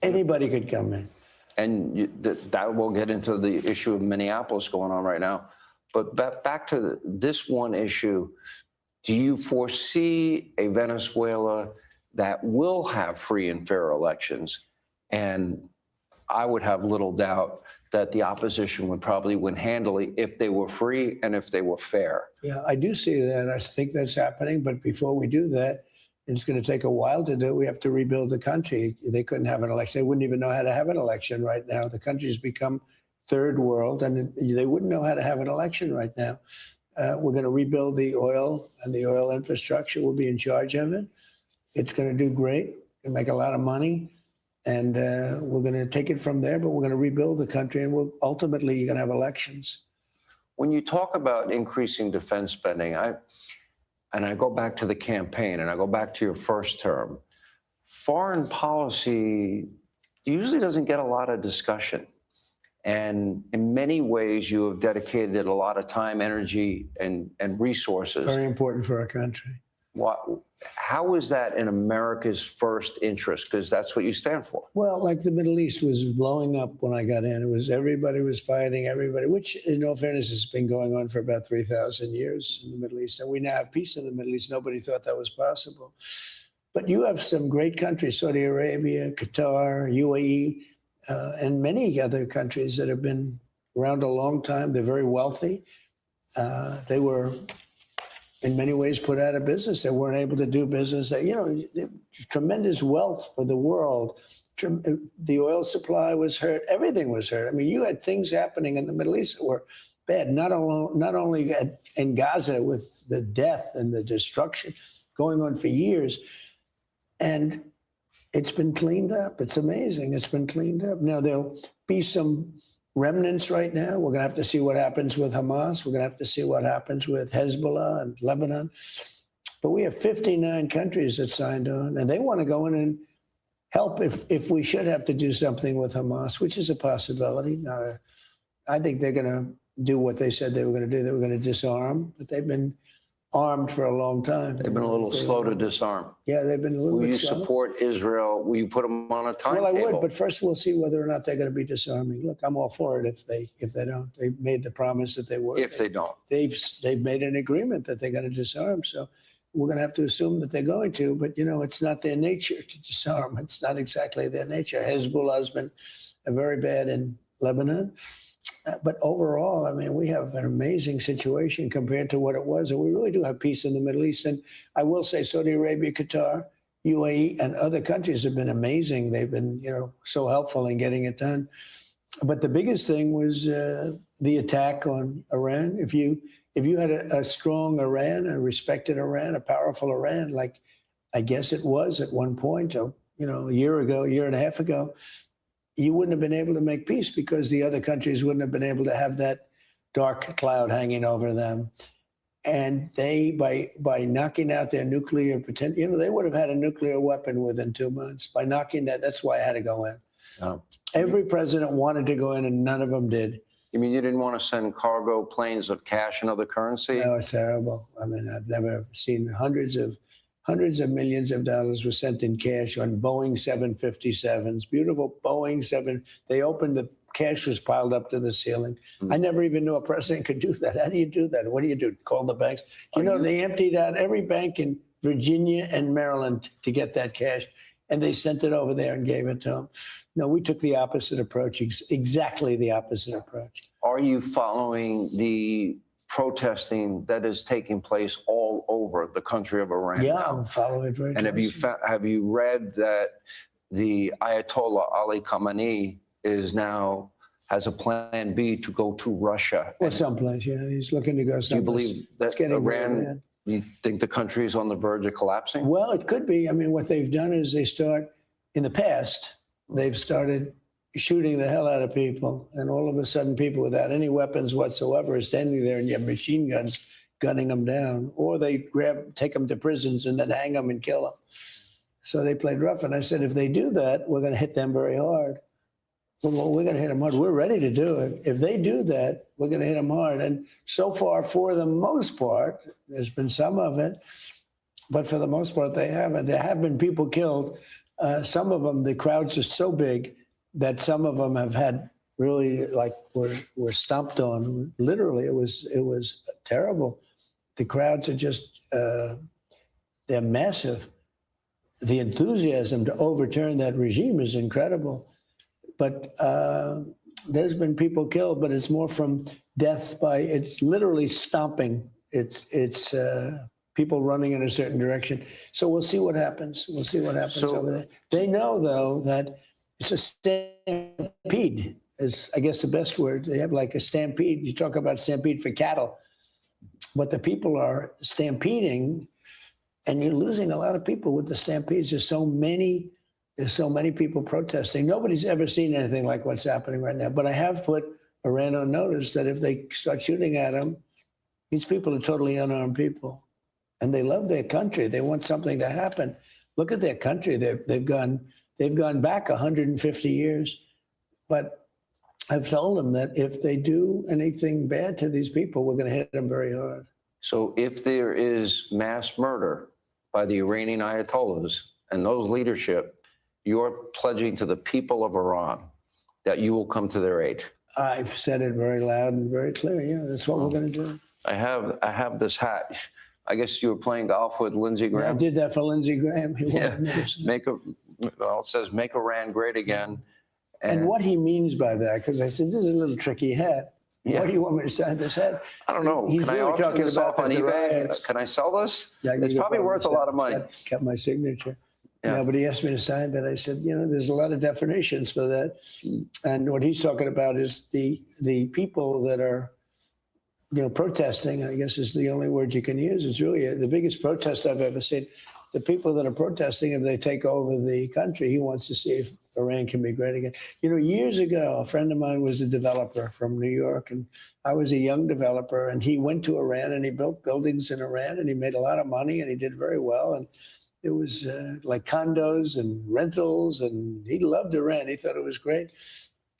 Anybody could come in. And that will get into the issue of Minneapolis going on right now. But back to this one issue, do you foresee a Venezuela that will have free and fair elections? And I would have little doubt that the opposition would probably win handily if they were free and if they were fair. Yeah, I do see that. I think that's happening. But before we do that, it's going to take a while to do. We have to rebuild the country. They couldn't have an election. They wouldn't even know how to have an election right now. The country's become third world, and they wouldn't know how to have an election right now. We're going to rebuild the oil and the oil infrastructure. We'll be in charge of it. It's going to do great and make a lot of money. And we're going to take it from there, but we're going to rebuild the country, and ultimately you're going to have elections. When you talk about increasing defense spending, I go back to the campaign, and I go back to your first term. Foreign policy usually doesn't get a lot of discussion. And in many ways, you have dedicated a lot of time, energy, and resources. Very important for our country. How is that in America's first interest? Because that's what you stand for. Well, like the Middle East was blowing up when I got in. It was everybody was fighting everybody, which in all fairness has been going on for about 3,000 years in the Middle East. And we now have peace in the Middle East. Nobody thought that was possible. But you have some great countries, Saudi Arabia, Qatar, UAE, and many other countries that have been around a long time. They're very wealthy. They were in many ways put out of business. They weren't able to do business. Tremendous wealth for the world. The oil supply was hurt. Everything was hurt. I mean, you had things happening in the Middle East that were bad, not only in Gaza with the death and the destruction going on for years. And it's been cleaned up. It's amazing. It's been cleaned up. Now, there'll be some remnants right now. We're going to have to see what happens with Hamas. We're going to have to see what happens with Hezbollah and Lebanon. But we have 59 countries that signed on, and they want to go in help if we should have to do something with Hamas, which is a possibility. I think they're going to do what they said they were going to do. They were going to disarm, but they've been armed for a long time. They've been a little slow to disarm. Yeah, they've been a little Will bit you slow. support Israel? Will you put them on a timetable? Well, I would, but first we'll see whether or not they're going to be disarming. Look, I'm all for it if they don't. They made the promise that they were. If they don't. They've made an agreement that they're going to disarm. So we're going to have to assume that they're going to. But, it's not their nature to disarm. It's not exactly their nature. Hezbollah's been very bad in Lebanon. But overall, I mean, we have an amazing situation compared to what it was. And we really do have peace in the Middle East. And I will say Saudi Arabia, Qatar, UAE, and other countries have been amazing. They've been, so helpful in getting it done. But the biggest thing was the attack on Iran. If you had a strong Iran, a respected Iran, a powerful Iran, like I guess it was at one point, a year and a half ago, you wouldn't have been able to make peace because the other countries wouldn't have been able to have that dark cloud hanging over them. And they, by knocking out their nuclear potential, they would have had a nuclear weapon within 2 months. By knocking that's why I had to go in. Oh. Every president wanted to go in and none of them did. You mean you didn't want to send cargo planes of cash and other currency? No, it's terrible. I mean, I've never seen hundreds of millions of dollars were sent in cash on Boeing 757s, beautiful Boeing 7. They opened, the cash was piled up to the ceiling. I never even knew a president could do that. How do you do that? What do you do? Call the banks? They emptied out every bank in Virginia and Maryland to get that cash, and they sent it over there and gave it to them. No, we took the opposite approach, exactly the opposite approach. Are you following the protesting that is taking place all over the country of Iran Yeah, now? I'm following it very And have you read that the Ayatollah Ali Khamenei has a plan B to go to Russia? Or someplace, he's looking to go someplace. Do you believe that Iran, you think the country is on the verge of collapsing? Well, it could be. I mean, what they've done is in the past, they've started shooting the hell out of people, and all of a sudden people without any weapons whatsoever are standing there and you have machine guns gunning them down, or they take them to prisons and then hang them and kill them. So they played rough, and I said, if they do that, we're going to hit them very hard. Well, we're going to hit them hard. We're ready to do it. If they do that, we're going to hit them hard. And so far, for the most part, there's been some of it, but for the most part, they haven't. There have been people killed. Some of them, the crowds are so big that some of them have had really were stomped on. Literally, it was terrible. The crowds are just they're massive. The enthusiasm to overturn that regime is incredible. But there's been people killed, but it's more from death it's literally stomping. It's people running in a certain direction. So we'll see what happens. We'll see what happens over there. They know, though, that it's a stampede is, I guess, the best word. They have like a stampede. You talk about stampede for cattle, but the people are stampeding, and you're losing a lot of people with the stampedes. There's so many people protesting. Nobody's ever seen anything like what's happening right now. But I have put Iran on notice that if they start shooting at them, these people are totally unarmed people, and they love their country. They want something to happen. Look at their country. They've gone back 150 years. But I've told them that if they do anything bad to these people, we're going to hit them very hard. So if there is mass murder by the Iranian Ayatollahs and those leadership, you're pledging to the people of Iran that you will come to their aid. I've said it very loud and very clear. Yeah, that's what we're going to do. I have this hat. I guess you were playing golf with Lindsey Graham. Yeah, I did that for Lindsey Graham. It says "Make Iran Great Again." And what he means by that, because I said, this is a little tricky hat. Yeah. Why do you want me to sign this hat? I don't know. He's Can really I auction talking this about off on the eBay? riots. Can I sell this? Yeah, It's probably worth a lot of money. Got my signature. Yeah. No, but he asked me to sign that. I said, there's a lot of definitions for that. And what he's talking about is the people that are, protesting, I guess is the only word you can use. It's really the biggest protest I've ever seen. The people that are protesting, if they take over the country, he wants to see if Iran can be great again. Years ago, a friend of mine was a developer from New York, and I was a young developer, and he went to Iran and he built buildings in Iran, and he made a lot of money and he did very well. And It was like condos and rentals, and he loved Iran. He thought it was great.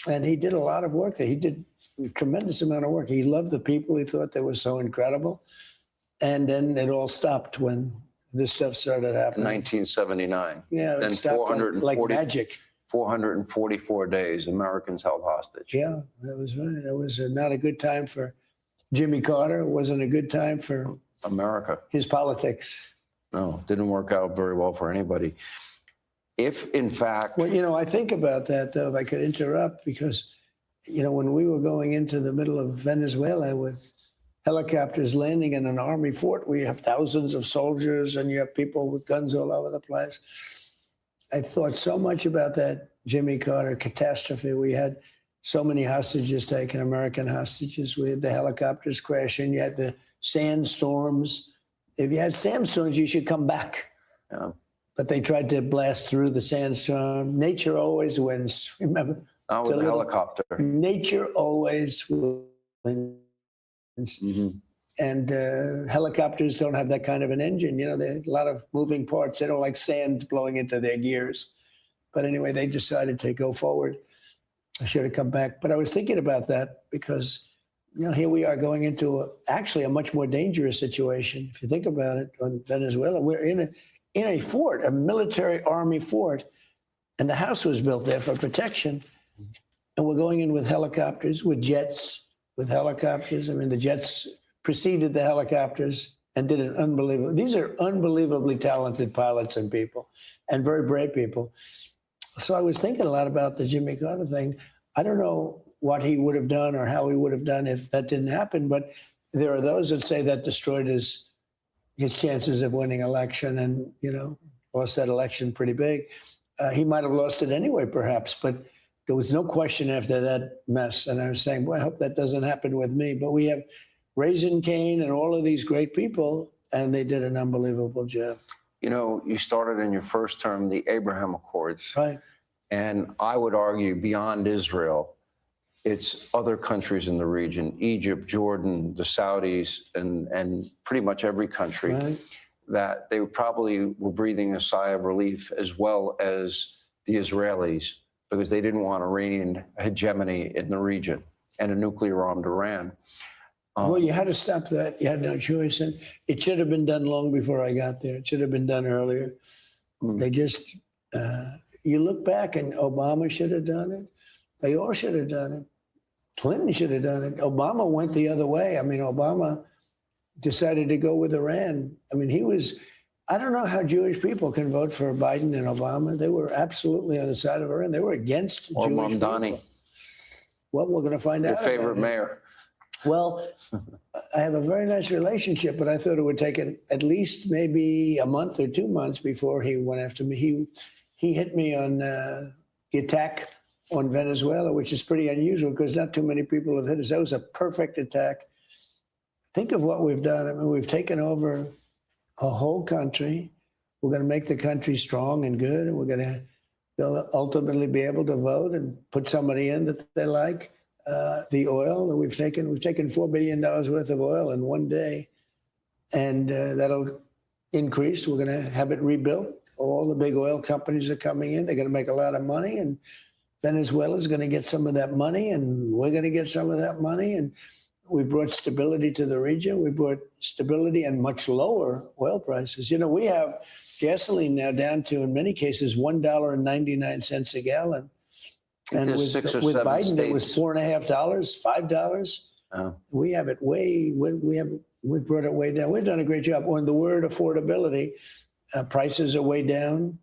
And he did a lot of work there. He did a tremendous amount of work. He loved the people. He thought they were so incredible. And then it all stopped when this stuff started happening. 1979. Yeah, it then stopped like magic. 444 days, Americans held hostage. Yeah, that was right. It was not a good time for Jimmy Carter. It wasn't a good time for America. His politics. No, didn't work out very well for anybody. If, in fact... Well, I think about that, though, if I could interrupt, because, when we were going into the middle of Venezuela with helicopters landing in an army fort where you have thousands of soldiers and you have people with guns all over the place, I thought so much about that Jimmy Carter catastrophe. We had so many hostages taken, American hostages. We had the helicopters crashing. You had the sandstorms. If you had sandstorms, you should come back. Yeah. But they tried to blast through the sandstorm. Nature always wins. Remember? Not with a helicopter. Nature always wins. Mm-hmm. And helicopters don't have that kind of an engine. There are a lot of moving parts. They don't like sand blowing into their gears. But anyway, they decided to go forward. I should have come back. But I was thinking about that because, here we are going into actually a much more dangerous situation. If you think about it, on Venezuela, we're in a fort, a military army fort, and the house was built there for protection. And we're going in with helicopters, with jets, with helicopters. I mean, the jets preceded the helicopters and did an unbelievable. These are unbelievably talented pilots and people, and very brave people. So I was thinking a lot about the Jimmy Carter thing. I don't know what he would have done or how he would have done if that didn't happen, but there are those that say that destroyed his chances of winning election, and lost that election pretty big. He might have lost it anyway, perhaps, but there was no question after that mess. And I was saying, boy, I hope that doesn't happen with me. But we have Raising Cane and all of these great people, and they did an unbelievable job. You started in your first term the Abraham Accords. Right. And I would argue beyond Israel, it's other countries in the region, Egypt, Jordan, the Saudis, and pretty much every country, right, that they probably were breathing a sigh of relief, as well as the Israelis, because they didn't want Iranian hegemony in the region and a nuclear-armed Iran. Well, you had to stop that. You had no choice. And it should have been done long before I got there. It should have been done earlier. They just, you look back and Obama should have done it. They all should have done it. Clinton should have done it. Obama went the other way. I mean, Obama decided to go with Iran. I mean, I don't know how Jewish people can vote for Biden and Obama. They were absolutely on the side of Iran. They were against Or Jewish Mamdani. people. Well, we're going to find Your out. favorite about it. mayor. Well, I have a very nice relationship, but I thought it would take at least maybe a month or 2 months before he went after me. He hit me on the attack on Venezuela, which is pretty unusual because not too many people have hit us. That was a perfect attack. Think of what we've done. I mean, we've taken over a whole country. We're going to make the country strong and good, and they'll ultimately be able to vote and put somebody in that they like. The oil that we've taken $4 billion worth of oil in one day, and that'll increase. We're going to have it rebuilt. All the big oil companies are coming in. They're going to make a lot of money, and Venezuela's going to get some of that money, and we're going to get some of that money. And we brought stability to the region. We brought stability and much lower oil prices. We have gasoline now down to, in many cases, $1.99 a gallon. And with Biden, it was $4.50, $5. We have it we brought it way down. We've done a great job. On the word affordability, prices are way down.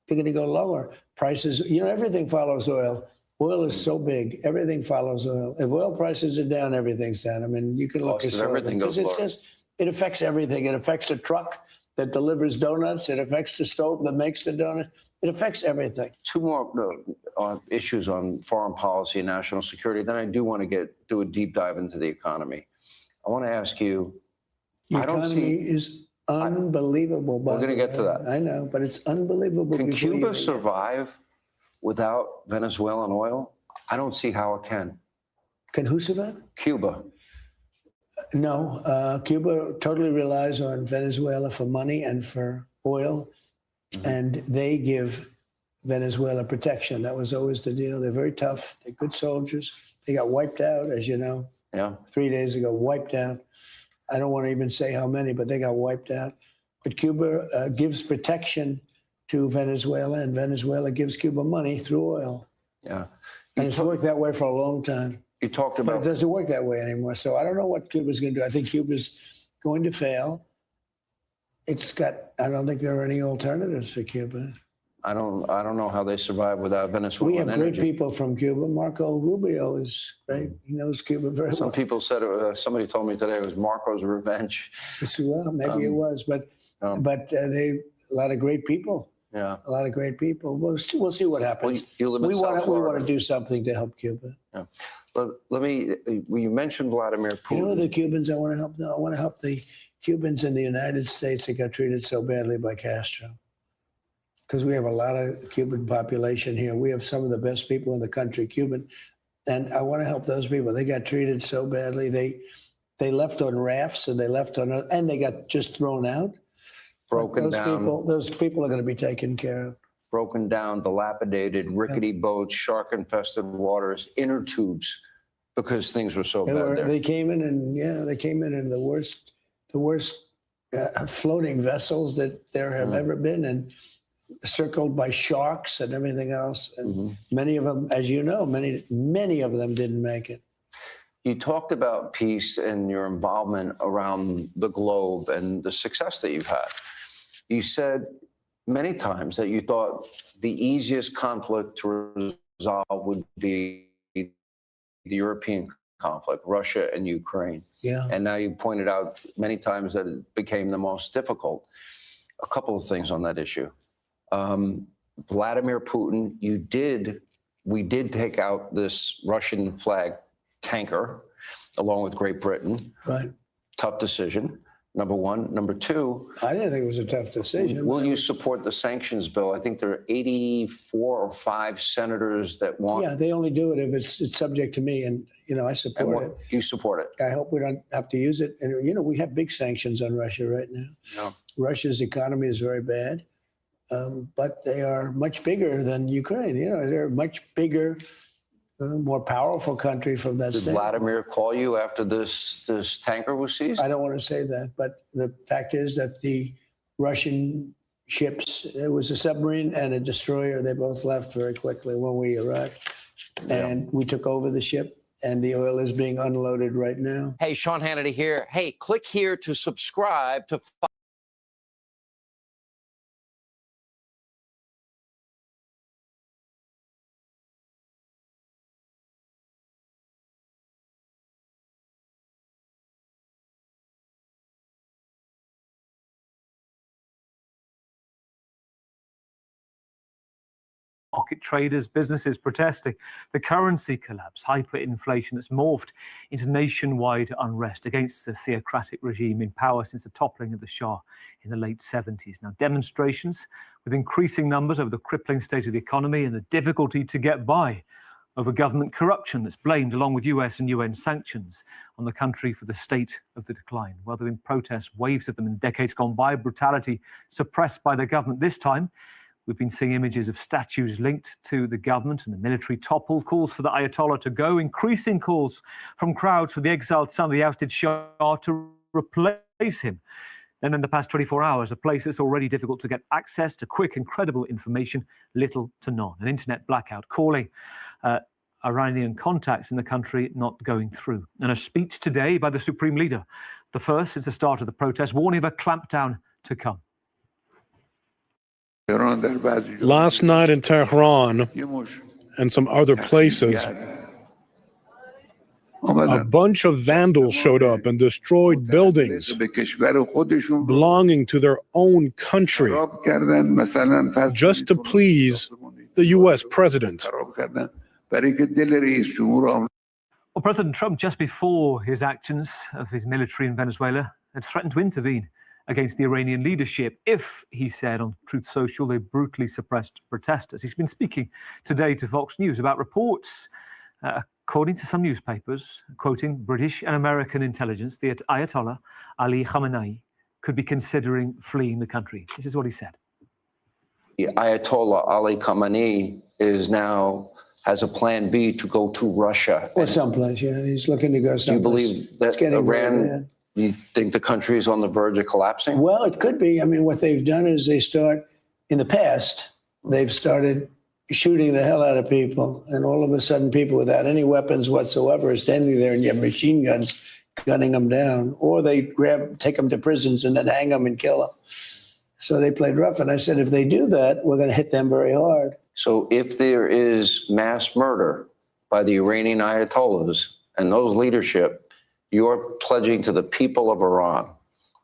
They're going to go lower. Prices, everything follows oil. Oil is so big. Everything follows oil. If oil prices are down, everything's down. I mean, you can look at everything goes lower. It affects everything. It affects the truck that delivers donuts. It affects the stove that makes the donut. It affects everything. Two more issues on foreign policy and national security. Then I do want to do a deep dive into the economy. I want to ask you, The economy is unbelievable. We're going to get to that. I know, but it's unbelievable. Can Cuba survive without Venezuelan oil? I don't see how it can. Can who survive? Cuba. No, Cuba totally relies on Venezuela for money and for oil. and they give Venezuela protection. That was always the deal. They're very tough. They're good soldiers. They got wiped out, as you know. Yeah. 3 days ago, wiped out. I don't want to even say how many, but they got wiped out. But Cuba gives protection to Venezuela, and Venezuela gives Cuba money through oil. Yeah. And it's worked that way for a long time. You talked But about. it doesn't work that way anymore. So I don't know what Cuba's going to do. I think Cuba's going to fail. I don't think there are any alternatives for Cuba. I don't know how they survive without Venezuelan We have energy. great people from Cuba. Marco Rubio is great. He knows Cuba very well. Some people said, somebody told me today it was Marco's revenge. Well, maybe it was, but they a lot of great people. Yeah. A lot of great people. We'll see what happens. Well, you live in South we want Florida. to do something to help Cuba. Yeah. But you mentioned Vladimir Putin. You know the Cubans I want to help? I want to help the Cubans in the United States that got treated so badly by Castro. Because we have a lot of Cuban population here. We have some of the best people in the country, Cuban. And I want to help those people. They got treated so badly. They left on rafts and and they got just thrown out. Broken down. Those people are going to be taken care of. Broken down, dilapidated, rickety boats, shark-infested waters, inner tubes, because things were so bad there. They came in in the worst floating vessels that there have ever been, and circled by sharks and everything else. And many of them, as you know, many of them didn't make it. You talked about peace and your involvement around the globe and the success that you've had. You said many times that you thought the easiest conflict to resolve would be the European conflict, Russia and Ukraine. Yeah. And now you pointed out many times that it became the most difficult. A couple of things on that issue. Vladimir Putin, we did take out this Russian flag tanker along with Great Britain. Right. Tough decision, number one. Number two. I didn't think it was a tough decision. Will you support the sanctions bill? I think there are 84 or 5 senators that want. Yeah, they only do it if it's subject to me, and I support it. You support it. I hope we don't have to use it. And we have big sanctions on Russia right now. No. Russia's economy is very bad, but they are much bigger than Ukraine. They're a much bigger, more powerful country from that Did standpoint. Vladimir call you after this tanker was seized? I don't want to say that, but the fact is that the Russian ships, it was a submarine and a destroyer. They both left very quickly when we arrived. And we took over the ship, and the oil is being unloaded right now. Hey, Sean Hannity here. Hey, click here to subscribe to market traders, businesses protesting, the currency collapse, hyperinflation that's morphed into nationwide unrest against the theocratic regime in power since the toppling of the Shah in the late 70s. Now, demonstrations with increasing numbers over the crippling state of the economy and the difficulty to get by over government corruption that's blamed, along with US and UN sanctions, on the country for the state of the decline. Well, there have been protests, waves of them in decades gone by, brutality suppressed by the government. This time, we've been seeing images of statues linked to the government and the military topple, calls for the Ayatollah to go, increasing calls from crowds for the exiled son of the ousted Shah to replace him. Then in the past 24 hours, a place that's already difficult to get access to quick and credible information, little to none. An internet blackout calling Iranian contacts in the country not going through. And a speech today by the Supreme Leader, the first since the start of the protest, warning of a clampdown to come. Last night in Tehran and some other places, a bunch of vandals showed up and destroyed buildings belonging to their own country just to please the U.S. president. Well, President Trump, just before his actions of his military in Venezuela, had threatened to intervene against the Iranian leadership if, he said on Truth Social, they brutally suppressed protesters. He's been speaking today to Fox News about reports, according to some newspapers, quoting British and American intelligence, the Ayatollah Ali Khamenei could be considering fleeing the country. This is what he said. The Ayatollah Ali Khamenei has a plan B to go to Russia. Or someplace, yeah. He's looking to go someplace. Do you believe that It's getting very Iran, bad. you think the country is on the verge of collapsing? Well, it could be. I mean, what they've done is in the past, they've started shooting the hell out of people. And all of a sudden, people without any weapons whatsoever are standing there and you have machine guns gunning them down. Or they take them to prisons and then hang them and kill them. So they played rough. And I said, if they do that, we're going to hit them very hard. So if there is mass murder by the Iranian Ayatollahs and those leadership, you're pledging to the people of Iran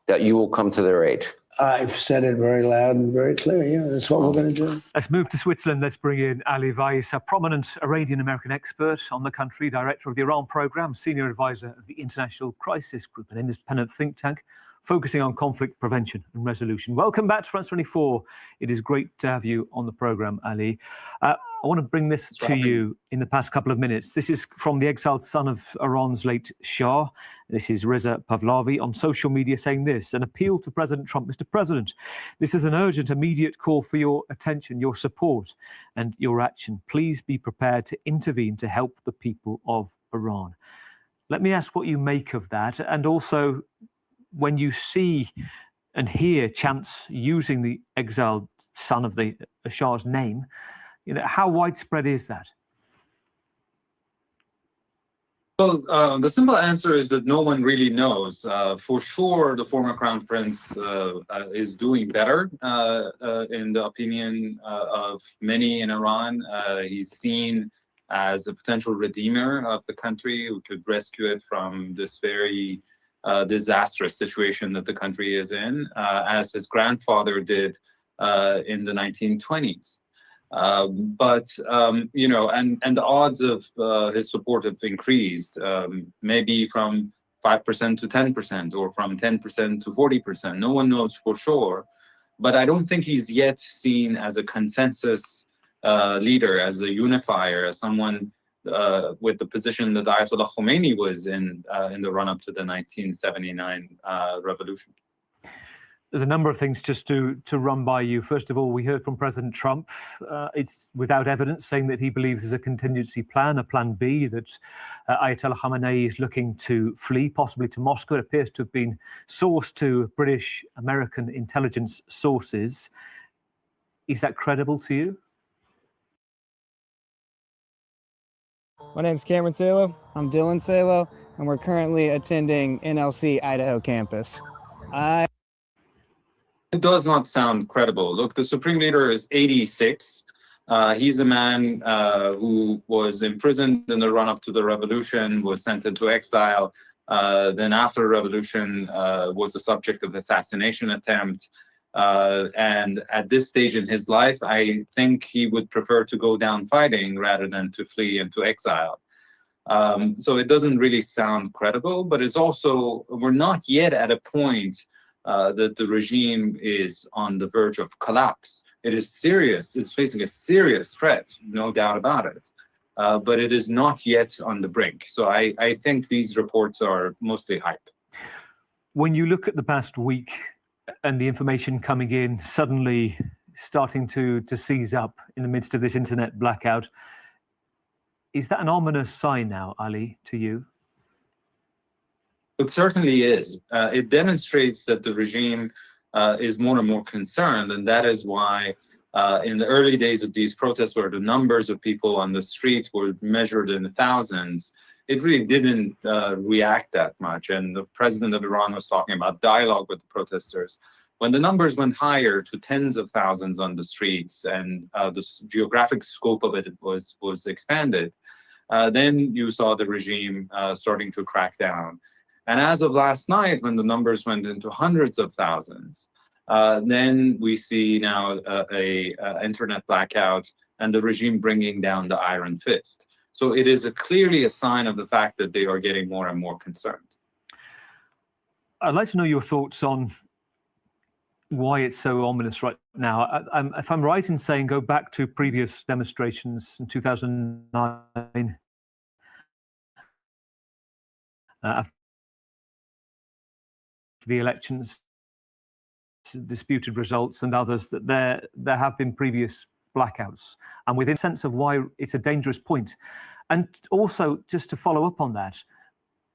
that you will come to their aid. I've said it very loud and very clear. Yeah, that's what we're going to do. Let's move to Switzerland. Let's bring in Ali Weiss, a prominent Iranian-American expert on the country, director of the Iran program, senior advisor of the International Crisis Group, an independent think tank focusing on conflict prevention and resolution. Welcome back to France 24. It is great to have you on the program, Ali. I want to bring this to you in the past couple of minutes. This is from the exiled son of Iran's late Shah. This is Reza Pahlavi on social media saying this, an appeal to President Trump. Mr. President, this is an urgent, immediate call for your attention, your support and your action. Please be prepared to intervene to help the people of Iran. Let me ask what you make of that, and also when you see and hear chants using the exiled son of the Shah's name, how widespread is that? Well, the simple answer is that no one really knows. For sure, the former crown prince is doing better in the opinion of many in Iran. He's seen as a potential redeemer of the country who could rescue it from this very disastrous situation that the country is in, as his grandfather did in the 1920s. But the odds of his support have increased, maybe from 5% to 10% or from 10% to 40%. No one knows for sure, but I don't think he's yet seen as a consensus leader, as a unifier, as someone with the position that Ayatollah Khomeini was in the run-up to the 1979 revolution. There's a number of things just to run by you. First of all, we heard from President Trump. It's without evidence, saying that he believes there's a contingency plan, a plan B, that Ayatollah Khamenei is looking to flee, possibly to Moscow. It appears to have been sourced to British American intelligence sources. Is that credible to you? My name's Cameron Salo. I'm Dylan Salo, and we're currently attending NLC Idaho campus. It does not sound credible. Look, the Supreme Leader is 86. He's a man who was imprisoned in the run-up to the revolution, was sent into exile. Then after the revolution, was the subject of assassination attempt. And at this stage in his life, I think he would prefer to go down fighting rather than to flee into exile. So it doesn't really sound credible, but it's also, we're not yet at a point that the regime is on the verge of collapse. It is serious. It's facing a serious threat, no doubt about it. But it is not yet on the brink. So I think these reports are mostly hype. When you look at the past week and the information coming in, suddenly starting to seize up in the midst of this internet blackout, is that an ominous sign now, Ali, to you? It certainly is. It demonstrates that the regime is more and more concerned, and that is why in the early days of these protests, where the numbers of people on the street were measured in the thousands, it really didn't react that much. And the president of Iran was talking about dialogue with the protesters. When the numbers went higher to tens of thousands on the streets and the geographic scope of it was expanded, then you saw the regime starting to crack down. And as of last night, when the numbers went into hundreds of thousands, then we see now a internet blackout and the regime bringing down the iron fist. So it is clearly a sign of the fact that they are getting more and more concerned. I'd like to know your thoughts on why it's so ominous right now. If I'm right in saying, go back to previous demonstrations in 2009, after the elections, disputed results and others, that there have been previous blackouts, and within a sense of why it's a dangerous point. And also, just to follow up on that,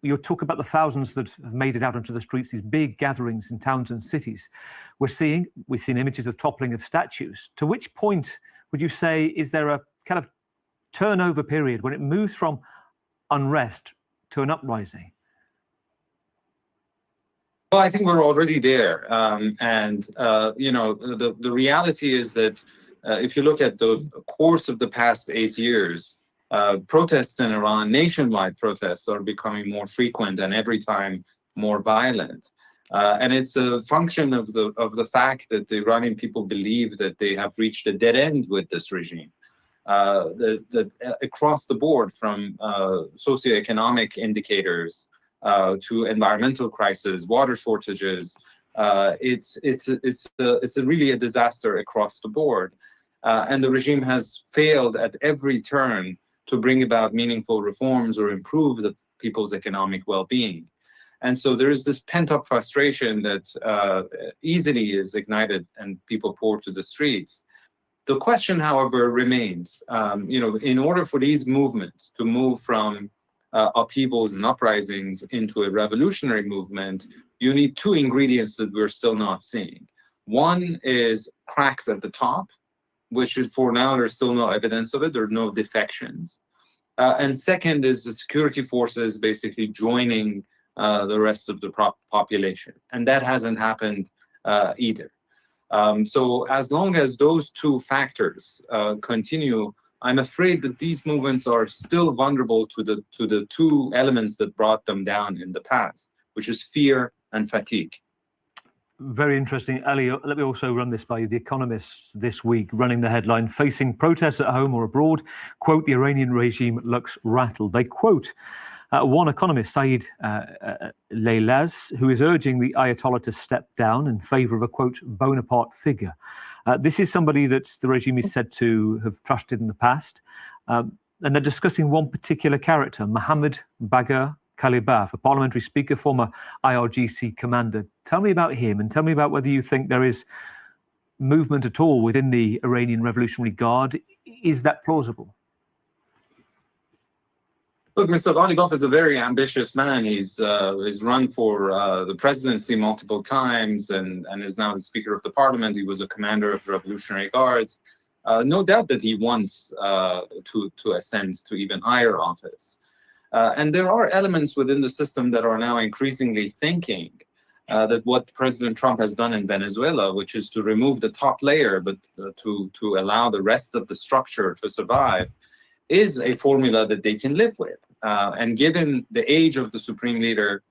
you talk about the thousands that have made it out onto the streets, these big gatherings in towns and cities. We've seen images of toppling of statues. To which point would you say is there a kind of turnover period when it moves from unrest to an uprising? Well, I think we're already there. The reality is that if you look at the course of the past 8 years, protests in Iran, nationwide protests, are becoming more frequent and every time more violent. And it's a function of the fact that the Iranian people believe that they have reached a dead end with this regime. That across the board, from socioeconomic indicators to environmental crisis, water shortages, it's really a disaster across the board. And the regime has failed at every turn to bring about meaningful reforms or improve the people's economic well-being. And so there is this pent-up frustration that easily is ignited and people pour to the streets. The question, however, remains, in order for these movements to move from upheavals and uprisings into a revolutionary movement, you need two ingredients that we're still not seeing. One is cracks at the top, which is, for now, there's still no evidence of it. There are no defections. And second is the security forces basically joining the rest of the population. And that hasn't happened either. So as long as those two factors continue, I'm afraid that these movements are still vulnerable to the two elements that brought them down in the past, which is fear and fatigue. Very interesting. Ali, let me also run this by you. The Economist this week running the headline, facing protests at home or abroad, quote, the Iranian regime looks rattled. They quote one economist, Saeed Leilaz, who is urging the Ayatollah to step down in favor of a, quote, Bonaparte figure. This is somebody that the regime is said to have trusted in the past. And they're discussing one particular character, Mohammad Bagher Kalibaf, a parliamentary speaker, former IRGC commander. Tell me about him and tell me about whether you think there is movement at all within the Iranian Revolutionary Guard. Is that plausible? Look, Mr. Ghalibaf is a very ambitious man. He's run for the presidency multiple times and is now the Speaker of the Parliament. He was a commander of the Revolutionary Guards. No doubt that he wants to ascend to even higher office. And there are elements within the system that are now increasingly thinking that what President Trump has done in Venezuela, which is to remove the top layer, but to allow the rest of the structure to survive, is a formula that they can live with. And given the age of the supreme leader,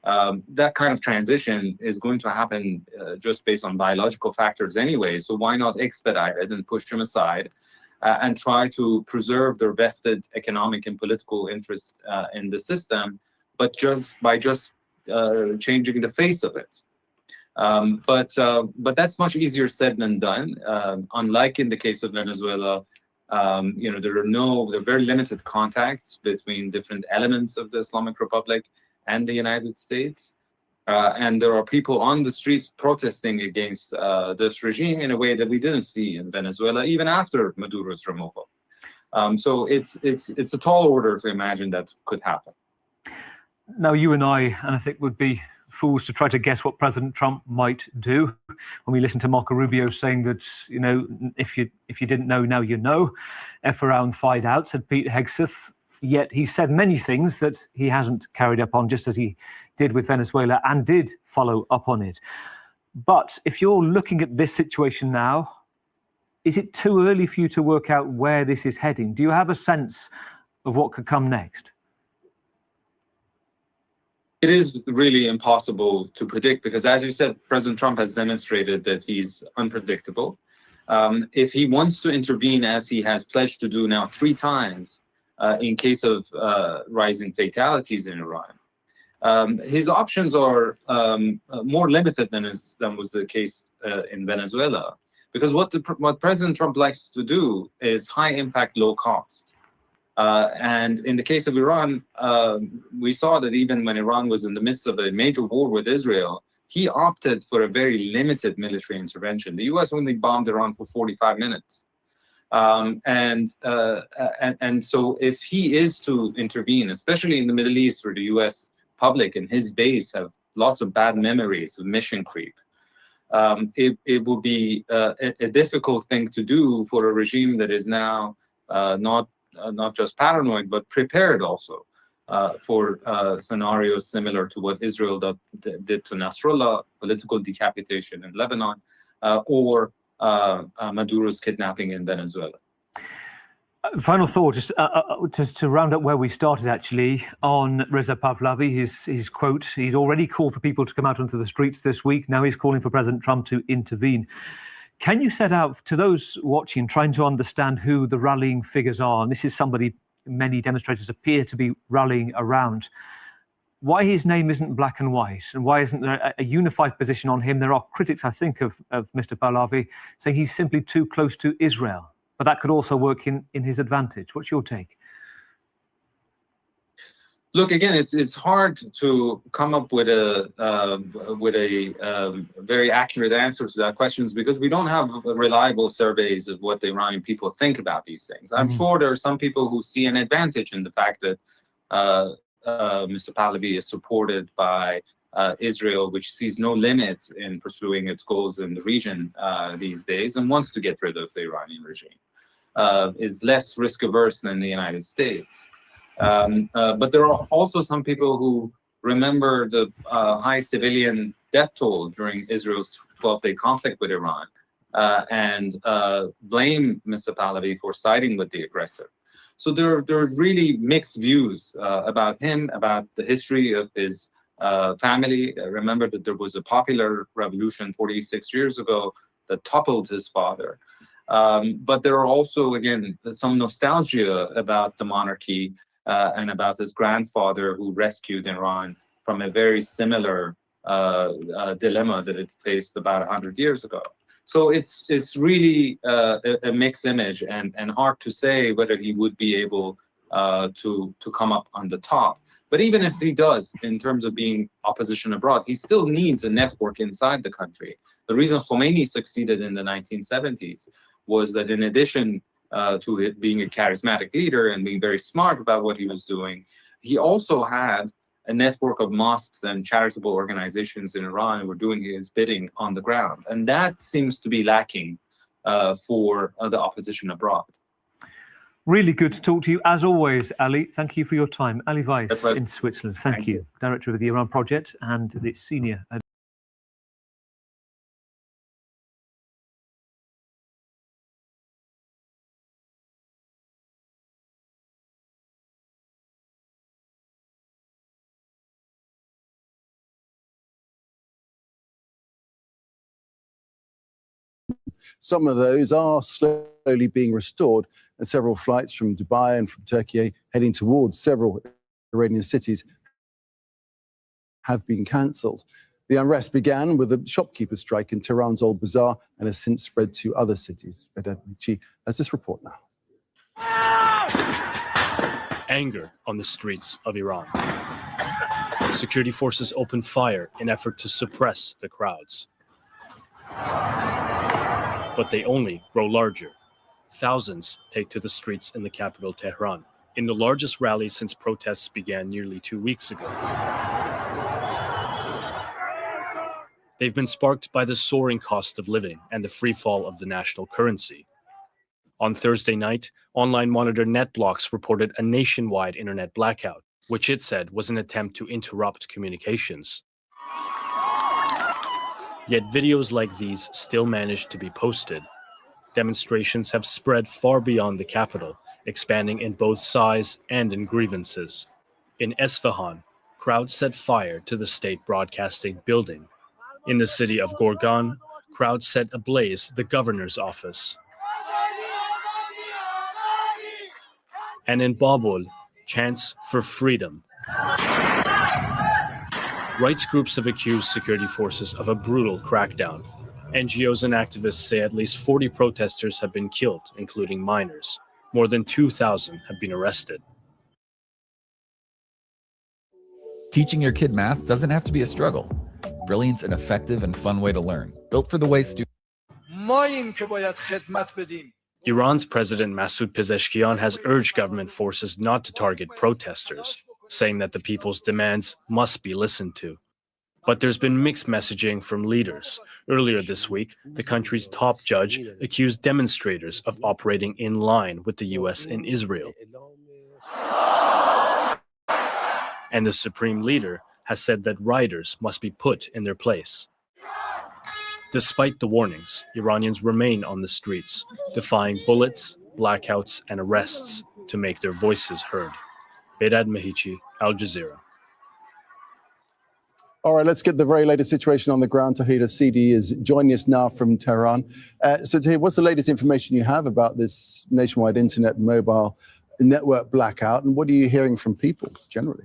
that kind of transition is going to happen just based on biological factors anyway. So why not expedite it and push him aside and try to preserve their vested economic and political interest in the system, but by changing the face of it. But that's much easier said than done. Unlike in the case of Venezuela, there are very limited contacts between different elements of the Islamic Republic and the United States. And there are people on the streets protesting against this regime in a way that we didn't see in Venezuela, even after Maduro's removal. So it's a tall order to imagine that could happen. Now, you and I think, would be fools to try to guess what President Trump might do. When we listen to Marco Rubio saying that, if you didn't know, now you know. F around, find out, said Pete Hegseth. Yet he said many things that he hasn't carried up on, just as he did with Venezuela and did follow up on it. But if you're looking at this situation now, is it too early for you to work out where this is heading? Do you have a sense of what could come next? It is really impossible to predict because, as you said, President Trump has demonstrated that he's unpredictable. If he wants to intervene, as he has pledged to do now 3 times, in case of rising fatalities in Iran, his options are more limited than was the case in Venezuela. Because what President Trump likes to do is high impact, low cost. And in the case of Iran, we saw that even when Iran was in the midst of a major war with Israel, he opted for a very limited military intervention. The U.S. only bombed Iran for 45 minutes. And so if he is to intervene, especially in the Middle East, where the U.S. public and his base have lots of bad memories of mission creep, it will be a difficult thing to do for a regime that is now not just paranoid, but prepared also for scenarios similar to what Israel did to Nasrallah, political decapitation in Lebanon, or Maduro's kidnapping in Venezuela. Final thought, just to round up where we started actually, on Reza Pahlavi, his quote, he'd already called for people to come out onto the streets this week. Now he's calling for President Trump to intervene. Can you set out, to those watching, trying to understand who the rallying figures are, and this is somebody many demonstrators appear to be rallying around, why his name isn't black and white, and why isn't there a unified position on him? There are critics, I think, of Mr. Pahlavi saying he's simply too close to Israel, but that could also work in his advantage. What's your take? Look, again, it's hard to come up with a very accurate answer to that question, because we don't have reliable surveys of what the Iranian people think about these things. I'm sure there are some people who see an advantage in the fact that Mr. Pahlavi is supported by Israel, which sees no limit in pursuing its goals in the region these days and wants to get rid of the Iranian regime, is less risk averse than the United States. But there are also some people who remember the high civilian death toll during Israel's 12-day conflict with Iran and blame Mr. Pahlavi for siding with the aggressor. So there are really mixed views about him, about the history of his family. Remember that there was a popular revolution 46 years ago that toppled his father. But there are also, again, some nostalgia about the monarchy and about his grandfather who rescued Iran from a very similar dilemma that it faced about 100 years ago. So it's really a mixed image and hard to say whether he would be able to come up on the top. But even if he does, in terms of being opposition abroad, he still needs a network inside the country. The reason Khomeini succeeded in the 1970s was that in addition to it being a charismatic leader and being very smart about what he was doing, he also had a network of mosques and charitable organizations in Iran who were doing his bidding on the ground. And that seems to be lacking for the opposition abroad. Really good to talk to you, as always, Ali. Thank you for your time. Ali Weiss in Switzerland. Thank you. Director of the Iran Project and the Senior Some of those are slowly being restored, and several flights from Dubai and from Turkey heading towards several Iranian cities have been cancelled. The unrest began with a shopkeeper strike in Tehran's Old Bazaar and has since spread to other cities. Bedamici has this report now. Anger on the streets of Iran. Security forces opened fire in effort to suppress the crowds. But they only grow larger. Thousands take to the streets in the capital, Tehran, in the largest rally since protests began nearly 2 weeks ago. They've been sparked by the soaring cost of living and the free fall of the national currency. On Thursday night, online monitor NetBlocks reported a nationwide internet blackout, which it said was an attempt to interrupt communications. Yet videos like these still managed to be posted. Demonstrations have spread far beyond the capital, expanding in both size and in grievances. In Esfahan, crowds set fire to the state broadcasting building. In the city of Gorgan, crowds set ablaze the governor's office. And in Babol, chants for freedom. Rights groups have accused security forces of a brutal crackdown. NGOs and activists say at least 40 protesters have been killed, including minors. More than 2,000 have been arrested. Teaching your kid math doesn't have to be a struggle. brilliant and effective and fun way to learn. Built for the way students... Iran's President Masoud Pezeshkian has urged government forces not to target protesters, saying that the people's demands must be listened to. But there's been mixed messaging from leaders. Earlier this week, the country's top judge accused demonstrators of operating in line with the US and Israel. And the supreme leader has said that rioters must be put in their place. Despite the warnings, Iranians remain on the streets, defying bullets, blackouts, and arrests to make their voices heard. Bedad Mehichi, Al Jazeera. All right, let's get the very latest situation on the ground. Tahir Sidi is joining us now from Tehran. So Tahir, what's the latest information you have about this nationwide internet mobile network blackout, and what are you hearing from people generally?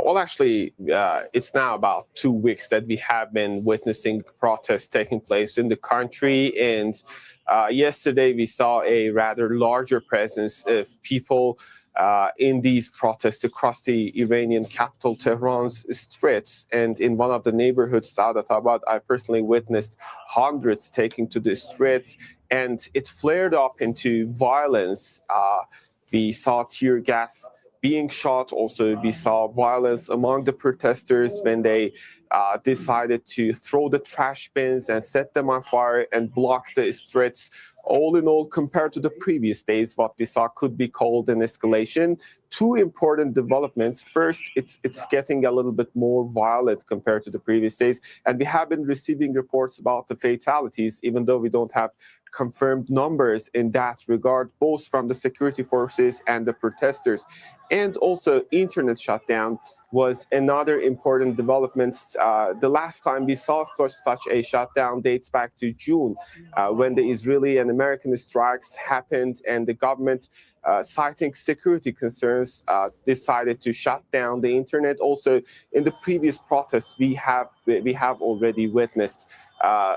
Well, actually, it's now about 2 weeks that we have been witnessing protests taking place in the country. And yesterday, we saw a rather larger presence of people in these protests across the Iranian capital, Tehran's streets. And in one of the neighborhoods, Saadatabad, I personally witnessed hundreds taking to the streets, and it flared up into violence. We saw tear gas being shot. Also, we saw violence among the protesters when they decided to throw the trash bins and set them on fire and block the streets. All in all, compared to the previous days, what we saw could be called an escalation. Two important developments. First, it's getting a little bit more violent compared to the previous days. And we have been receiving reports about the fatalities, even though we don't have confirmed numbers in that regard, both from the security forces and the protesters. And also, internet shutdown was another important development. The last time we saw such a shutdown dates back to June, when the Israeli and American strikes happened, and the government, citing security concerns, decided to shut down the internet. Also, in the previous protests, we have already witnessed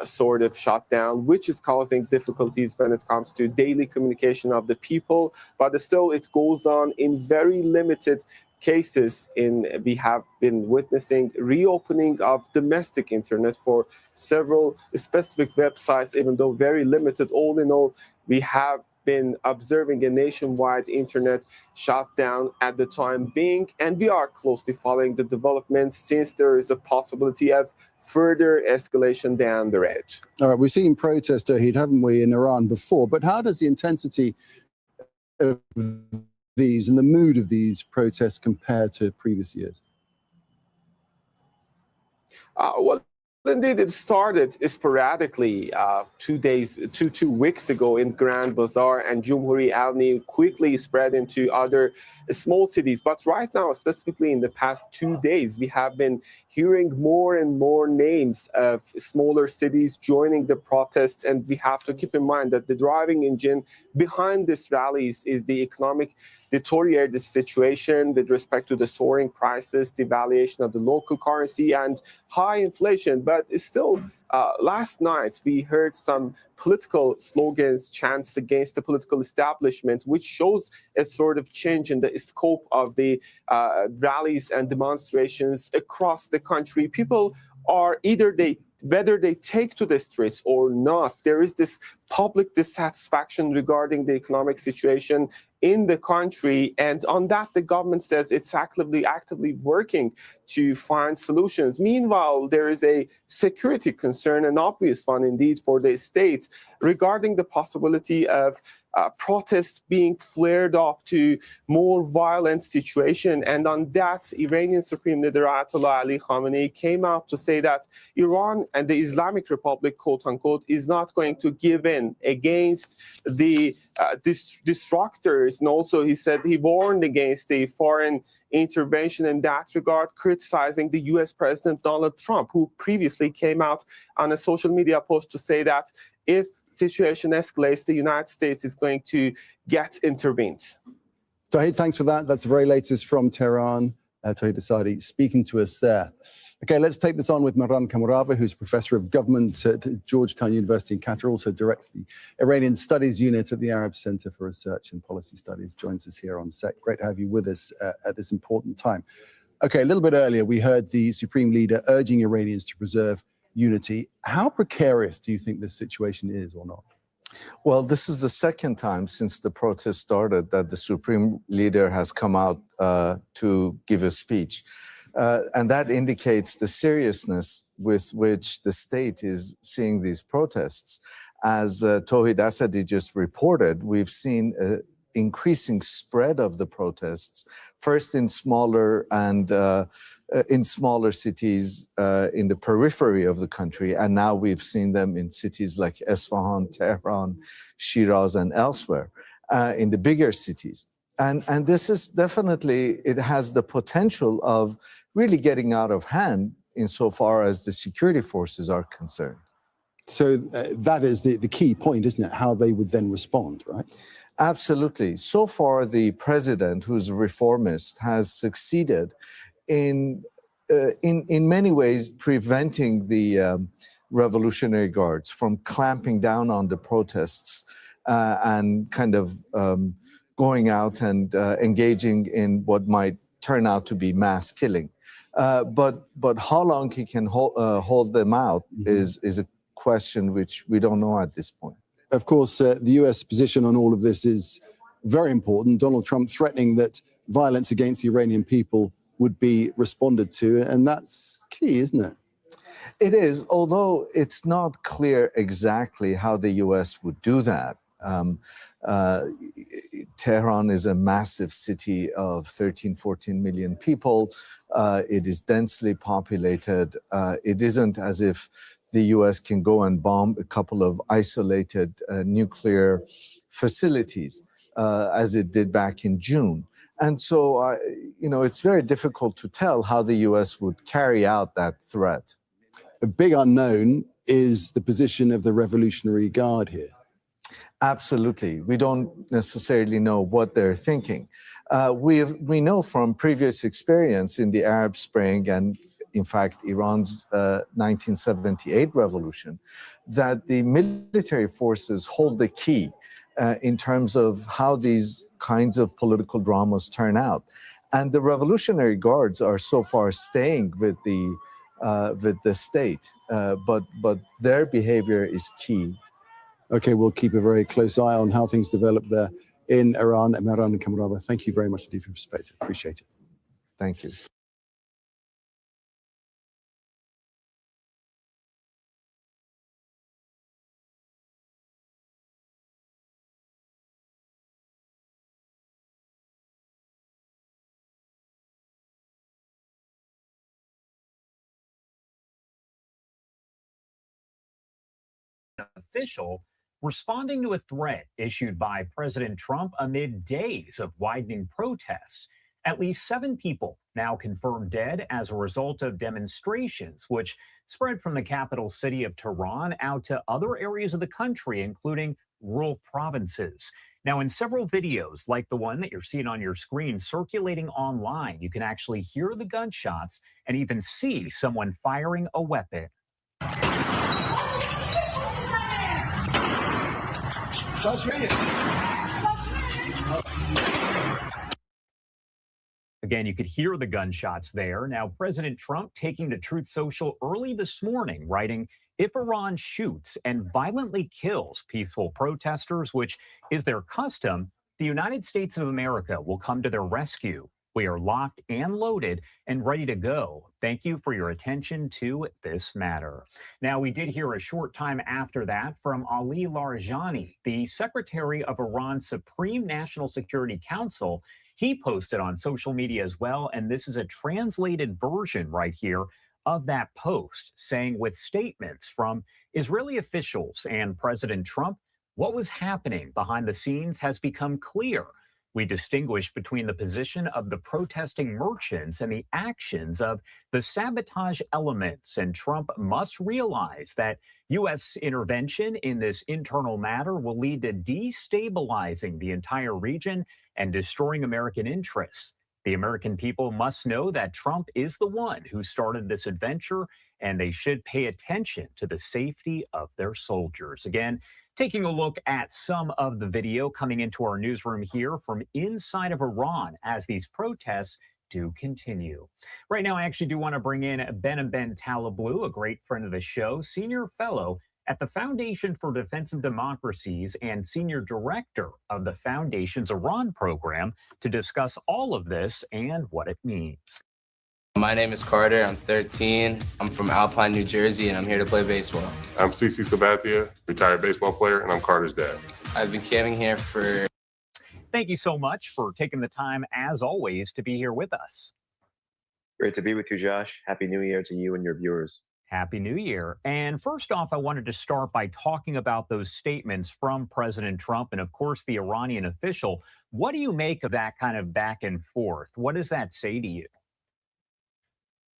sort of shutdown, which is causing difficulties when it comes to daily communication of the people. But still, it goes on in very limited cases. We have been witnessing reopening of domestic internet for several specific websites, even though very limited. All in all, we have been observing a nationwide internet shutdown at the time being, and we are closely following the developments since there is a possibility of further escalation down the road. All right, we've seen protests, haven't we, in Iran before, but how does the intensity of these and the mood of these protests compare to previous years? Well, indeed, it started sporadically 2 weeks ago in Grand Bazaar, and Jumhuri Alni quickly spread into other small cities. But right now, specifically in the past 2 days, we have been hearing more and more names of smaller cities joining the protests. And we have to keep in mind that the driving engine behind these rallies is the economic deteriorated situation with respect to the soaring prices, devaluation of the local currency, and high inflation. But still, last night we heard some political slogans, chants against the political establishment, which shows a sort of change in the scope of the rallies and demonstrations across the country. People are whether they take to the streets or not, there is this public dissatisfaction regarding the economic situation in the country. And on that, the government says it's actively working to find solutions. Meanwhile, there is a security concern, an obvious one indeed for the state, regarding the possibility of protests being flared up to more violent situation. And on that, Iranian Supreme Leader Ayatollah Ali Khamenei came out to say that Iran and the Islamic Republic, quote unquote, is not going to give in against the destructors. And also, he said he warned against a foreign intervention in that regard, criticizing the US President Donald Trump, who previously came out on a social media post to say that if situation escalates, the United States is going to get intervened. Tahir, thanks for that. That's the very latest from Tehran. Tahir Sadi speaking to us there. Okay, let's take this on with Maran Kamarava, who's professor of government at Georgetown University in Qatar, also directs the Iranian Studies Unit at the Arab Center for Research and Policy Studies, joins us here on set. Great to have you with us at this important time. Okay, a little bit earlier, we heard the Supreme Leader urging Iranians to preserve unity. How precarious do you think this situation is or not? Well, this is the second time since the protest started that the Supreme Leader has come out to give a speech. And that indicates the seriousness with which the state is seeing these protests. As Tawhid Asadi just reported, we've seen an increasing spread of the protests, first in smaller cities in the periphery of the country, and now we've seen them in cities like Isfahan, Tehran, Shiraz, and elsewhere in the bigger cities. And this is definitely, it has the potential of really getting out of hand insofar as the security forces are concerned. So that is the key point, isn't it? How they would then respond, right? Absolutely. So far, the president, who's a reformist, has succeeded in many ways preventing the Revolutionary Guards from clamping down on the protests and kind of going out and engaging in what might turn out to be mass killing. But how long he can hold them out is a question which we don't know at this point. Of course, the US position on all of this is very important. Donald Trump threatening that violence against the Iranian people would be responded to, and that's key, isn't it? It is, although it's not clear exactly how the US would do that. Tehran is a massive city of 13, 14 million people. It is densely populated. It isn't as if the US can go and bomb a couple of isolated nuclear facilities as it did back in June. And so, it's very difficult to tell how the US would carry out that threat. A big unknown is the position of the Revolutionary Guard here. Absolutely. We don't necessarily know what they're thinking. We know from previous experience in the Arab Spring and, in fact, Iran's 1978 revolution, that the military forces hold the key in terms of how these kinds of political dramas turn out. And the Revolutionary Guards are so far staying with the state, but their behavior is key. Okay, we'll keep a very close eye on how things develop there in Iran. Imran and Kamarava, thank you very much indeed for your perspective. Appreciate it. Thank you. Official responding to a threat issued by President Trump amid days of widening protests. At least 7 people now confirmed dead as a result of demonstrations, which spread from the capital city of Tehran out to other areas of the country, including rural provinces. Now, in several videos, like the one that you're seeing on your screen circulating online, you can actually hear the gunshots and even see someone firing a weapon. Again, you could hear the gunshots there. Now, President Trump taking to Truth Social early this morning, writing, "If Iran shoots and violently kills peaceful protesters, which is their custom, the United States of America will come to their rescue. We are locked and loaded and ready to go. Thank you for your attention to this matter." Now, we did hear a short time after that from Ali Larijani, the Secretary of Iran's Supreme National Security Council. He posted on social media as well, and this is a translated version right here of that post, saying with statements from Israeli officials and President Trump, what was happening behind the scenes has become clear. We distinguish between the position of the protesting merchants and the actions of the sabotage elements, and Trump must realize that U.S. intervention in this internal matter will lead to destabilizing the entire region and destroying American interests. The American people must know that Trump is the one who started this adventure, and they should pay attention to the safety of their soldiers. Again, taking a look at some of the video coming into our newsroom here from inside of Iran as these protests do continue. Right now, I actually do want to bring in Ben Talablu, a great friend of the show, senior fellow at the Foundation for Defense of Democracies and senior director of the Foundation's Iran program, to discuss all of this and what it means. My name is Carter. I'm 13. I'm from Alpine, New Jersey, and I'm here to play baseball. I'm CC Sabathia, retired baseball player, and I'm Carter's dad. I've been camping here for... Thank you so much for taking the time, as always, to be here with us. Great to be with you, Josh. Happy New Year to you and your viewers. Happy New Year. And first off, I wanted to start by talking about those statements from President Trump and, of course, the Iranian official. What do you make of that kind of back and forth? What does that say to you?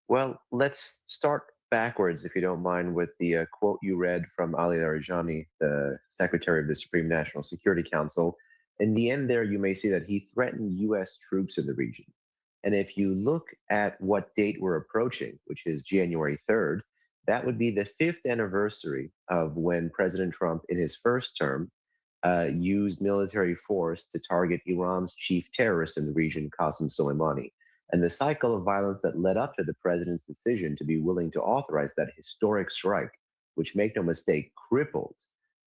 Well, let's start backwards, if you don't mind, with the quote you read from Ali Larijani, the Secretary of the Supreme National Security Council. In the end there, you may see that he threatened U.S. troops in the region. And if you look at what date we're approaching, which is January 3rd, that would be the 5th anniversary of when President Trump, in his first term, used military force to target Iran's chief terrorist in the region, Qasem Soleimani. And the cycle of violence that led up to the president's decision to be willing to authorize that historic strike, which, make no mistake, crippled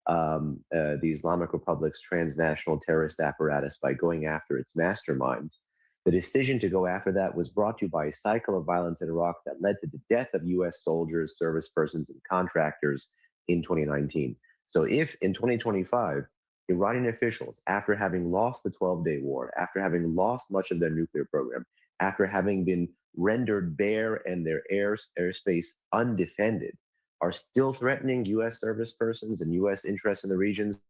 the Islamic Republic's transnational terrorist apparatus by going after its mastermind. The decision to go after that was brought to you by a cycle of violence in Iraq that led to the death of U.S. soldiers, service persons, and contractors in 2019. So if in 2025, Iranian officials, after having lost the 12-day war, after having lost much of their nuclear program, after having been rendered bare and their airspace undefended, are still threatening U.S. service persons and U.S. interests in the regions,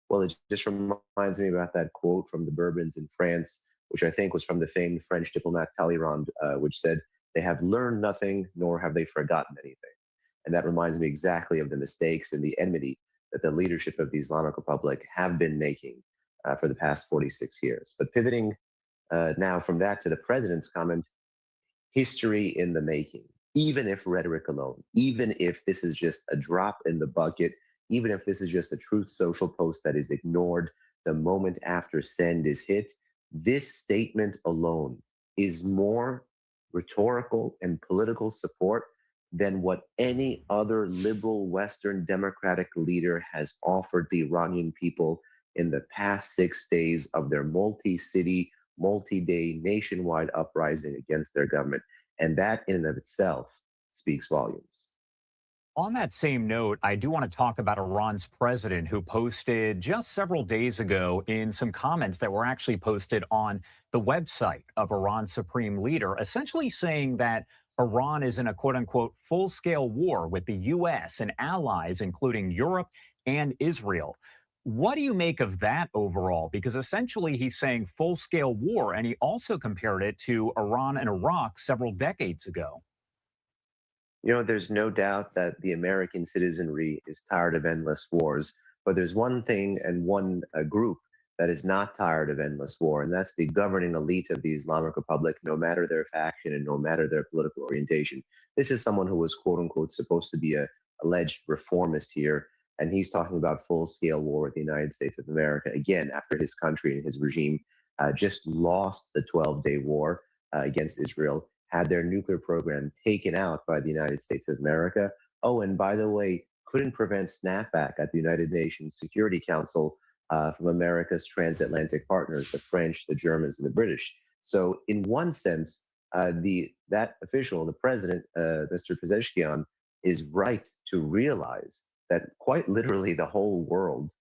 well, it just reminds me about that quote from the Bourbons in France, which I think was from the famed French diplomat Talleyrand, which said, "They have learned nothing, nor have they forgotten anything." And that reminds me exactly of the mistakes and the enmity that the leadership of the Islamic Republic have been making for the past 46 years. But pivoting now from that to the president's comment, history in the making, even if rhetoric alone, even if this is just a drop in the bucket, even if this is just a Truth Social post that is ignored the moment after send is hit, this statement alone is more rhetorical and political support than what any other liberal Western democratic leader has offered the Iranian people in the past 6 days of their multi-city, multi-day nationwide uprising against their government. And that in and of itself speaks volumes. On that same note, I do want to talk about Iran's president, who posted just several days ago in some comments that were actually posted on the website of Iran's supreme leader, essentially saying that Iran is in a quote unquote full-scale war with the U.S. and allies, including Europe and Israel. What do you make of that overall? Because essentially he's saying full-scale war, and he also compared it to Iran and Iraq several decades ago. You know, there's no doubt that the American citizenry is tired of endless wars, but there's one thing and one group that is not tired of endless war, and that's the governing elite of the Islamic Republic, no matter their faction and no matter their political orientation. This is someone who was, quote unquote, supposed to be a alleged reformist here, and he's talking about full-scale war with the United States of America, again, after his country and his regime just lost the 12-day war against Israel, had their nuclear program taken out by the United States of America. Oh, and by the way, couldn't prevent snapback at the United Nations Security Council from America's transatlantic partners, the French, the Germans, and the British. So in one sense, that official, the president, Mr. Pezeshkian, is right to realize that quite literally the whole world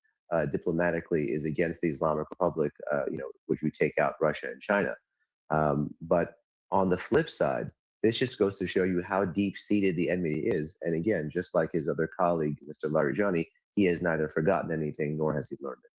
diplomatically is against the Islamic Republic, which we take out Russia and China. But on the flip side, this just goes to show you how deep-seated the enmity is. And again, just like his other colleague, Mr. Larijani, he has neither forgotten anything nor has he learned it.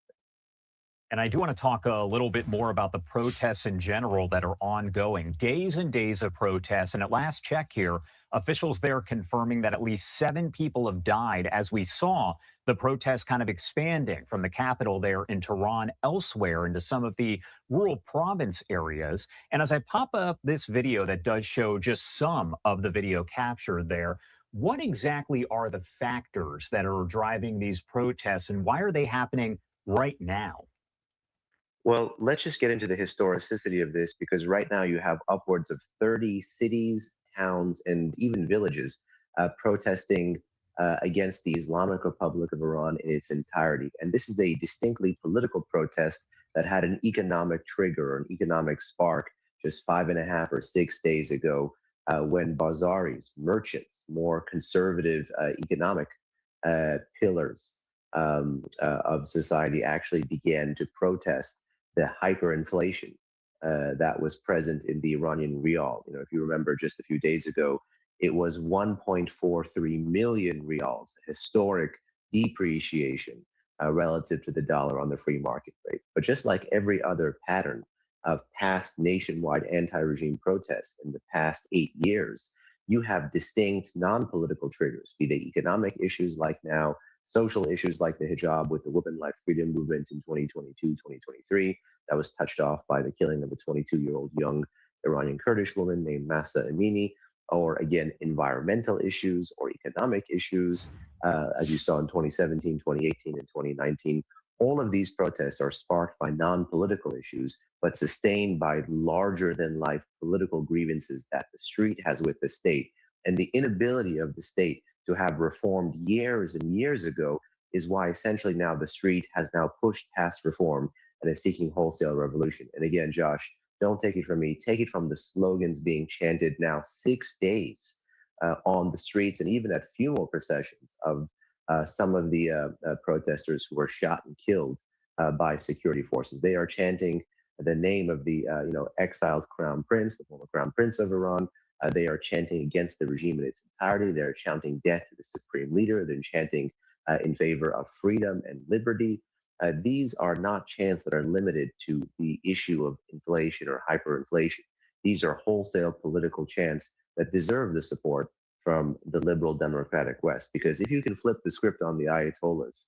And I do want to talk a little bit more about the protests in general that are ongoing. Days and days of protests. And at last check here, officials there confirming that at least 7 people have died as we saw the protests kind of expanding from the capital there in Tehran elsewhere into some of the rural province areas. And as I pop up this video that does show just some of the video captured there, what exactly are the factors that are driving these protests and why are they happening right now? Well, let's just get into the historicity of this because right now you have upwards of 30 cities, towns, and even villages protesting against the Islamic Republic of Iran in its entirety. And this is a distinctly political protest that had an economic trigger or an economic spark just 5.5 or 6 days ago when bazaris, merchants, more conservative economic pillars of society actually began to protest the hyperinflation that was present in the Iranian rial. If you remember just a few days ago, it was 1.43 million rials, historic depreciation relative to the dollar on the free market rate. But just like every other pattern of past nationwide anti-regime protests in the past 8 years, you have distinct non-political triggers, be they economic issues like now, social issues like the hijab with the Women Life Freedom Movement in 2022, 2023, that was touched off by the killing of a 22-year-old young Iranian Kurdish woman named Mahsa Amini, or again, environmental issues or economic issues, as you saw in 2017, 2018, and 2019. All of these protests are sparked by non-political issues, but sustained by larger-than-life political grievances that the street has with the state. And the inability of the state to have reformed years and years ago is why essentially now the street has now pushed past reform and is seeking wholesale revolution. And again, Josh, don't take it from me, take it from the slogans being chanted now 6 days on the streets and even at funeral processions of some of the protesters who were shot and killed by security forces. They are chanting the name of the exiled crown prince, the former crown prince of Iran. They are chanting against the regime in its entirety. They're chanting death to the supreme leader. They're chanting in favor of freedom and liberty. These are not chants that are limited to the issue of inflation or hyperinflation. These are wholesale political chants that deserve the support from the liberal democratic West. Because if you can flip the script on the Ayatollahs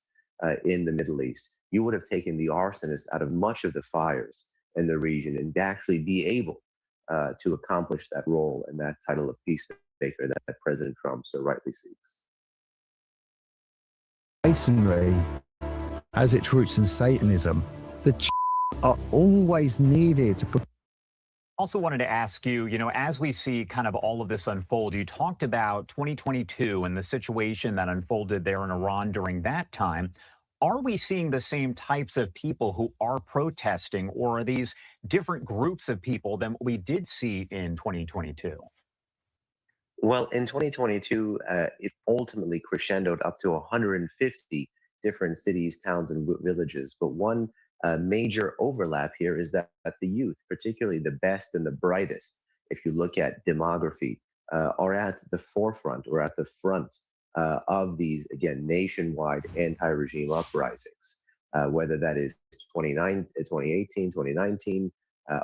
in the Middle East, you would have taken the arsonists out of much of the fires in the region and actually be able to accomplish that role and that title of peacemaker that President Trump so rightly seeks. Masonry has its roots in Satanism. The are always needed to. Also wanted to ask you, as we see kind of all of this unfold, you talked about 2022 and the situation that unfolded there in Iran during that time. Are we seeing the same types of people who are protesting, or are these different groups of people than what we did see in 2022? Well, in 2022, it ultimately crescendoed up to 150 different cities, towns, and villages. But one major overlap here is that the youth, particularly the best and the brightest, if you look at demography, are at the forefront or at the front of these, again, nationwide anti-regime uprisings, whether that is 2018, 2019,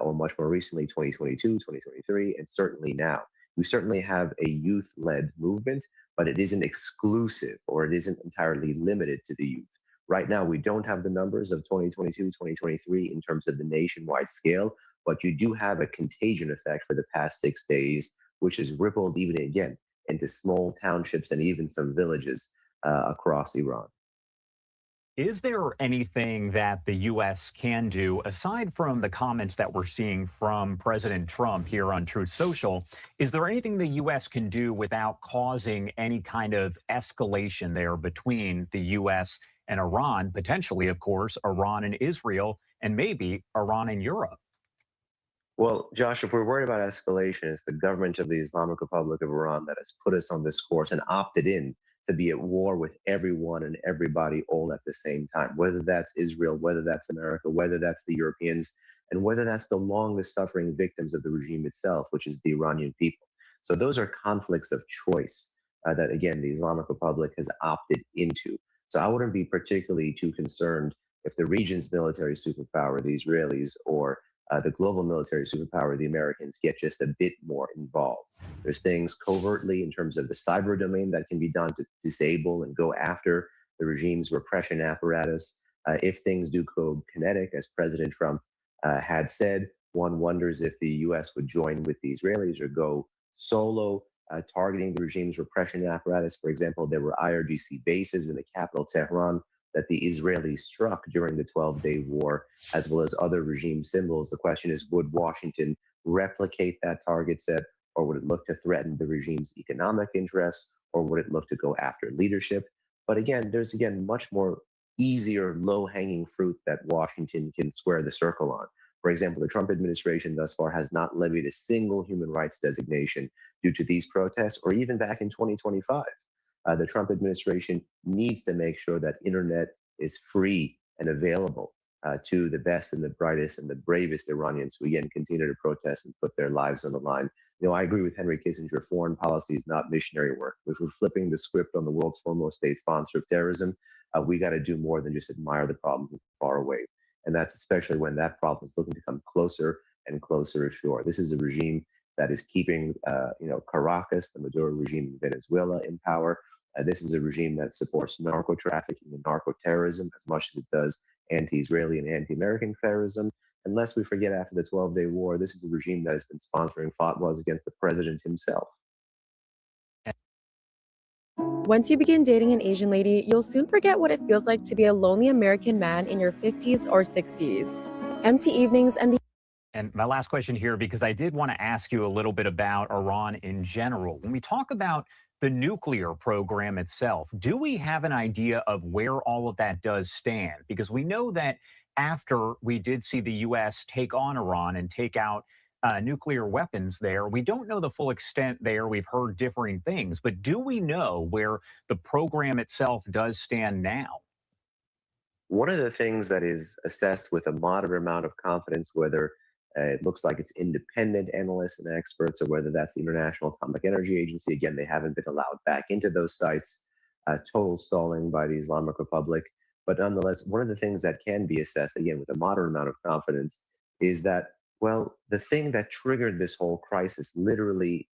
or much more recently, 2022, 2023, and certainly now. We certainly have a youth-led movement, but it isn't exclusive or it isn't entirely limited to the youth. Right now, we don't have the numbers of 2022, 2023 in terms of the nationwide scale, but you do have a contagion effect for the past 6 days, which has rippled even again into small townships and even some villages across Iran. Is there anything that the U.S. can do, aside from the comments that we're seeing from President Trump here on Truth Social? Is there anything the U.S. can do without causing any kind of escalation there between the U.S. and Iran, potentially, of course, Iran and Israel, and maybe Iran and Europe? Well, Josh, if we're worried about escalation, it's the government of the Islamic Republic of Iran that has put us on this course and opted in to be at war with everyone and everybody all at the same time, whether that's Israel, whether that's America, whether that's the Europeans, and whether that's the longest suffering victims of the regime itself, which is the Iranian people. So those are conflicts of choice that, again, the Islamic Republic has opted into. So I wouldn't be particularly too concerned if the region's military superpower, the Israelis, or the global military superpower, the Americans, get just a bit more involved. There's things covertly in terms of the cyber domain that can be done to disable and go after the regime's repression apparatus. If things do go kinetic, as President Trump had said, one wonders if the U.S. would join with the Israelis or go solo, targeting the regime's repression apparatus. For example, there were IRGC bases in the capital, Tehran, that the Israelis struck during the 12-day war, as well as other regime symbols. The question is, would Washington replicate that target set, or would it look to threaten the regime's economic interests, or would it look to go after leadership? But again, there's much more easier, low-hanging fruit that Washington can square the circle on. For example, the Trump administration thus far has not levied a single human rights designation due to these protests, or even back in 2025. The Trump administration needs to make sure that internet is free and available to the best and the brightest and the bravest Iranians who, again, continue to protest and put their lives on the line. I agree with Henry Kissinger. Foreign policy is not missionary work. If we're flipping the script on the world's foremost state sponsor of terrorism, we got to do more than just admire the problem from far away. And that's especially when that problem is looking to come closer and closer ashore. This is a regime that is keeping, Caracas, the Maduro regime in Venezuela, in power. This is a regime that supports narco trafficking and narco terrorism as much as it does anti-Israeli and anti-American terrorism. And lest we forget, after the 12-day war, this is a regime that has been sponsoring fatwas against the president himself. Once you begin dating an Asian lady, you'll soon forget what it feels like to be a lonely American man in your 50s or 60s. Empty evenings and the And my last question here, because I did want to ask you a little bit about Iran in general. When we talk about the nuclear program itself, do we have an idea of where all of that does stand? Because we know that after we did see the U.S. take on Iran and take out nuclear weapons there, we don't know the full extent there. We've heard differing things, but do we know where the program itself does stand now? One of the things that is assessed with a moderate amount of confidence, whether it looks like it's independent analysts and experts, or whether that's the International Atomic Energy Agency. Again, they haven't been allowed back into those sites. Total stalling by the Islamic Republic. But nonetheless, one of the things that can be assessed, again, with a moderate amount of confidence, is that, well, the thing that triggered this whole crisis literally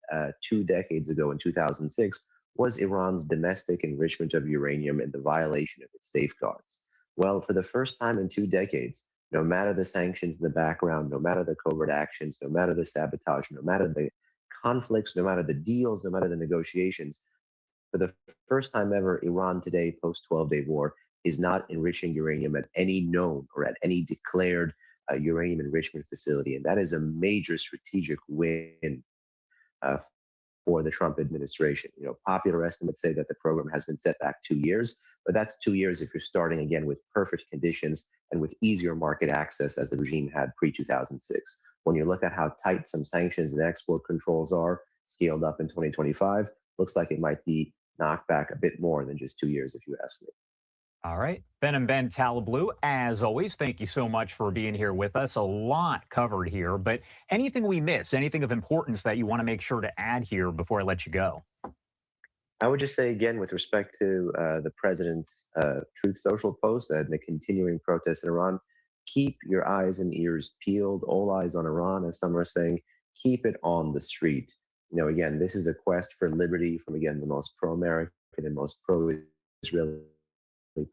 2 decades ago in 2006 was Iran's domestic enrichment of uranium and the violation of its safeguards. Well, for the first time in 2 decades, no matter the sanctions in the background, no matter the covert actions, no matter the sabotage, no matter the conflicts, no matter the deals, no matter the negotiations, for the first time ever, Iran today, post-12-day war, is not enriching uranium at any known or at any declared uranium enrichment facility. And that is a major strategic win for the Trump administration. Popular estimates say that the program has been set back 2 years, but that's 2 years if you're starting again with perfect conditions and with easier market access as the regime had pre-2006. When you look at how tight some sanctions and export controls are scaled up in 2025, looks like it might be knocked back a bit more than just 2 years, if you ask me. All right. Ben and Ben Talablu, as always, thank you so much for being here with us. A lot covered here, but anything we miss, anything of importance that you want to make sure to add here before I let you go? I would just say again, with respect to the president's Truth Social post and the continuing protests in Iran, keep your eyes and ears peeled, all eyes on Iran, as some are saying, keep it on the street. Again, this is a quest for liberty from, again, the most pro-American and most pro-Israeli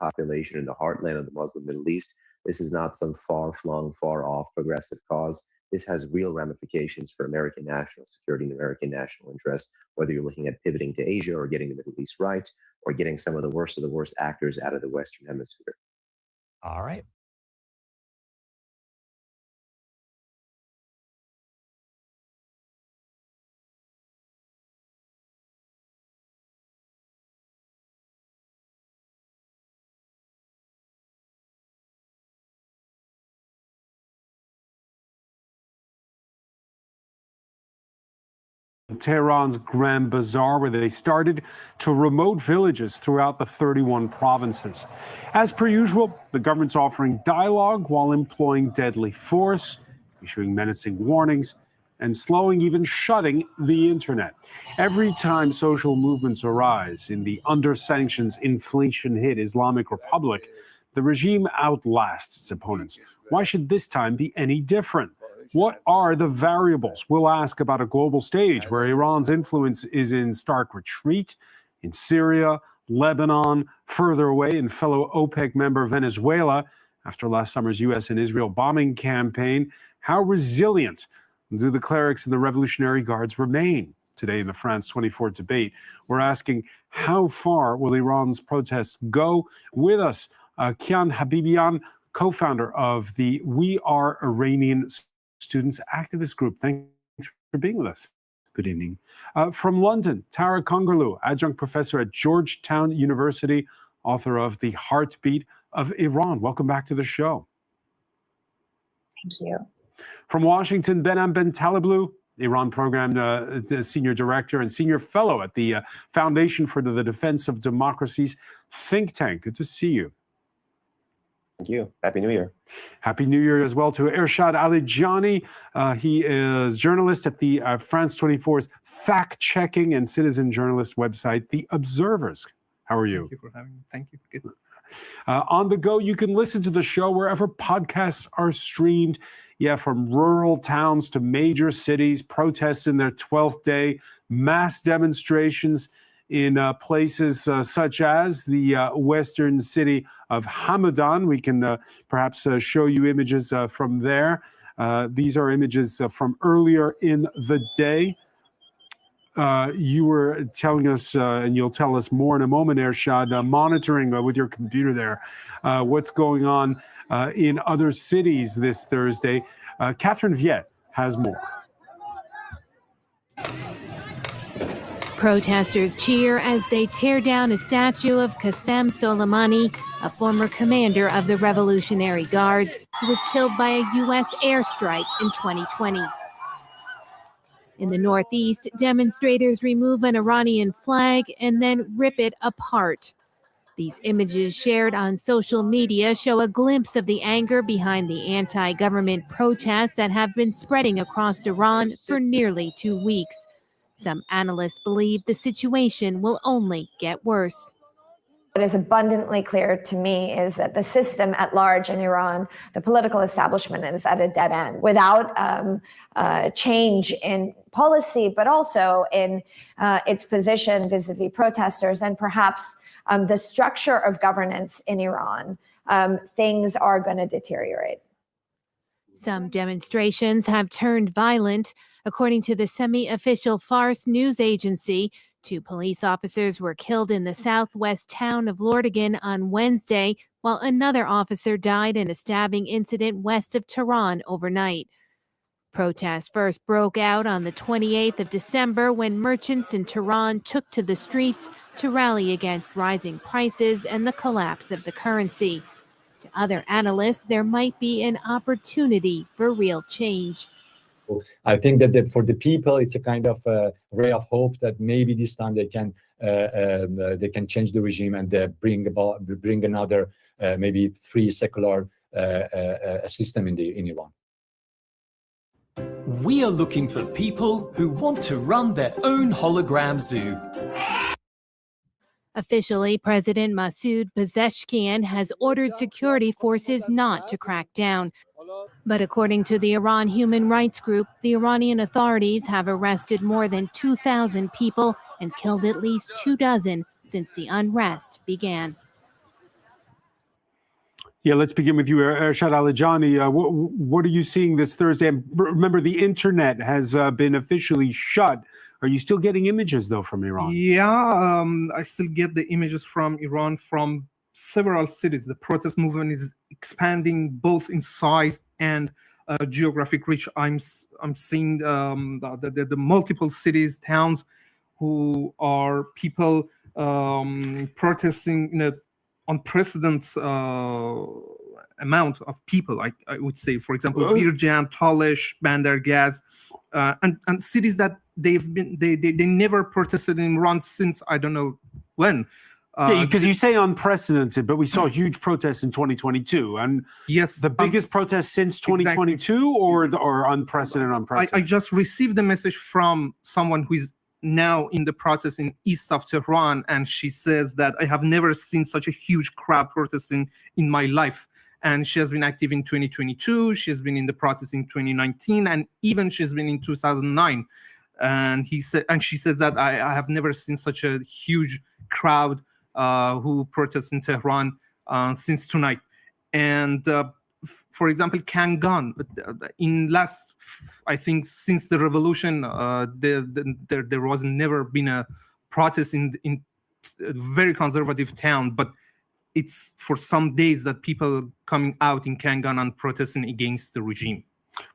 population in the heartland of the Muslim Middle East. This is not some far-flung, far-off progressive cause. This has real ramifications for American national security and American national interest, whether you're looking at pivoting to Asia or getting the Middle East right, or getting some of the worst actors out of the Western Hemisphere. All right. Tehran's Grand Bazaar, where they started, to remote villages throughout the 31 provinces. As per usual, the government's offering dialogue while employing deadly force, issuing menacing warnings, and slowing, even shutting, the internet. Every time social movements arise in the under-sanctions, inflation-hit Islamic Republic, the regime outlasts its opponents. Why should this time be any different? What are the variables? We'll ask about a global stage where Iran's influence is in stark retreat, in Syria, Lebanon, further away in fellow OPEC member Venezuela, after last summer's U.S. and Israel bombing campaign. How resilient do the clerics and the Revolutionary Guards remain? Today in the France 24 debate, we're asking, how far will Iran's protests go? With us Kian Habibian, co-founder of the We Are Iranian Students activist group. Thanks for being with us. Good evening. From London, Tara Kongerlu, adjunct professor at Georgetown University, author of The Heartbeat of Iran. Welcome back to the show. Thank you. From Washington, Behnam Ben Taleblu, Iran program senior director and senior fellow at the Foundation for the Defense of Democracy's think tank. Good to see you. Thank you. Happy New Year. Happy New Year as well to Ershad Alijani. He is journalist at the France 24's fact-checking and citizen journalist website, The Observers. How are you? Thank you for having me. Thank you. Good. On the go, you can listen to the show wherever podcasts are streamed. Yeah, from rural towns to major cities, protests in their 12th day, mass demonstrations in places such as the western city of Hamadan. We can perhaps show you images from there. These are images from earlier in the day. You were telling us, and you'll tell us more in a moment, Ershad, monitoring with your computer there, what's going on in other cities this Thursday. Catherine Viet has more. Protesters cheer as they tear down a statue of Qasem Soleimani, a former commander of the Revolutionary Guards who was killed by a U.S. airstrike in 2020. In the Northeast, demonstrators remove an Iranian flag and then rip it apart. These images shared on social media show a glimpse of the anger behind the anti-government protests that have been spreading across Iran for nearly 2 weeks. Some analysts believe the situation will only get worse. What is abundantly clear to me is that the system at large in Iran, the political establishment, is at a dead end. Without change in policy, but also in its position vis-a-vis protesters and perhaps the structure of governance in Iran, things are going to deteriorate. Some demonstrations have turned violent. According to the semi-official Fars news agency, 2 police officers were killed in the southwest town of Lordigan on Wednesday, while another officer died in a stabbing incident west of Tehran overnight. Protests first broke out on the 28th of December when merchants in Tehran took to the streets to rally against rising prices and the collapse of the currency. To other analysts, there might be an opportunity for real change. I think that for the people, it's a kind of ray of hope that maybe this time they can change the regime and bring another maybe free secular system in Iran. We are looking for people who want to run their own hologram zoo. Officially, President Masoud Pezeshkian has ordered security forces not to crack down. But according to the Iran Human Rights Group, the Iranian authorities have arrested more than 2,000 people and killed at least 24 since the unrest began. Yeah, let's begin with you, Ershad Alijani. What are you seeing this Thursday? And remember, the internet has been officially shut. Are you still getting images, though, from Iran? Yeah, I still get the images from Iran from several cities. The protest movement is expanding both in size and geographic reach. I'm seeing the multiple cities, towns, who are people protesting in an unprecedented amount of people. I would say, for example, Birjan, Talesh, Bandargaz, and cities that they never protested in Iran since I don't know when. Because you say unprecedented, but we saw huge protests in 2022, and yes, the biggest protest since 2022, or unprecedented. I just received a message from someone who is now in the protest in east of Tehran, and she says that I have never seen such a huge crowd protesting in my life. And she has been active in 2022. She has been in the protest in 2019, and even she's been in 2009. And she says that I have never seen such a huge crowd who protests in Tehran since tonight. And for example, Kangan, I think since the revolution, there was never been a protest in a very conservative town. But it's for some days that people coming out in Kangan and protesting against the regime.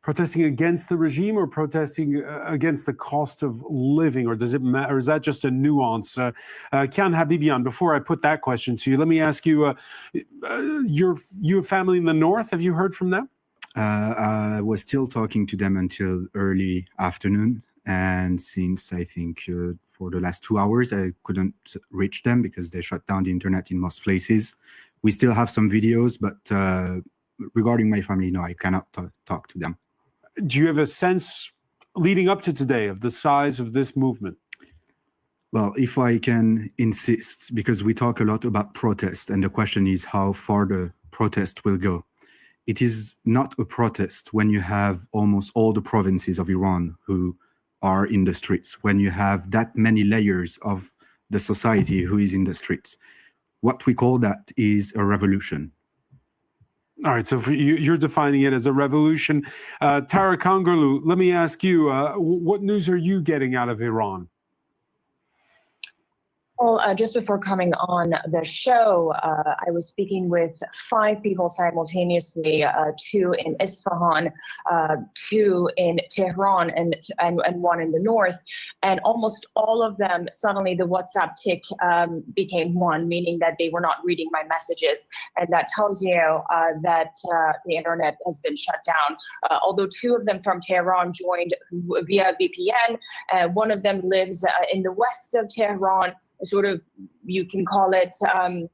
Protesting against the regime or protesting against the cost of living, or does it matter? Or is that just a nuance? Kian Habibian, before I put that question to you, let me ask you, you have family in the north. Have you heard from them? I was still talking to them until early afternoon. And since I think for the last 2 hours, I couldn't reach them because they shut down the internet in most places. We still have some videos, but regarding my family, no, I cannot talk to them. Do you have a sense leading up to today of the size of this movement? Well, if I can insist, because we talk a lot about protest, and the question is how far the protest will go. It is not a protest when you have almost all the provinces of Iran who are in the streets, when you have that many layers of the society who is in the streets. What we call that is a revolution. All right, so you're defining it as a revolution. Tara Kangarloo, let me ask you, what news are you getting out of Iran? Well, just before coming on the show, I was speaking with 5 people simultaneously, 2 in Isfahan, 2 in Tehran, and 1 in the north. And almost all of them, suddenly the WhatsApp tick became 1, meaning that they were not reading my messages. And that tells you that the internet has been shut down. Although 2 of them from Tehran joined via VPN, one of them lives in the west of Tehran, sort of, you can call it a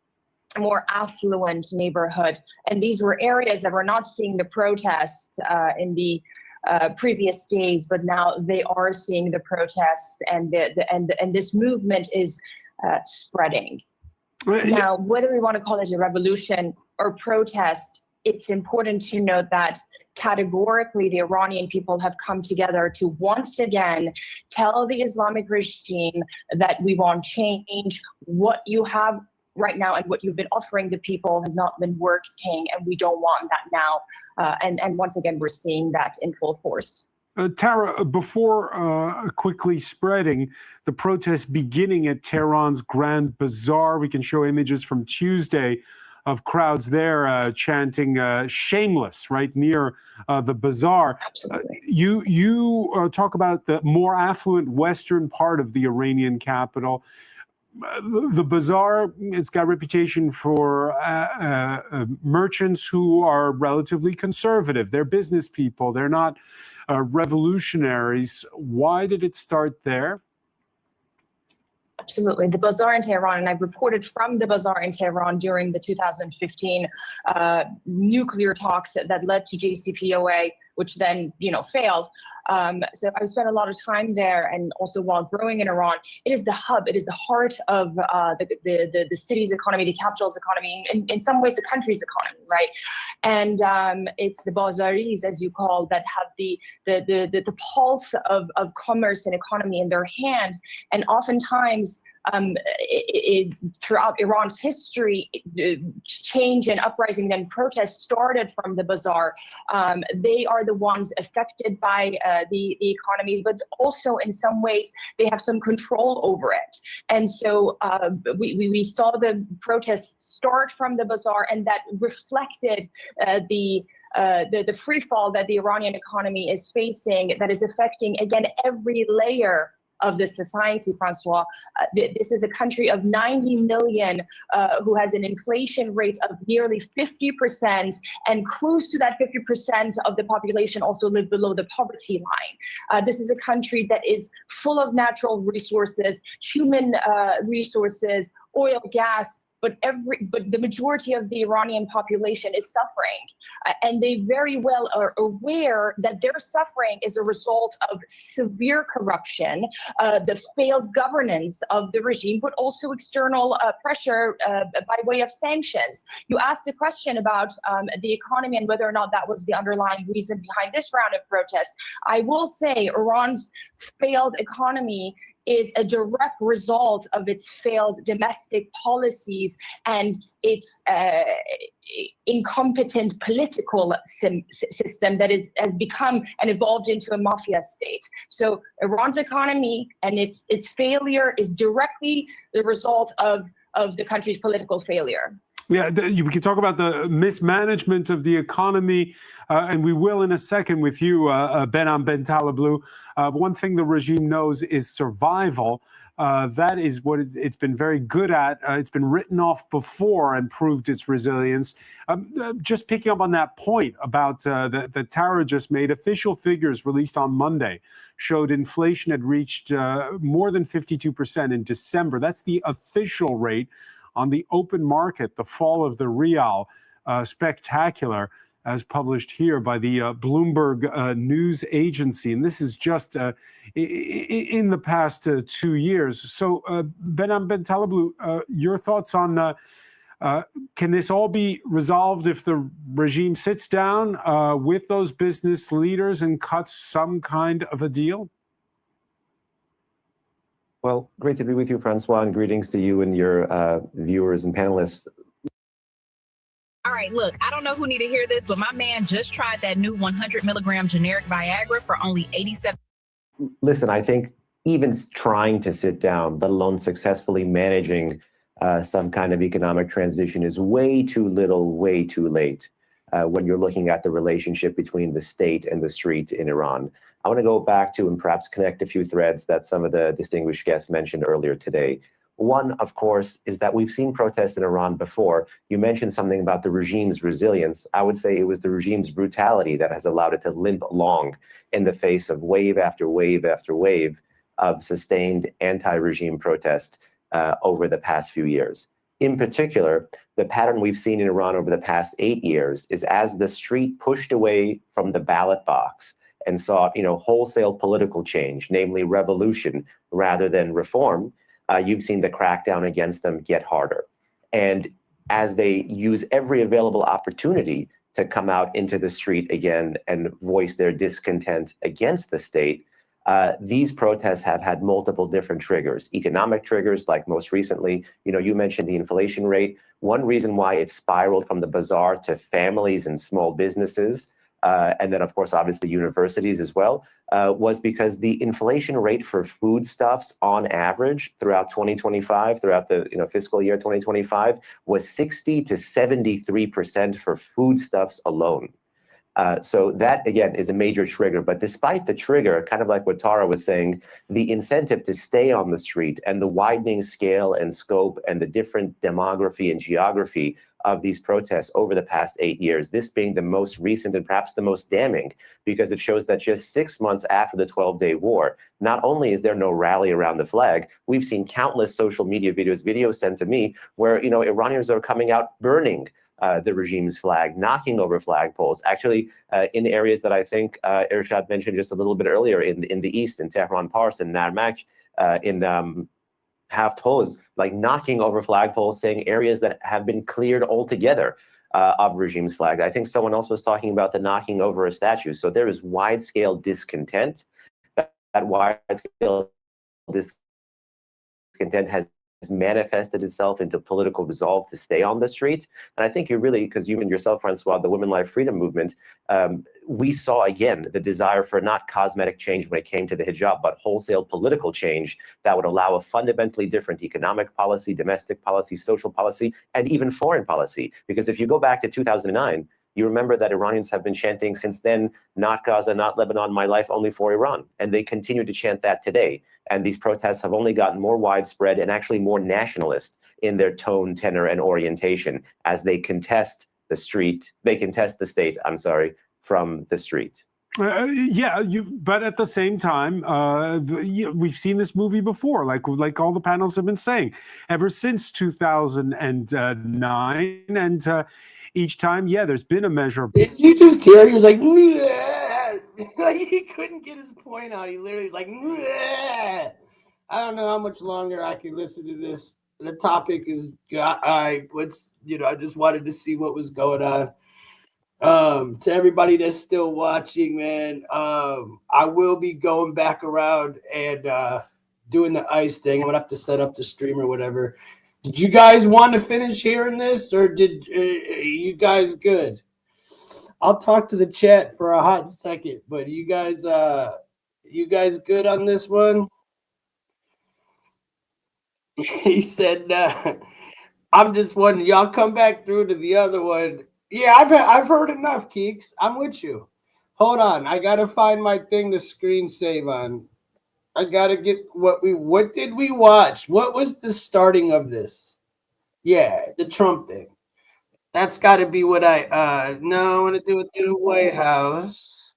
more affluent neighborhood. And these were areas that were not seeing the protests in the previous days, but now they are seeing the protests, and this movement is spreading. Now, whether we want to call it a revolution or protest, it's important to note that categorically the Iranian people have come together to once again tell the Islamic regime that we want change. What you have right now and what you've been offering the people has not been working, and we don't want that now. And once again, we're seeing that in full force. Tara, before quickly spreading, the protests beginning at Tehran's Grand Bazaar, we can show images from Tuesday of crowds there chanting shameless right near the bazaar. Absolutely. You talk about the more affluent western part of the Iranian capital. The bazaar, it's got a reputation for merchants who are relatively conservative. They're business people. They're not revolutionaries. Why did it start there? Absolutely. The bazaar in Tehran, and I've reported from the bazaar in Tehran during the 2015 nuclear talks that led to JCPOA, which then, failed. So I've spent a lot of time there, and also while growing in Iran, it is the hub, it is the heart of the city's economy, the capital's economy, in some ways the country's economy, right? And it's the bazaris, as you call, that have the pulse of commerce and economy in their hand, and oftentimes throughout Iran's history, change and uprising and protests started from the bazaar. They are the ones affected by the economy, but also in some ways they have some control over it. And so we saw the protests start from the bazaar, and that reflected the free fall that the Iranian economy is facing, that is affecting, again, every layer of the society, Francois. This is a country of 90 million who has an inflation rate of nearly 50%, and close to that 50% of the population also live below the poverty line. This is a country that is full of natural resources, human resources, oil, gas, but the majority of the Iranian population is suffering. And they very well are aware that their suffering is a result of severe corruption, the failed governance of the regime, but also external pressure by way of sanctions. You asked the question about the economy and whether or not that was the underlying reason behind this round of protests. I will say Iran's failed economy is a direct result of its failed domestic policies and its incompetent political system that has become and evolved into a mafia state. So Iran's economy and its failure is directly the result of the country's political failure. Yeah, we can talk about the mismanagement of the economy, and we will in a second with you, Behnam Bentaleblu. One thing the regime knows is survival. That is what it's been very good at. It's been written off before and proved its resilience. Just picking up on that point about that Tara just made, official figures released on Monday showed inflation had reached more than 52% in December. That's the official rate. On the open market, the fall of the real, spectacular, as published here by the Bloomberg news agency. And this is just in the past 2 years. So, Behnam Bentaleblu, your thoughts on can this all be resolved if the regime sits down with those business leaders and cuts some kind of a deal? Well, great to be with you, Francois, and greetings to you and your viewers and panelists. All right, look, I don't know who need to hear this, but my man just tried that new 100 milligram generic Viagra for only 87. Listen, I think even trying to sit down, let alone successfully managing some kind of economic transition is way too little, way too late when you're looking at the relationship between the state and the street in Iran. I want to go back to and perhaps connect a few threads that some of the distinguished guests mentioned earlier today. One, of course, is that we've seen protests in Iran before. You mentioned something about the regime's resilience. I would say it was the regime's brutality that has allowed it to limp along in the face of wave after wave after wave of sustained anti-regime protest over the past few years. In particular, the pattern we've seen in Iran over the past 8 years is as the street pushed away from the ballot box and sought, wholesale political change, namely revolution rather than reform, you've seen the crackdown against them get harder. And as they use every available opportunity to come out into the street again and voice their discontent against the state, these protests have had multiple different triggers, economic triggers, like most recently, you mentioned the inflation rate. One reason why it spiraled from the bazaar to families and small businesses, and then, of course, obviously universities as well, was because the inflation rate for foodstuffs on average throughout 2025, throughout the fiscal year 2025, was 60 to 73% for foodstuffs alone. So that, again, is a major trigger. But despite the trigger, kind of like what Tara was saying, the incentive to stay on the street and the widening scale and scope and the different demography and geography of these protests over the past 8 years, this being the most recent and perhaps the most damning, because it shows that just 6 months after the 12-day war, not only is there no rally around the flag, we've seen countless social media videos sent to me where Iranians are coming out burning the regime's flag, knocking over flagpoles, actually in areas that I think Irshad mentioned just a little bit earlier in the east, in Tehran, Pars, in Narmak, in Haft-Hoz, like knocking over flagpoles, saying areas that have been cleared altogether of regime's flag. I think someone else was talking about the knocking over a statue. So there is wide-scale discontent. That wide-scale discontent has manifested itself into political resolve to stay on the street. And I think you really, because you and yourself, Francois, the Women Life Freedom Movement, we saw again the desire for not cosmetic change when it came to the hijab, but wholesale political change that would allow a fundamentally different economic policy, domestic policy, social policy, and even foreign policy. Because if you go back to 2009, you remember that Iranians have been chanting since then, not Gaza, not Lebanon, my life only for Iran. And they continue to chant that today. And these protests have only gotten more widespread and actually more nationalist in their tone, tenor, and orientation as they contest the state, from the street. But at the same time, we've seen this movie before, like all the panels have been saying, ever since 2009. And each time, there's been a measure. Did you just hear? He was like, like he couldn't get his point out. He literally was like, I don't know how much longer I can listen to this. The topic is, all right, I just wanted to see what was going on. To everybody that's still watching, man, I will be going back around and doing the ice thing. I'm gonna have to set up the stream or whatever. Did you guys want to finish hearing this, or did you guys good? I'll talk to the chat for a hot second, but you guys good on this one? He said, I'm just wondering. Y'all come back through to the other one. Yeah, I've heard enough, Keeks. I'm with you. Hold on, I gotta find my thing to screen save on. I gotta get what did we watch? What was the starting of this? Yeah, the Trump thing. That's got to be what I want to do it through the White House.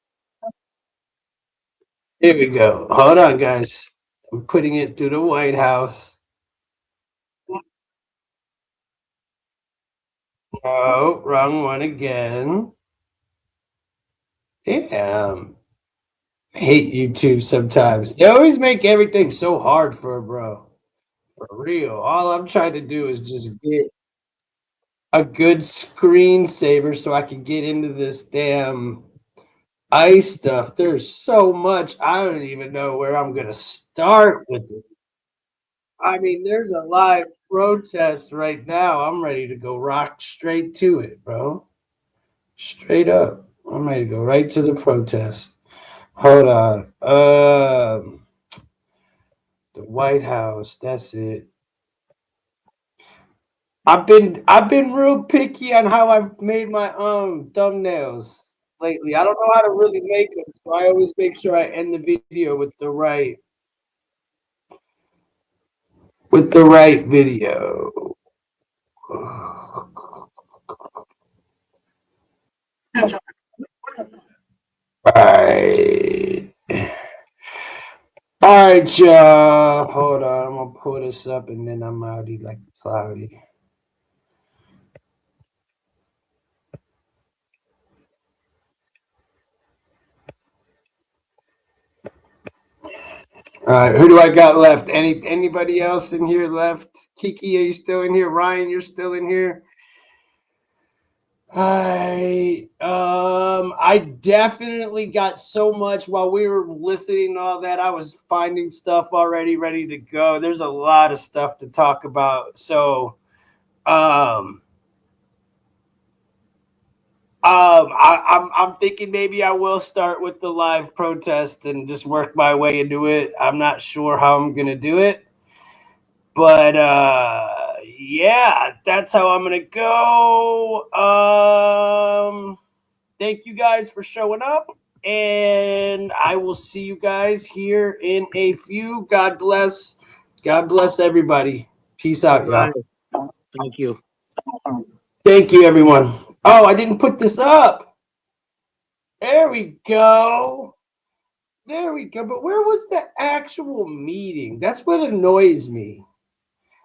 Here we go. Hold on, guys. I'm putting it through the White House. Oh, wrong one again. Damn. I hate YouTube sometimes. They always make everything so hard for a bro. For real. All I'm trying to do is just get a good screensaver so I can get into this damn ice stuff. There's so much. I don't even know where I'm gonna start with this. I mean, there's a live protest right now. I'm ready to go rock straight to it, bro. Straight up. I'm ready to go right to the protest. Hold on. The White House. That's it. I've been real picky on how I've made my thumbnails lately. I don't know how to really make them, so I always make sure I end the video with the right video. Right. All right, y'all. Hold on. I'm gonna pull this up and then I'm outy like cloudy. All right, who do I got left? Anybody else in here left? Kiki, are you still in here? Ryan, you're still in here? I definitely got so much while we were listening to all that. I was finding stuff already ready to go. There's a lot of stuff to talk about. So, I'm thinking maybe I will start with the live protest and just work my way into it. I'm not sure how I'm gonna do it, but yeah, that's how I'm gonna go. Thank you guys for showing up, and I will see you guys here in a few. God bless. God bless everybody. Peace out, y'all. Thank you. Thank you, everyone. Oh, I didn't put this up. There we go. There we go. But where was the actual meeting? That's what annoys me.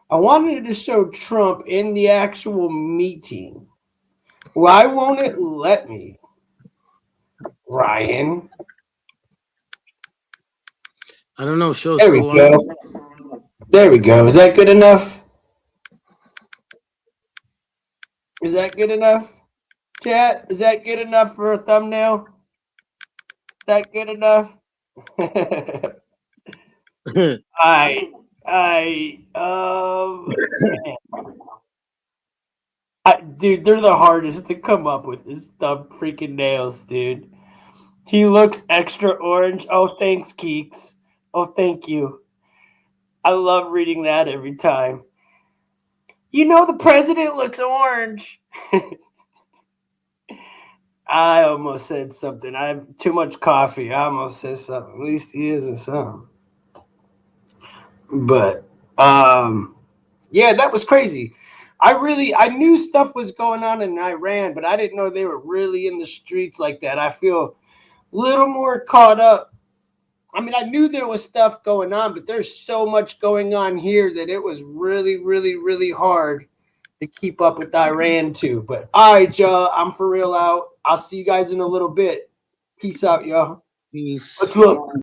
I wanted to show Trump in the actual meeting. Why won't it let me? Ryan. I don't know. Show There we go. There we go. Is that good enough? Is that good enough? Chat, is that good enough for a thumbnail? Is that good enough? Dude, they're the hardest to come up with. Is the freaking nails, dude. He looks extra orange. Oh, thanks, Keeks. Oh, thank you. I love reading that every time. You know the president looks orange. I almost said something. I have too much coffee. I almost said something. At least he isn't something. But yeah, that was crazy. I knew stuff was going on in Iran, but I didn't know they were really in the streets like that. I feel a little more caught up. I mean, I knew there was stuff going on, but there's so much going on here that it was really, really, really hard to keep up with Iran too. But all right, y'all, I'm for real out. I'll see you guys in a little bit. Peace out, y'all. Peace. Let's look.